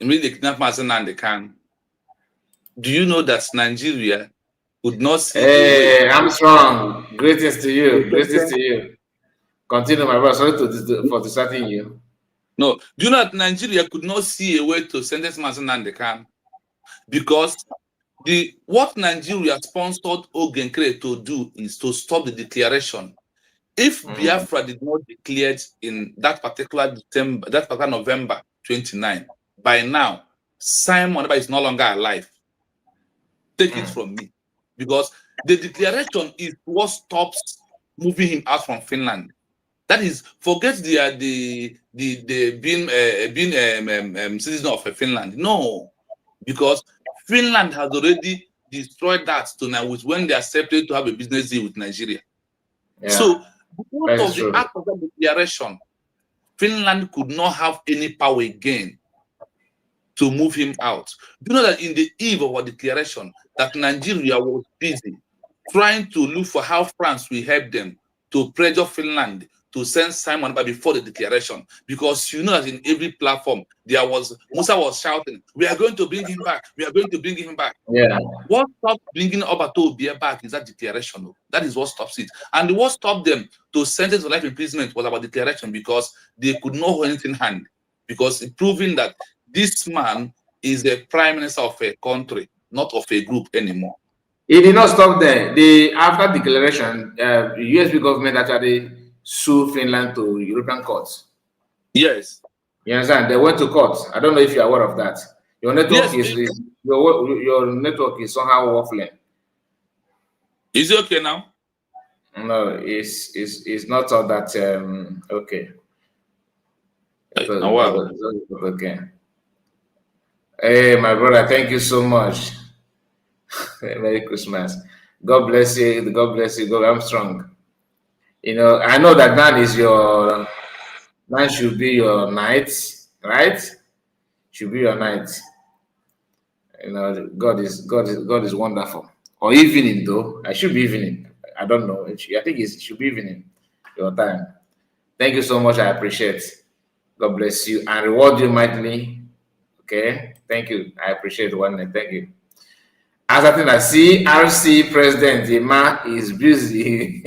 immediately they kidnap Mazen and they can. Do you know that Nigeria would not see? Hey, I'm strong. Greetings to you. Greetings to you. Continue, my brother. Sorry for distracting you. No, do you know that Nigeria could not see a way to sentence Mazen and they can? Because what Nigeria sponsored Ogenkere to do is to stop the declaration. If Biafra did not declare in that particular November 29, by now, Simon is no longer alive. Take it from me. Because the declaration is what stops moving him out from Finland. That is, forget the being citizen of Finland. No, because Finland has already destroyed that to now with when they accepted to have a business deal with Nigeria. Yeah. So because of the act of the declaration, Finland could not have any power again to move him out. Do you know that in the eve of our declaration, that Nigeria was busy trying to look for how France will help them to pressure Finland to send Simon back before the declaration? Because you know that in every platform there was Musa was shouting, "We are going to bring him back. We are going to bring him back." Yeah. What stopped bringing Obato Obie back is that declaration. That is what stops it. And what stopped them to sentence to life imprisonment was about declaration, because they could not hold anything in hand, because it's proving that this man is the prime minister of a country, not of a group anymore. It did not stop there. After declaration, the USB government actually sued Finland to European courts. Yes. You understand? They went to court. I don't know if you're aware of that. Your network your network is somehow offline. Is it okay now? No, it's not all that okay. Okay. Hey, my brother, thank you so much. Merry Christmas. God bless you. God bless you. God, I'm strong. You know, I know that that should be your night, right? Should be your night. You know, God is wonderful. Or evening though. I should be evening. I don't know. I think it should be evening. Your time. Thank you so much. I appreciate. God bless you and reward you mightily. Okay. Thank you. I appreciate one. Thank you. As I think I see, RC President Ima is busy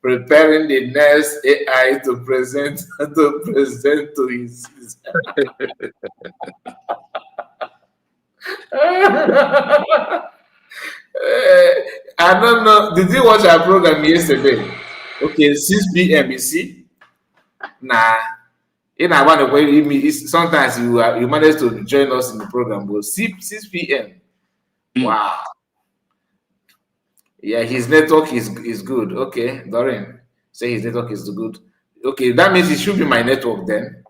preparing the next AI to present to his. I don't know. Did you watch our program yesterday? Okay, 6 p.m. You see? Nah. In I want to wait. Sometimes you manage to join us in the program, but 6 p.m. Wow. Yeah, his network is good. Okay, Dorian, say his network is good. Okay, that means it should be my network then,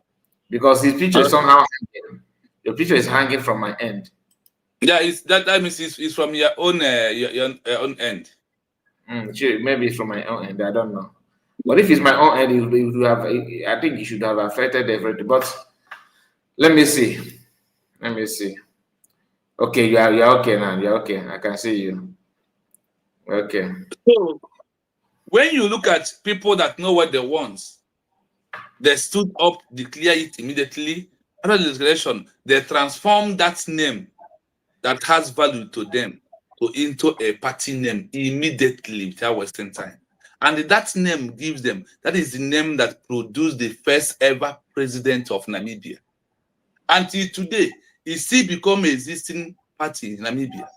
because his picture is somehow hanging. Your picture is hanging from my end. Yeah, that means it's from your own own end. Sure, maybe it's from my own end. I don't know. But if it's my own end, it would have. I think it should have affected everything. But let me see. Let me see. Okay, you're okay now. You're okay. I can see you. Okay. So when you look at people that know what they want, they stood up, declare it immediately. After the declaration, they transform that name that has value to them into a party name immediately without wasting time. And that name gives them, that is the name that produced the first ever president of Namibia. Until today, it still become an existing party in Namibia.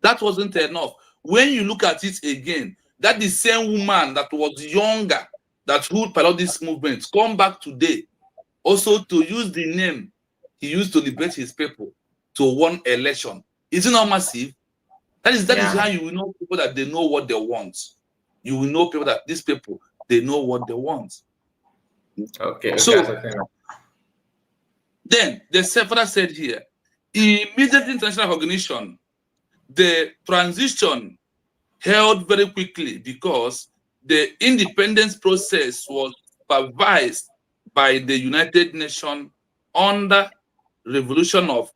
That wasn't enough. When you look at it again, that the same woman that was younger, that ruled part of this movement, come back today also to use the name he used to liberate his people to one election. Is it not massive? That is how you will know people that they know what they want. You will know people that these people, they know what they want. Okay. So then the further said here, immediate international recognition, the transition held very quickly because the independence process was supervised by the United Nations under Revolution of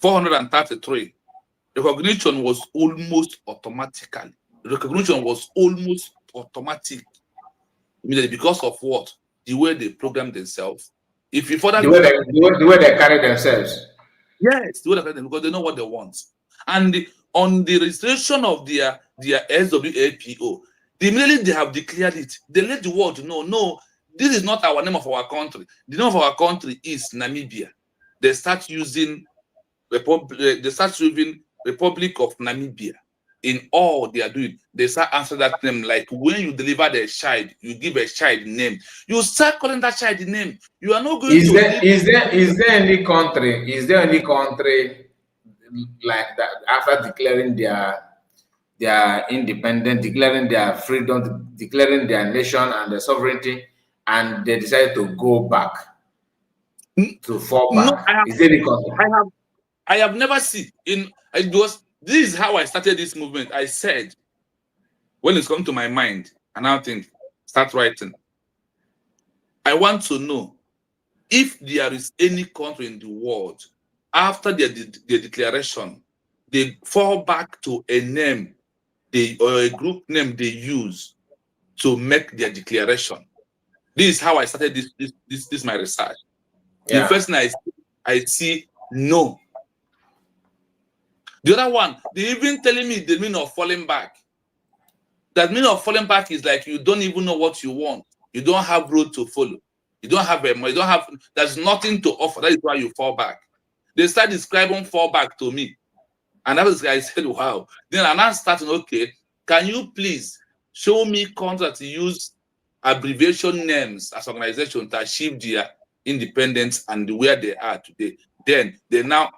433. Recognition was almost automatically. Recognition was almost automatic immediately because of what? The way they program themselves. If you further the way they carry themselves. Yes, the way they carry them, because they know what they want. And on the registration of their SWAPO, immediately they have declared it. They let the world know, no, this is not our name of our country. The name of our country is Namibia. They start using Republic of Namibia in all they are doing. They start answering that name. Like when you deliver the child, you give a child name. You start calling that child the name. You are not going Is to. there any country? Is there any country like that after declaring their independence, declaring their freedom, declaring their nation and their sovereignty, and they decided to go back to fall back? No, Is there any country? I have never seen this is how I started this movement. I said, when it's come to my mind, and I think, start writing. I want to know if there is any country in the world after their declaration, they fall back to a name or a group name they use to make their declaration. This is how I started this my research. Yeah. The first thing I see no. The other one, they even telling me the meaning of falling back. That meaning of falling back is like you don't even know what you want. You don't have road to follow. You don't have there's nothing to offer. That is why you fall back. They start describing fall back to me. And that was guy said, wow. Then I now starting, okay, can you please show me countries that use abbreviation names as organizations to achieve their independence and where they are today? Then they now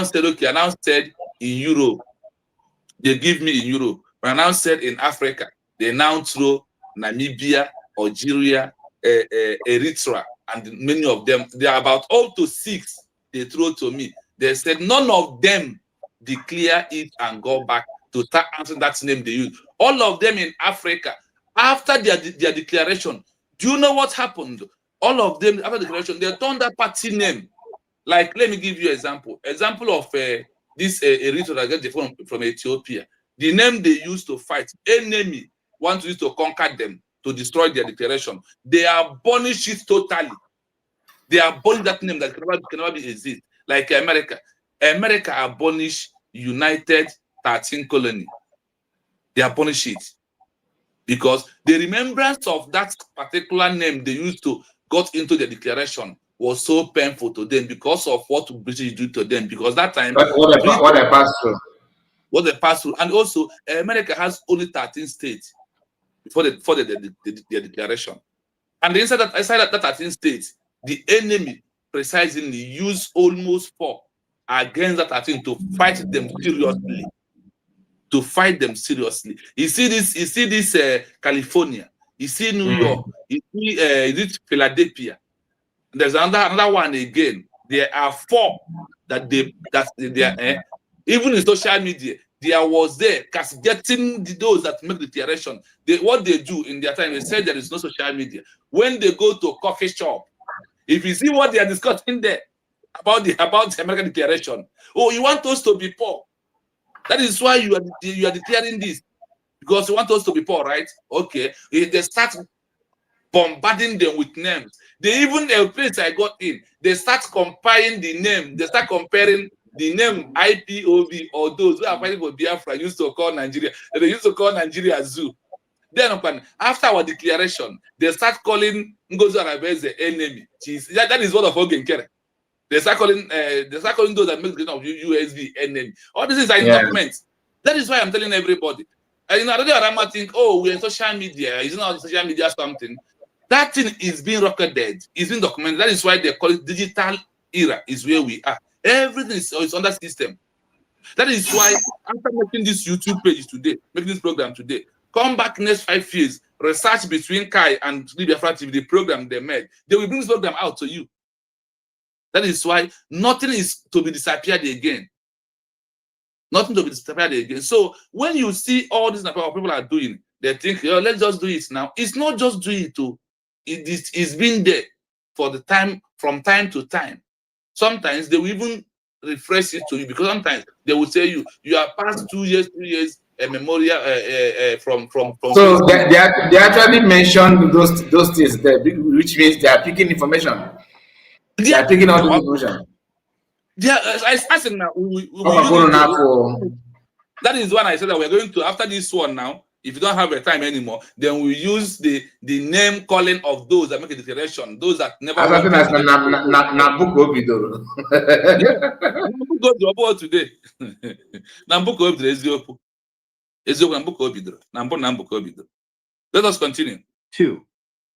said, okay, I now said in Europe, they give me in Europe. But I now said in Africa, they now throw Namibia, Algeria, Eritrea, and many of them, they are about up to 6 they threw to me. They said none of them declare it and go back to start answering that name they use. All of them in Africa, after their declaration, do you know what happened? All of them after the declaration, they turned that party name. Like, let me give you an example. Example of this Eritrea that get the phone from Ethiopia. The name they used to fight, enemy want to use to conquer them, to destroy their declaration. They abolish it totally. They abolish that name that can never be exist. Like America. America abolished United 13 colony. They abolish it. Because the remembrance of that particular name they used to got into the declaration was so painful to them because of what British do to them. Because that time, what they passed through. What they passed through. And also, America has only 13 states before the declaration. And inside that 13 states, the enemy precisely used almost 4 against that 13 to fight them seriously. To fight them seriously. You see this California, you see New York, you see Philadelphia. There's another one again. There are 4 that they are even in social media. There was getting those that make the declaration. What they do in their time, they say there is no social media. When they go to a coffee shop, if you see what they are discussing there about the American declaration, oh, you want us to be poor. That is why you are declaring this, because you want us to be poor, right? Okay. They start bombarding them with names. They even a place I got in, they start comparing the name. They start comparing the name IPOB or those who are fighting for Biafra used to call Nigeria. They used to call Nigeria Zoo. Then after our declaration, they start calling Ngozi Arabeze enemy. That is what of Ogenkere. They start calling those that make the of USB enemy. All this is in documents. That is why I'm telling everybody. And you know, Rama think, oh, we're in social media. It's not social media something. That thing is being recorded. It's been documented. That is why they call it digital era. Is where we are. Everything is on that system. That is why after making this YouTube page today, making this program today, come back next 5 years, research between Kai and Biafra TV, the program they made. They will bring this program out to you. That is why nothing is to be disappeared again. Nothing to be disappeared again. So when you see all these people are doing, they think, oh, let's just do it now. It's not just do it too. It's been there for the time, from time to time. Sometimes they will even refresh it to you, because sometimes they will tell you are past 2 years, 3 years a memorial from. So they actually mentioned those things there, which means they are picking information. They are taking all the information. Yeah, I said now. That is when I said that we're going to, after this one now, if you don't have a time anymore, then we use the name calling of those that make a declaration, those that never. Today. Let us continue. 2.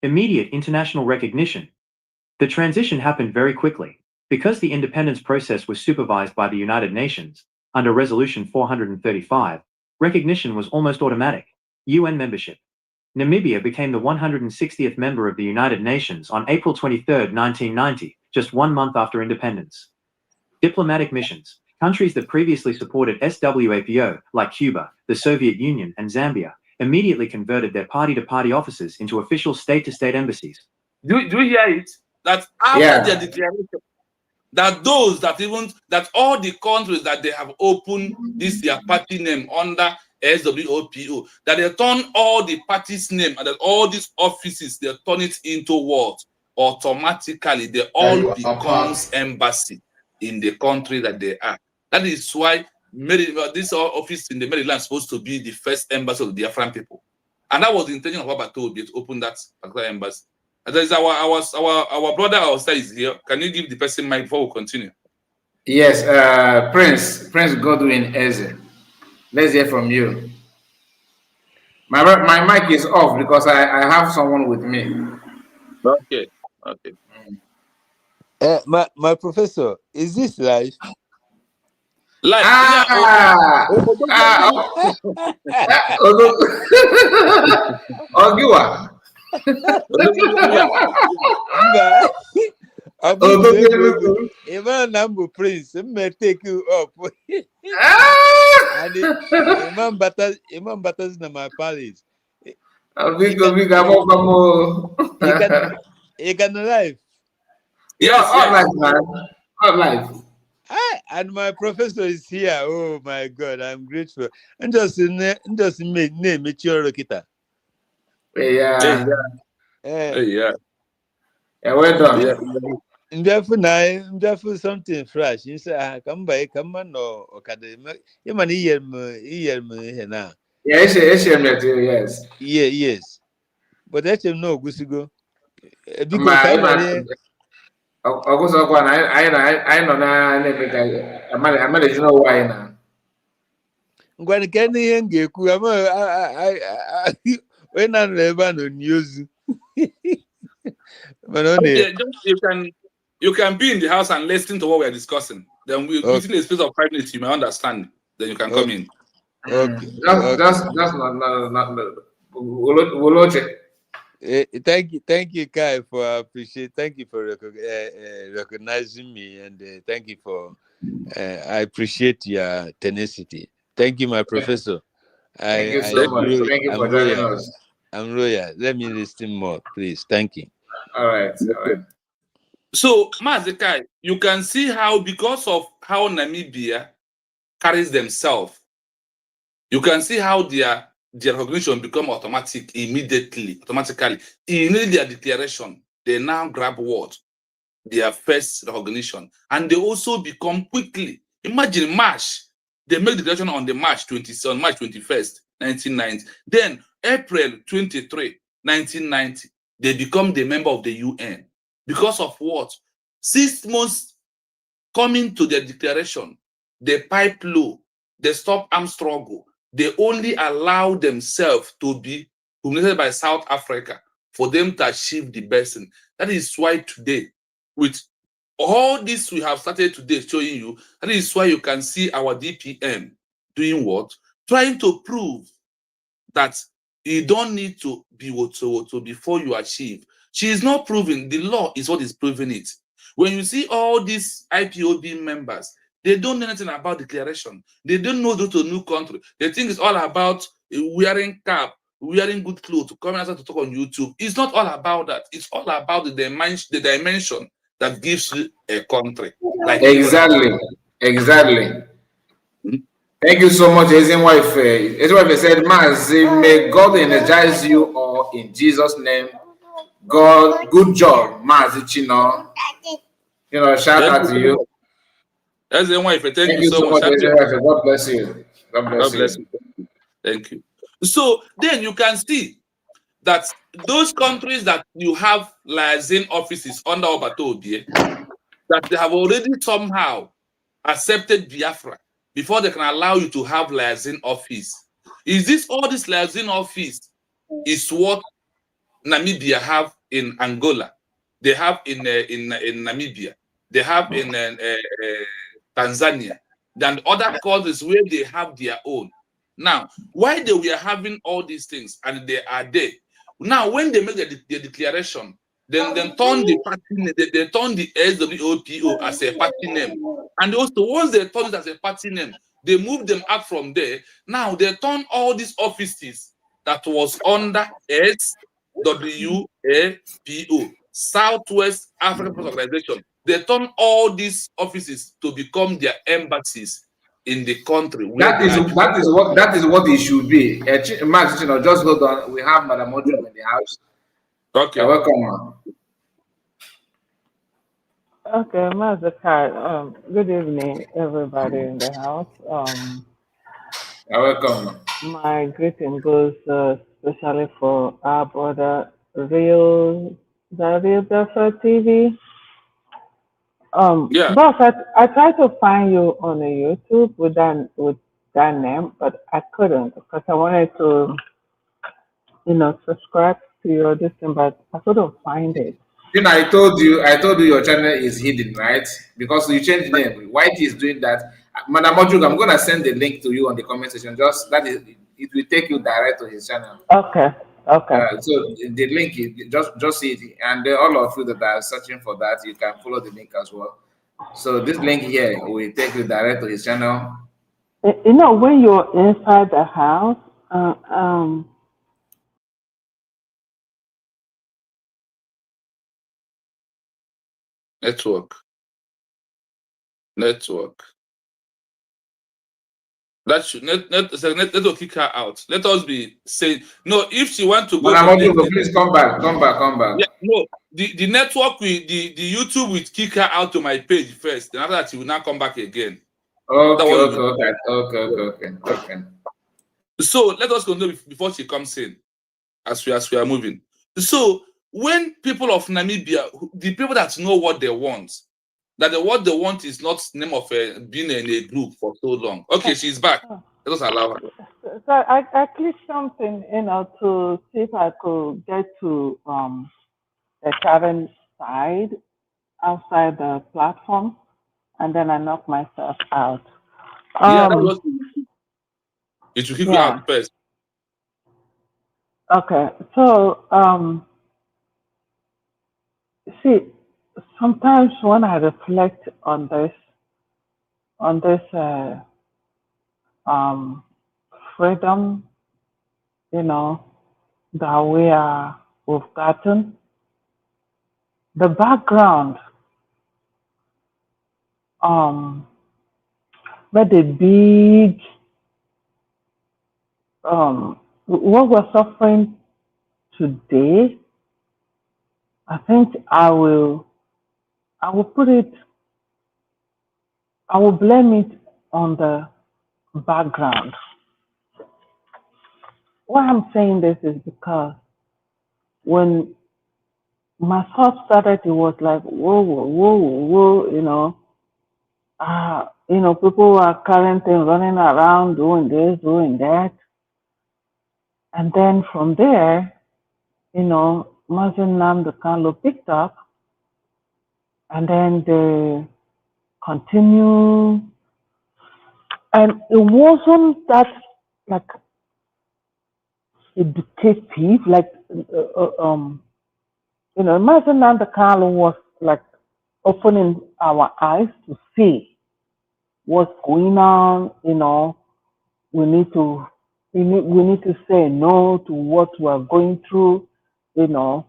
Immediate international recognition. The transition happened very quickly. Because the independence process was supervised by the United Nations, under Resolution 435, recognition was almost automatic. UN membership. Namibia became the 160th member of the United Nations on April 23, 1990, just 1 month after independence. Diplomatic missions. Countries that previously supported SWAPO, like Cuba, the Soviet Union, and Zambia, immediately converted their party-to-party offices into official state-to-state embassies. Do you hear it? That after their declaration, that all the countries that they have opened this their party name under SWOPO, that they turn all the parties' name and that all these offices, they turn it into what? Automatically, they all becomes embassy in the country that they are. That is why this office in the Maryland is supposed to be the first embassy of the Biafran people. And that was the intention of Wabato to open that particular embassy. And there is our brother outside is here. Can you give the person mic before we continue? Yes, Prince Godwin Eze. Let's hear from you. My mic is off because I have someone with me. Okay. My professor, is this live? Live. Ogiwa. If number prince, may take you up. And Imam Batters na my palace. You can live. Yes, all life, man. All life. And my professor is here. Oh my God, I'm grateful. And just name it your kita. Yeah. Yeah. Well done. Therefore, something fresh. You say, come by, come on, no, okay. You man, here, now. Yes. Yes. But that's no good to go. Because I I know why now. When can you get when I'm never no news. Yeah, you can be in the house and listen to what we are discussing. Then within a space of 5 minutes, you may understand. Then you can come in. Okay. Just not. Thank you, Kai, for appreciate. Thank you for recognizing me, and thank you for. I appreciate your tenacity. Thank you, my professor. Thank you so much. Thank you for joining us. I'm loyal. Let me listen more, please. Thank you. All right. So, Mazekai, you can see how, because of how Namibia carries themselves, you can see how their recognition become automatically. Immediately their declaration, they now grab what? Their first recognition. And they also become quickly. Imagine March. They make the declaration on March 21st, 1990. Then April 23, 1990, they become the member of the UN. Because of what? 6 months coming to their declaration, they pipe low, they stop armed struggle. They only allow themselves to be humiliated by South Africa for them to achieve the best thing. That is why today, with all this we have started today showing you, that is why you can see our DPM doing what? Trying to prove that you don't need to be what before you achieve. She is not proving. The law is what is proving it. When you see all these IPOB members, they don't know anything about declaration. They don't know go to a new country. They think it's all about wearing cap, wearing good clothes, coming outside to talk on YouTube. It's not all about that. It's all about the dimension that gives you a country. Like exactly. Thank you so much, Ezenwife. Ezenwife said, may God energize you all in Jesus' name. God, good job, Chino. Shout out to you. Ezenwife, thank you so much. God bless you. God bless you. Thank you. So then you can see that those countries that you have liaison offices under Obatobie, that they have already somehow accepted Biafra before they can allow you to have liaison office. Is this all this liaison office is what Namibia have in Angola? They have in Namibia. They have in Tanzania. Then other countries where they have their own. Now, why they were having all these things and they are there? Now, when they make the declaration, then turn the party name, they turn the SWOPO as a party name. And also, once they turn it as a party name, they move them out from there. Now, they turn all these offices that was under SWAPO, Southwest African Organization. They turn all these offices to become their embassies in the country. That is what it should be. Max, just hold on. We have Madam Odrum in the house. Okay. You're welcome. Okay, Mazakai. Good evening, everybody in the house. You're welcome. My greeting goes especially for our brother Real D.O.S. TV. Yeah. Boss, I tried to find you on the YouTube with that name, but I couldn't because I wanted to, subscribe to your listing, but I couldn't find it. I told you your channel is hidden, right? Because you changed the name. White is doing that. Madam Odrum, I'm gonna send the link to you on the comment section. Just that is, it will take you direct to his channel. Okay. So the link is just see it, and all of you that are searching for that, you can follow the link as well. So this link here will take you direct to his channel. You know, when you're inside the house, Network. That should network kick her out. Let us be saying no. If she want to go to please come back. Yeah, no. The network will the YouTube will kick her out to my page first. Then after that, she will not come back again. Okay. So let us continue before she comes in, as we are moving. So when people of Namibia, the people that know what they want, that what they want is not name of being in a group for so long. Okay, she's back. Let us allow her. So I clicked something, you know, to see if I could get to the current side outside the platform, and then I knocked myself out. Yeah, that was it should kick you out first. Okay, so see, sometimes when I reflect on this freedom, you know, that we've gotten, the background, where the big, what we're suffering today, I think I will blame it on the background. Why I'm saying this is because when myself started, it was like, whoa, you know, people are currently running around doing this, doing that. And then from there, you know, Mazen Namdekalo picked up, and then they continue. And it wasn't that like educative, like, you know, Mazen Namdekalo was like opening our eyes to see what's going on. You know, we need to say no to what we're going through, you know,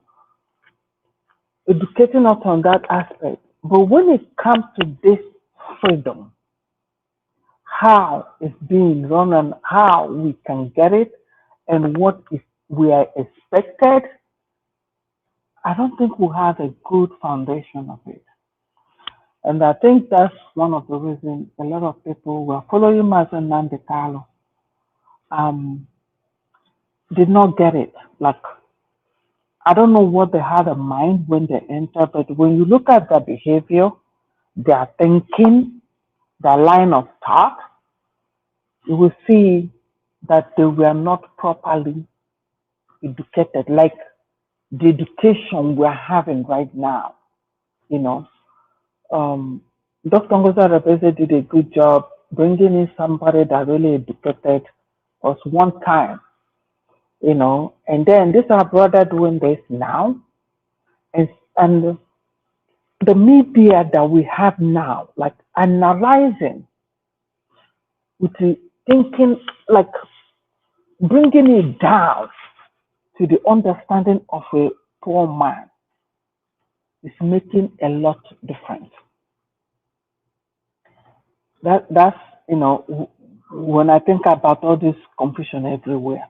educating us on that aspect. But when it comes to this freedom, how it's being run and how we can get it and what is we are expected, I don't think we have a good foundation of it. And I think that's one of the reasons a lot of people were following Mazen Namdekalo did not get it. Like, I don't know what they had in mind when they entered, but when you look at their behavior, their thinking, their line of thought, you will see that they were not properly educated, like the education we're having right now. You know, Dr. Ngoza Rebeze did a good job bringing in somebody that really educated us one time, you know, and then this our brother doing this now, and the media that we have now, like analyzing, with thinking, like bringing it down to the understanding of a poor man is making a lot difference. That's, you know, when I think about all this confusion everywhere,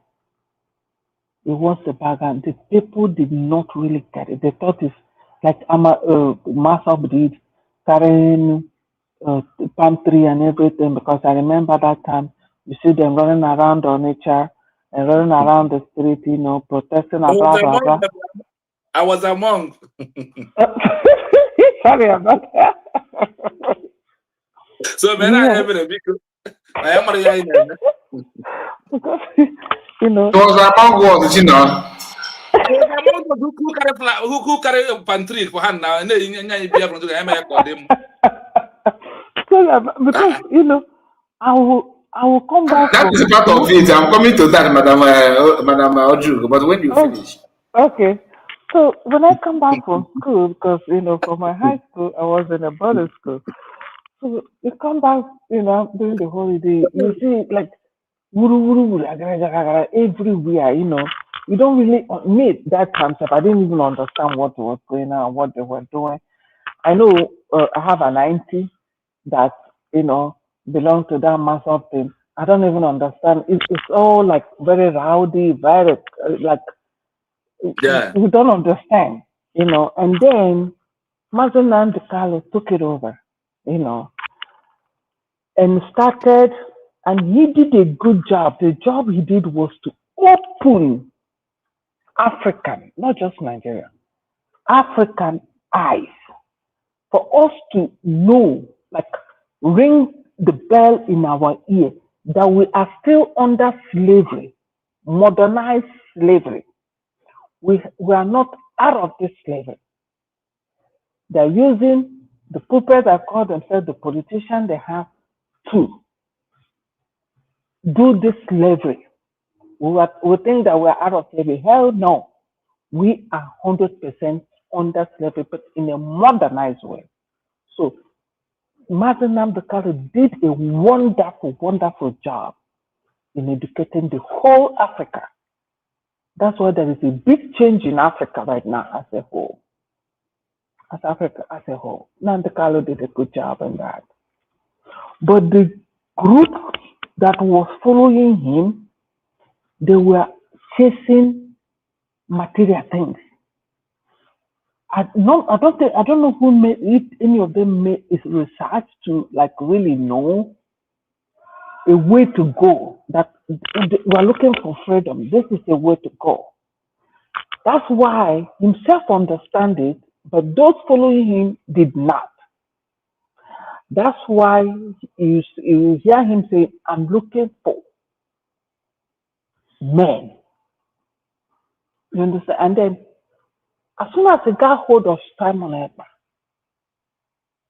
it was the background. The people did not really get it. They thought it's like I'm a mass update carrying palm tree and everything, because I remember that time you see them running around on nature and running around the street, you know, protesting and blah blah blah. I was among. Sorry about that. So man, I have a big. I am you know. It was among what, you know. Who carry pantry for hand now? And then because you know, I will come back. That is part of it. I'm coming to that, Madam Oju. But when you finish, okay. So when I come back from school, because for my high school I was in a boarding school. So you come back, during the holiday, you see like wuru wuru wuru agara, agara, agara, everywhere. You don't really meet that concept. I didn't even understand what was going on, what they were doing. I know I have an auntie that belongs to that mass of thing. I don't even understand. It's all like very rowdy, very like Yeah. we don't understand, And then Mazenland Carlo took it over, you know, and started, and he did a good job. The job he did was to open African, not just Nigeria, African eyes for us to know, like ring the bell in our ear that we are still under slavery, modernized slavery. We are not out of this slavery. They're using the puppet that call themselves the politician they have to do this slavery. We think that we're out of slavery. Hell no. We are 100% under slavery, but in a modernized way. So Martin Namdekalo did a wonderful, wonderful job in educating the whole Africa. That's why there is a big change in Africa right now as a whole. As Africa as a whole. Namdekalo did a good job in that. But the group that was following him, they were chasing material things. I don't know who made it, any of them made research to like really know a way to go, that we're looking for freedom. This is a way to go. That's why himself understand it, but those following him did not. That's why you hear him say, I'm looking for men. You understand? And then as soon as he got hold of Simon Ekpa,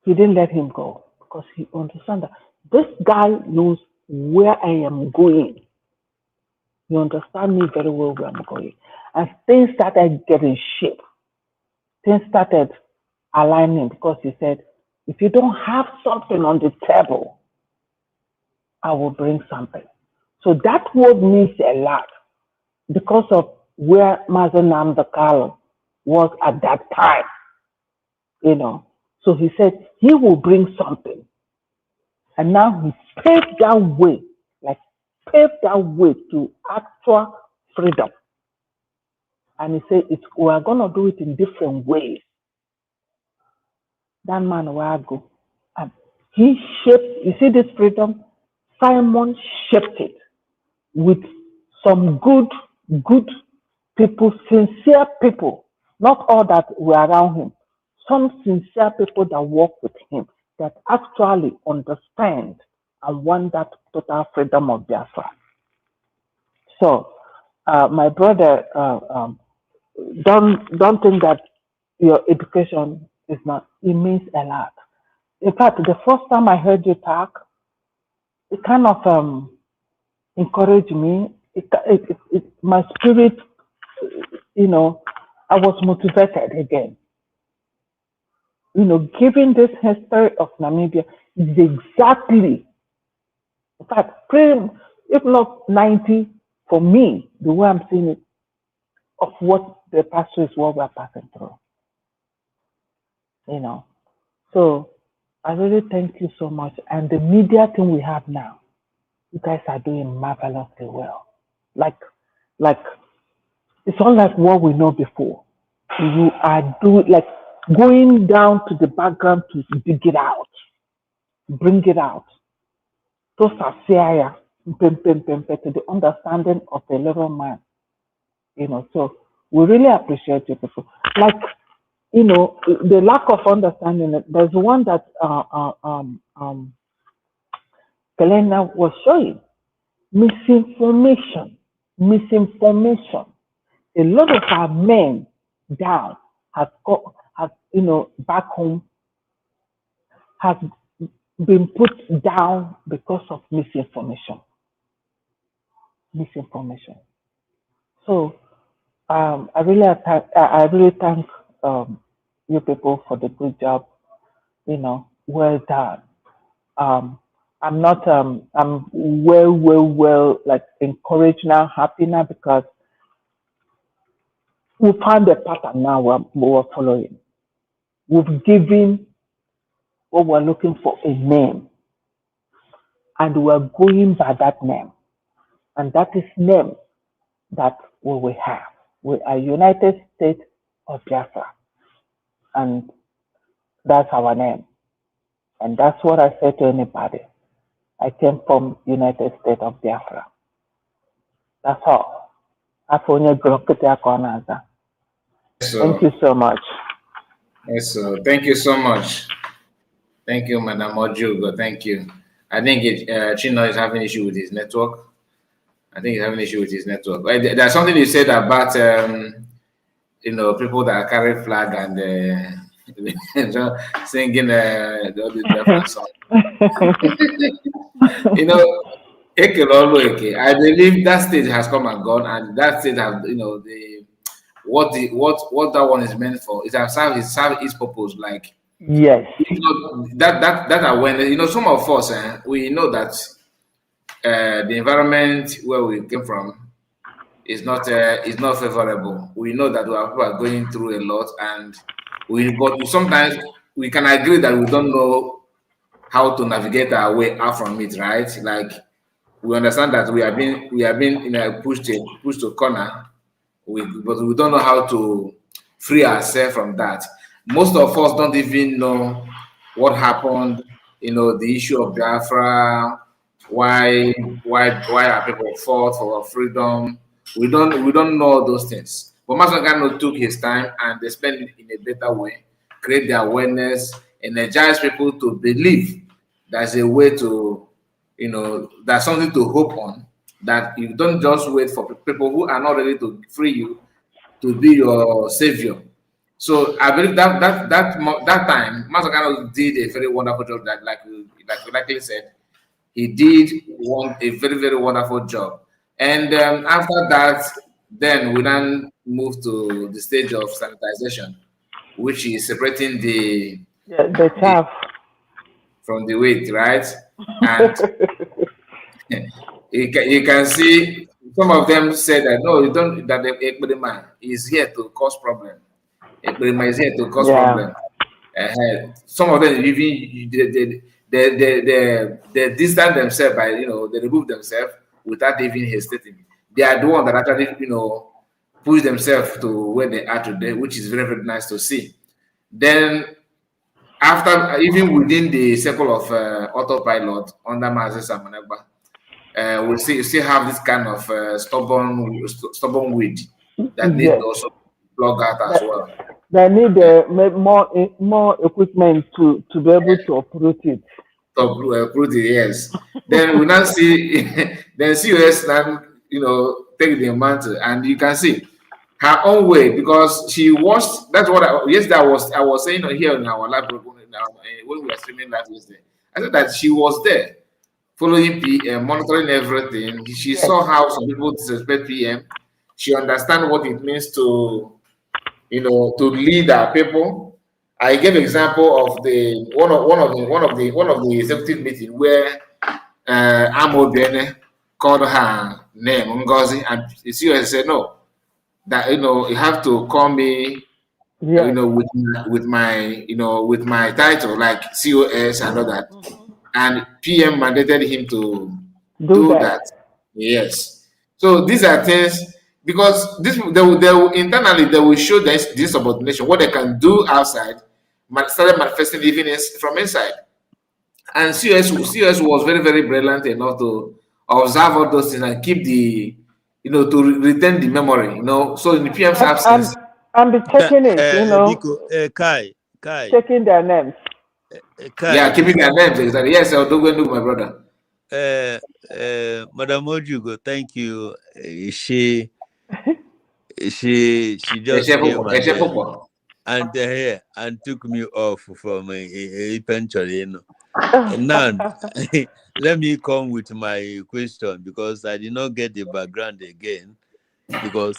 he didn't let him go because he understands that this guy knows where I am going. You understand me very well where I'm going. And things started getting shape. Things started aligning because he said, if you don't have something on the table, I will bring something. So that word means a lot because of where Mazen Namdekalo was at that time. So he said he will bring something. And now he paved that way, to actual freedom. And he said, we are going to do it in different ways. That man will go. And he shaped, you see this freedom? Simon shaped it with some good people, sincere people, not all that were around him. Some sincere people that work with him, that actually understand and want that total freedom of Biafra. So, my brother, don't think that your education is not. It means a lot. In fact, the first time I heard you talk, it kind of encouraged me. My spirit, I was motivated again. Given this history of Namibia is exactly, in fact, if not 90, for me, the way I'm seeing it, of what the pastor is, what we're passing through. So I really thank you so much. And the media thing we have now, you guys are doing marvelously well. Like it's unlike what we know before. You are going down to the background to dig it out, bring it out. To to the understanding of the little man. So we really appreciate you people. The lack of understanding. There's one that Helena was showing. Misinformation. A lot of our men down have back home have been put down because of misinformation. So I really thank you people for the good job. Well done. I'm not I'm well like encouraged now, happy now because we found a pattern now we're following. We've given what we're looking for a name, and we're going by that name, and that is name that we will have. We are United States of Biafra, and that's our name. And that's what I say to anybody. I came from United States of Biafra. That's all. Thank you so much. Yes, thank you so much. Thank you, Madam Ojugo. Thank you. I think Chino is having issue with his network. There's something you said about people that carry flag and singing the Biafran song. I believe that stage has come and gone, and that stage have what that one is meant for. It has served its purpose. Like yes, that awareness. Some of us we know that the environment where we came from is not favorable. We know that people are going through a lot, but sometimes we can agree that we don't know how to navigate our way out from it, right? Like we understand that we have been pushed to a corner, but we don't know how to free ourselves from that. Most of us don't even know what happened. The issue of Biafra, why our people fought for freedom. We don't know those things. But Masangano took his time and they spent it in a better way, create the awareness, energize people to believe there's a way to, there's something to hope on, that you don't just wait for people who are not ready to free you to be your savior. So I believe that time, Masakano did a very wonderful job. That, like you likely said, he did a very, very wonderful job. And after that, then we then move to the stage of sanitization, which is separating the chaff from the wheat, right? And you can see some of them say that no, you don't. That the Ekberima is here to cause problem. Ekberima is here to cause problem. Some of them even they distance themselves by they remove themselves without even hesitating. They are the one that actually push themselves to where they are today, which is very, very nice to see. Then after even within the circle of autopilot under Mazes Amanegba, we still have this kind of stubborn weed that needs also plug out as well. They need more equipment to be able to uproot it. Uproot it, yes. Then we now see then COS now take the mantle, and you can see her own way because she watched. That's what I was saying here in our live group when we were streaming that yesterday. I said that she was there following PM, monitoring everything. She saw how some people disrespect PM. She understands what it means to to lead our people. I gave example of one of the executive meeting where Amo Bene called her name Ngozi, and she said no, that you have to call me with my title like COS and all that. And PM mandated him to do that. Yes. So these are things because they will internally they will show this subordination, what they can do outside, started manifesting even from inside. And COS was very, very brilliant enough to observe all those things and keep the to retain the memory. So in the PM's absence. And be checking it, Kai. Checking their names. Yeah, keeping their names. Exactly. Yes, I'll do my brother. Madam Ojugo, thank you. She just came and took me off from a pension, And now, let me come with my question because I did not get the background again. because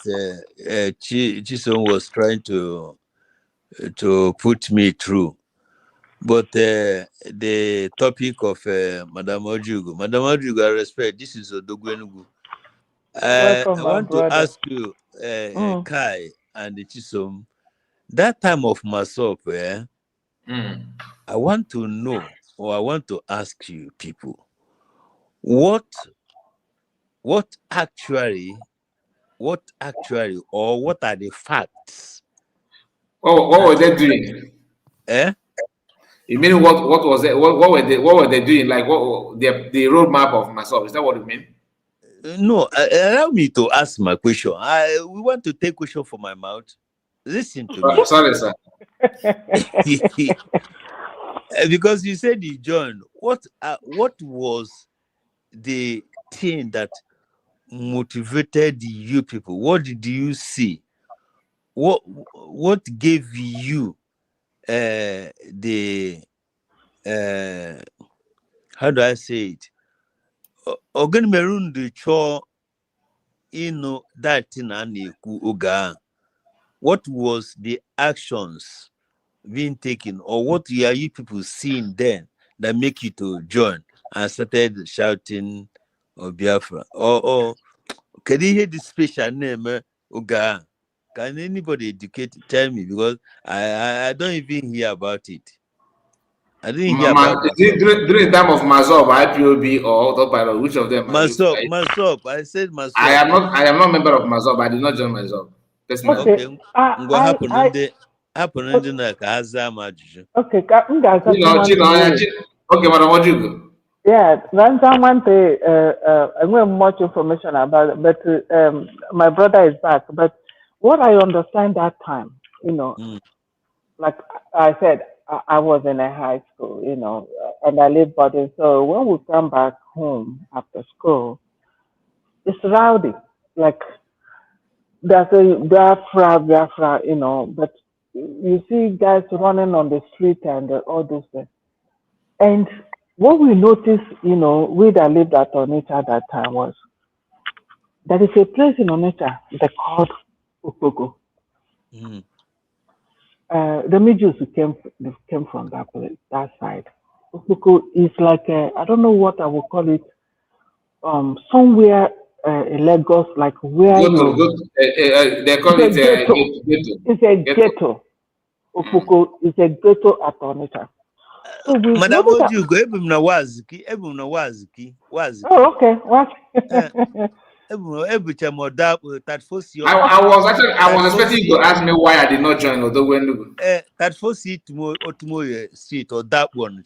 Chisom was trying to put me through. But the topic of Madam Ojugo, I respect. This is Odogwenugu. Welcome, I my want to brother. ask you, Kai and Chisom, that time of myself, I want to know, or I want to ask you people, what actually, or what are the facts? What were they doing? You mean what was it? What were they doing? Like what the roadmap of myself? Is that what you mean? No, allow me to ask my question. We want to take question from my mouth. Listen to me. Sorry, sir. Because you said you joined. What was the thing that motivated you people? What did you see? What gave you the how do I say it? Organ Merun the cho that thing and what was the actions being taken, or what are you people seeing then that make you to join and started shouting or Biafra? Or can you hear the special name Oga? Can anybody tell me, because I don't even hear about it. I didn't hear about it during the time of Mazop, IPOB, or Autopilot. Which of them are you? Mazop. I said Mazop. I am not a member of Mazop. I did not join Mazop. Okay. What happened in the Okay, okay, Madam Ojugo. Yeah, Ransom want I know much information about it, but my brother is back. But what I understand that time, like I said, I was in a high school, and I lived boarding. So when we come back home after school, it's rowdy. Like there's a Biafra, but you see guys running on the street and all those things. And what we noticed, we that lived at Onitsha at that time was there is a place in Onitsha they called Ukpoko. The Mijus came from that place, that side. Ukpoko is like I don't know what I would call it. Somewhere in Lagos, like where they call it ghetto. It's a ghetto. Ukpoko is a ghetto at Onitsha. So Madam Ojugo, Ebum na waziki. Oh, okay. What? I was expecting you to ask me why I did not join Odogwenugu. That first seat Otumoye street or that one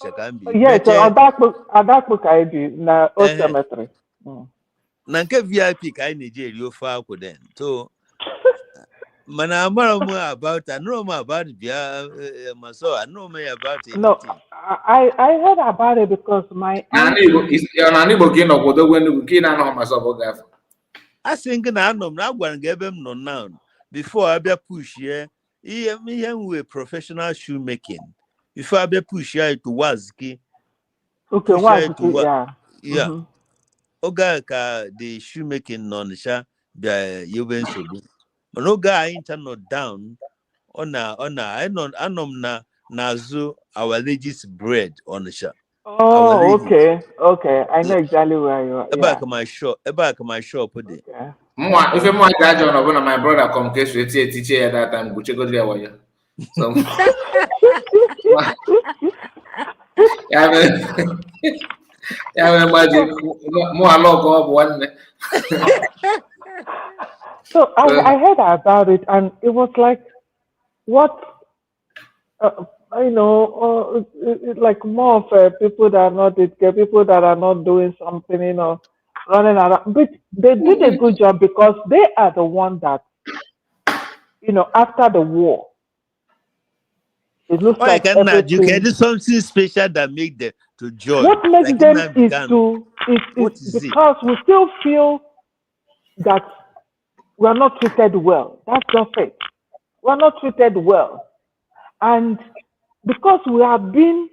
Yes, so that book I do na Old Cemetery. Nanke VIP kai Nigeria fa ko then. So mana amara about I know more about Maso. I know more about anything. No, I heard about it because my I think na anom na gwan gebem no now before I be push here. Me we professional shoemaking. Before I be push here to Wazki. Okay, Wazki, yeah. Oga ka the shoemaking non sha be yuben sobu. But oga ain't not down on I anom na zo our lady's bread on the shop. Oh, okay. I know exactly where you are. About my shop put it. If I'm my brother come case with teacher at that time, go check out there wire. So So I heard about it, and it was like, what, like more of people that are not people that are not doing something, running around. But they did a good job because they are the one that, after the war, it looks like everything. You can do something special that make them to join. What makes them is because we still feel that we are not treated well. That's just it. We are not treated well. And because we have been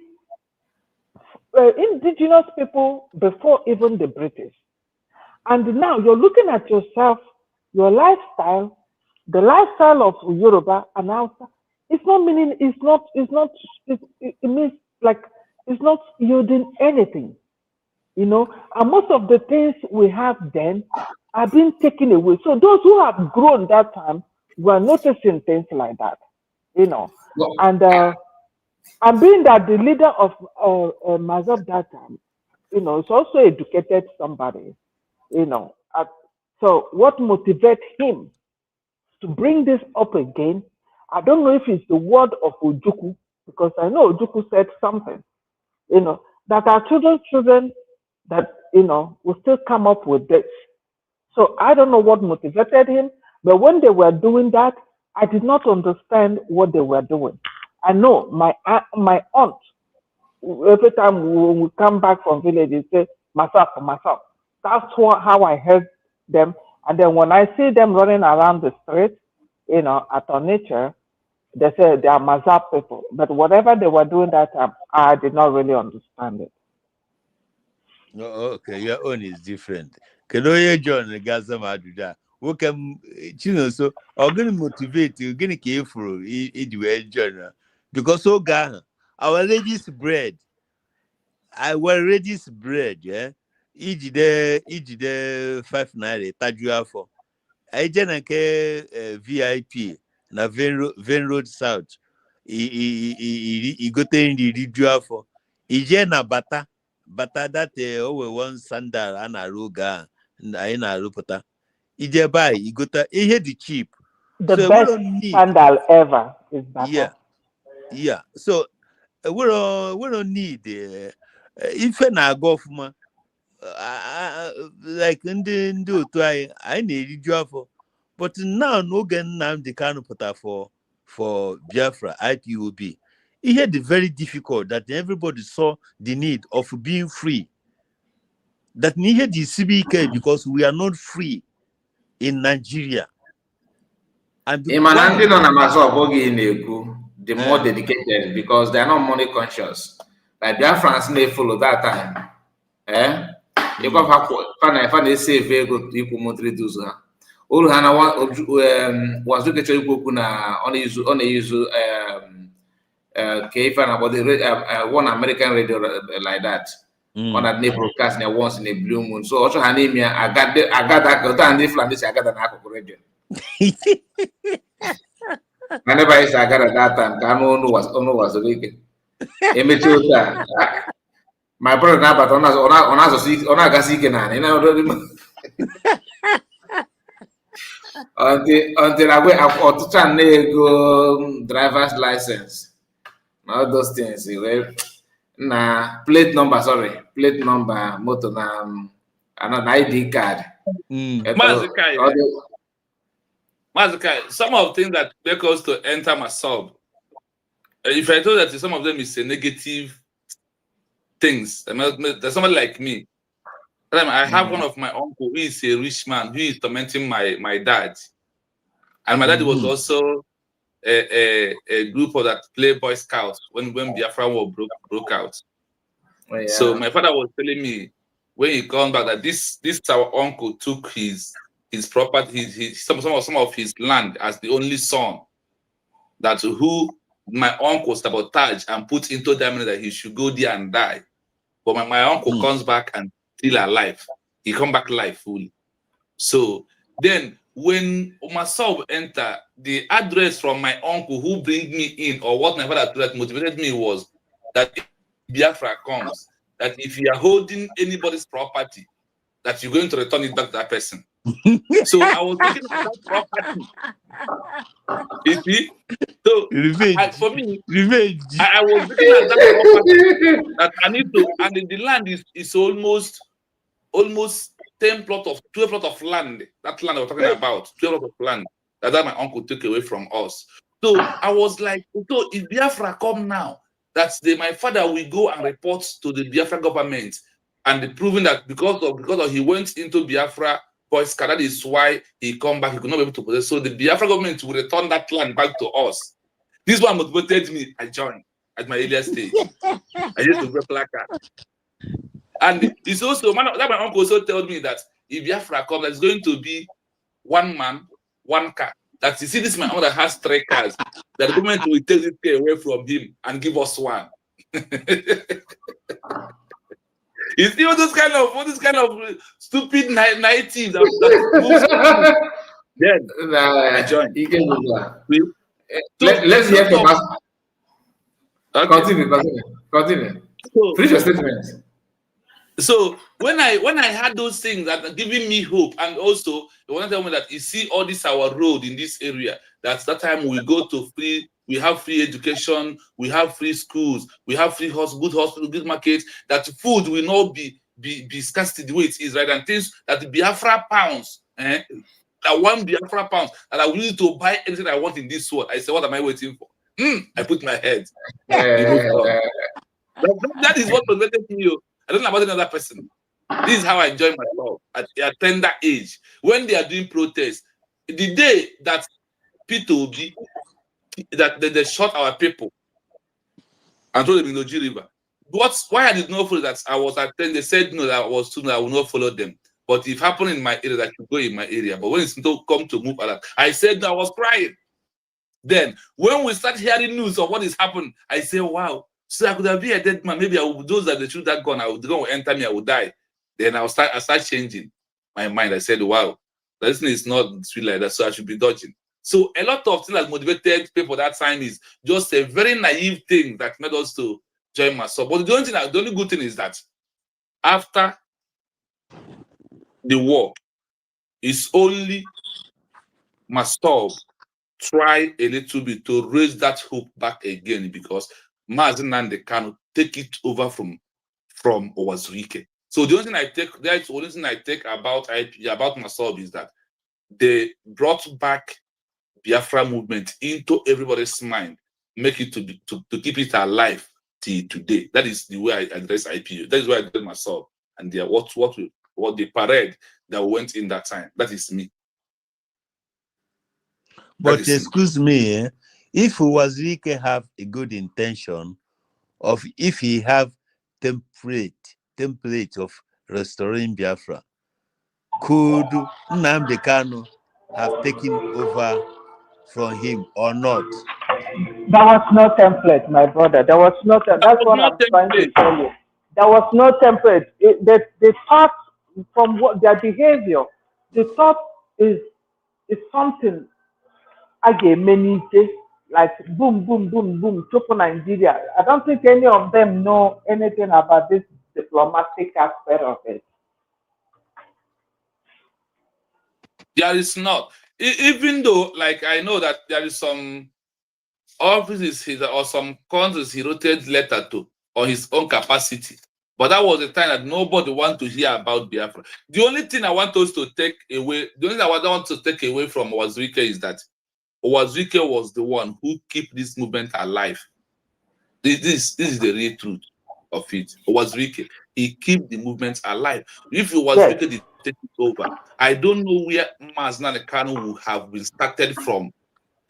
indigenous people before even the British. And now you're looking at yourself your lifestyle, the lifestyle of Yoruba and Hausa, it's not meaning, it means like, it's not yielding anything, you know. And most of the things we have then are being taken away. So those who have grown that time were noticing things like that, you know. And being that the leader of Mazab that time, you know, it's also educated somebody, you know. So what motivates him to bring this up again? I don't know if it's the word of Ojuku, because I know Ojuku said something, you know, that our children that, you know, will still come up with this. So I don't know what motivated him, but when they were doing that, I did not understand what they were doing. I know my aunt, every time when we come back from village, they say, myself. That's how I heard them. And then when I see them running around the street, you know, at our nature, they say they are Mazab people. But whatever they were doing that time, I did not really understand it. Oh, okay, your own is different. Can you join the Gaza Madrida? Who can, you know, so I'm going to motivate you, going to care for it, journal. Because, oh, God, our lady's bread, I will ready's bread, yeah. Each day, 5 naira, Tajua for. I didn't VIP, na Vein Road South. He got in the Rijua for. Na Bata that over one sandal and a ruga and I na rupota. Buy, he got the cheap. The So we best don't need. sandal ever is Bata. Yeah. So we don't need if na go for like ndị otu anyị na-eriju afọ, but now n'oge Nnamdi Kanu pụta for Biafra IPOB, it had very difficult that everybody saw the need of being free, that needed the CBK because we are not free in Nigeria. And the more dedicated, because they are not money conscious. Like Biafrans may follow that time. You can have a save very good people motivate those. All Hana was looking at you on use Kefan about the one American radio like that. On that neighbor broadcasting once in a blue moon. So also Hanemia, I got that go down different. I got an alcohol radio. Whenever I got at that time, Kano was a weekend. My brother now, but on us, until I went up to try and go driver's license. All those things. Plate number, motor, and an ID card. Mazukai, some of the things that make us to enter my sub, if I told that some of them is a negative things, there's somebody like me. I have one of my uncle who is a rich man who is tormenting my dad. And my dad was also a group of that play Boy Scouts when Biafra war broke out. Oh, yeah. So my father was telling me when he come back that this our uncle took his property, some of his land as the only son, that who my uncle sabotaged and put into them that he should go there and die. But my uncle comes back and still alive. He come back alive fully. So then when myself enter, the address from my uncle who bring me in, or what my father that motivated me was that if Biafra comes, that if you are holding anybody's property, that you're going to return it back to that person. So I was looking at that property. You see? So for me, I was looking at that property that I need to, and the land is almost 12 plot of land. That land we're talking about, 12 plot of land that my uncle took away from us. So I was like, so if Biafra come now, that's my father will go and report to the Biafra government, and proving that because of he went into Biafra Boys, that is why he come back. He could not be able to possess. So the Biafra government will return that land back to us. This one motivated me. I joined at my earlier stage. I used to wear placard. And it's also that my uncle also told me that if Biafra comes, there's going to be one man, one car. That you see, this man that has 3 cars. That the government will take this car away from him and give us one. You see all those kind of stupid naive that moves. Then I joined. Let's hear from us. Okay. Continue. So, finish your statement. So when I had those things that are giving me hope, and also they want to tell me that you see all this our road in this area, that time we go to free, we have free education, we have free schools, we have free good hospital, good markets, that food will not be scarcity the way it is, right? And things that the Biafra pounds, that 1 Biafra pounds, that I will need to buy anything I want in this world. I said, what am I waiting for? I put my head. That is what motivated me. I don't know about another person. This is how I enjoy myself at a tender age. When they are doing protests, the day that P2B, that they shot our people and told them in the Oji River. Why I did not follow that? I was at 10. They said no, that I was student. I will not follow them. But if it happened in my area, that should go in my area. But when it's to come to move alert, I said no, I was crying. Then when we start hearing news of what is happening, I say, wow. So I could have been a dead man. Maybe I would, those that they shoot that gun, the gun will enter me, I will die. Then I start changing my mind. I said, wow, this thing is not sweet like that, so I should be dodging. So a lot of things that motivated people that time is just a very naive thing that made us to join myself. But the only good thing is that after the war, it's only myself try a little bit to raise that hope back again, because Mazi Nnamdi Kanu take it over from Owazuike. So the only thing I take, that's the only thing I take about myself is that they brought back Biafra movement into everybody's mind, make it to keep it alive till today. That is the way I address IPU. That is why I address myself, and what the parade that went in that time. That is me. But excuse me, if Wazirike have a good intention of, if he have template of restoring Biafra, could Nnamdi Kanu have taken over from him or not? There was no template, my brother. There was no template. That's what I'm trying to tell you. There was no template. They thought from what their behavior, the thought is something like boom, boom, boom, boom, to Nigeria. I don't think any of them know anything about this diplomatic aspect of it. There is not. Even though, like, I know that there is some offices or some countries he wrote letter to on his own capacity. But that was the time that nobody wanted to hear about Biafra. The only thing I want us to take away, from Owazuike is that Owazuike was the one who kept this movement alive. This is the real truth of it. Owazuike, he kept the movement alive. If Owazuike did take it over, I don't know where Mazi Nnamdi Kanu would have been started from,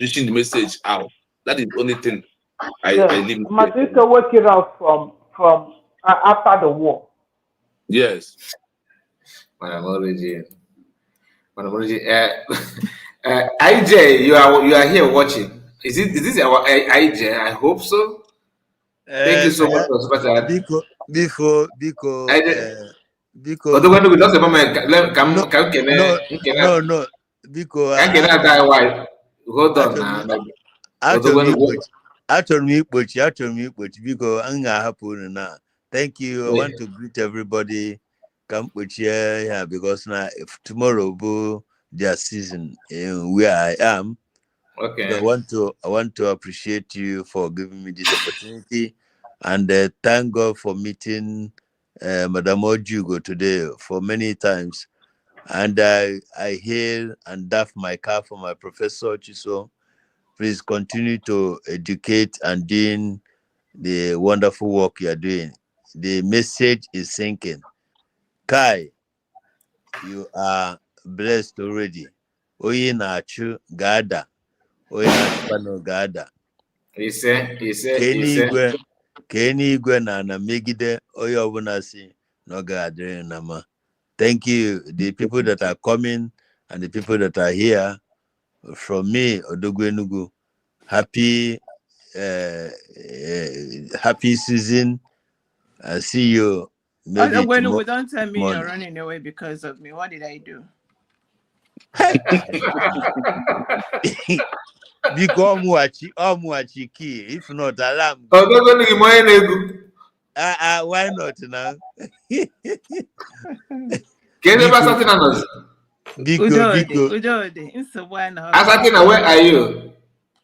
reaching the message out. That is the only thing I leave. Maduka worked it out from after the war. Yes. IJ, you are here watching. Is this our IJ? I hope so. Thank you so much for supporting. Before because no, because hold on now. After me, because I'm happy now. Thank you. I want to greet everybody. Come with here because now if tomorrow will their season where I am. Okay. So I want to appreciate you for giving me this opportunity, and thank God for meeting Madam Ojugo today for many times. And I hail and doff my cap for my Professor Chiso. Please continue to educate and doing the wonderful work you are doing. The message is sinking. Kai, you are blessed already. Oye Nachu Gada. Oye Nachu Gada. He said. Kenny Igwe na megide oye obunasi no gadre nama. Thank you, the people that are coming and the people that are here, from me, Odogwenugu, happy season. I see you maybe tomorrow. Don't tell me morning. you're running away because of me. What did I do? Because Omuachiki, if not alarm. Why not now? Udode. Where are you?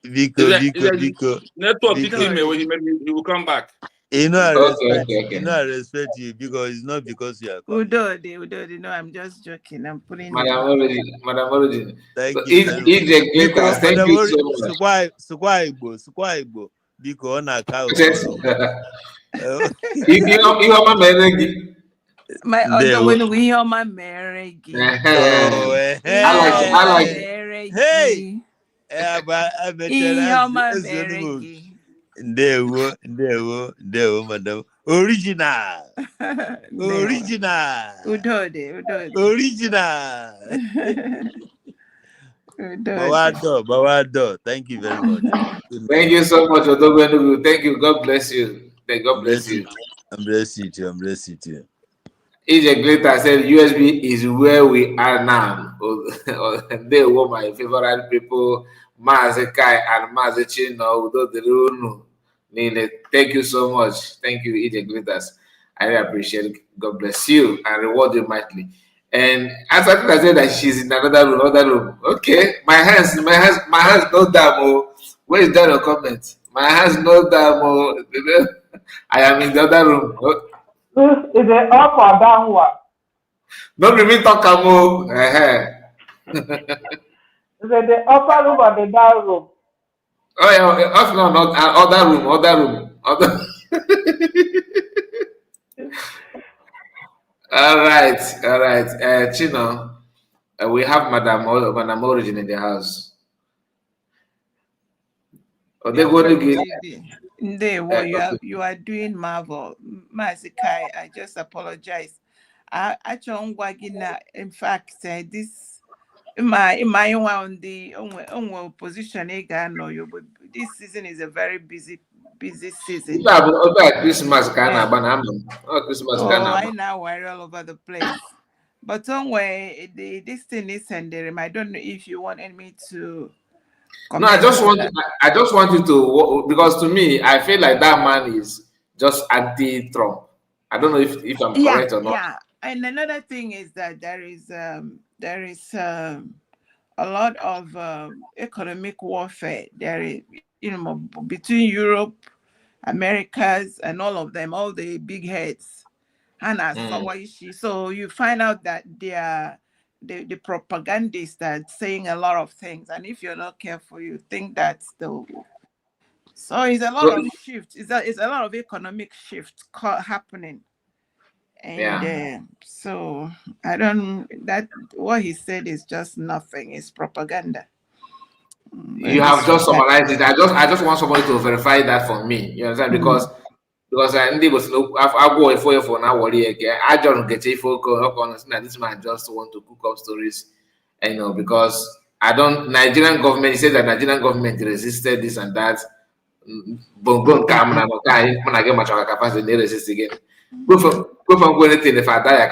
Biko. Network him away, he will come back. You know, I respect okay. you know, I respect you because it's not because you are coming. Udode. No, I'm just joking. I'm putting Madam Origin. Thank you very much. Thank you so much. Sukwa Biko on account. My other when we hear my marriage. I like Hey, Ndewo, madam. Original. Udode. Bawado. Thank you very much. Thank you so much, Odogwenugu. Thank you. God bless you. God bless you. I'm blessed you too. EJ Glitter said USB is where we are now. They were my favorite people, Mazekai and Mazechino. Thank you so much. Thank you, EJ Glitters. I really appreciate it. God bless you and reward you mightily. And as I said that she's in another room. Okay, my hands no damn. Where is that your comment? My hands no damn. I am in the other room. Is it up or down one? Don't really talk about. Is it the upper room or the down room? Oh yeah, no, not other room. All right. Chino, we have Madam Origin in the house. You are doing marvel. Mazikai, I just apologize. In fact, this my on the position but this season is a very busy season. Christmas I now worry all over the place. But this thing is sending. I don't know if you want me to. No, I just want you to, because to me, I feel like that man is just anti-Trump. I don't know if I'm correct or not. Yeah, and another thing is that there is a lot of economic warfare. There is, between Europe, Americas, and all of them, all the big heads. So you find out that they are the propagandists are saying a lot of things, and if you're not careful, you think that's the. So it's a lot of shift. It's a lot of economic shift happening, and so I don't. That what he said is just nothing. It's propaganda. You have just summarized it. I just want somebody to verify that for me. You understand? Because I need to I'll go for now. I don't get it for this man just want to cook up stories, because Nigerian government, he said that Nigerian government resisted this and that. When I get much capacity, they resist again. Go from anything if I die,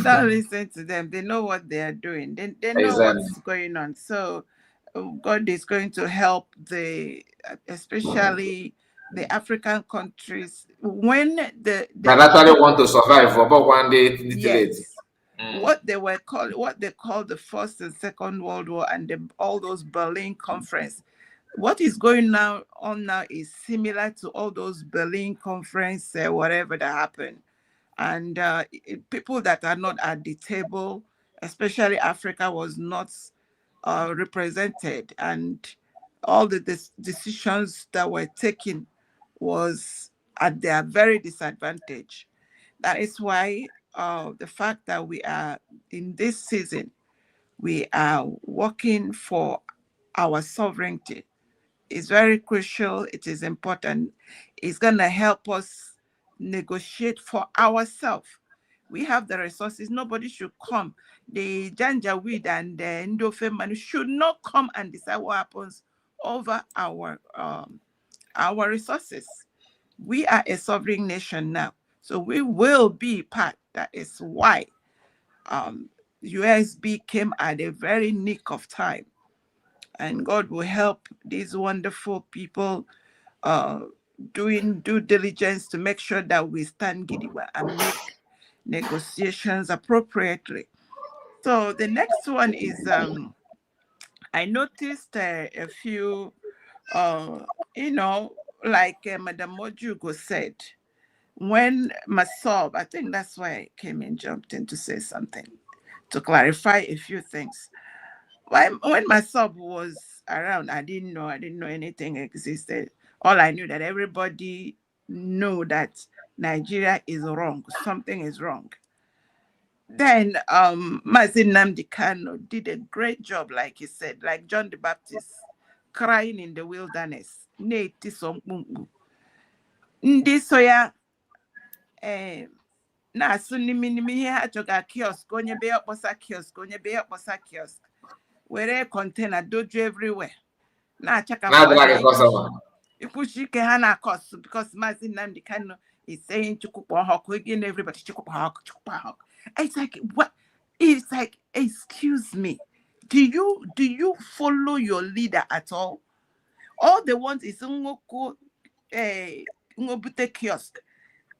don't listen to them. They know what they are doing. They know what's going on. So God is going to help especially the African countries when they actually want to survive for about one day. Yes. What they call the First and Second World War and all those Berlin Conference. What is going on now is similar to all those Berlin Conference, whatever that happened. And people that are not at the table, especially Africa, was not represented. And all the decisions that were taken was at their very disadvantage. That is why the fact that we are in this season, we are working for our sovereignty is very crucial. It is important. It's going to help us negotiate for ourselves. We have the resources. Nobody should come. The Janjaweed and the Endofeman should not come and decide what happens over our resources. We are a sovereign nation now, so we will be part. That is why USB came at a very nick of time, and God will help these wonderful people doing due diligence to make sure that we stand Gidigba and make negotiations appropriately. So the next one is I noticed a few like Madam Mojugo said, when Masob, I think that's why I came and jumped in to say something, to clarify a few things. When Masob was around, I didn't know anything existed. All I knew that everybody knew that Nigeria is wrong, something is wrong. Then Mazin Nnamdi Kanu did a great job, like he said, like John the Baptist, crying in the wilderness. Ndi soya na sunimi ihe ha chọga kiosk, onye be okposa kiosk, onye be okposa kiosk, were container doju everywhere. Na achaka ike ha na cost because Mazin Nnamdi Kanu is saying chukukpo hoku again, everybody chukukpo hoku. It's like, what? It's like, excuse me, do you follow your leader at all? All they want is ngobute kiosk.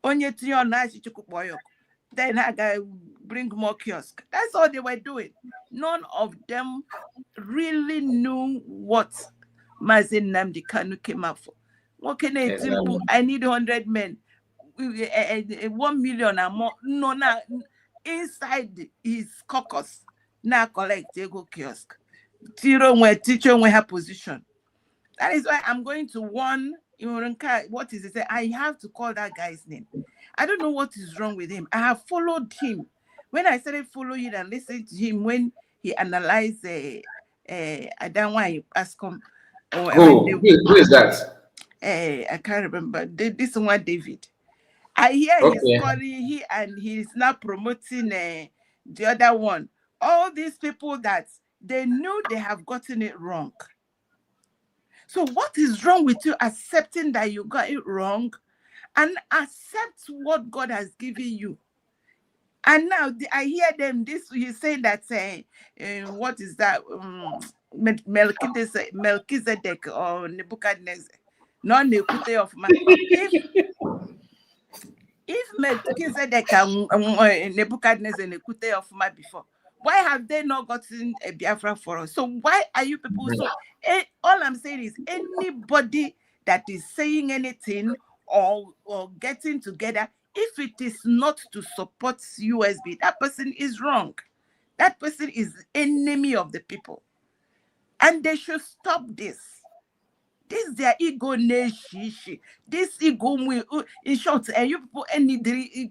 Onye tiyo na chukukpo hoku. Then I gotta bring more kiosk. That's all they were doing. None of them really knew what Mazin Nnamdi Kanu came up for. What can I do? I need 100 men, 1 million or more. No, inside his caucus, now collect ego kiosk. Teacher when her position. That is why I'm going to warn what is it? I have to call that guy's name. I don't know what is wrong with him. I have followed him. When I started following and listening to him when he analyzed I don't want to ask him. Who is that? I can't remember. This one, David. I hear he's calling he's now promoting the other one. All these people that they knew they have gotten it wrong. So what is wrong with you accepting that you got it wrong and accept what God has given you? And now I hear them, he's saying that, what is that? Melchizedek or Nebuchadnezzar. Not Nekute of man. If Melchizedek and Nebuchadnezzar Nekute of man before, why have they not gotten a Biafra for us? So why are you people so? All I'm saying is anybody that is saying anything or getting together, if it is not to support USB, that person is wrong. That person is enemy of the people. And they should stop this. This is their ego neshishi. This ego, in short, and you people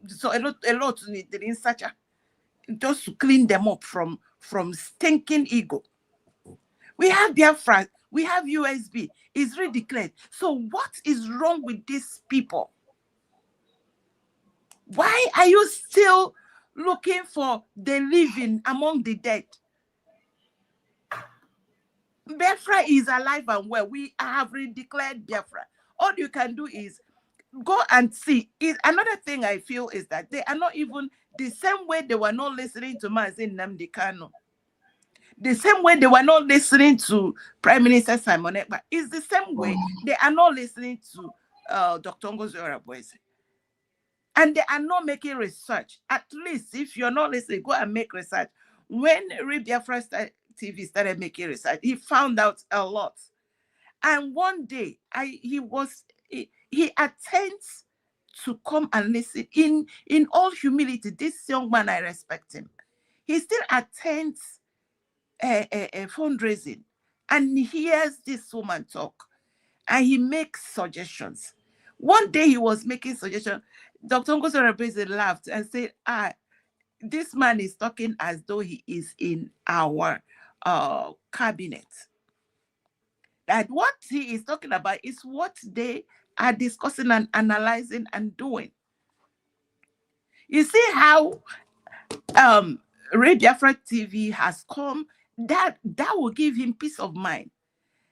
so a lot need in such a just to clean them up from stinking ego. We have Biafra, we have USB. It's redeclared. So what is wrong with these people? Why are you still looking for the living among the dead? Biafra is alive and well. We have redeclared Biafra. All you can do is go and see. Another thing I feel is that they are not even the same way they were not listening to Mazin Nnamdi Kanu. The same way they were not listening to Prime Minister Simon Ekpa is the same way they are not listening to Dr. Ngozi Orebowese. And they are not making research. At least if you're not listening, go and make research. When Biafra TV started making research, he found out a lot. And one day, he attempts to come and listen in all humility. This young man, I respect him. He still attends a fundraising and he hears this woman talk and he makes suggestions. One day he was making suggestions. Dr. Ngozi Orebowese laughed and said, this man is talking as though he is in our cabinet. That what he is talking about is what they are discussing and analyzing and doing. You see how Ray Biafra TV has come, that will give him peace of mind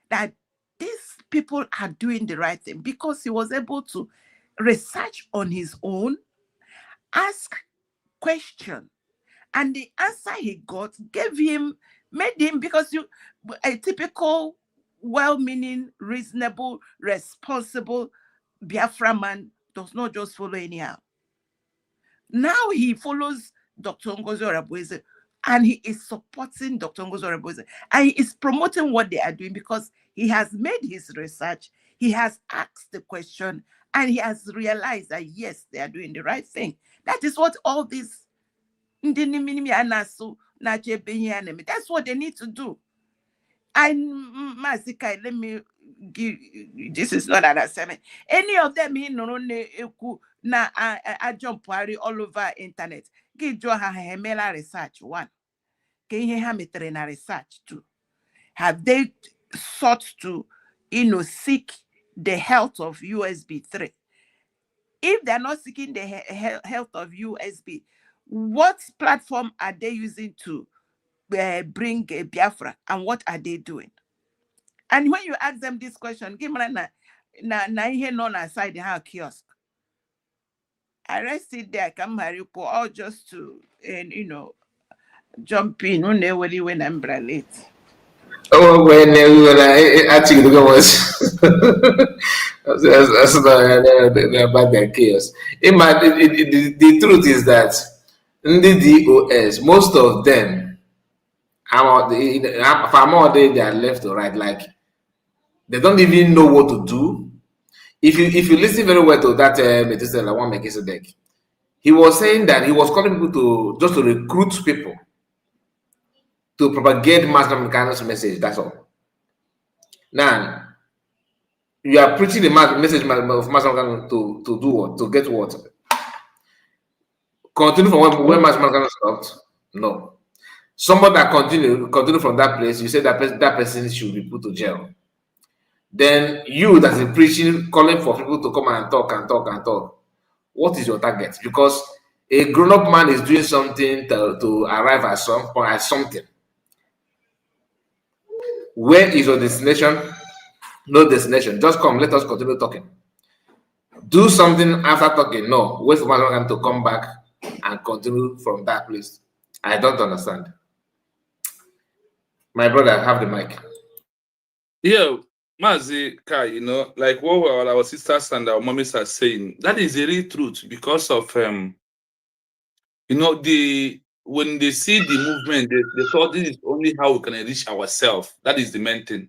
that these people are doing the right thing, because he was able to research on his own, ask question, and the answer he got made him, because a typical well-meaning, reasonable, responsible Biafra man does not just follow anyhow. Now he follows Dr. Ngozi Orabueze, and he is supporting Dr. Ngozi Orabueze, and he is promoting what they are doing because he has made his research, he has asked the question, and he has realized that yes, they are doing the right thing. That is what all these that's what they need to do. And Mazika, let me give, this is not an assignment. Any of them na I jump all over internet. Give Joha research one. Can you have research two? Have they sought to seek the health of USB 3? If they're not seeking the health of USB, what platform are they using to bring Biafra, and what are they doing? And when you ask them this question, give me na here none aside the kiosk. I rest it there, come Maripo, all just to jump in when I'm late. Oh, when I think the was that's not about their chaos. The truth is that in the D.O.S, most of them, they are left or right, like they don't even know what to do. If you listen very well to that METHUSELAH one METHUSELAH, he was saying that he was calling people to recruit people to propagate mass communication message. That's all. Now you are preaching the message of mass communication to do what? To get what? Continue from when mass communication stopped? No. Somebody that continue from that place, you say that person should be put to jail. Then you that is preaching, calling for people to come and talk. What is your target? Because a grown-up man is doing something to arrive at some point at something. Where is your destination? No destination. Just come. Let us continue talking. Do something after talking. No. Wait for man to come back and continue from that place. I don't understand. My brother, have the mic. Yeah, Mazi Kai, like what our sisters and our mommies are saying, that is the real truth, because of when they see the movement, they thought this is only how we can reach ourselves. That is the main thing.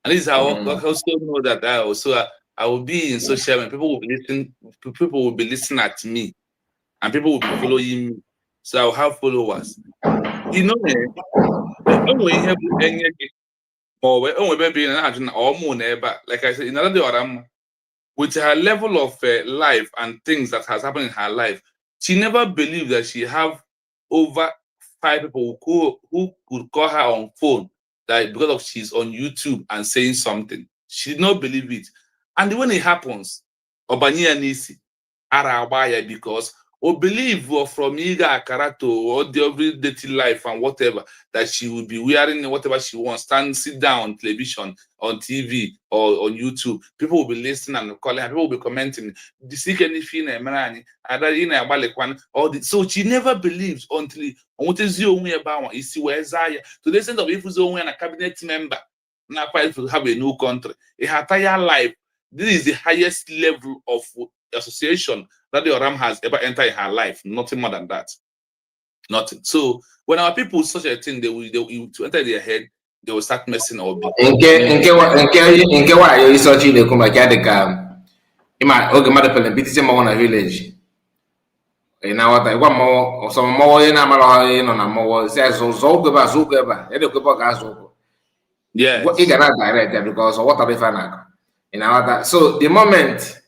And this is how I also know that I will be in social media. People will be listening at me, and people will be following me. So I'll have followers. Like I said, in another day, with her level of life and things that has happened in her life, she never believed that she have over 5 people who could call her on phone that because of she's on YouTube and saying something. She did not believe it. And when it happens, Obania Nisi, Arabaya, because or believe from Iga Akarato or the everyday life and whatever that she will be wearing whatever she wants, sit down on television, on TV or on YouTube. People will be listening and calling her, people will be commenting. So she never believes until what is your way about is where Zaya to the extent of if it's only a cabinet member now to have a new country. Her entire life, this is the highest level of association that the Oram has ever entered in her life. Nothing more than that. Nothing. So when our people such a thing, they will to enter their head, they will start messing up. Village. Na wata igwa mo so mo na mara no na mo say so go ga zo. Yes. What you cannot direct there because what are fan na so the moment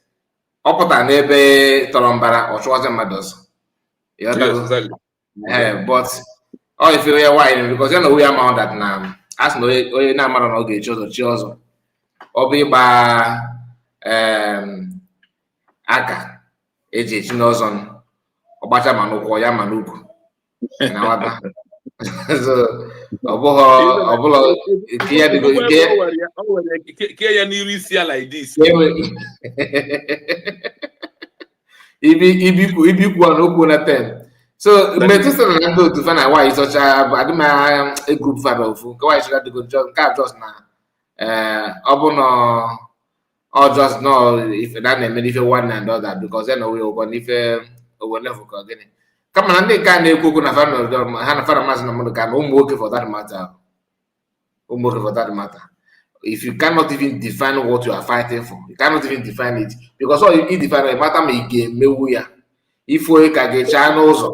opota na ebe torombara or choose matters. Yes, exactly. But if you hear why because you know we am that now as no na mara no ga choose obi ba aka eji chinozon Obacha Manuko, Yamanuku. And I want so, like this. So, Methuselah and go to find out why such a group father of why should have to go just now. Or just no, if that name, if you want and all that, because then we will if we never go again. Come on, they can't cook on a fan of them, Hannah Farmers and can work for that matter. For that matter. If you cannot even define what you are fighting for, you cannot even define it. Because all you define a matter may game, if we can get channels,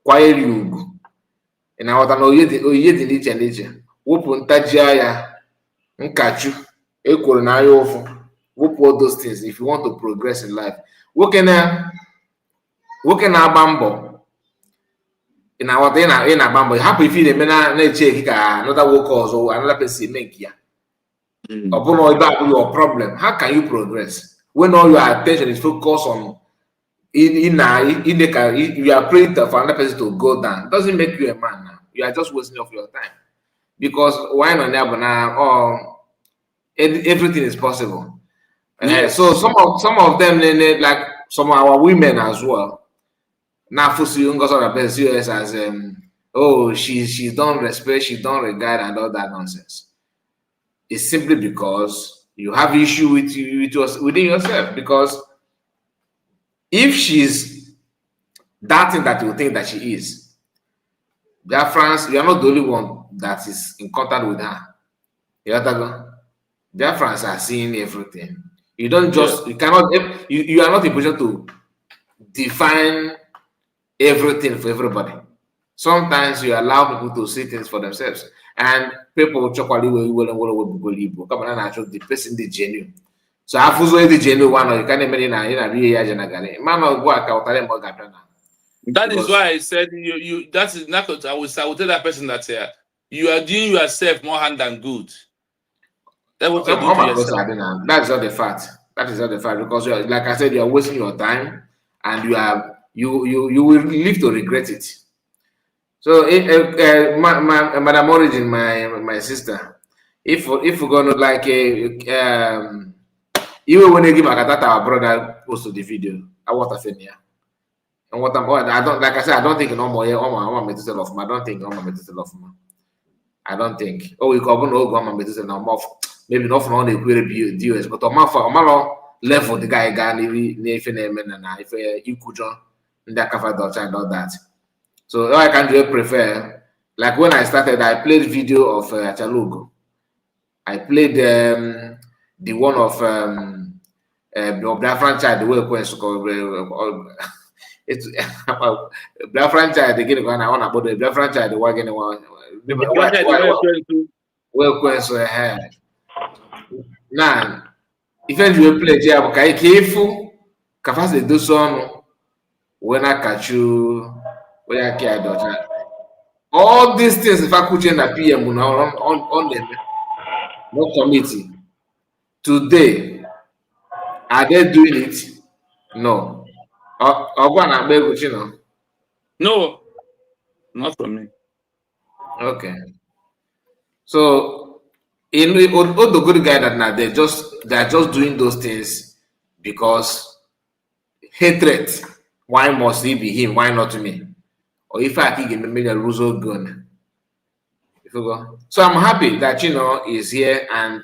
quiet you. And I want to know you the nature. Open Tajaya, Nkachu, Equal Nayo. Whoop all those things if you want to progress in life. What can bambo in our in a bambo? Happy if you check another workers or another person make here. Upon all that your problem, how can you progress when all your attention is focused on you are praying for another person to go down? Doesn't make you a man now. You are just wasting of your time because why not now? Everything is possible. Yes. So some of them like some of our women as well. Now for as oh she don't respect, she don't regard and all that nonsense. It's simply because you have issue within yourself. Because if she's that thing that you think that she is, Biafrans, you are not the only one that is in contact with her. Biafrans are seeing everything. You don't just you cannot you are not in position to define everything for everybody. Sometimes you allow people to see things for themselves, and people chocolate will come on and the person the genuine. So I feel the genuine one you can't imagine man of work out that is why I said you that is not I will tell that person that you are doing yourself more harm than good. That's what you're doing to yourself. That's not the fact. That is not the fact because like I said, you are wasting your time, and you will live to regret it. So, Madam Origin, my sister, if we're gonna like even when they give our brother posted the video, I want to film here. And what I don't like I said, I don't think no more. I'm METHUSELAH of I don't think I'm METHUSELAH of I don't think. Oh, we go on METHUSELAH now. Maybe not from the query D.O.S, but on my level the guy if you could join that cover Dutch and all that. So I can do prefer like when I started, I played video of Achalugo. I played the one of Black franchise, the way it's Black franchise again. I want about the Black franchise, the wagon now, if you play job, okay, careful. Capacity do some when I catch you, when I care daughter. All these things, if I could change a PM on them, no committee. Today, are they doing it? No. No, not from me. Okay. So all the good guy that now they're just doing those things because hatred. Why must he be him? Why not me? Or if I think in the middle Russo gun. If you go. So I'm happy that Chino is here and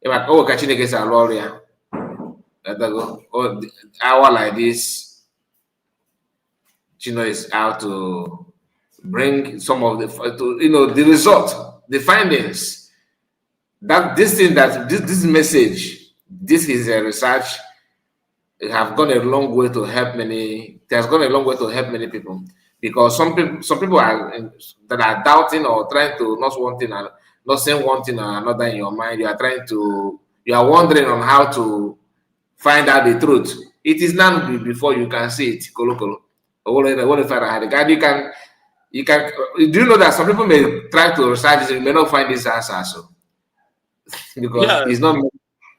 Kachine gets a lawyer. Hour like this, Chino is out to bring some of the result, the findings. That this thing that this message, this is a research, it have gone a long way to help many. It has gone a long way to help many people because some people are that are doubting or trying to not saying one thing or another in your mind. You are wondering on how to find out the truth. It is not before you can see it. You can. Do you know that some people may try to research it, may not find this answer. So. Because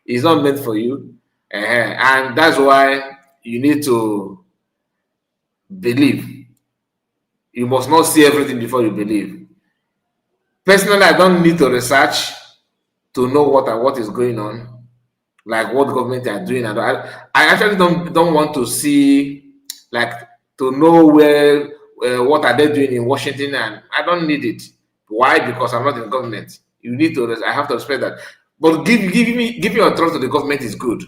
it's not meant for you, and that's why you need to believe. You must not see everything before you believe. Personally, I don't need to research to know what is going on, like what government are doing. And I actually don't want to see, like, to know where what are they doing in Washington, and I don't need it. Why? Because I'm not in government. You need to. I have to respect that. But give me your trust that the government is good,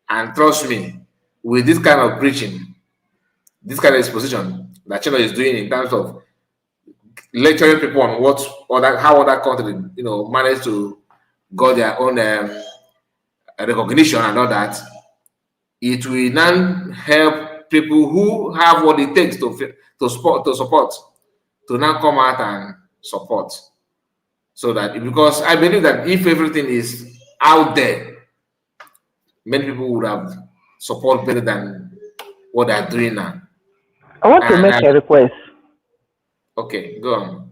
and trust me, with this kind of preaching, this kind of exposition that China is doing in terms of lecturing people on how other countries, manage to got their own recognition and all that, it will now help people who have what it takes to support to now come out and support. So that, because I believe that if everything is out there, many people would have support better than what they're doing now. I want to make a request. Okay, go on.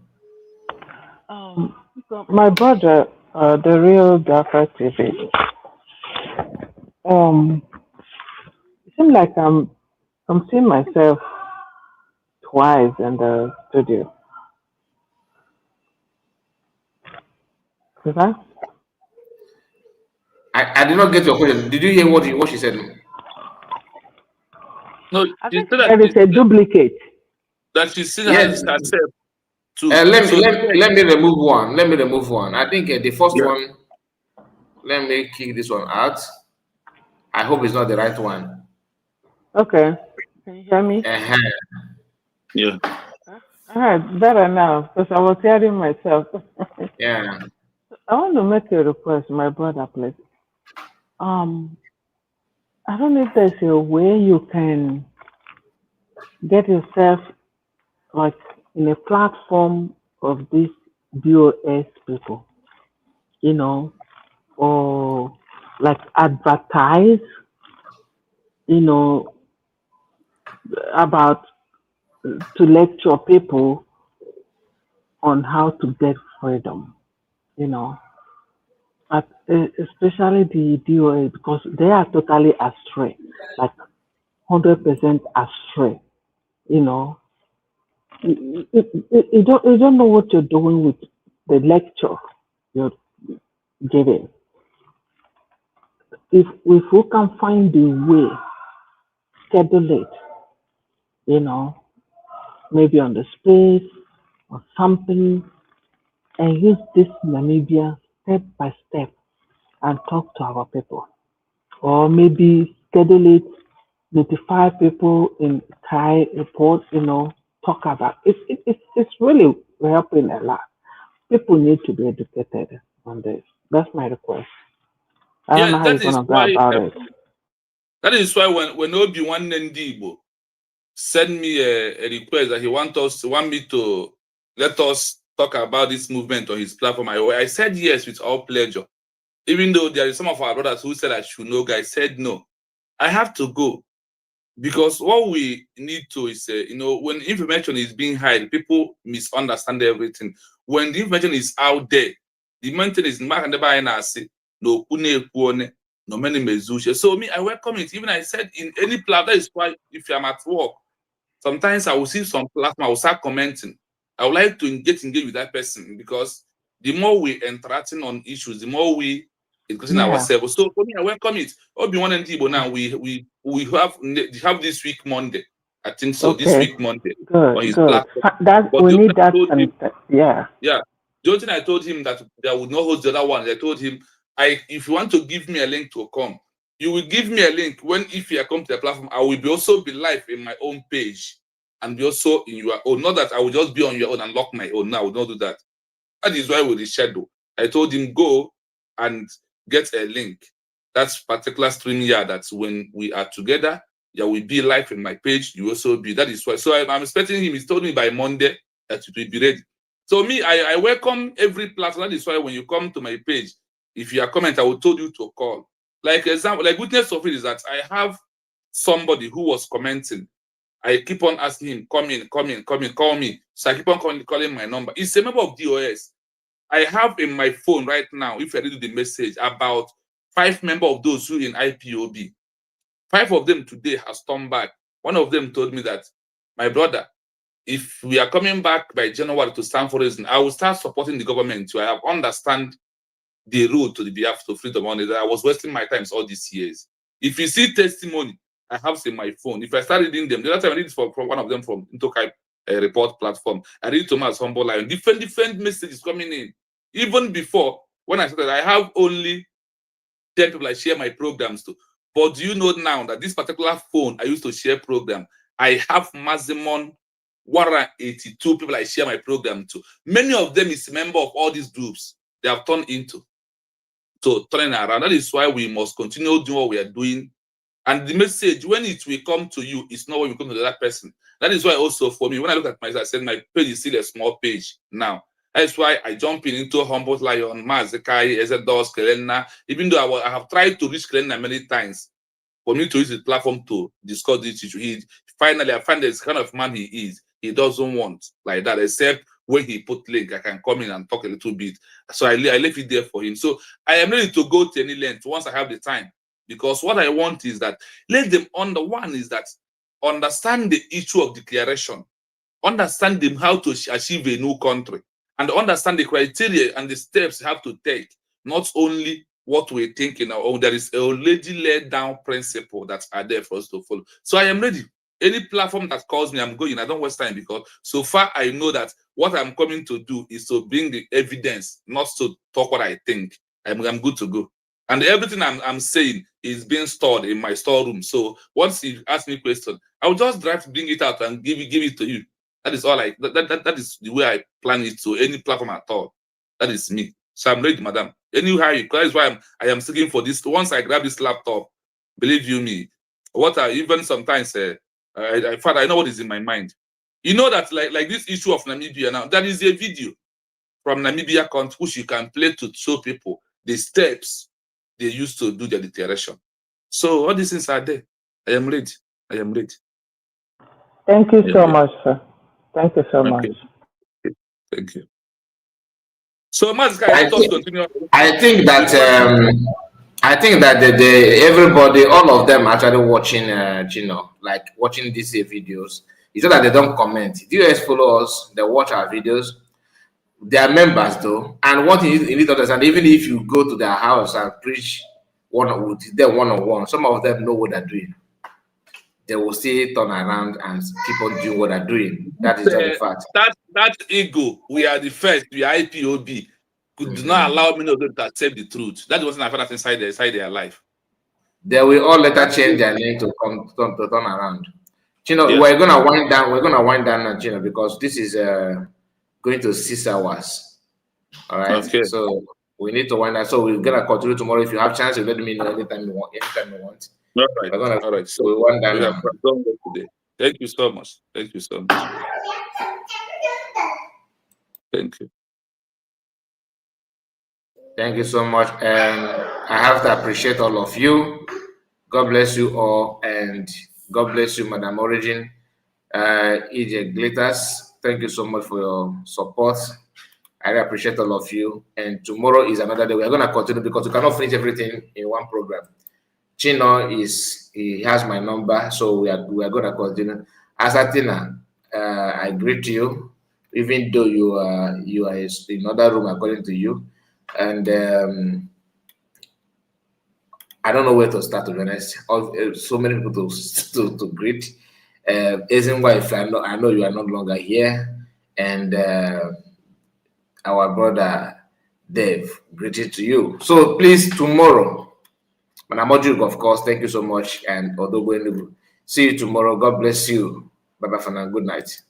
My brother, the real Dec23rd TV. It seems like I'm seeing myself twice in the studio. Okay? I did not get your question. Did you hear what she said? No, I think that is a duplicate. That she still Yes. has herself too. Let me remove one. Let me remove one. I think the first one. Let me kick this one out. I hope it's not the right one. Okay. Can you hear me? Yeah. All right, better now because I was hearing myself. Yeah. I want to make a request, my brother, please. I don't know if there's a way you can get yourself like in a platform of these D.O.S people, or like advertise, about to lecture people on how to get freedom, especially the D.O.S because they are totally astray, like 100% astray, you don't know what you're doing with the lecture you're giving. If we can find the way, schedule it, maybe on the space or something, and use this Namibia step by step and talk to our people. Or maybe schedule it, notify people in Kai report, talk about it. It's really helping a lot. People need to be educated on this. That's my request. I don't know how you're gonna go about it. That is why when Obi-Wan Ndigbo send me a request that he want me to let us talk about this movement on his platform, I said yes with all pleasure. Even though there is some of our brothers who said I should know, guys said no. I have to go because what we need to is, when information is being hid, people misunderstand everything. When the information is out there, the main thing is no many mezusha. So me, I welcome it. Even I said in any platform, that is why if I'm at work, sometimes I will see some platform, I will start commenting. I would like to engage with that person because the more we interacting on issues, the more we discussing ourselves. So for me, I welcome it. Obi-Wan and Tibo now we have this week Monday. I think so. Okay. This week Monday on his Good. platform. We need that. Yeah. The only thing I told him that I would not host the other one. I told him, if you want to give me a link to come, you will give me a link if you come to the platform. I will also be live in my own page and be also in your own. Not that I will just be on your own and lock my own. No, I will not do that. That is why with the shadow, I told him go and get a link. That's particular stream here. That's when we are together. You will be live in my page. You also be. That is why. So I'm expecting him. He's told me by Monday that it will be ready. So me, I welcome every platform. That is why when you come to my page, if you are comment, I will tell you to call. Like example, like witness of it is that I have somebody who was commenting. I keep on asking him, come in, call me. So I keep on calling my number. It's a member of D.O.S. I have in my phone right now, if I read the message, about 5 members of those who in IPOB. 5 of them today has turned back. One of them told me that my brother, if we are coming back by January to stand for reason, I will start supporting the government too. I have understand the road to the behalf to freedom on it. I was wasting my time all these years. If you see testimony, I have in my phone. If I start reading them, the other time I read it from one of them from Intokai report platform. I read Thomas Humble Lion. Different messages coming in. Even before, when I started, I have only 10 people I share my programs to. But do you know now that this particular phone I used to share program, I have maximum 182 people I share my program to. Many of them is member of all these groups they have turned into. So turning around, that is why we must continue doing what we are doing. And the message, when it will come to you, it's not when you come to the other person. That is why also for me, when I look at myself, I said my page is still a small page now. That's why I jump into Humble Lion, Mazekai, D.O.S, Kelena, even though I have tried to reach Kelena many times for me to use the platform to discuss this issue. Finally, I find this kind of man he is. He doesn't want like that, except when he put link, I can come in and talk a little bit. So I left it there for him. So I am ready to go to any length once I have the time. Because what I want is that let them understand the issue of declaration, understand them how to achieve a new country, and understand the criteria and the steps you have to take, not only what we're thinking. There is already laid down principle that are there for us to follow. So I am ready. Any platform that calls me, I'm going. I don't waste time because so far I know that what I'm coming to do is to bring the evidence, not to talk what I think. I'm good to go. And everything I'm saying is being stored in my storeroom. So once you ask me a question, I'll just bring it out and give it to you. That is all that is the way I plan it to any platform at all. That is me. So I'm ready, madam. Anyhow, that is why I am seeking for this. Once I grab this laptop, believe you me, what I even sometimes I know what is in my mind. You know that like this issue of Namibia now, that is a video from Namibia country which you can play to show people the steps they used to do their declaration. So all these things are there. I am ready. I am ready. Thank you so much, sir. Thank you so much. Thank you. So, Mazka, let us continue. I think that everybody, all of them, actually watching, like watching these videos. It's not that they don't comment. D.O.S follow us, they watch our videos. They are members though, and what you need to understand, even if you go to their house and preach one-on-one, some of them know what they're doing. They will still turn around and keep on doing what they're doing. That is just the fact. That ego, we are the first, we are IPOB, could not allow many of them to accept the truth. That wasn't I found out inside their life. They will all later change their name to turn around. Chino, yes. We're gonna wind down now, Chino, because this is going to 6 hours. All right. Okay. So we need to wind down. So we're gonna continue tomorrow. If you have chance, you let me know anytime you want. All right. So we wind down now. Today. Thank you so much. Thank you so much. Thank you. Thank you so much. And I have to appreciate all of you. God bless you all, and God bless you, Madam Origin, EJ Glitters. Thank you so much for your support. I really appreciate all of you. And tomorrow is another day. We're going to continue because we cannot finish everything in one program. Chino he has my number, so we are going to continue. Asatina, I greet you, even though you are in another room according to you, and I don't know where to start, to be honest. So many people to greet. Isn't why if I know you are no longer here, and our brother Dave, greeting to you. So please tomorrow, Manamojuk, of course, thank you so much, and Odogo, see you tomorrow. God bless you. Bye bye for now. Good night.